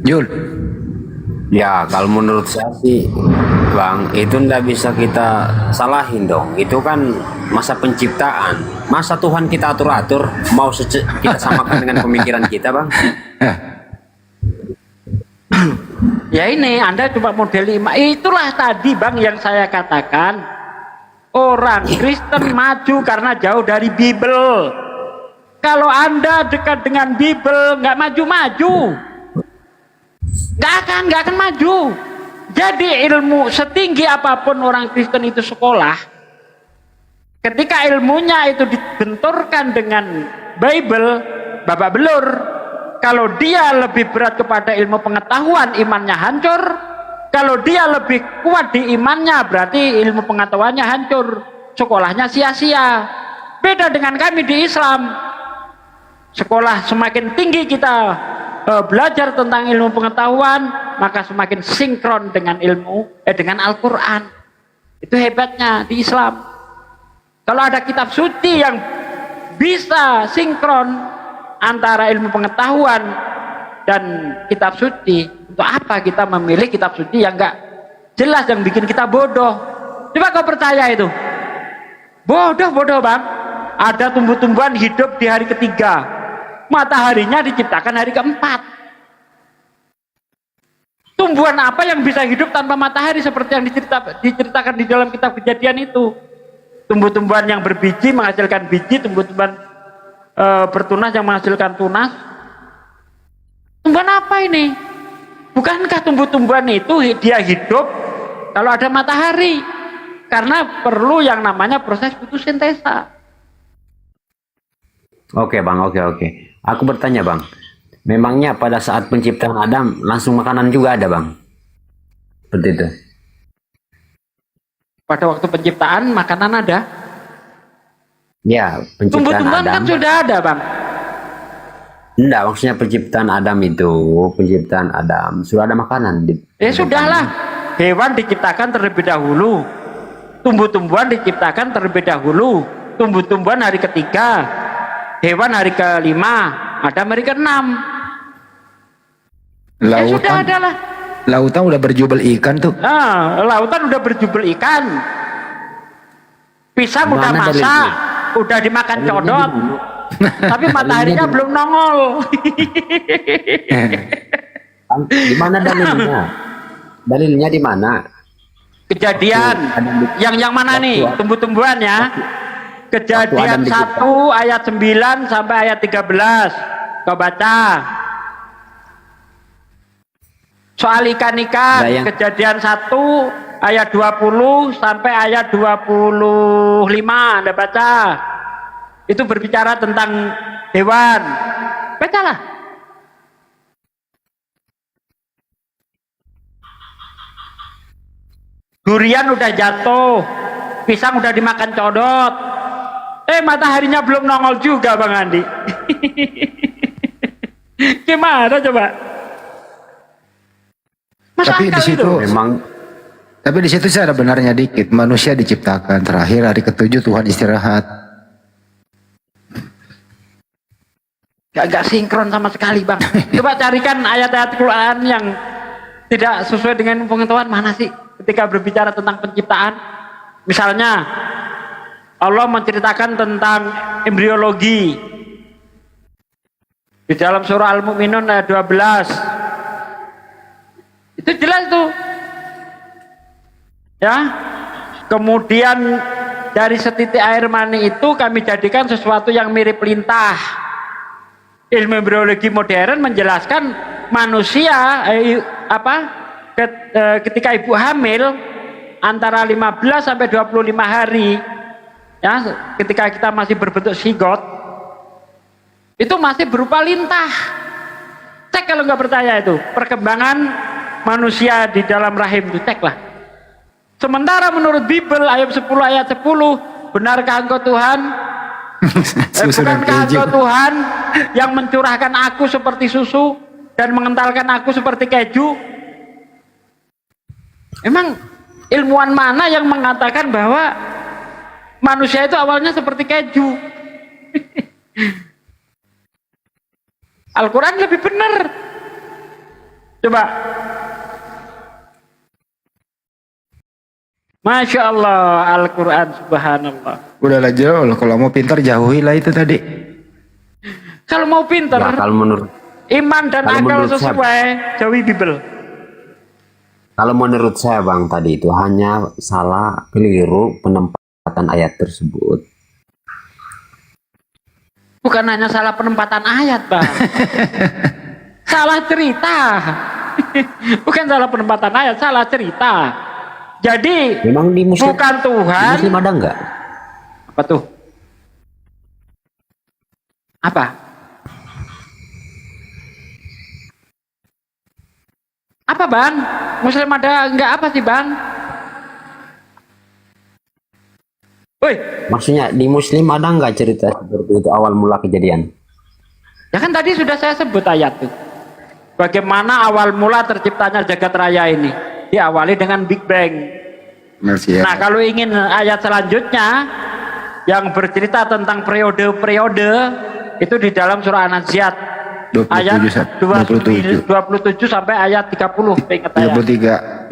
Jul.
Ya, kalau menurut saya sih, Bang, itu ndak bisa kita salahin dong. Itu kan masa penciptaan. Masa Tuhan kita atur-atur, mau kita samakan dengan pemikiran kita, Bang?
Ya ini, Anda coba model iman. Itulah tadi Bang yang saya katakan. Orang Kristen maju karena jauh dari Bible. Kalau Anda dekat dengan Bible, nggak maju-maju. Nggak akan maju. Jadi ilmu setinggi apapun orang Kristen itu sekolah, ketika ilmunya itu dibenturkan dengan Bible, babak belur. Kalau dia lebih berat kepada ilmu pengetahuan, imannya hancur. Kalau dia lebih kuat di imannya, berarti ilmu pengetahuannya hancur. Sekolahnya sia-sia. Beda dengan kami di Islam. Sekolah semakin tinggi kita belajar tentang ilmu pengetahuan, maka semakin sinkron dengan dengan Al-Quran. Itu hebatnya di Islam. Kalau ada kitab suci yang bisa sinkron antara ilmu pengetahuan dan kitab suci, untuk apa kita memilih kitab suci yang enggak jelas, yang bikin kita bodoh? Coba kau percaya itu? Bodoh Bang. Ada tumbuh-tumbuhan hidup di hari ketiga, mataharinya diciptakan hari keempat. Tumbuhan apa yang bisa hidup tanpa matahari seperti yang diceritakan di dalam kitab Kejadian itu? Tumbuh-tumbuhan yang berbiji menghasilkan biji, tumbuh-tumbuhan bertunas yang menghasilkan tunas. Tumbuhan apa ini? Bukankah tumbuh-tumbuhan itu dia hidup kalau ada matahari? Karena perlu yang namanya proses fotosintesa.
Oke Bang, oke. Aku bertanya Bang, memangnya pada saat penciptaan Adam langsung makanan juga ada Bang? Seperti itu.
Pada waktu penciptaan makanan ada?
Ya, penciptaan
Tumbuh-tumbuhan
Adam.
kan sudah ada Bang.
Enggak, maksudnya penciptaan Adam itu, penciptaan Adam sudah ada makanan.
Ya sudahlah, hewan diciptakan terlebih dahulu, tumbuh-tumbuhan diciptakan terlebih dahulu. Tumbuh-tumbuhan hari ketiga, hewan hari kelima, Adam hari keenam. Ya sudah ada lah.
Lautan udah berjubel ikan tuh.
Lautan udah berjubel ikan. Pisang udah masak, udah dimakan codot. Tapi mataharinya belum nongol.
Di mana dalilnya? Dalilnya di mana?
Kejadian. Yang mana nih? Tumbuh-tumbuhan ya. Kejadian 1 ayat 9 sampai ayat 13. Kau baca. Soal ikan-ikan, Kejadian 1 ayat 20 sampai ayat 25. Anda baca. Itu berbicara tentang hewan. Bacalah. Durian udah jatuh, pisang udah dimakan codot. Mataharinya belum nongol juga Bang Andi. Gimana coba?
Tapi di situ memang, tapi di situ saya ada benarnya dikit. Manusia diciptakan terakhir hari ke-7 Tuhan istirahat.
Gak sinkron sama sekali Bang. Coba carikan ayat-ayat Quran yang tidak sesuai dengan pengetahuan mana sih ketika berbicara tentang penciptaan. Misalnya Allah menceritakan tentang embriologi di dalam surah Al-Mu'minun ayat 12. Itu jelas tuh ya. Kemudian dari setitik air mani itu kami jadikan sesuatu yang mirip lintah. Ilmu biologi modern menjelaskan manusia ketika ibu hamil antara 15 sampai 25 hari, ya, ketika kita masih berbentuk zigot, itu masih berupa lintah. Cek kalau nggak percaya itu perkembangan manusia di dalam rahim itu, ceklah. Sementara menurut Bible ayat 10 ayat 10, benarkah engkau Tuhan? Bukankah engkau Tuhan yang mencurahkan aku seperti susu dan mengentalkan aku seperti keju? Emang ilmuwan mana yang mengatakan bahwa manusia itu awalnya seperti keju? Al-Quran lebih benar. Coba. Masya Allah, Al-Quran, subhanallah.
Udahlah jauh, kalau mau pintar jauhilah itu tadi.
Kalau mau pintar,
Ya, kalau menurut
iman dan
kalau
akal
menurut
sesuai, jauhi Bible.
Kalau menurut saya Bang tadi itu hanya salah keliru penempatan ayat tersebut.
Bukan hanya salah penempatan ayat, Bang. Salah cerita. Bukan salah penempatan ayat, salah cerita. Jadi
Memang di muslim,
bukan Tuhan.
di muslim ada enggak?
Apa tuh? Apa? Apa, Bang? Muslim ada enggak apa sih, Bang? Woi,
Maksudnya di muslim ada enggak cerita seperti itu awal mula kejadian?
ya kan tadi sudah saya sebut ayat tuh. Bagaimana awal mula terciptanya jagat raya ini? Diawali dengan Big Bang. Nah, kalau ingin ayat selanjutnya yang bercerita tentang periode-periode itu di dalam surah An-Naziat ayat 27 sampai ayat 30, ingat ayat 33.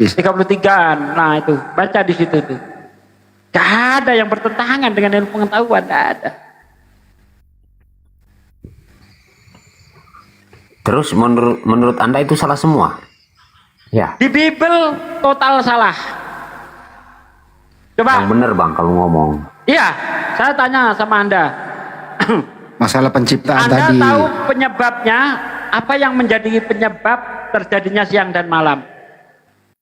Nah, itu baca di situ tuh. Gak ada yang bertentangan dengan ilmu pengetahuan, gak ada.
Terus menurut Anda itu salah semua? Ya.
Di Bible total salah. Coba.
Yang benar Bang kalau ngomong.
Iya, saya tanya sama Anda.
Masalah penciptaan
Anda
tadi.
tahu penyebabnya, apa yang menjadi penyebab terjadinya siang dan malam?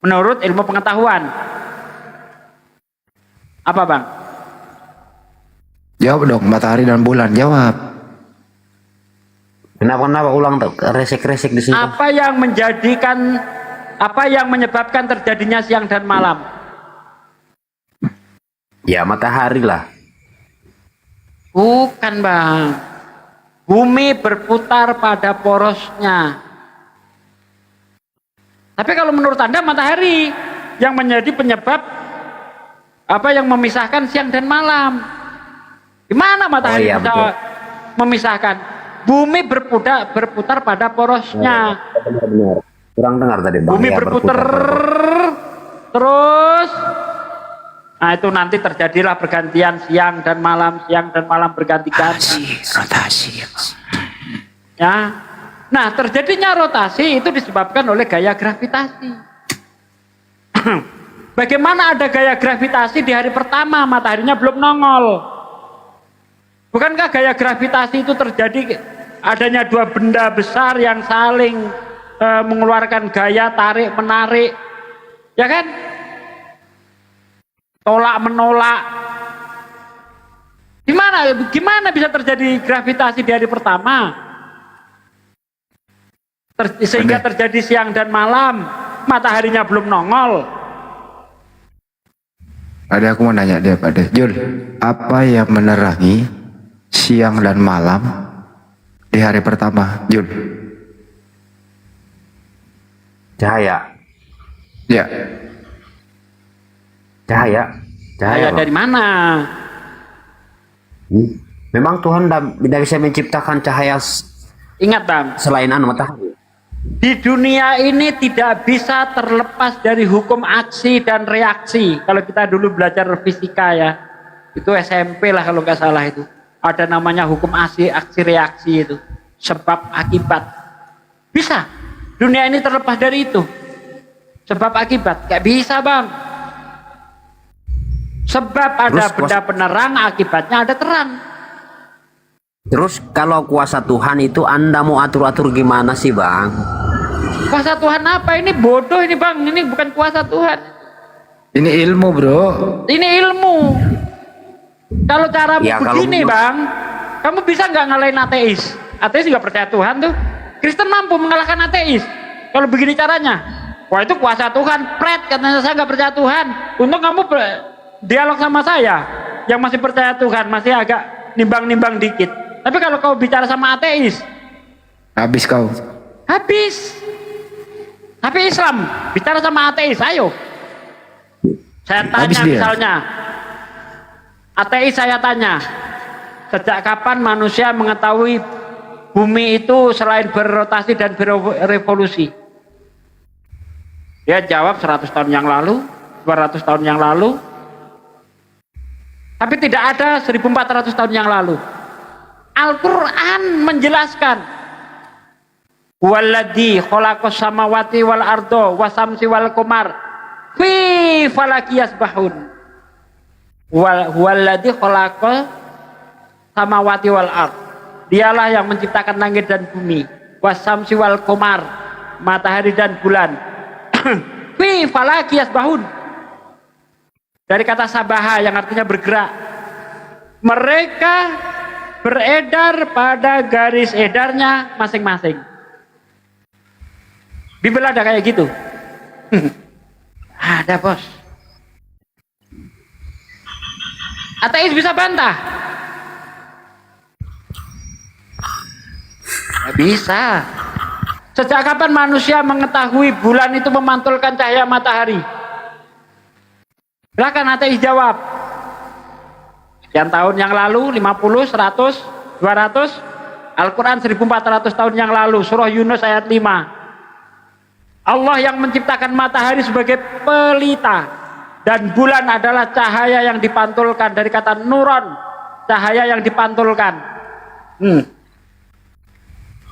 Menurut ilmu pengetahuan. Apa, Bang?
Jawab dong, matahari dan bulan, jawab.
Kenapa ulang resek-resek di sini?
Apa yang menyebabkan terjadinya siang dan malam?
Ya matahari lah.
Bukan, Bang. Bumi berputar pada porosnya. Tapi kalau menurut Anda matahari yang menjadi penyebab apa yang memisahkan siang dan malam? Gimana matahari bisa
betul.
memisahkan? Bumi berputar pada porosnya.
Benar. Kurang dengar tadi Bang.
Bumi
Ya,
berputar terus. Nah, itu nanti terjadilah pergantian siang dan malam berganti-ganti.
Rotasi.
Ya. Nah, terjadinya rotasi itu disebabkan oleh gaya gravitasi. Bagaimana ada gaya gravitasi di hari pertama mataharinya belum nongol? Bukankah gaya gravitasi itu terjadi adanya dua benda besar yang saling mengeluarkan gaya tarik menarik, ya kan? Tolak menolak. Gimana bisa terjadi gravitasi di hari pertama? Sehingga terjadi siang dan malam, mataharinya belum nongol.
Ada aku mau nanya dia pada Jul, apa yang menerangi siang dan malam di hari pertama, Jul?
Cahaya.
Ya.
Cahaya
Cahaya dari mana?
Memang Tuhan tidak bisa menciptakan cahaya
Ingat, Bang,
selain matahari.
di dunia ini tidak bisa terlepas dari hukum aksi dan reaksi. Kalau kita dulu belajar fisika ya, itu SMP lah kalau nggak salah itu. Ada namanya hukum aksi reaksi itu. Sebab akibat. Bisa. Dunia ini terlepas dari itu. Sebab akibat. Nggak bisa, Bang. Sebab ada benda penerang, akibatnya ada terang.
Terus kalau kuasa Tuhan itu Anda mau atur-atur gimana sih Bang?
Kuasa Tuhan apa? Ini bodoh ini bang, ini bukan kuasa Tuhan.
Ini ilmu bro.
Ini ilmu. Kalau caramu
Ya, kalau
begini
menurut-
bang, kamu bisa nggak ngalahin ateis? Ateis juga percaya Tuhan tuh. Kristen mampu mengalahkan ateis. Kalau begini caranya, wah itu kuasa Tuhan. Pret, katanya saya nggak percaya Tuhan. Untung kamu dialog sama saya yang masih percaya Tuhan, masih agak nimbang-nimbang dikit. Tapi kalau kau bicara sama ateis,
Habis kau.
habis. Tapi Islam bicara sama ateis, ayo. Saya
Habis
tanya
dia.
misalnya, ateis saya tanya, sejak kapan manusia mengetahui bumi itu selain berrotasi dan berevolusi? Dia jawab 100 tahun yang lalu, 200 tahun yang lalu. Tapi tidak ada 1400 tahun yang lalu. Al-Quran menjelaskan, Walladzi khalaqas samawati wal ardo wasamsi wal qamar fi falaki yasbahun. Walladzi khalaqas samawati wal ard. Dialah yang menciptakan langit dan bumi. Wasamsi wal qamar, matahari dan bulan. Fi falaki yasbahun. Dari kata sabaha yang artinya bergerak. Mereka beredar pada garis edarnya masing-masing. Bibel ada kayak gitu. Ada bos. Ateis bisa bantah? Nggak bisa. Sejak kapan manusia mengetahui bulan itu memantulkan cahaya matahari? Silakan ateis jawab. Sekian tahun yang lalu, 50, 100, 200, Al-Quran 1400 tahun yang lalu, surah Yunus ayat 5. Allah yang menciptakan matahari sebagai pelita dan bulan adalah cahaya yang dipantulkan, dari kata nuron, cahaya yang dipantulkan.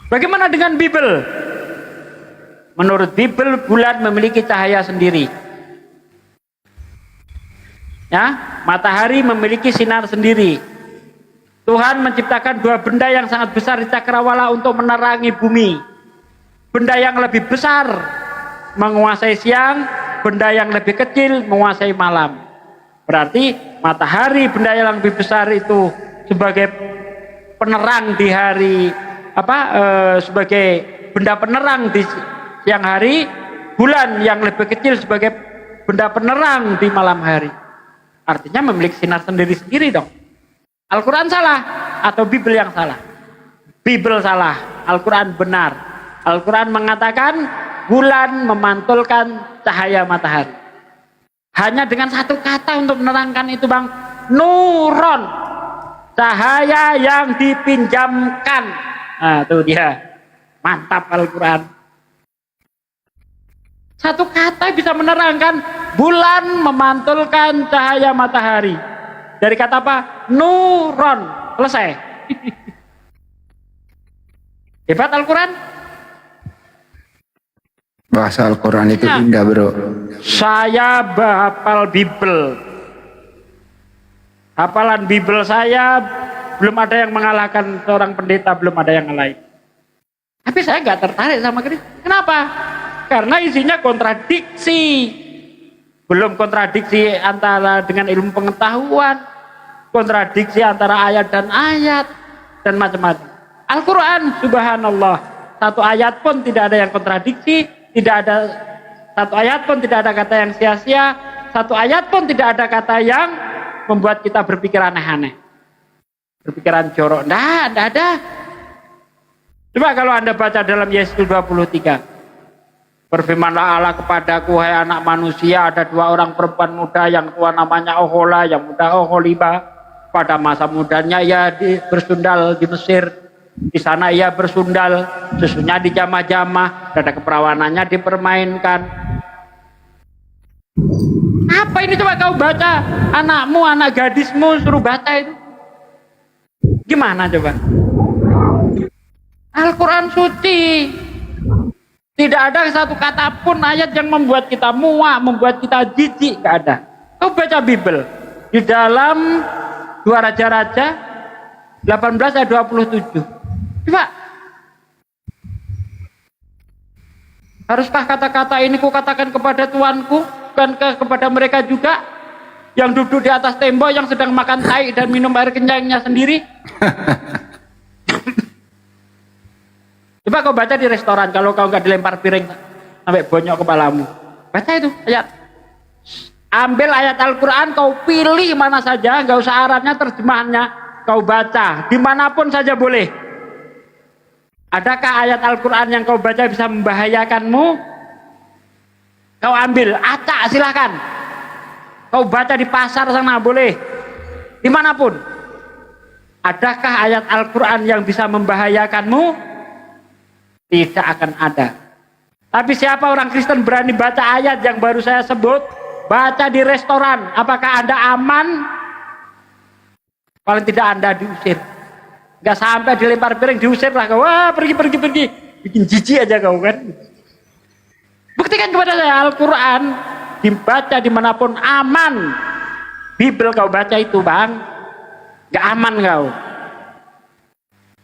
Bagaimana dengan Bible? Menurut Bible, bulan memiliki cahaya sendiri. Ya, matahari memiliki sinar sendiri. Tuhan menciptakan dua benda yang sangat besar di cakrawala untuk menerangi bumi. Benda yang lebih besar menguasai siang, benda yang lebih kecil menguasai malam. Berarti matahari, benda yang lebih besar itu sebagai penerang di hari sebagai benda penerang di siang hari, bulan yang lebih kecil sebagai benda penerang di malam hari. Artinya memiliki sinar sendiri-sendiri dong. Al-Quran salah atau Bible yang salah? Bible salah, Al-Quran benar. Al-Quran mengatakan bulan memantulkan cahaya matahari. Hanya dengan satu kata untuk menerangkan itu bang, nuron, cahaya yang dipinjamkan. Nah itu dia, mantap Al-Quran. Satu kata bisa menerangkan bulan memantulkan cahaya matahari. Dari kata apa? Nuron. Selesai. Hebat Al-Quran.
Bahasa Al-Quran itu indah bro.
Saya hafal Bible. Hafalan Bible saya belum ada yang mengalahkan seorang pendeta, belum ada yang lain. Tapi saya nggak tertarik sama Kristus. Kenapa? Karena isinya kontradiksi. Belum kontradiksi antara dengan ilmu pengetahuan, kontradiksi antara ayat dan ayat, dan macam-macam. Al-Quran, subhanallah, satu ayat pun tidak ada yang kontradiksi, tidak ada satu ayat pun tidak ada kata yang sia-sia, satu ayat pun tidak ada kata yang membuat kita berpikir aneh-aneh, berpikiran jorok. Tidak ada. Coba kalau Anda baca dalam Yesus 23. Berfirmanlah Allah kepadaku, hai anak manusia, ada dua orang perempuan muda, yang tua namanya Ohola, yang muda Oholiba. Pada masa mudanya ia bersundal di Mesir. Di sana ia bersundal, susunya dijamah-jamah, dada keperawanannya dipermainkan. Apa ini? Coba kau baca, anakmu, anak gadismu suruh baca itu. Gimana coba? Al-Quran suci. Tidak ada satu kata pun ayat yang membuat kita muak, membuat kita jijik, nggak ada. Kau baca Bible di dalam 2 Raja-Raja 18 ayat 27. Coba. Haruskah kata-kata ini ku katakan kepada Tuanku, bukan kepada mereka juga yang duduk di atas tembok, yang sedang makan tai dan minum air kencangnya sendiri? Coba kau baca di restoran, kalau kau nggak dilempar piring sampai bonyok kepalamu. Baca itu ayat. Ambil ayat Al-Quran, kau pilih mana saja, nggak usah Arabnya, terjemahannya, kau baca dimanapun saja boleh. Adakah ayat Al-Quran yang kau baca bisa membahayakanmu? Kau ambil, acak silahkan. Kau baca di pasar sana boleh, dimanapun. Adakah ayat Al-Quran yang bisa membahayakanmu? Tidak akan ada. Tapi siapa orang Kristen berani baca ayat yang baru saya sebut? Baca di restoran, apakah Anda aman? Paling tidak Anda diusir. Nggak sampai dilempar piring, diusir lah kau. Wah, pergi. Bikin jijik aja kau kan. Buktikan kepada saya, Al-Quran dibaca dimanapun aman. Bibel kau baca itu bang, nggak aman kau.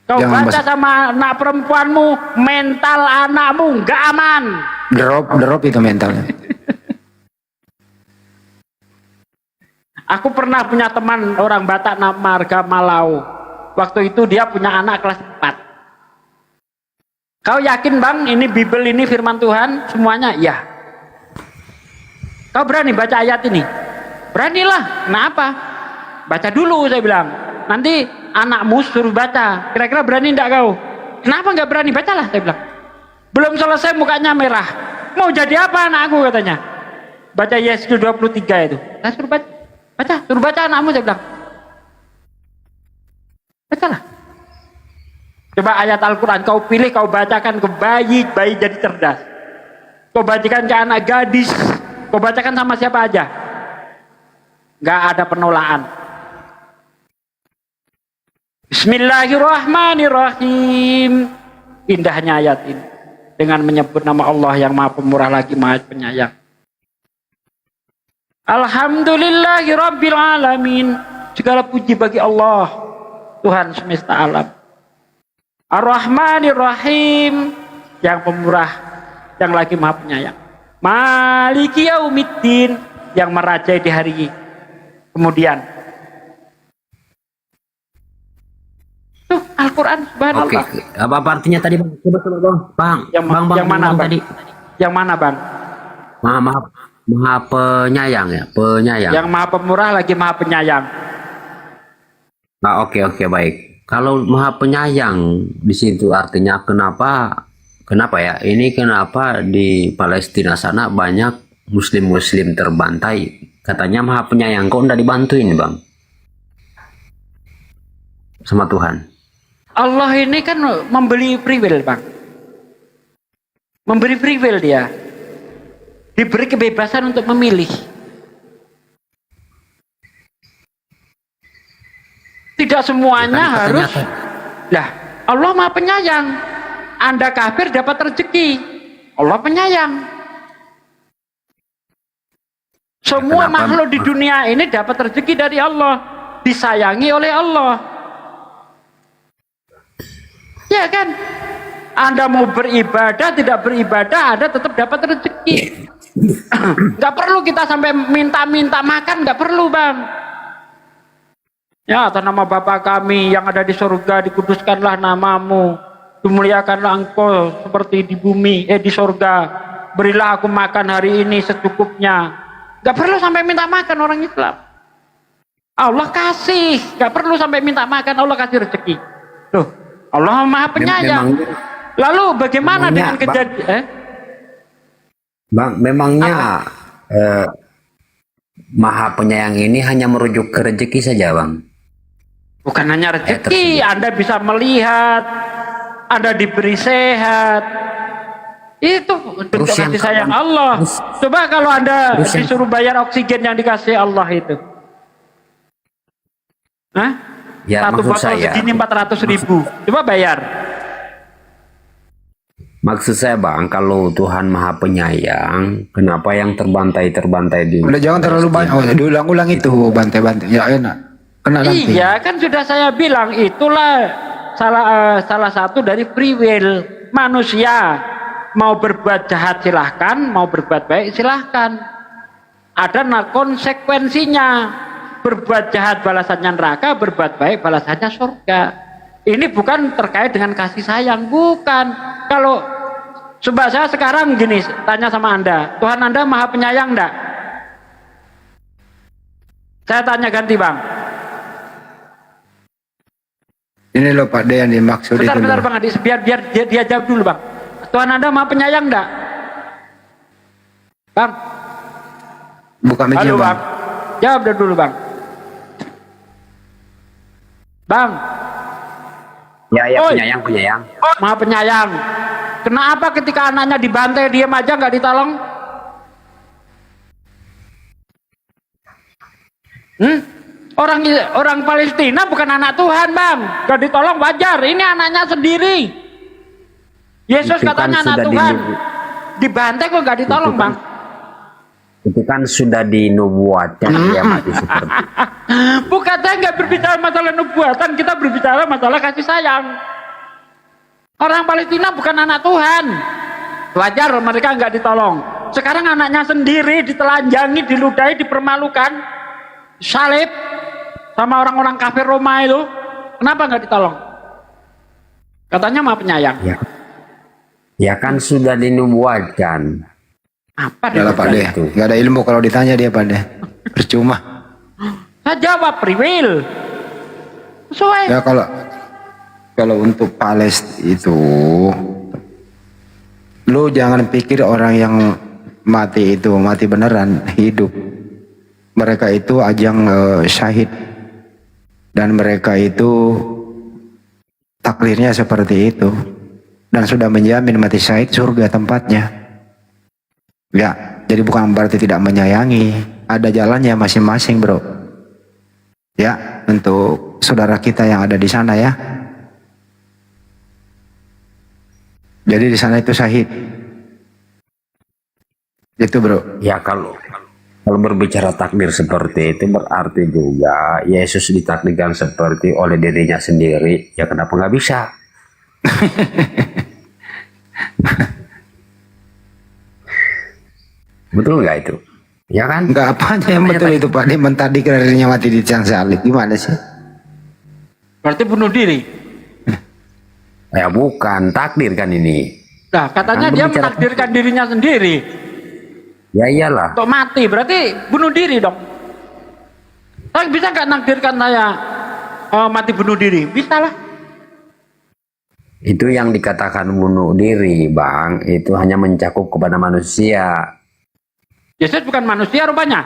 Kau
Jangan
baca sama anak perempuanmu, mental anakmu nggak aman.
Drop itu mentalnya.
Aku pernah punya teman orang Batak marga Malau. Waktu itu dia punya anak kelas 4. Kau yakin bang ini Bible ini firman Tuhan semuanya? Ya. Kau berani baca ayat ini? Beranilah. Kenapa? Baca dulu saya bilang. Nanti anakmu suruh baca. Kira-kira berani enggak kau? Kenapa enggak berani? Bacalah saya bilang. Belum selesai mukanya merah. Mau jadi apa anakku katanya? Baca Yesus 23 itu. Saya suruh baca. Suruh baca anakmu saya bilang. Bacalah. Coba ayat Al-Quran kau pilih, kau bacakan ke bayi jadi cerdas. Kau bacakan ke anak gadis, kau bacakan sama siapa aja. Nggak ada penolakan. Bismillahirrahmanirrahim. Indahnya ayat ini. Dengan menyebut nama Allah yang Maha Pemurah lagi Maha Penyayang. Alhamdulillahirabbil alamin. Segala puji bagi Allah, Tuhan semesta alam. Ar-Rahmanir-Rahim, yang pemurah, yang lagi Maha Penyayang. Maliki yaumiddin, yang merajai di hari kemudian. Tuh Al-Quran subhanallah.
Oke, apa artinya tadi bang? Coba bang.
Yang mana bang?
Tadi.
Yang mana bang?
Maha penyayang ya, penyayang.
Yang Maha Pemurah lagi Maha Penyayang.
Nah, oke baik. Kalau Maha Penyayang di situ artinya kenapa ya? Ini kenapa di Palestina sana banyak muslim terbantai? Katanya Maha Penyayang, kok enggak dibantuin bang? Sama Tuhan.
Allah ini kan memberi free will bang. Memberi free will dia. Diberi kebebasan untuk memilih. Tidak semuanya harus. Lah, Allah Maha Penyayang. Anda kafir dapat rezeki. Allah penyayang. Semua makhluk di dunia ini dapat rezeki dari Allah. Disayangi oleh Allah. Ya kan? Anda mau beribadah, tidak beribadah, Anda tetap dapat rezeki. Nggak perlu kita sampai minta-minta makan, nggak perlu bang. Ya, atas nama Bapa kami yang ada di surga, dikuduskanlah namamu, dimuliakanlah engkau seperti di bumi, di surga. Berilah aku makan hari ini secukupnya. Nggak perlu sampai minta makan orang Islam. Allah kasih, nggak perlu sampai minta makan, Allah kasih rezeki. Loh, Allah Maha Penyayang. Lalu bagaimana dengan kejadian?
Bang, memangnya Maha Penyayang ini hanya merujuk ke rezeki saja, bang?
Bukan hanya rezeki, Anda bisa melihat, Anda diberi sehat. Itu bentuk kasih sayang Allah. Coba kalau Anda disuruh bayar oksigen yang dikasih Allah itu. Hah?
Ya,
satu botol segini 400.000. Coba bayar.
Maksud saya bang, kalau Tuhan Maha Penyayang, kenapa yang terbantai di?
Udah jangan terlalu banyak, diulang-ulang itu bantai-bantai. Ya enak. Kena nanti.
Iya, kan sudah saya bilang itulah salah satu dari free will manusia mau berbuat jahat silahkan, mau berbuat baik silahkan. Ada konsekuensinya. Berbuat jahat balasannya neraka, berbuat baik balasannya surga. Ini bukan terkait dengan kasih sayang, bukan. Kalau coba saya sekarang gini tanya sama Anda, Tuhan Anda maha penyayang enggak? Saya tanya ganti Bang.
Ini loh Pak De yang dimaksud itu.
Bentar Bang Adi, biar dia jawab dulu Bang. Tuhan Anda maha penyayang enggak? Bang.
Buka meja
Halo,
Bang.
Jawab dulu Bang. Bang.
Ya,
Oi.
penyayang.
Maha penyayang. Kenapa ketika anaknya dibantai diam aja nggak ditolong? Orang Palestina bukan anak Tuhan Bang, nggak ditolong wajar. Ini anaknya sendiri. Yesus
Itu kan
katanya anak
sudah
Tuhan, dibantai kok nggak ditolong Bang?
Itu kan sudah dinubuatkan dia mati seperti itu.
Bukan, saya nggak berbicara masalah nubuatan, kita berbicara masalah kasih sayang. Orang Palestina bukan anak Tuhan, wajar mereka nggak ditolong. Sekarang anaknya sendiri ditelanjangi, diludahi, dipermalukan, salib sama orang-orang kafir Roma itu, kenapa nggak ditolong? Katanya maha penyayang.
Ya kan sudah dinubuatkan.
Apa
Yalah Pak De, nggak ada ilmu kalau ditanya dia Pak De, percuma.
Saya jawab free will. Sesuai.
Ya kalau untuk Palestina itu, lu jangan pikir orang yang mati itu mati beneran, hidup. Mereka itu ajang syahid, dan mereka itu takdirnya seperti itu, dan sudah menjamin mati syahid surga tempatnya. Ya, jadi bukan berarti tidak menyayangi, ada jalannya masing-masing bro. Ya, untuk saudara kita yang ada di sana ya. Jadi di sana itu syahid. Itu bro.
Ya kalau berbicara takdir seperti itu berarti juga Yesus ditakdirkan seperti oleh dirinya sendiri. Ya kenapa nggak bisa? Betul nggak itu? Ya kan?
Nggak apanya yang betul itu Pak. Dia mentadi dirinya mati di tiang salib. Gimana sih?
Berarti bunuh diri.
Ya bukan, takdir kan ini.
Nah, katanya
Kan
dia
berbicara
menakdirkan dirinya sendiri.
Ya iyalah.
Untuk mati, berarti bunuh diri dong. Saya bisa nggak nakdirkan saya mati bunuh diri? Bisa lah.
Itu yang dikatakan bunuh diri, Bang. Itu hanya mencakup kepada manusia.
Yesus bukan manusia rupanya.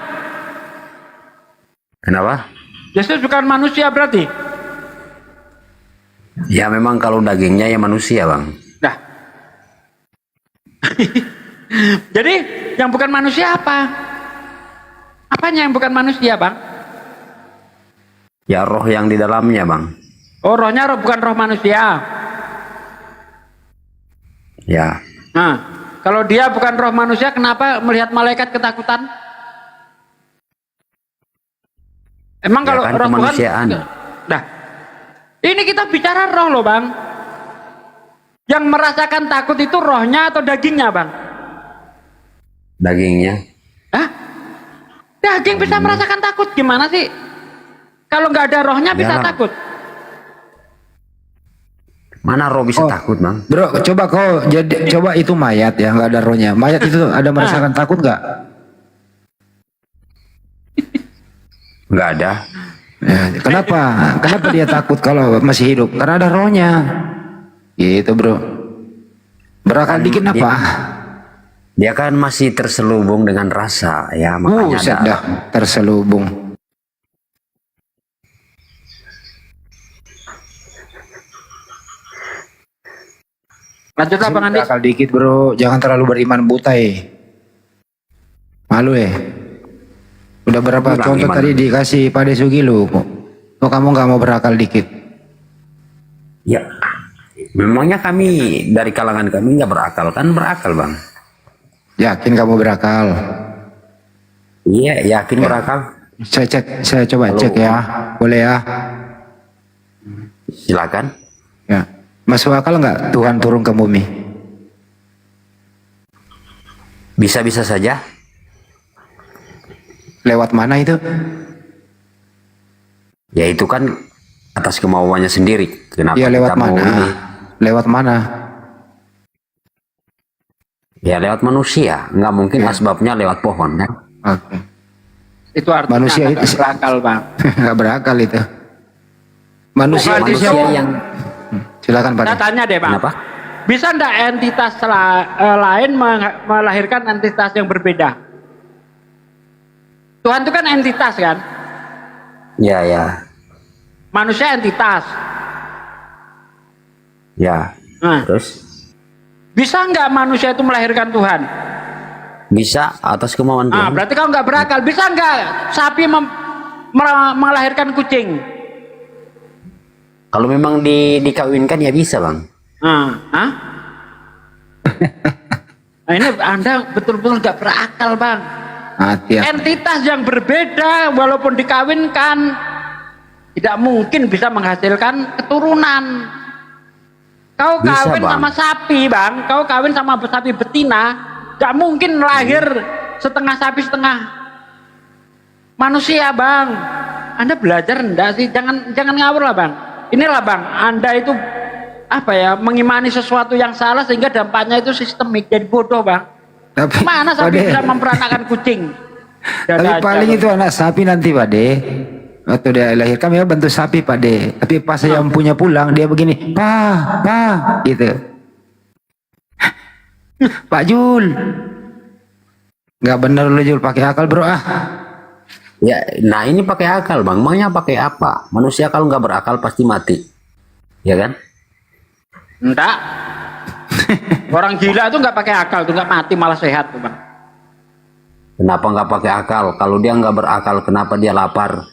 Kenapa?
Yesus bukan manusia berarti.
Ya memang kalau dagingnya ya manusia, Bang.
Nah. Jadi yang bukan manusia apa? Apanya yang bukan manusia, Bang?
Ya roh yang di dalamnya, Bang.
Oh, rohnya bukan roh manusia.
Ya.
Nah, kalau dia bukan roh manusia, kenapa melihat malaikat ketakutan? Emang
Ya
kalau
kan
roh
kemanusiaan.
Tuhan? Nah, ini kita bicara roh loh Bang. Yang merasakan takut itu rohnya atau dagingnya Bang?
Dagingnya.
Hah? Daging bisa merasakan takut, gimana sih? Kalau nggak ada rohnya bisa
Yalah.
takut.
Mana roh bisa takut, Bang?
Bro, coba itu mayat ya, nggak ada rohnya. Mayat itu ada merasakan takut nggak?
Nggak ada.
Ya, kenapa? Kenapa dia takut kalau masih hidup? Karena ada rohnya. Gitu bro. Berakal dikit apa?
Dia kan masih terselubung dengan rasa, ya makanya ada.
Dah terselubung.
Lanjutlah Bang Andi.
Berakal dikit bro, jangan terlalu beriman buta Malu Udah berapa
Kurang
contoh
iman.
tadi dikasih Pak Desugi lu kok kamu nggak mau berakal dikit?
Ya, memangnya kami dari kalangan kami nggak berakal kan? Berakal, Bang.
Yakin kamu berakal?
Iya, yakin berakal.
Saya coba cek ya, boleh ya?
Silakan.
Ya, masuk akal nggak Tuhan turun ke bumi?
Bisa-bisa saja.
Lewat mana itu?
Ya itu kan atas kemauannya sendiri. Kenapa
Ya lewat
kita mau
mana?
ini?
Lewat mana?
Ya lewat manusia. Nggak mungkin asbabnya lewat pohon kan?
Oke.
Itu artinya
Manusia
Anda
itu
nggak berakal, Bang.
nggak berakal itu. Manusia itu
Manusia
siapa?
yang
Silakan Pak.
Saya tanya deh, Bang.
Kenapa?
Bisa enggak entitas lain melahirkan entitas yang berbeda? Tuhan itu kan entitas kan?
Ya, ya,
Manusia entitas.
ya.
Nah,
Terus
bisa enggak manusia itu melahirkan Tuhan?
bisa atas kemauan
Ah,
Tuhan.
berarti kau nggak berakal. Bisa nggak sapi melahirkan kucing?
Kalau memang dikawinkan ya bisa, Bang.
Hah? Nah, ini Anda betul-betul nggak berakal, Bang.
Hati-hati.
Entitas yang berbeda walaupun dikawinkan tidak mungkin bisa menghasilkan keturunan. Kau
Bisa,
kawin
Bang.
sama sapi, Bang. Kau kawin sama sapi betina. Gak mungkin lahir setengah sapi setengah manusia, Bang. Anda belajar enggak sih? Jangan ngawur lah, Bang. Inilah, Bang, Anda itu apa ya, mengimani sesuatu yang salah sehingga dampaknya itu sistemik, jadi bodoh, Bang.
Tapi,
Mana sapi
Pade,
bisa memperanakan kucing?
tapi
Dada
paling
aja,
itu anak sapi nanti Pak De. Waktu dia lahirkan ya bentuk sapi Pak De. Tapi pas yang punya pulang dia begini, pa, gitu. Pak Jul, nggak bener lu Jul, pakai akal bro ah.
Ya, nah ini pakai akal, Bang. Emangnya pakai apa? Manusia kalau nggak berakal pasti mati. Ya kan?
Enggak. Orang gila itu nggak pakai akal tuh, nggak mati malah sehat tuh, Bang.
Kenapa nggak pakai akal? Kalau dia nggak berakal, kenapa dia lapar?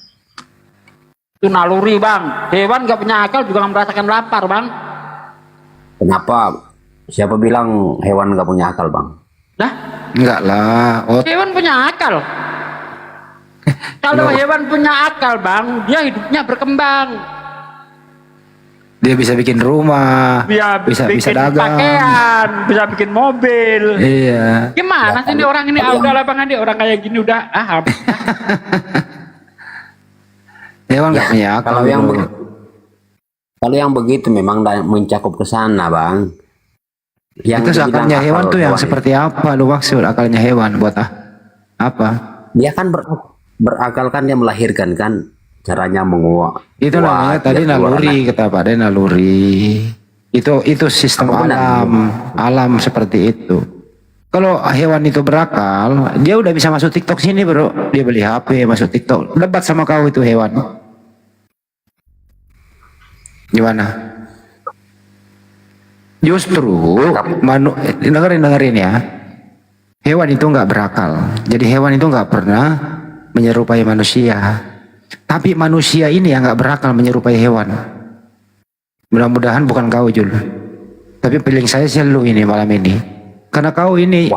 Itu naluri, Bang. Hewan nggak punya akal juga merasakan lapar, Bang.
Kenapa? Siapa bilang hewan nggak punya akal, Bang?
Nah,
Enggak lah. Oh,
hewan punya akal. Kalau hewan punya akal, Bang, dia hidupnya berkembang.
dia bisa bikin rumah,
Dia
bisa
bikin
dagang.
pakaian, bisa bikin mobil.
Iya.
Gimana sih ini orang ini? Udah lah, Bang, dia orang kayak gini udah habis.
Hewan nggak punya akal.
Kalau yang
bro.
kalau yang begitu memang mencakup ke sana, Bang.
Itu
dibilang
akalnya hewan
akal
tuh yang
Tuhan
seperti apa lu maksud akalnya hewan buat apa?
dia kan berakal kan, dia melahirkan kan, caranya menguak.
Itu namanya tadi naluri, kata Pak De, naluri. Itu sistem
Apa benar?
alam seperti itu. Kalau hewan itu berakal, dia udah bisa masuk TikTok sini bro. Dia beli HP masuk TikTok, debat sama kau itu hewan. Gimana? Justru dengerin ya. Hewan itu nggak berakal. Jadi hewan itu nggak pernah menyerupai manusia. Tapi manusia ini yang nggak berakal menyerupai hewan. Mudah-mudahan bukan kau Jul. Tapi feeling saya sih lu ini malam ini. Karena kau ini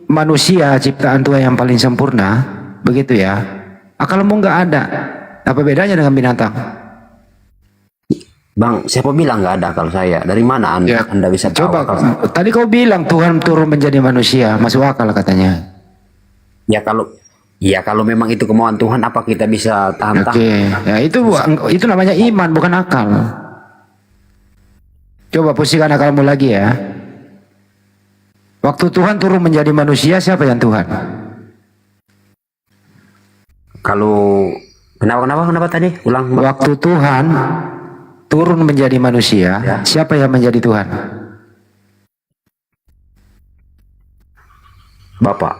manusia ciptaan Tuhan yang paling sempurna, begitu ya. Akalmu nggak ada. Apa bedanya dengan binatang?
Bang, siapa bilang nggak ada akal saya? Dari mana anda bisa tahu
Coba,
akal?
tadi kau bilang Tuhan turun menjadi manusia, masuk akal katanya.
Ya kalau memang itu kemauan Tuhan, apa kita bisa tahan-tahan?
Oke, ya itu namanya iman bukan akal. Coba pusingkan akalmu lagi ya. Waktu Tuhan turun menjadi manusia, siapa yang Tuhan?
Kalau kenapa tadi? Ulang. Bang.
Waktu Tuhan turun menjadi manusia, siapa yang menjadi Tuhan?
Bapak.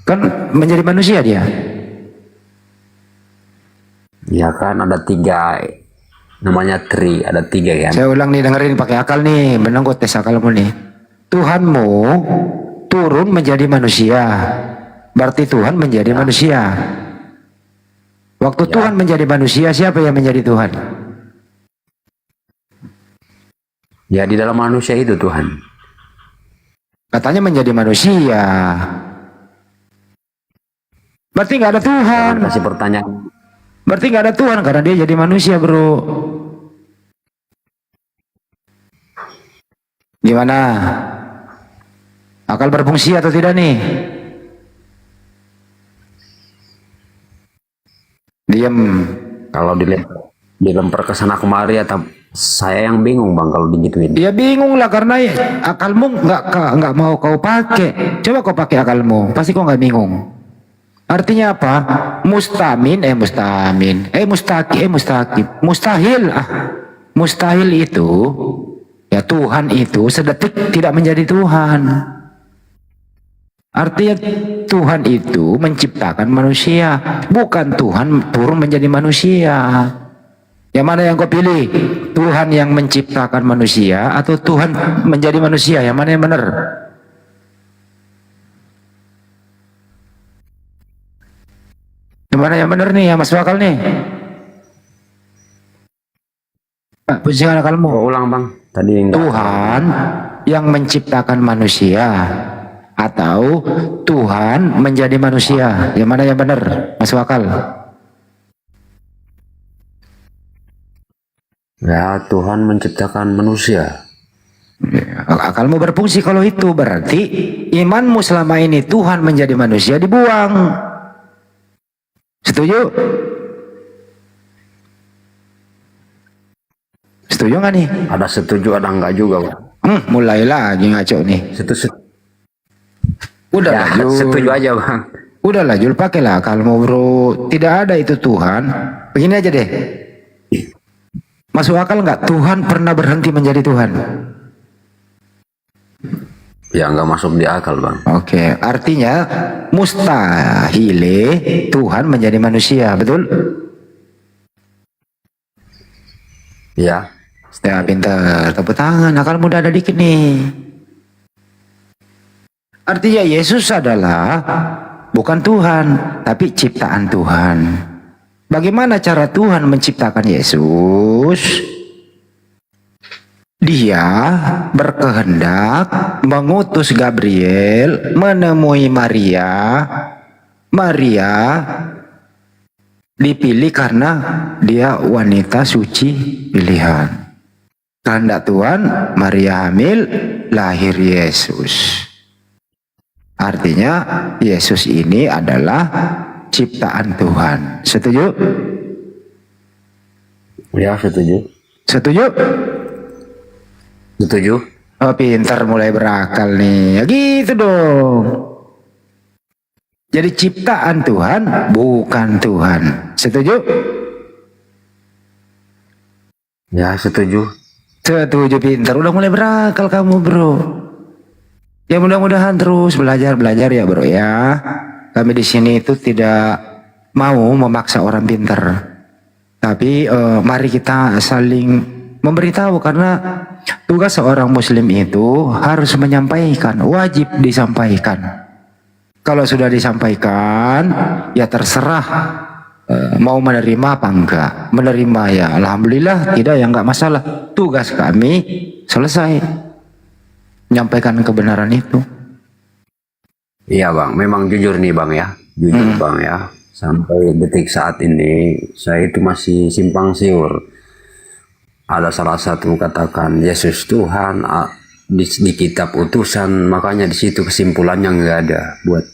Kan menjadi manusia dia.
Ya kan ada tiga, namanya tri, ada tiga kan.
Saya ulang nih, dengerin pakai akal nih, benar kok tes akalmu nih. Tuhanmu turun menjadi manusia, berarti Tuhan menjadi manusia. Waktu Tuhan menjadi manusia, siapa yang menjadi Tuhan?
Ya di dalam manusia itu Tuhan.
Katanya menjadi manusia. Berarti nggak ada Tuhan.
Kasih pertanyaan.
Berarti nggak ada Tuhan karena dia jadi manusia bro. Gimana? Akal berfungsi atau tidak nih? Diam.
Kalau dilempar ke sana kemari atau saya yang bingung bang kalau digituin.
Ya bingung lah karena akalmu nggak mau kau pakai. Coba kau pakai akalmu, pasti kau nggak bingung. Artinya apa? Mustahil. Mustahil itu ya Tuhan itu sedetik tidak menjadi Tuhan. Artinya Tuhan itu menciptakan manusia, bukan Tuhan turun menjadi manusia. Yang mana yang kau pilih? Tuhan yang menciptakan manusia atau Tuhan menjadi manusia? Yang mana yang benar? Yang mana yang benar nih? Yang masuk akal nih? Pusingkan akalmu.
Ulang bang. Tadi
Tuhan yang menciptakan manusia atau Tuhan menjadi manusia? Yang mana yang benar? Masuk akal?
Ya Tuhan menciptakan manusia.
Akalmu berfungsi kalau itu berarti imanmu selama ini Tuhan menjadi manusia dibuang. Setuju? Setuju nggak nih?
Ada setuju ada enggak juga bang.
Mulai lagi ngaco nih. Udah
ya,
Jul.
Setuju aja bang.
Udahlah Jul, pakailah akalmu bro. Tidak ada itu Tuhan. Begini aja deh. Masuk akal nggak Tuhan pernah berhenti menjadi Tuhan?
Ya nggak masuk di akal bang.
Oke, artinya mustahil Tuhan menjadi manusia, betul?
Ya.
Ya pintar, tepuk tangan, akal muda ada dikit nih. Artinya Yesus adalah bukan Tuhan, tapi ciptaan Tuhan. Bagaimana cara Tuhan menciptakan Yesus? Dia berkehendak mengutus Gabriel menemui Maria. Maria dipilih karena dia wanita suci pilihan. Kehendak Tuhan, Maria hamil, lahir Yesus. Artinya Yesus ini adalah ciptaan Tuhan. Setuju?
Ya setuju.
Setuju?
Setuju.
Oh pintar, mulai berakal nih. Ya gitu dong. Jadi ciptaan Tuhan bukan Tuhan. Setuju?
Ya setuju.
Setuju, pintar. Udah mulai berakal kamu bro. Ya mudah-mudahan terus belajar ya bro ya. Kami di sini itu tidak mau memaksa orang pintar. Tapi mari kita saling memberitahu karena tugas seorang muslim itu harus menyampaikan, wajib disampaikan. Kalau sudah disampaikan, ya terserah mau menerima apa enggak. Menerima ya alhamdulillah, tidak ya enggak masalah. Tugas kami selesai, menyampaikan kebenaran itu.
Iya bang, memang jujur nih bang ya, jujur bang ya. Sampai detik saat ini saya itu masih simpang siur. Ada salah satu katakan Yesus Tuhan di kitab utusan, makanya di situ kesimpulannya nggak ada, buat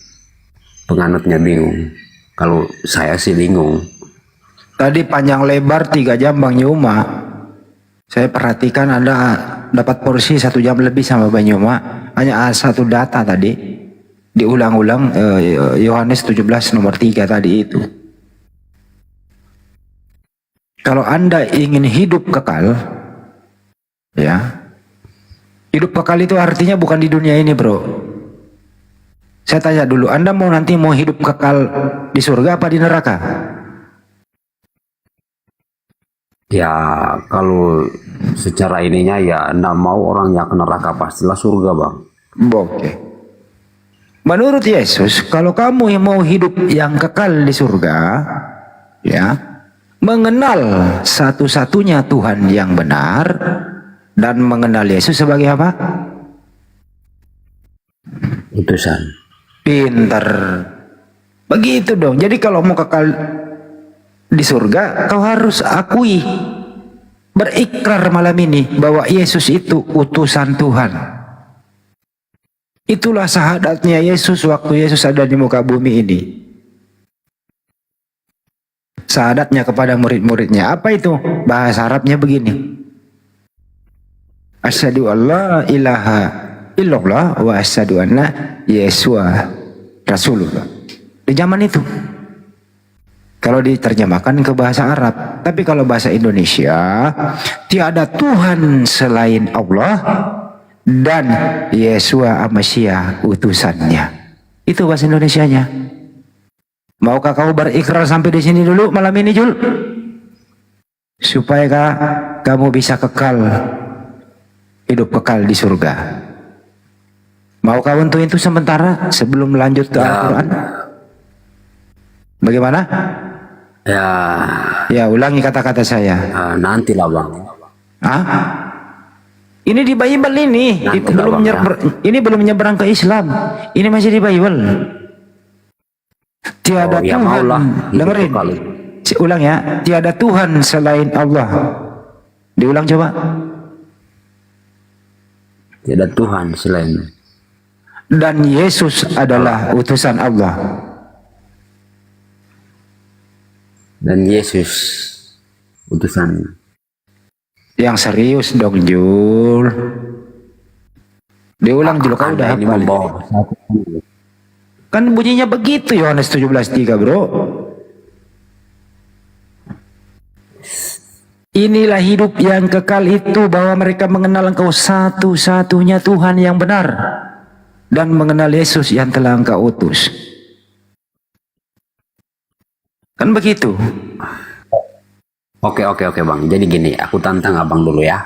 penganutnya bingung. Kalau saya sih bingung.
Tadi panjang lebar 3 jam Bang Yuma. Saya perhatikan Anda dapat porsi 1 jam lebih sama Bang Yuma. Hanya satu data tadi. Diulang-ulang Yohanes 17 nomor 3 tadi itu. Kalau Anda ingin hidup kekal, ya, hidup kekal itu artinya bukan di dunia ini bro. Saya tanya dulu, Anda nanti mau hidup kekal di surga apa di neraka?
Ya kalau secara ininya ya enggak mau orangnya ke neraka, pastilah surga bang.
Oke. Menurut Yesus, kalau kamu yang mau hidup yang kekal di surga, ya, mengenal satu-satunya Tuhan yang benar dan mengenal Yesus sebagai apa?
Utusan.
Pinter. Begitu dong. Jadi kalau mau kekal di surga, kau harus akui, berikrar malam ini bahwa Yesus itu utusan Tuhan. Itulah syahadatnya Yesus waktu Yesus ada di muka bumi ini. Syahadatnya kepada murid-muridnya. Apa itu? Bahasa Arabnya begini. Asyhadu alla ilaha illallah wa asyhadu anna Yesua Rasulullah. Di zaman itu. Kalau diterjemahkan ke bahasa Arab. Tapi kalau bahasa Indonesia, tiada Tuhan selain Allah dan Yesua Amasia utusannya. Itu bahasa Indonesianya. Maukah kau berikrar sampai di sini dulu malam ini, Jul? Supaya kamu bisa kekal, hidup kekal di surga. Maukah untuk itu sementara sebelum lanjut ke Al-Quran? Bagaimana? Ya, ulangi kata-kata saya.
Nantilah bang.
Ini di Bible ini. Ini belum nyebrang ke Islam. Ini masih di Bible. Tiada
ya
Tuhan.
maulah,
Dengerin. Ulang ya. Tiada Tuhan selain Allah. Diulang coba.
Tiada Tuhan selain.
Dan Yesus adalah utusan Allah.
Dan Yesus utusan.
Yang serius dong, Jul. Diulang Jul, kau udah hafal. Kan bunyinya begitu Yohanes 17:3, bro. Inilah hidup yang kekal itu, bahwa mereka mengenal Engkau satu-satunya Tuhan yang benar dan mengenal Yesus yang telah Engkau utus. Kan begitu.
Oke bang. Jadi gini, aku tantang abang dulu ya.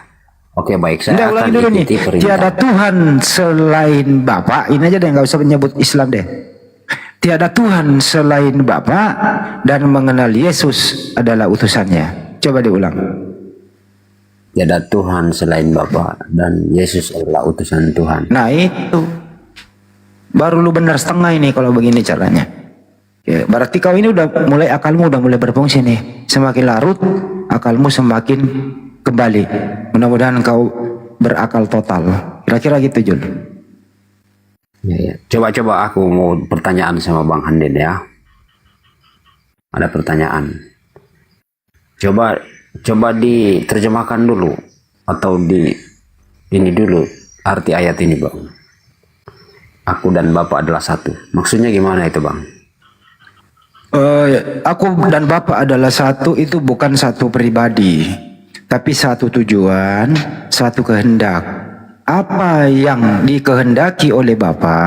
Oke baik, saya akan ikuti perintah.
Tiada Tuhan selain Bapa. Ini aja deh, nggak usah menyebut Islam deh. Tiada Tuhan selain Bapa dan mengenal Yesus adalah utusannya. Coba diulang.
Tiada Tuhan selain Bapa dan Yesus adalah utusan Tuhan.
Nah itu. Baru lu benar setengah ini kalau begini caranya. Ya, berarti kau ini udah mulai, akalmu udah mulai berfungsi nih. Semakin larut, akalmu semakin kembali. Mudah-mudahan kau berakal total. Kira-kira gitu, Jul.
Ya. Coba aku mau pertanyaan sama Bang Handin ya. Ada pertanyaan. Coba diterjemahkan dulu atau ini dulu arti ayat ini, Bang. Aku dan Bapa adalah satu. Maksudnya gimana itu, Bang?
Aku dan Bapa adalah satu itu bukan satu pribadi, tapi satu tujuan, satu kehendak. Apa yang dikehendaki oleh Bapa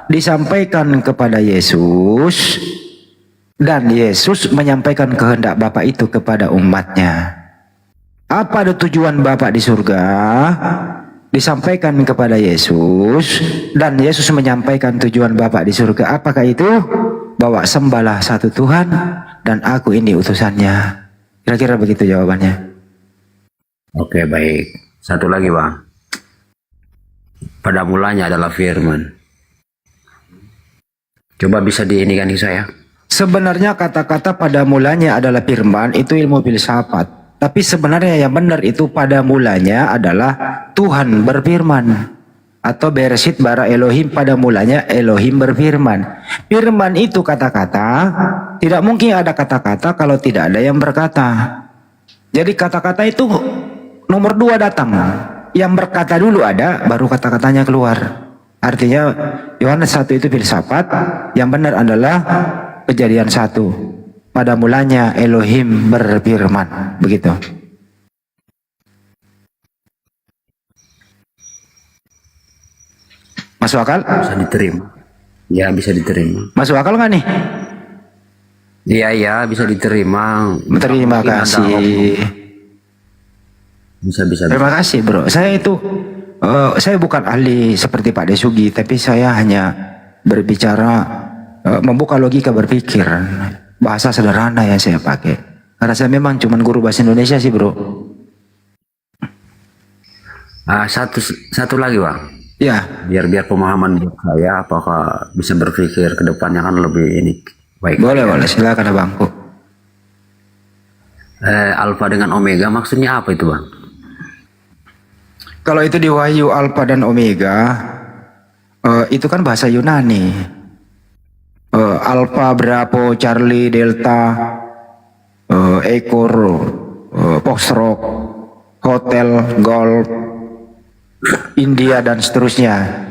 disampaikan kepada Yesus, dan Yesus menyampaikan kehendak Bapa itu kepada umatnya. Apa ada tujuan Bapa di surga disampaikan kepada Yesus, dan Yesus menyampaikan tujuan Bapa di surga. Apakah itu? Bahwa sembahlah satu Tuhan dan aku ini utusannya. Kira-kira begitu jawabannya.
Oke baik. Satu lagi Bang. Pada mulanya adalah firman. Coba bisa diinikan ke saya.
Sebenarnya kata-kata pada mulanya adalah firman itu ilmu filsafat. Tapi sebenarnya yang benar itu pada mulanya adalah Tuhan berfirman. Atau Bereshit bara Elohim, pada mulanya Elohim berfirman. Firman itu kata-kata. Tidak mungkin ada kata-kata kalau tidak ada yang berkata. Jadi kata-kata itu nomor 2 datang. Yang berkata dulu ada, baru kata-katanya keluar. Artinya Yohanes 1 itu filsafat, yang benar adalah Kejadian 1. Pada mulanya Elohim berfirman. Begitu. Masuk akal?
Bisa diterima. Ya bisa diterima.
Masuk akal nggak nih?
Iya bisa diterima.
Terima kasih.
Bisa.
Terima kasih bro. Saya itu saya bukan ahli seperti Pak Desugi, tapi saya hanya berbicara membuka logika berpikir. Bahasa sederhana yang saya pakai. Karena saya memang cuma guru bahasa Indonesia sih bro.
Satu lagi Bang.
Ya.
Biar pemahaman buat saya, apakah bisa berpikir ke depannya kan lebih ini. Baik.
Boleh silakan Bangku.
Alfa dengan Omega maksudnya apa itu Bang?
Kalau itu di Wahyu Alfa dan Omega, Itu kan bahasa Yunani. Alpha, Bravo, Charlie, Delta, ekor, Foxtrot, Hotel, Golf, India dan seterusnya.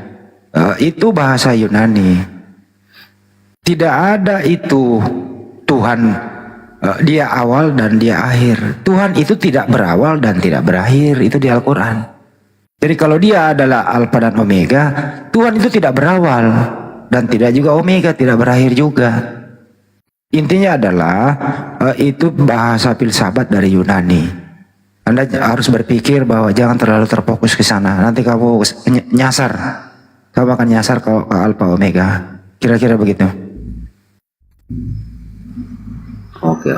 Itu bahasa Yunani. Tidak ada itu Tuhan, dia awal dan dia akhir. Tuhan itu tidak berawal dan tidak berakhir, itu di Al-Quran. Jadi kalau dia adalah Alfa dan Omega, Tuhan itu tidak berawal dan tidak juga Omega, tidak berakhir juga. Intinya adalah itu bahasa filsafat dari Yunani. Anda harus berpikir bahwa jangan terlalu terfokus ke sana. Nanti kamu nyasar. Kamu akan nyasar ke Alfa Omega. Kira-kira begitu.
Oke.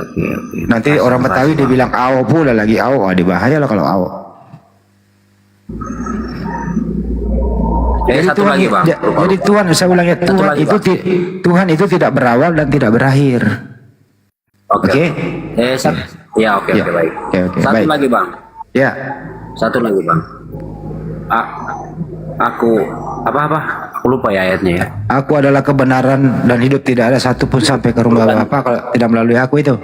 Nanti orang Betawi dibilang awo pula lagi awo. Di bahaya lah kalau awo. Jadi
satu
Tuhan,
lagi, Bang.
jadi Tuhan, saya ulang ya, Tuhan itu tidak berawal dan tidak berakhir. Oke.
Oke, baik. Satu
baik.
lagi, Bang.
Ya.
Satu lagi, Bang. Aku lupa ya ayatnya ya.
Aku adalah kebenaran dan hidup, tidak ada satupun sampai ke rumah Bapa kalau tidak melalui aku itu.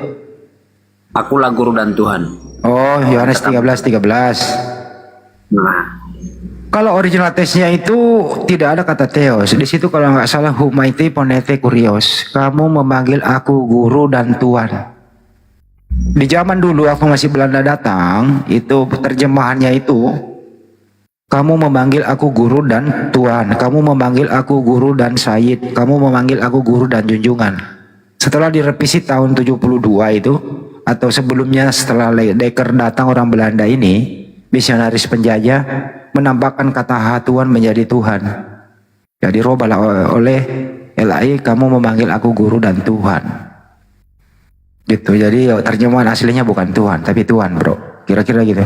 Akulah guru dan Tuhan.
Oh, Yohanes 13:13.
Nah,
kalau original tesnya itu tidak ada kata theos. Di situ kalau nggak salah humaiti ponete kurios. Kamu memanggil aku guru dan Tuhan. Di zaman dulu aku masih Belanda datang, itu terjemahannya itu kamu memanggil aku guru dan Tuhan. Kamu memanggil aku guru dan Sayyid. Kamu memanggil aku guru dan junjungan. Setelah direvisi tahun 72 itu, atau sebelumnya setelah Dekker datang orang Belanda ini, misionaris penjajah, menambahkan kata Tuhan menjadi Tuhan. Jadi robalah oleh LAI, kamu memanggil aku guru dan Tuhan. Gitu. Jadi terjemahan aslinya bukan Tuhan, tapi Tuhan, bro. Kira-kira gitu.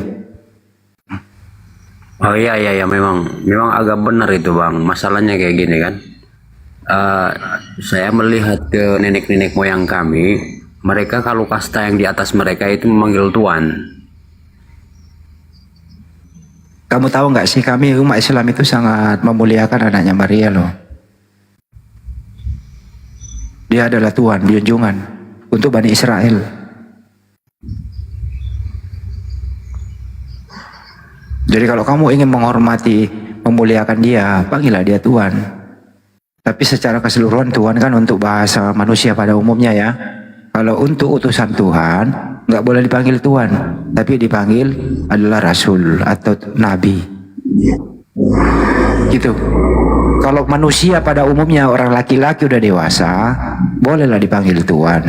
Oh iya, memang agak benar itu, Bang. Masalahnya kayak gini kan. Saya melihat ke nenek-nenek moyang kami, mereka kalau kasta yang di atas mereka itu memanggil Tuhan.
Kamu tahu nggak sih, kami umat Islam itu sangat memuliakan anaknya Maria loh. Dia adalah Tuhan, junjungan untuk Bani Israel. Jadi kalau kamu ingin menghormati, memuliakan dia, panggillah dia Tuhan. Tapi secara keseluruhan Tuhan kan untuk bahasa manusia pada umumnya ya. Kalau untuk utusan Tuhan, nggak boleh dipanggil Tuhan, tapi dipanggil adalah Rasul atau Nabi. Gitu. Kalau manusia pada umumnya orang laki-laki udah dewasa, bolehlah dipanggil Tuhan.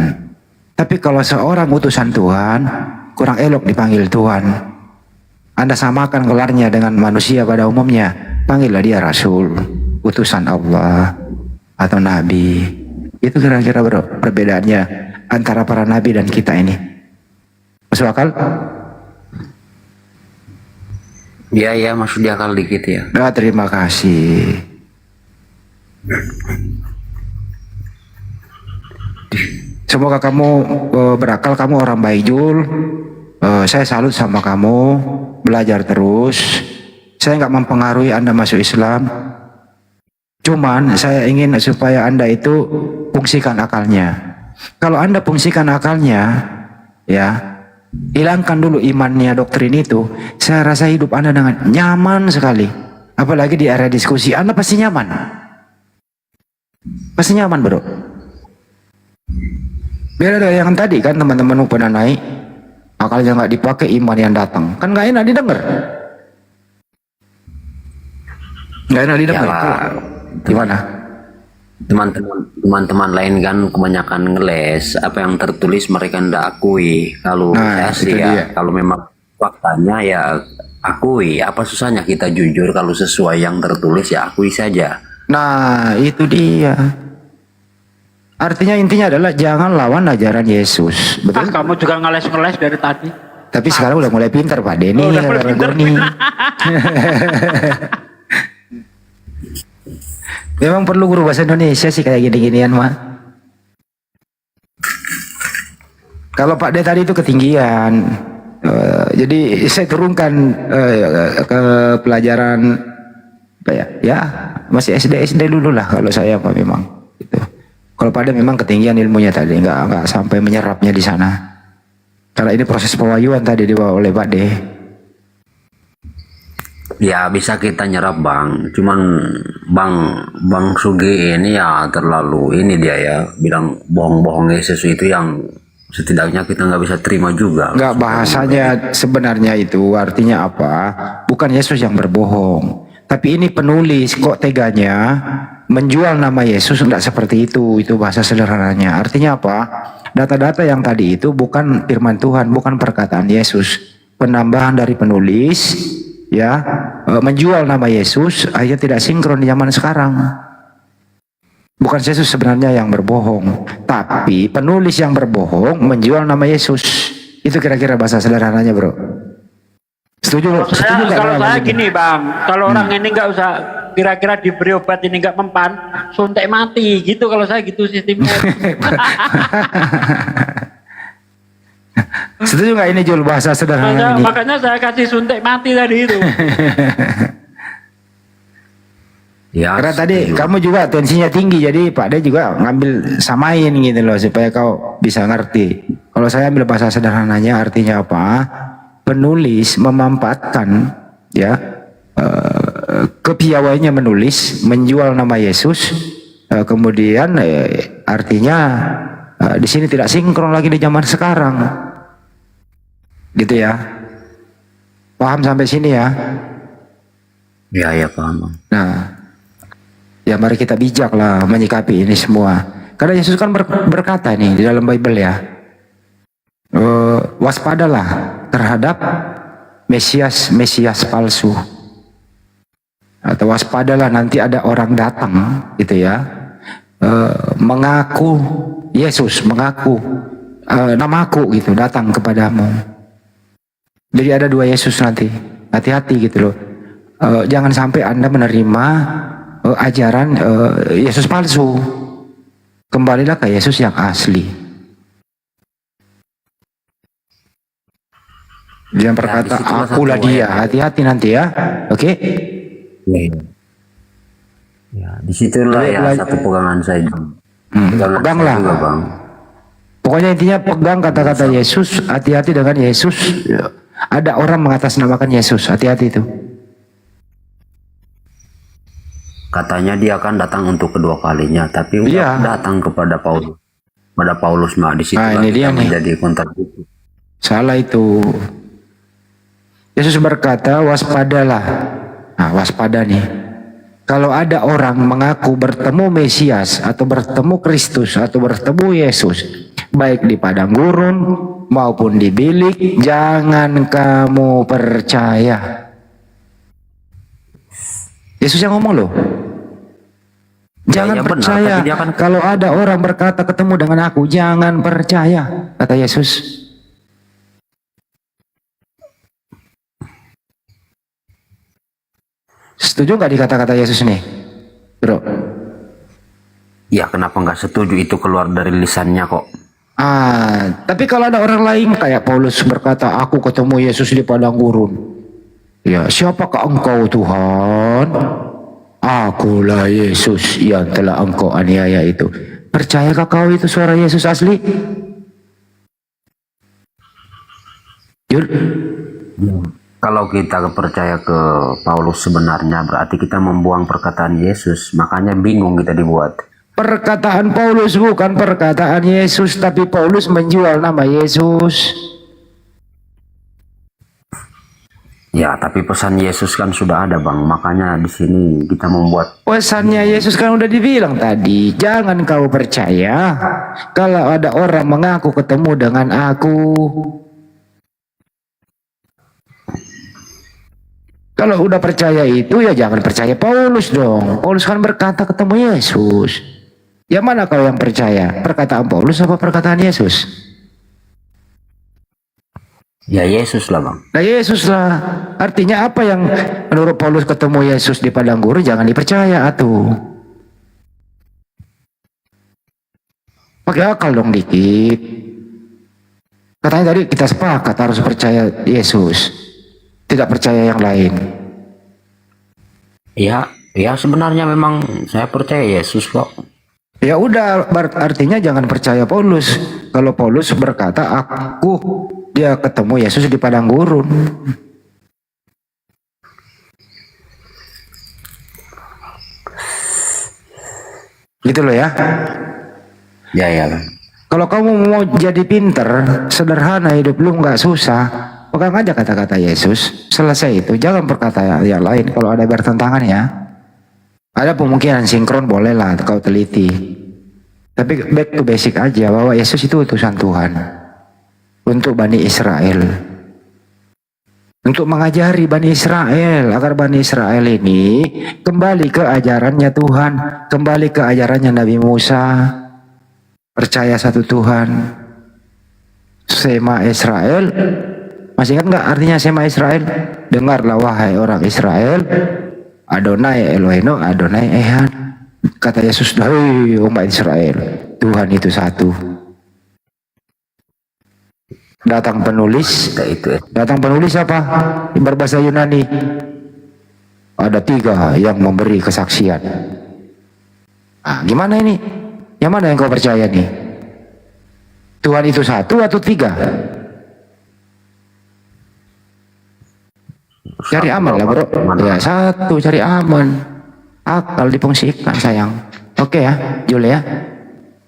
Tapi kalau seorang utusan Tuhan, kurang elok dipanggil Tuhan. Anda samakan gelarnya dengan manusia pada umumnya, panggillah dia Rasul, utusan Allah atau Nabi. Itu kira-kira perbedaannya antara para nabi dan kita ini. Masuk akal?
Iya, masuk di akal dikit ya.
Nah, terima kasih. Semoga kamu berakal, kamu orang baik, Jul. Saya salut sama kamu, belajar terus. Saya nggak mempengaruhi Anda masuk Islam. Cuman saya ingin supaya Anda itu fungsikan akalnya. Kalau Anda fungsikan akalnya, ya, hilangkan dulu imannya doktrin itu, saya rasa hidup Anda dengan nyaman sekali. Apalagi di area diskusi, Anda pasti nyaman. Pasti nyaman, bro. Beda dari yang tadi kan, teman-teman pada naik, akalnya nggak dipakai, iman yang datang. Kan nggak enak didengar. Nggak enak didengar. Gimana?
Teman-teman lain kan kebanyakan ngeles apa yang tertulis mereka ndak akui. Kalau saya sih ya, kalau memang faktanya ya akui. Apa susahnya kita jujur, kalau sesuai yang tertulis ya akui saja.
Nah, itu dia. Artinya intinya adalah jangan lawan ajaran Yesus. Betul?
Kamu juga ngeles-ngeles dari tadi.
Tapi sekarang udah mulai pintar Pak Denny, Memang perlu guru bahasa Indonesia sih kayak gini-ginian mah. Kalau Pak D tadi itu ketinggian, jadi saya turunkan ke pelajaran apa ya? Ya masih SD dulu lah kalau saya Pak memang. Gitu. Kalau pada memang ketinggian ilmunya tadi nggak sampai menyerapnya di sana. Karena ini proses pewahyuan tadi dibawa oleh Pak D.
Ya bisa kita nyerap bang, cuman bang Sugi ini ya terlalu ini dia ya bilang bohong-bohong Yesus itu yang setidaknya kita nggak bisa terima juga.
Nggak, bahasanya sebenarnya itu artinya apa? Bukan Yesus yang berbohong, tapi ini penulis kok teganya menjual nama Yesus. Nggak seperti itu bahasa sederhananya. Artinya apa? Data-data yang tadi itu bukan firman Tuhan, bukan perkataan Yesus, penambahan dari penulis. Ya, menjual nama Yesus akhirnya tidak sinkron di zaman sekarang. Bukan Yesus sebenarnya yang berbohong, tapi penulis yang berbohong menjual nama Yesus. Itu kira-kira bahasa sederhananya, bro. Setuju?
Kalau saya gini bang, kalau orang ini nggak usah kira-kira diberi obat ini nggak mempan, suntik mati gitu. Kalau saya gitu sistemnya.
Setuju nggak ini Jul bahasa sederhana ini?
Makanya saya kasih suntik mati tadi itu.
Ya,
karena tadi kamu juga tensinya tinggi, jadi Pak D juga ngambil samain gitu loh supaya kau bisa ngerti. Kalau saya ambil bahasa sederhananya artinya apa? Penulis memanfaatkan ya kepiawaiannya menulis, menjual nama Yesus, kemudian artinya di sini tidak sinkron lagi di zaman sekarang. Gitu ya. Paham sampai sini ya?
Ya paham.
Nah, ya mari kita bijak lah menyikapi ini semua. Karena Yesus kan berkata nih di dalam Bible ya, waspadalah terhadap Mesias palsu. Atau waspadalah nanti ada orang datang gitu ya, mengaku Yesus, mengaku namaku gitu, datang kepadamu. Jadi ada dua Yesus nanti, hati-hati gitu loh. Jangan sampai Anda menerima ajaran Yesus palsu. Kembalilah ke Yesus yang asli. Jangan berkata akulah dia, hati-hati nanti ya. Oke?
Ya, disitulah ya satu pegangan saya.
Peganglah.
Bang.
Pokoknya intinya pegang kata-kata Yesus, hati-hati dengan Yesus. Ada orang mengatasnamakan Yesus, hati-hati itu.
Katanya dia akan datang untuk kedua kalinya, tapi udah datang kepada Paulus. Pada Paulus mah di situ
ini dia
menjadi kontradiksi.
Salah itu. Yesus berkata, waspadalah. Nah, waspada nih. Kalau ada orang mengaku bertemu Mesias atau bertemu Kristus atau bertemu Yesus, baik di padang gurun maupun di bilik, jangan kamu percaya. Yesus yang ngomong loh. Jangan percaya. Kalau ada orang berkata ketemu dengan aku, jangan percaya, kata Yesus. Setuju nggak di kata-kata Yesus nih, bro?
Ya kenapa nggak setuju, itu keluar dari lisannya kok.
Tapi kalau ada orang lain kayak Paulus berkata, aku ketemu Yesus di padang gurun. Ya, siapakah engkau Tuhan? Akulah Yesus yang telah engkau aniaya itu. Percayakah kau itu suara Yesus asli? Yul?
Kalau kita percaya ke Paulus sebenarnya berarti kita membuang perkataan Yesus, makanya bingung kita dibuat.
Perkataan Paulus bukan perkataan Yesus, tapi Paulus menjual nama Yesus.
Ya, tapi pesan Yesus kan sudah ada, Bang. Makanya di sini kita membuat
pesannya Yesus kan udah dibilang tadi, jangan kau percaya kalau ada orang mengaku ketemu dengan aku. Kalau udah percaya itu ya jangan percaya Paulus dong. Paulus kan berkata ketemu Yesus. Ya mana kalau yang percaya? Perkataan Paulus apa perkataan Yesus?
Ya Yesus lah, Bang.
Nah Yesus lah. Artinya apa yang menurut Paulus ketemu Yesus di padang gurun jangan dipercaya atuh. Pakai akal dong dikit. Katanya tadi kita sepakat harus percaya Yesus, tidak percaya yang lain.
Ya, ya sebenarnya memang saya percaya Yesus kok.
Ya udah, artinya jangan percaya Paulus. Kalau Paulus berkata, dia ketemu Yesus di padang gurun. Gitu loh ya.
Ya, ya.
Kalau kamu mau jadi pinter, sederhana, hidup lu nggak susah, pegang aja kata-kata Yesus. Selesai itu, jangan berkata yang lain. Kalau ada bertentangan ya, ada kemungkinan sinkron boleh lah kau teliti. Tapi back to basic aja, bahwa Yesus itu utusan Tuhan untuk Bani Israel, untuk mengajari Bani Israel agar Bani Israel ini kembali ke ajarannya Tuhan, kembali ke ajarannya Nabi Musa, percaya satu Tuhan. Sema Israel, masih ingat nggak artinya Sema Israel? Dengarlah wahai orang Israel, Adonai Eloheno, Adonai Ehad. Kata Yesus, hei umat Israel, Tuhan itu satu. Datang penulis apa? Berbahasa Yunani. Ada 3 yang memberi kesaksian. Gimana ini? Yang mana yang kau percaya nih? Tuhan itu satu atau 3? Cari aman lah bro. Ya satu, cari aman. Akal dipungsikan sayang. Oke ya, Jul ya.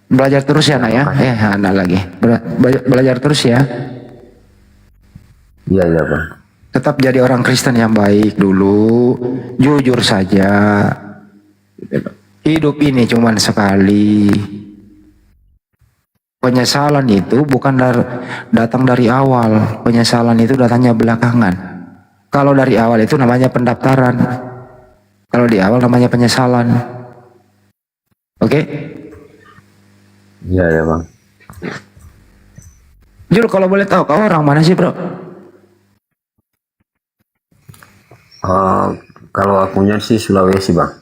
Belajar terus ya nak ya. Anak lagi. Belajar terus ya.
Iya, iya Bang.
Tetap jadi orang Kristen yang baik dulu. Jujur saja. Hidup ini cuma sekali. Penyesalan itu bukan datang dari awal. Penyesalan itu datangnya belakangan. Kalau dari awal itu namanya pendaftaran. Kalau di awal namanya penyesalan. Oke?
Iya ya Bang.
Jul, kalau boleh tahu kau orang mana sih bro?
Kalau akunya sih Sulawesi Bang.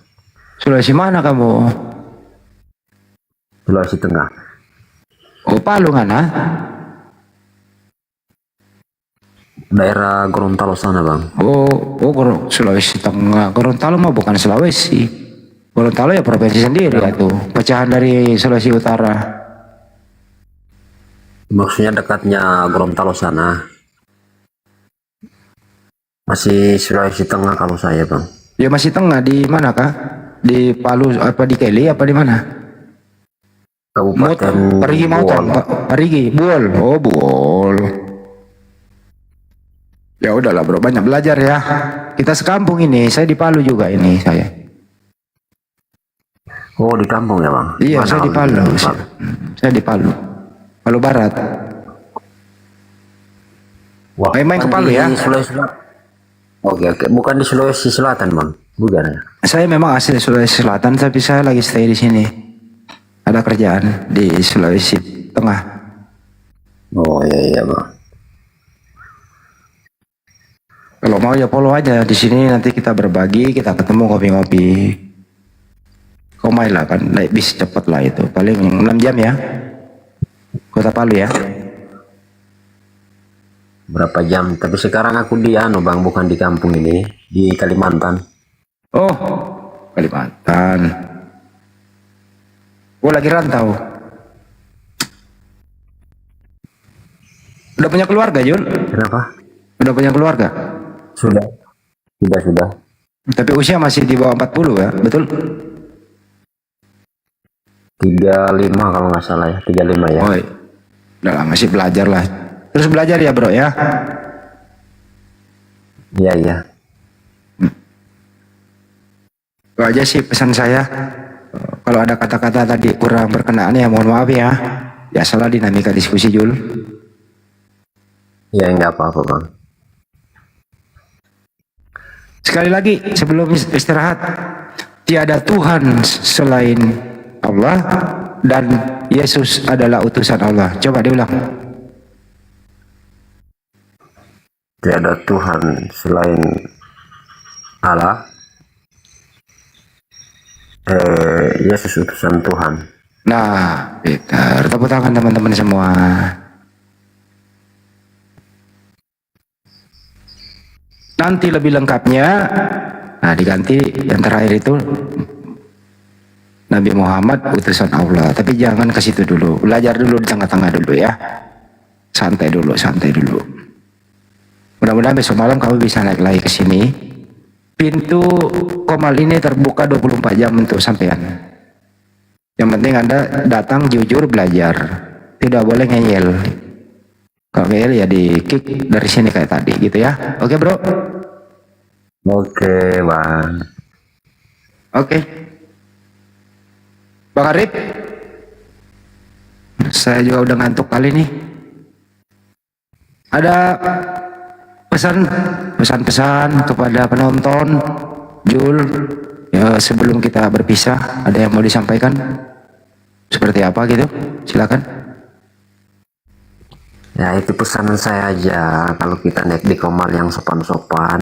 Sulawesi mana kamu?
Sulawesi Tengah.
Oh Palu mana?
Daerah Gorontalo sana Bang.
Sulawesi Tengah. Gorontalo mah bukan Sulawesi. Gorontalo ya provinsi sendiri ya tuh. Pecahan dari Sulawesi Utara.
Maksudnya dekatnya Gorontalo sana. Masih Sulawesi Tengah kalau saya Bang.
Ya masih tengah di mana kah? Di Palu apa di Keli apa di mana?
Kabupaten
Parigi Motong. Parigi, Buol. Oh Buol. Ya udahlah bro, banyak belajar ya. Kita sekampung ini, saya di Palu juga ini saya.
Oh di kampung ya Bang?
Iya,
Mana
saya di Palu. Saya di Palu. Palu Barat.
Wah,
main ke Palu ya.
Oke, bukan di Sulawesi Selatan Bang? Bukan ya?
Saya memang asli Sulawesi Selatan, tapi saya lagi stay di sini. Ada kerjaan di Sulawesi Tengah.
Oh iya Bang.
Kalau mau ya follow aja di sini, nanti kita berbagi, kita ketemu ngopi-ngopi. Kau main lah kan, naik bis cepet lah itu, paling 6 jam ya. Kota Palu ya.
Berapa jam? Tapi sekarang aku di Bang, bukan di kampung ini, di Kalimantan.
Oh, Kalimantan. Lagi rantau. Udah punya keluarga, Jun?
Kenapa?
Udah punya keluarga?
Sudah.
Tapi usia masih di bawah 40 ya, betul?
35 kalau nggak salah ya, 35 ya.
Oh, udah lah, masih belajar lah. Terus belajar ya bro ya.
Iya.
Itu aja sih pesan saya. Kalau ada kata-kata tadi kurang berkenaan ya mohon maaf ya. Biasalah dinamika diskusi Jul.
Ya nggak apa-apa Bang.
Sekali lagi sebelum istirahat, tiada Tuhan selain Allah dan Yesus adalah utusan Allah. Coba diulang.
Tiada Tuhan selain Allah. Yesus utusan Tuhan.
Nah, Peter, tepuk tangan teman-teman semua. Nanti lebih lengkapnya Nah, diganti yang terakhir itu Nabi Muhammad utusan Allah. Tapi jangan ke situ dulu. Belajar dulu di tengah-tengah dulu ya. Santai dulu, santai dulu. Mudah-mudahan besok malam kamu bisa naik lagi ke sini. Pintu Komal ini terbuka 24 jam untuk sampean. Yang penting Anda datang jujur belajar. Tidak boleh ngeyel. Kalau ngeyel ya di kick dari sini kayak tadi gitu ya. Oke, Bro?
Oke, Bang.
Oke. Bang Arif, saya juga udah ngantuk kali nih. Ada pesan-pesan kepada penonton, Jul, ya sebelum kita berpisah, ada yang mau disampaikan? Seperti apa gitu? Silakan.
Ya itu pesanan saya aja, kalau kita naik di Komal yang sopan-sopan,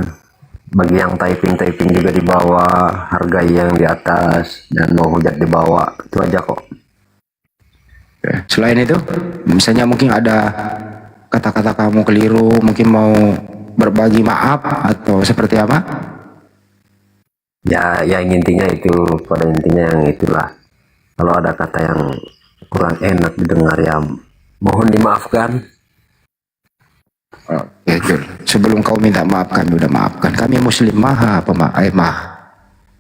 bagi yang typing juga di bawah, hargai yang di atas, dan mau hujat di bawah, itu aja kok.
Selain itu, misalnya mungkin ada kata-kata kamu keliru, mungkin mau berbagi maaf atau seperti apa?
Ya yang intinya itu, pada intinya yang itulah. Kalau ada kata yang kurang enak didengar ya mohon dimaafkan.
Oke, Jul. Sebelum kau minta maaf, kami udah maafkan. Kami Muslim maha pemaaf.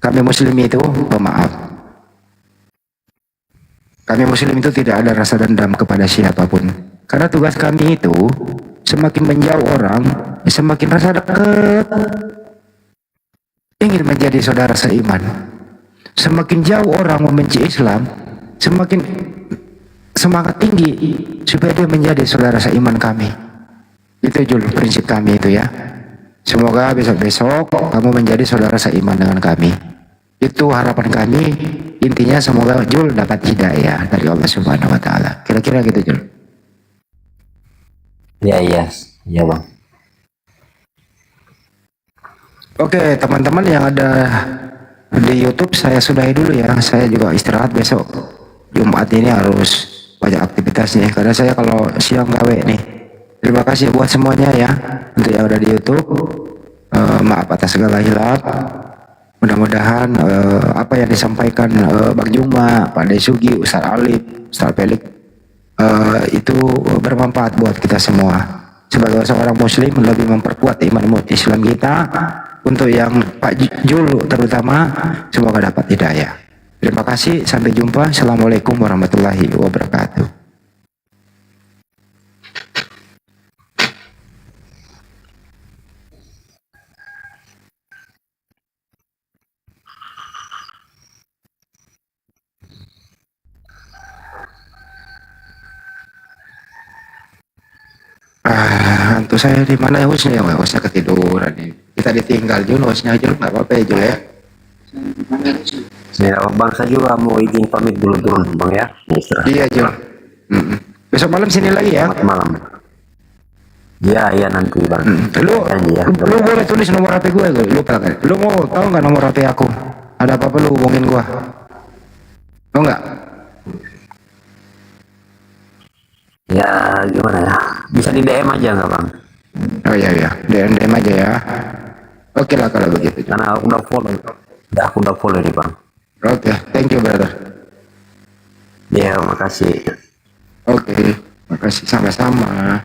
Kami Muslim itu pemaaf. Kami Muslim itu tidak ada rasa dendam kepada siapapun. Karena tugas kami itu semakin menjauh orang, semakin rasa dekat. Ingin menjadi saudara seiman. Semakin jauh orang membenci Islam, semakin semangat tinggi supaya dia menjadi saudara seiman kami. Itu Jul, prinsip kami itu ya. Semoga besok-besok kamu menjadi saudara seiman dengan kami. Itu harapan kami. Intinya semoga Jul dapat hidayah dari Allah Subhanahu wa taala. Kira-kira gitu, Jul.
Iya Bang.
Oke, teman-teman yang ada di YouTube saya sudahi dulu ya. Saya juga istirahat besok. Jumat ini harus banyak aktivitasnya karena saya kalau siang gawe nih. Terima kasih buat semuanya ya untuk yang ada di YouTube. Maaf atas segala hilaf. Mudah-mudahan apa yang disampaikan Bang Juma, Pak Desugi, Ustaz Alif, Ustaz Pelik itu bermanfaat buat kita semua. Sebagai seorang Muslim lebih memperkuat iman Islam kita. Untuk yang Pak Jul terutama, semoga dapat hidayah. Terima kasih, sampai jumpa. Assalamualaikum warahmatullahi wabarakatuh. Hantu saya di mana ya hostnya ya? Hostnya ketiduran nih. Kita ditinggal Jul, hostnya Jul nggak apa-apa ya Jul ya.
Ya Bang, saya juga mau izin pamit dulu Bang ya.
Iya Jul. Besok malam sini lagi ya.
Selamat malam. Iya nanti Bang.
Lu boleh tulis nomor HP gue, lupa kan? Lu mau tahu nggak nomor HP aku? Ada apa-apa lu hubungin gue. Mau nggak?
Ya gimana ya? Bisa di DM aja nggak Bang?
Oh iya, DM aja ya. Oke lah kalau begitu.
Karena aku udah follow nih Bang.
Oke, thank you brother.
Ya makasih.
Oke, makasih sama-sama.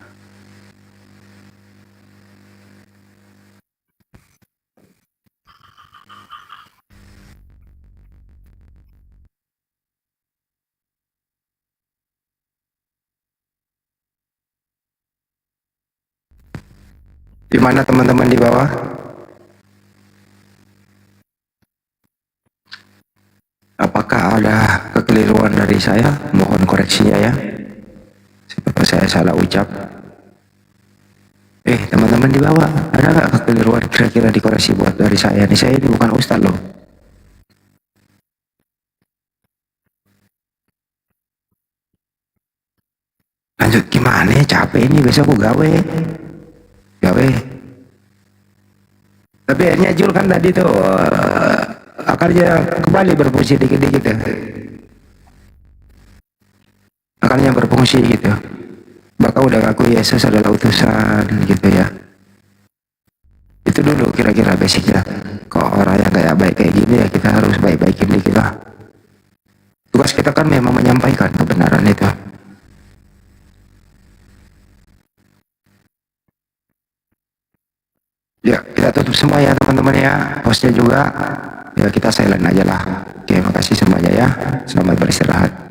Di mana teman-teman di bawah? Apakah ada kekeliruan dari saya? Mohon koreksinya ya. Siapa saya salah ucap. Teman-teman di bawah, ada nggak kekeliruan kira-kira dikoreksi buat dari saya? Saya ini bukan ustadz loh. Lanjut gimana ya? Capek ini, besok aku gawe. Tapi akhirnya Jul kan tadi tuh akarnya kembali berfungsi dikit-dikit ya. Akarnya berfungsi gitu. Maka udah ngaku Yesus adalah utusan gitu ya. Itu dulu kira-kira basicnya. Kok orang yang kayak baik kayak gini ya kita harus baik-baikin dikit lah. Tugas kita kan memang menyampaikan kebenaran itu. Ya, kita tutup semua ya teman-teman ya. Hostnya juga, ya kita silent aja lah. Oke, makasih semuanya ya. Selamat beristirahat.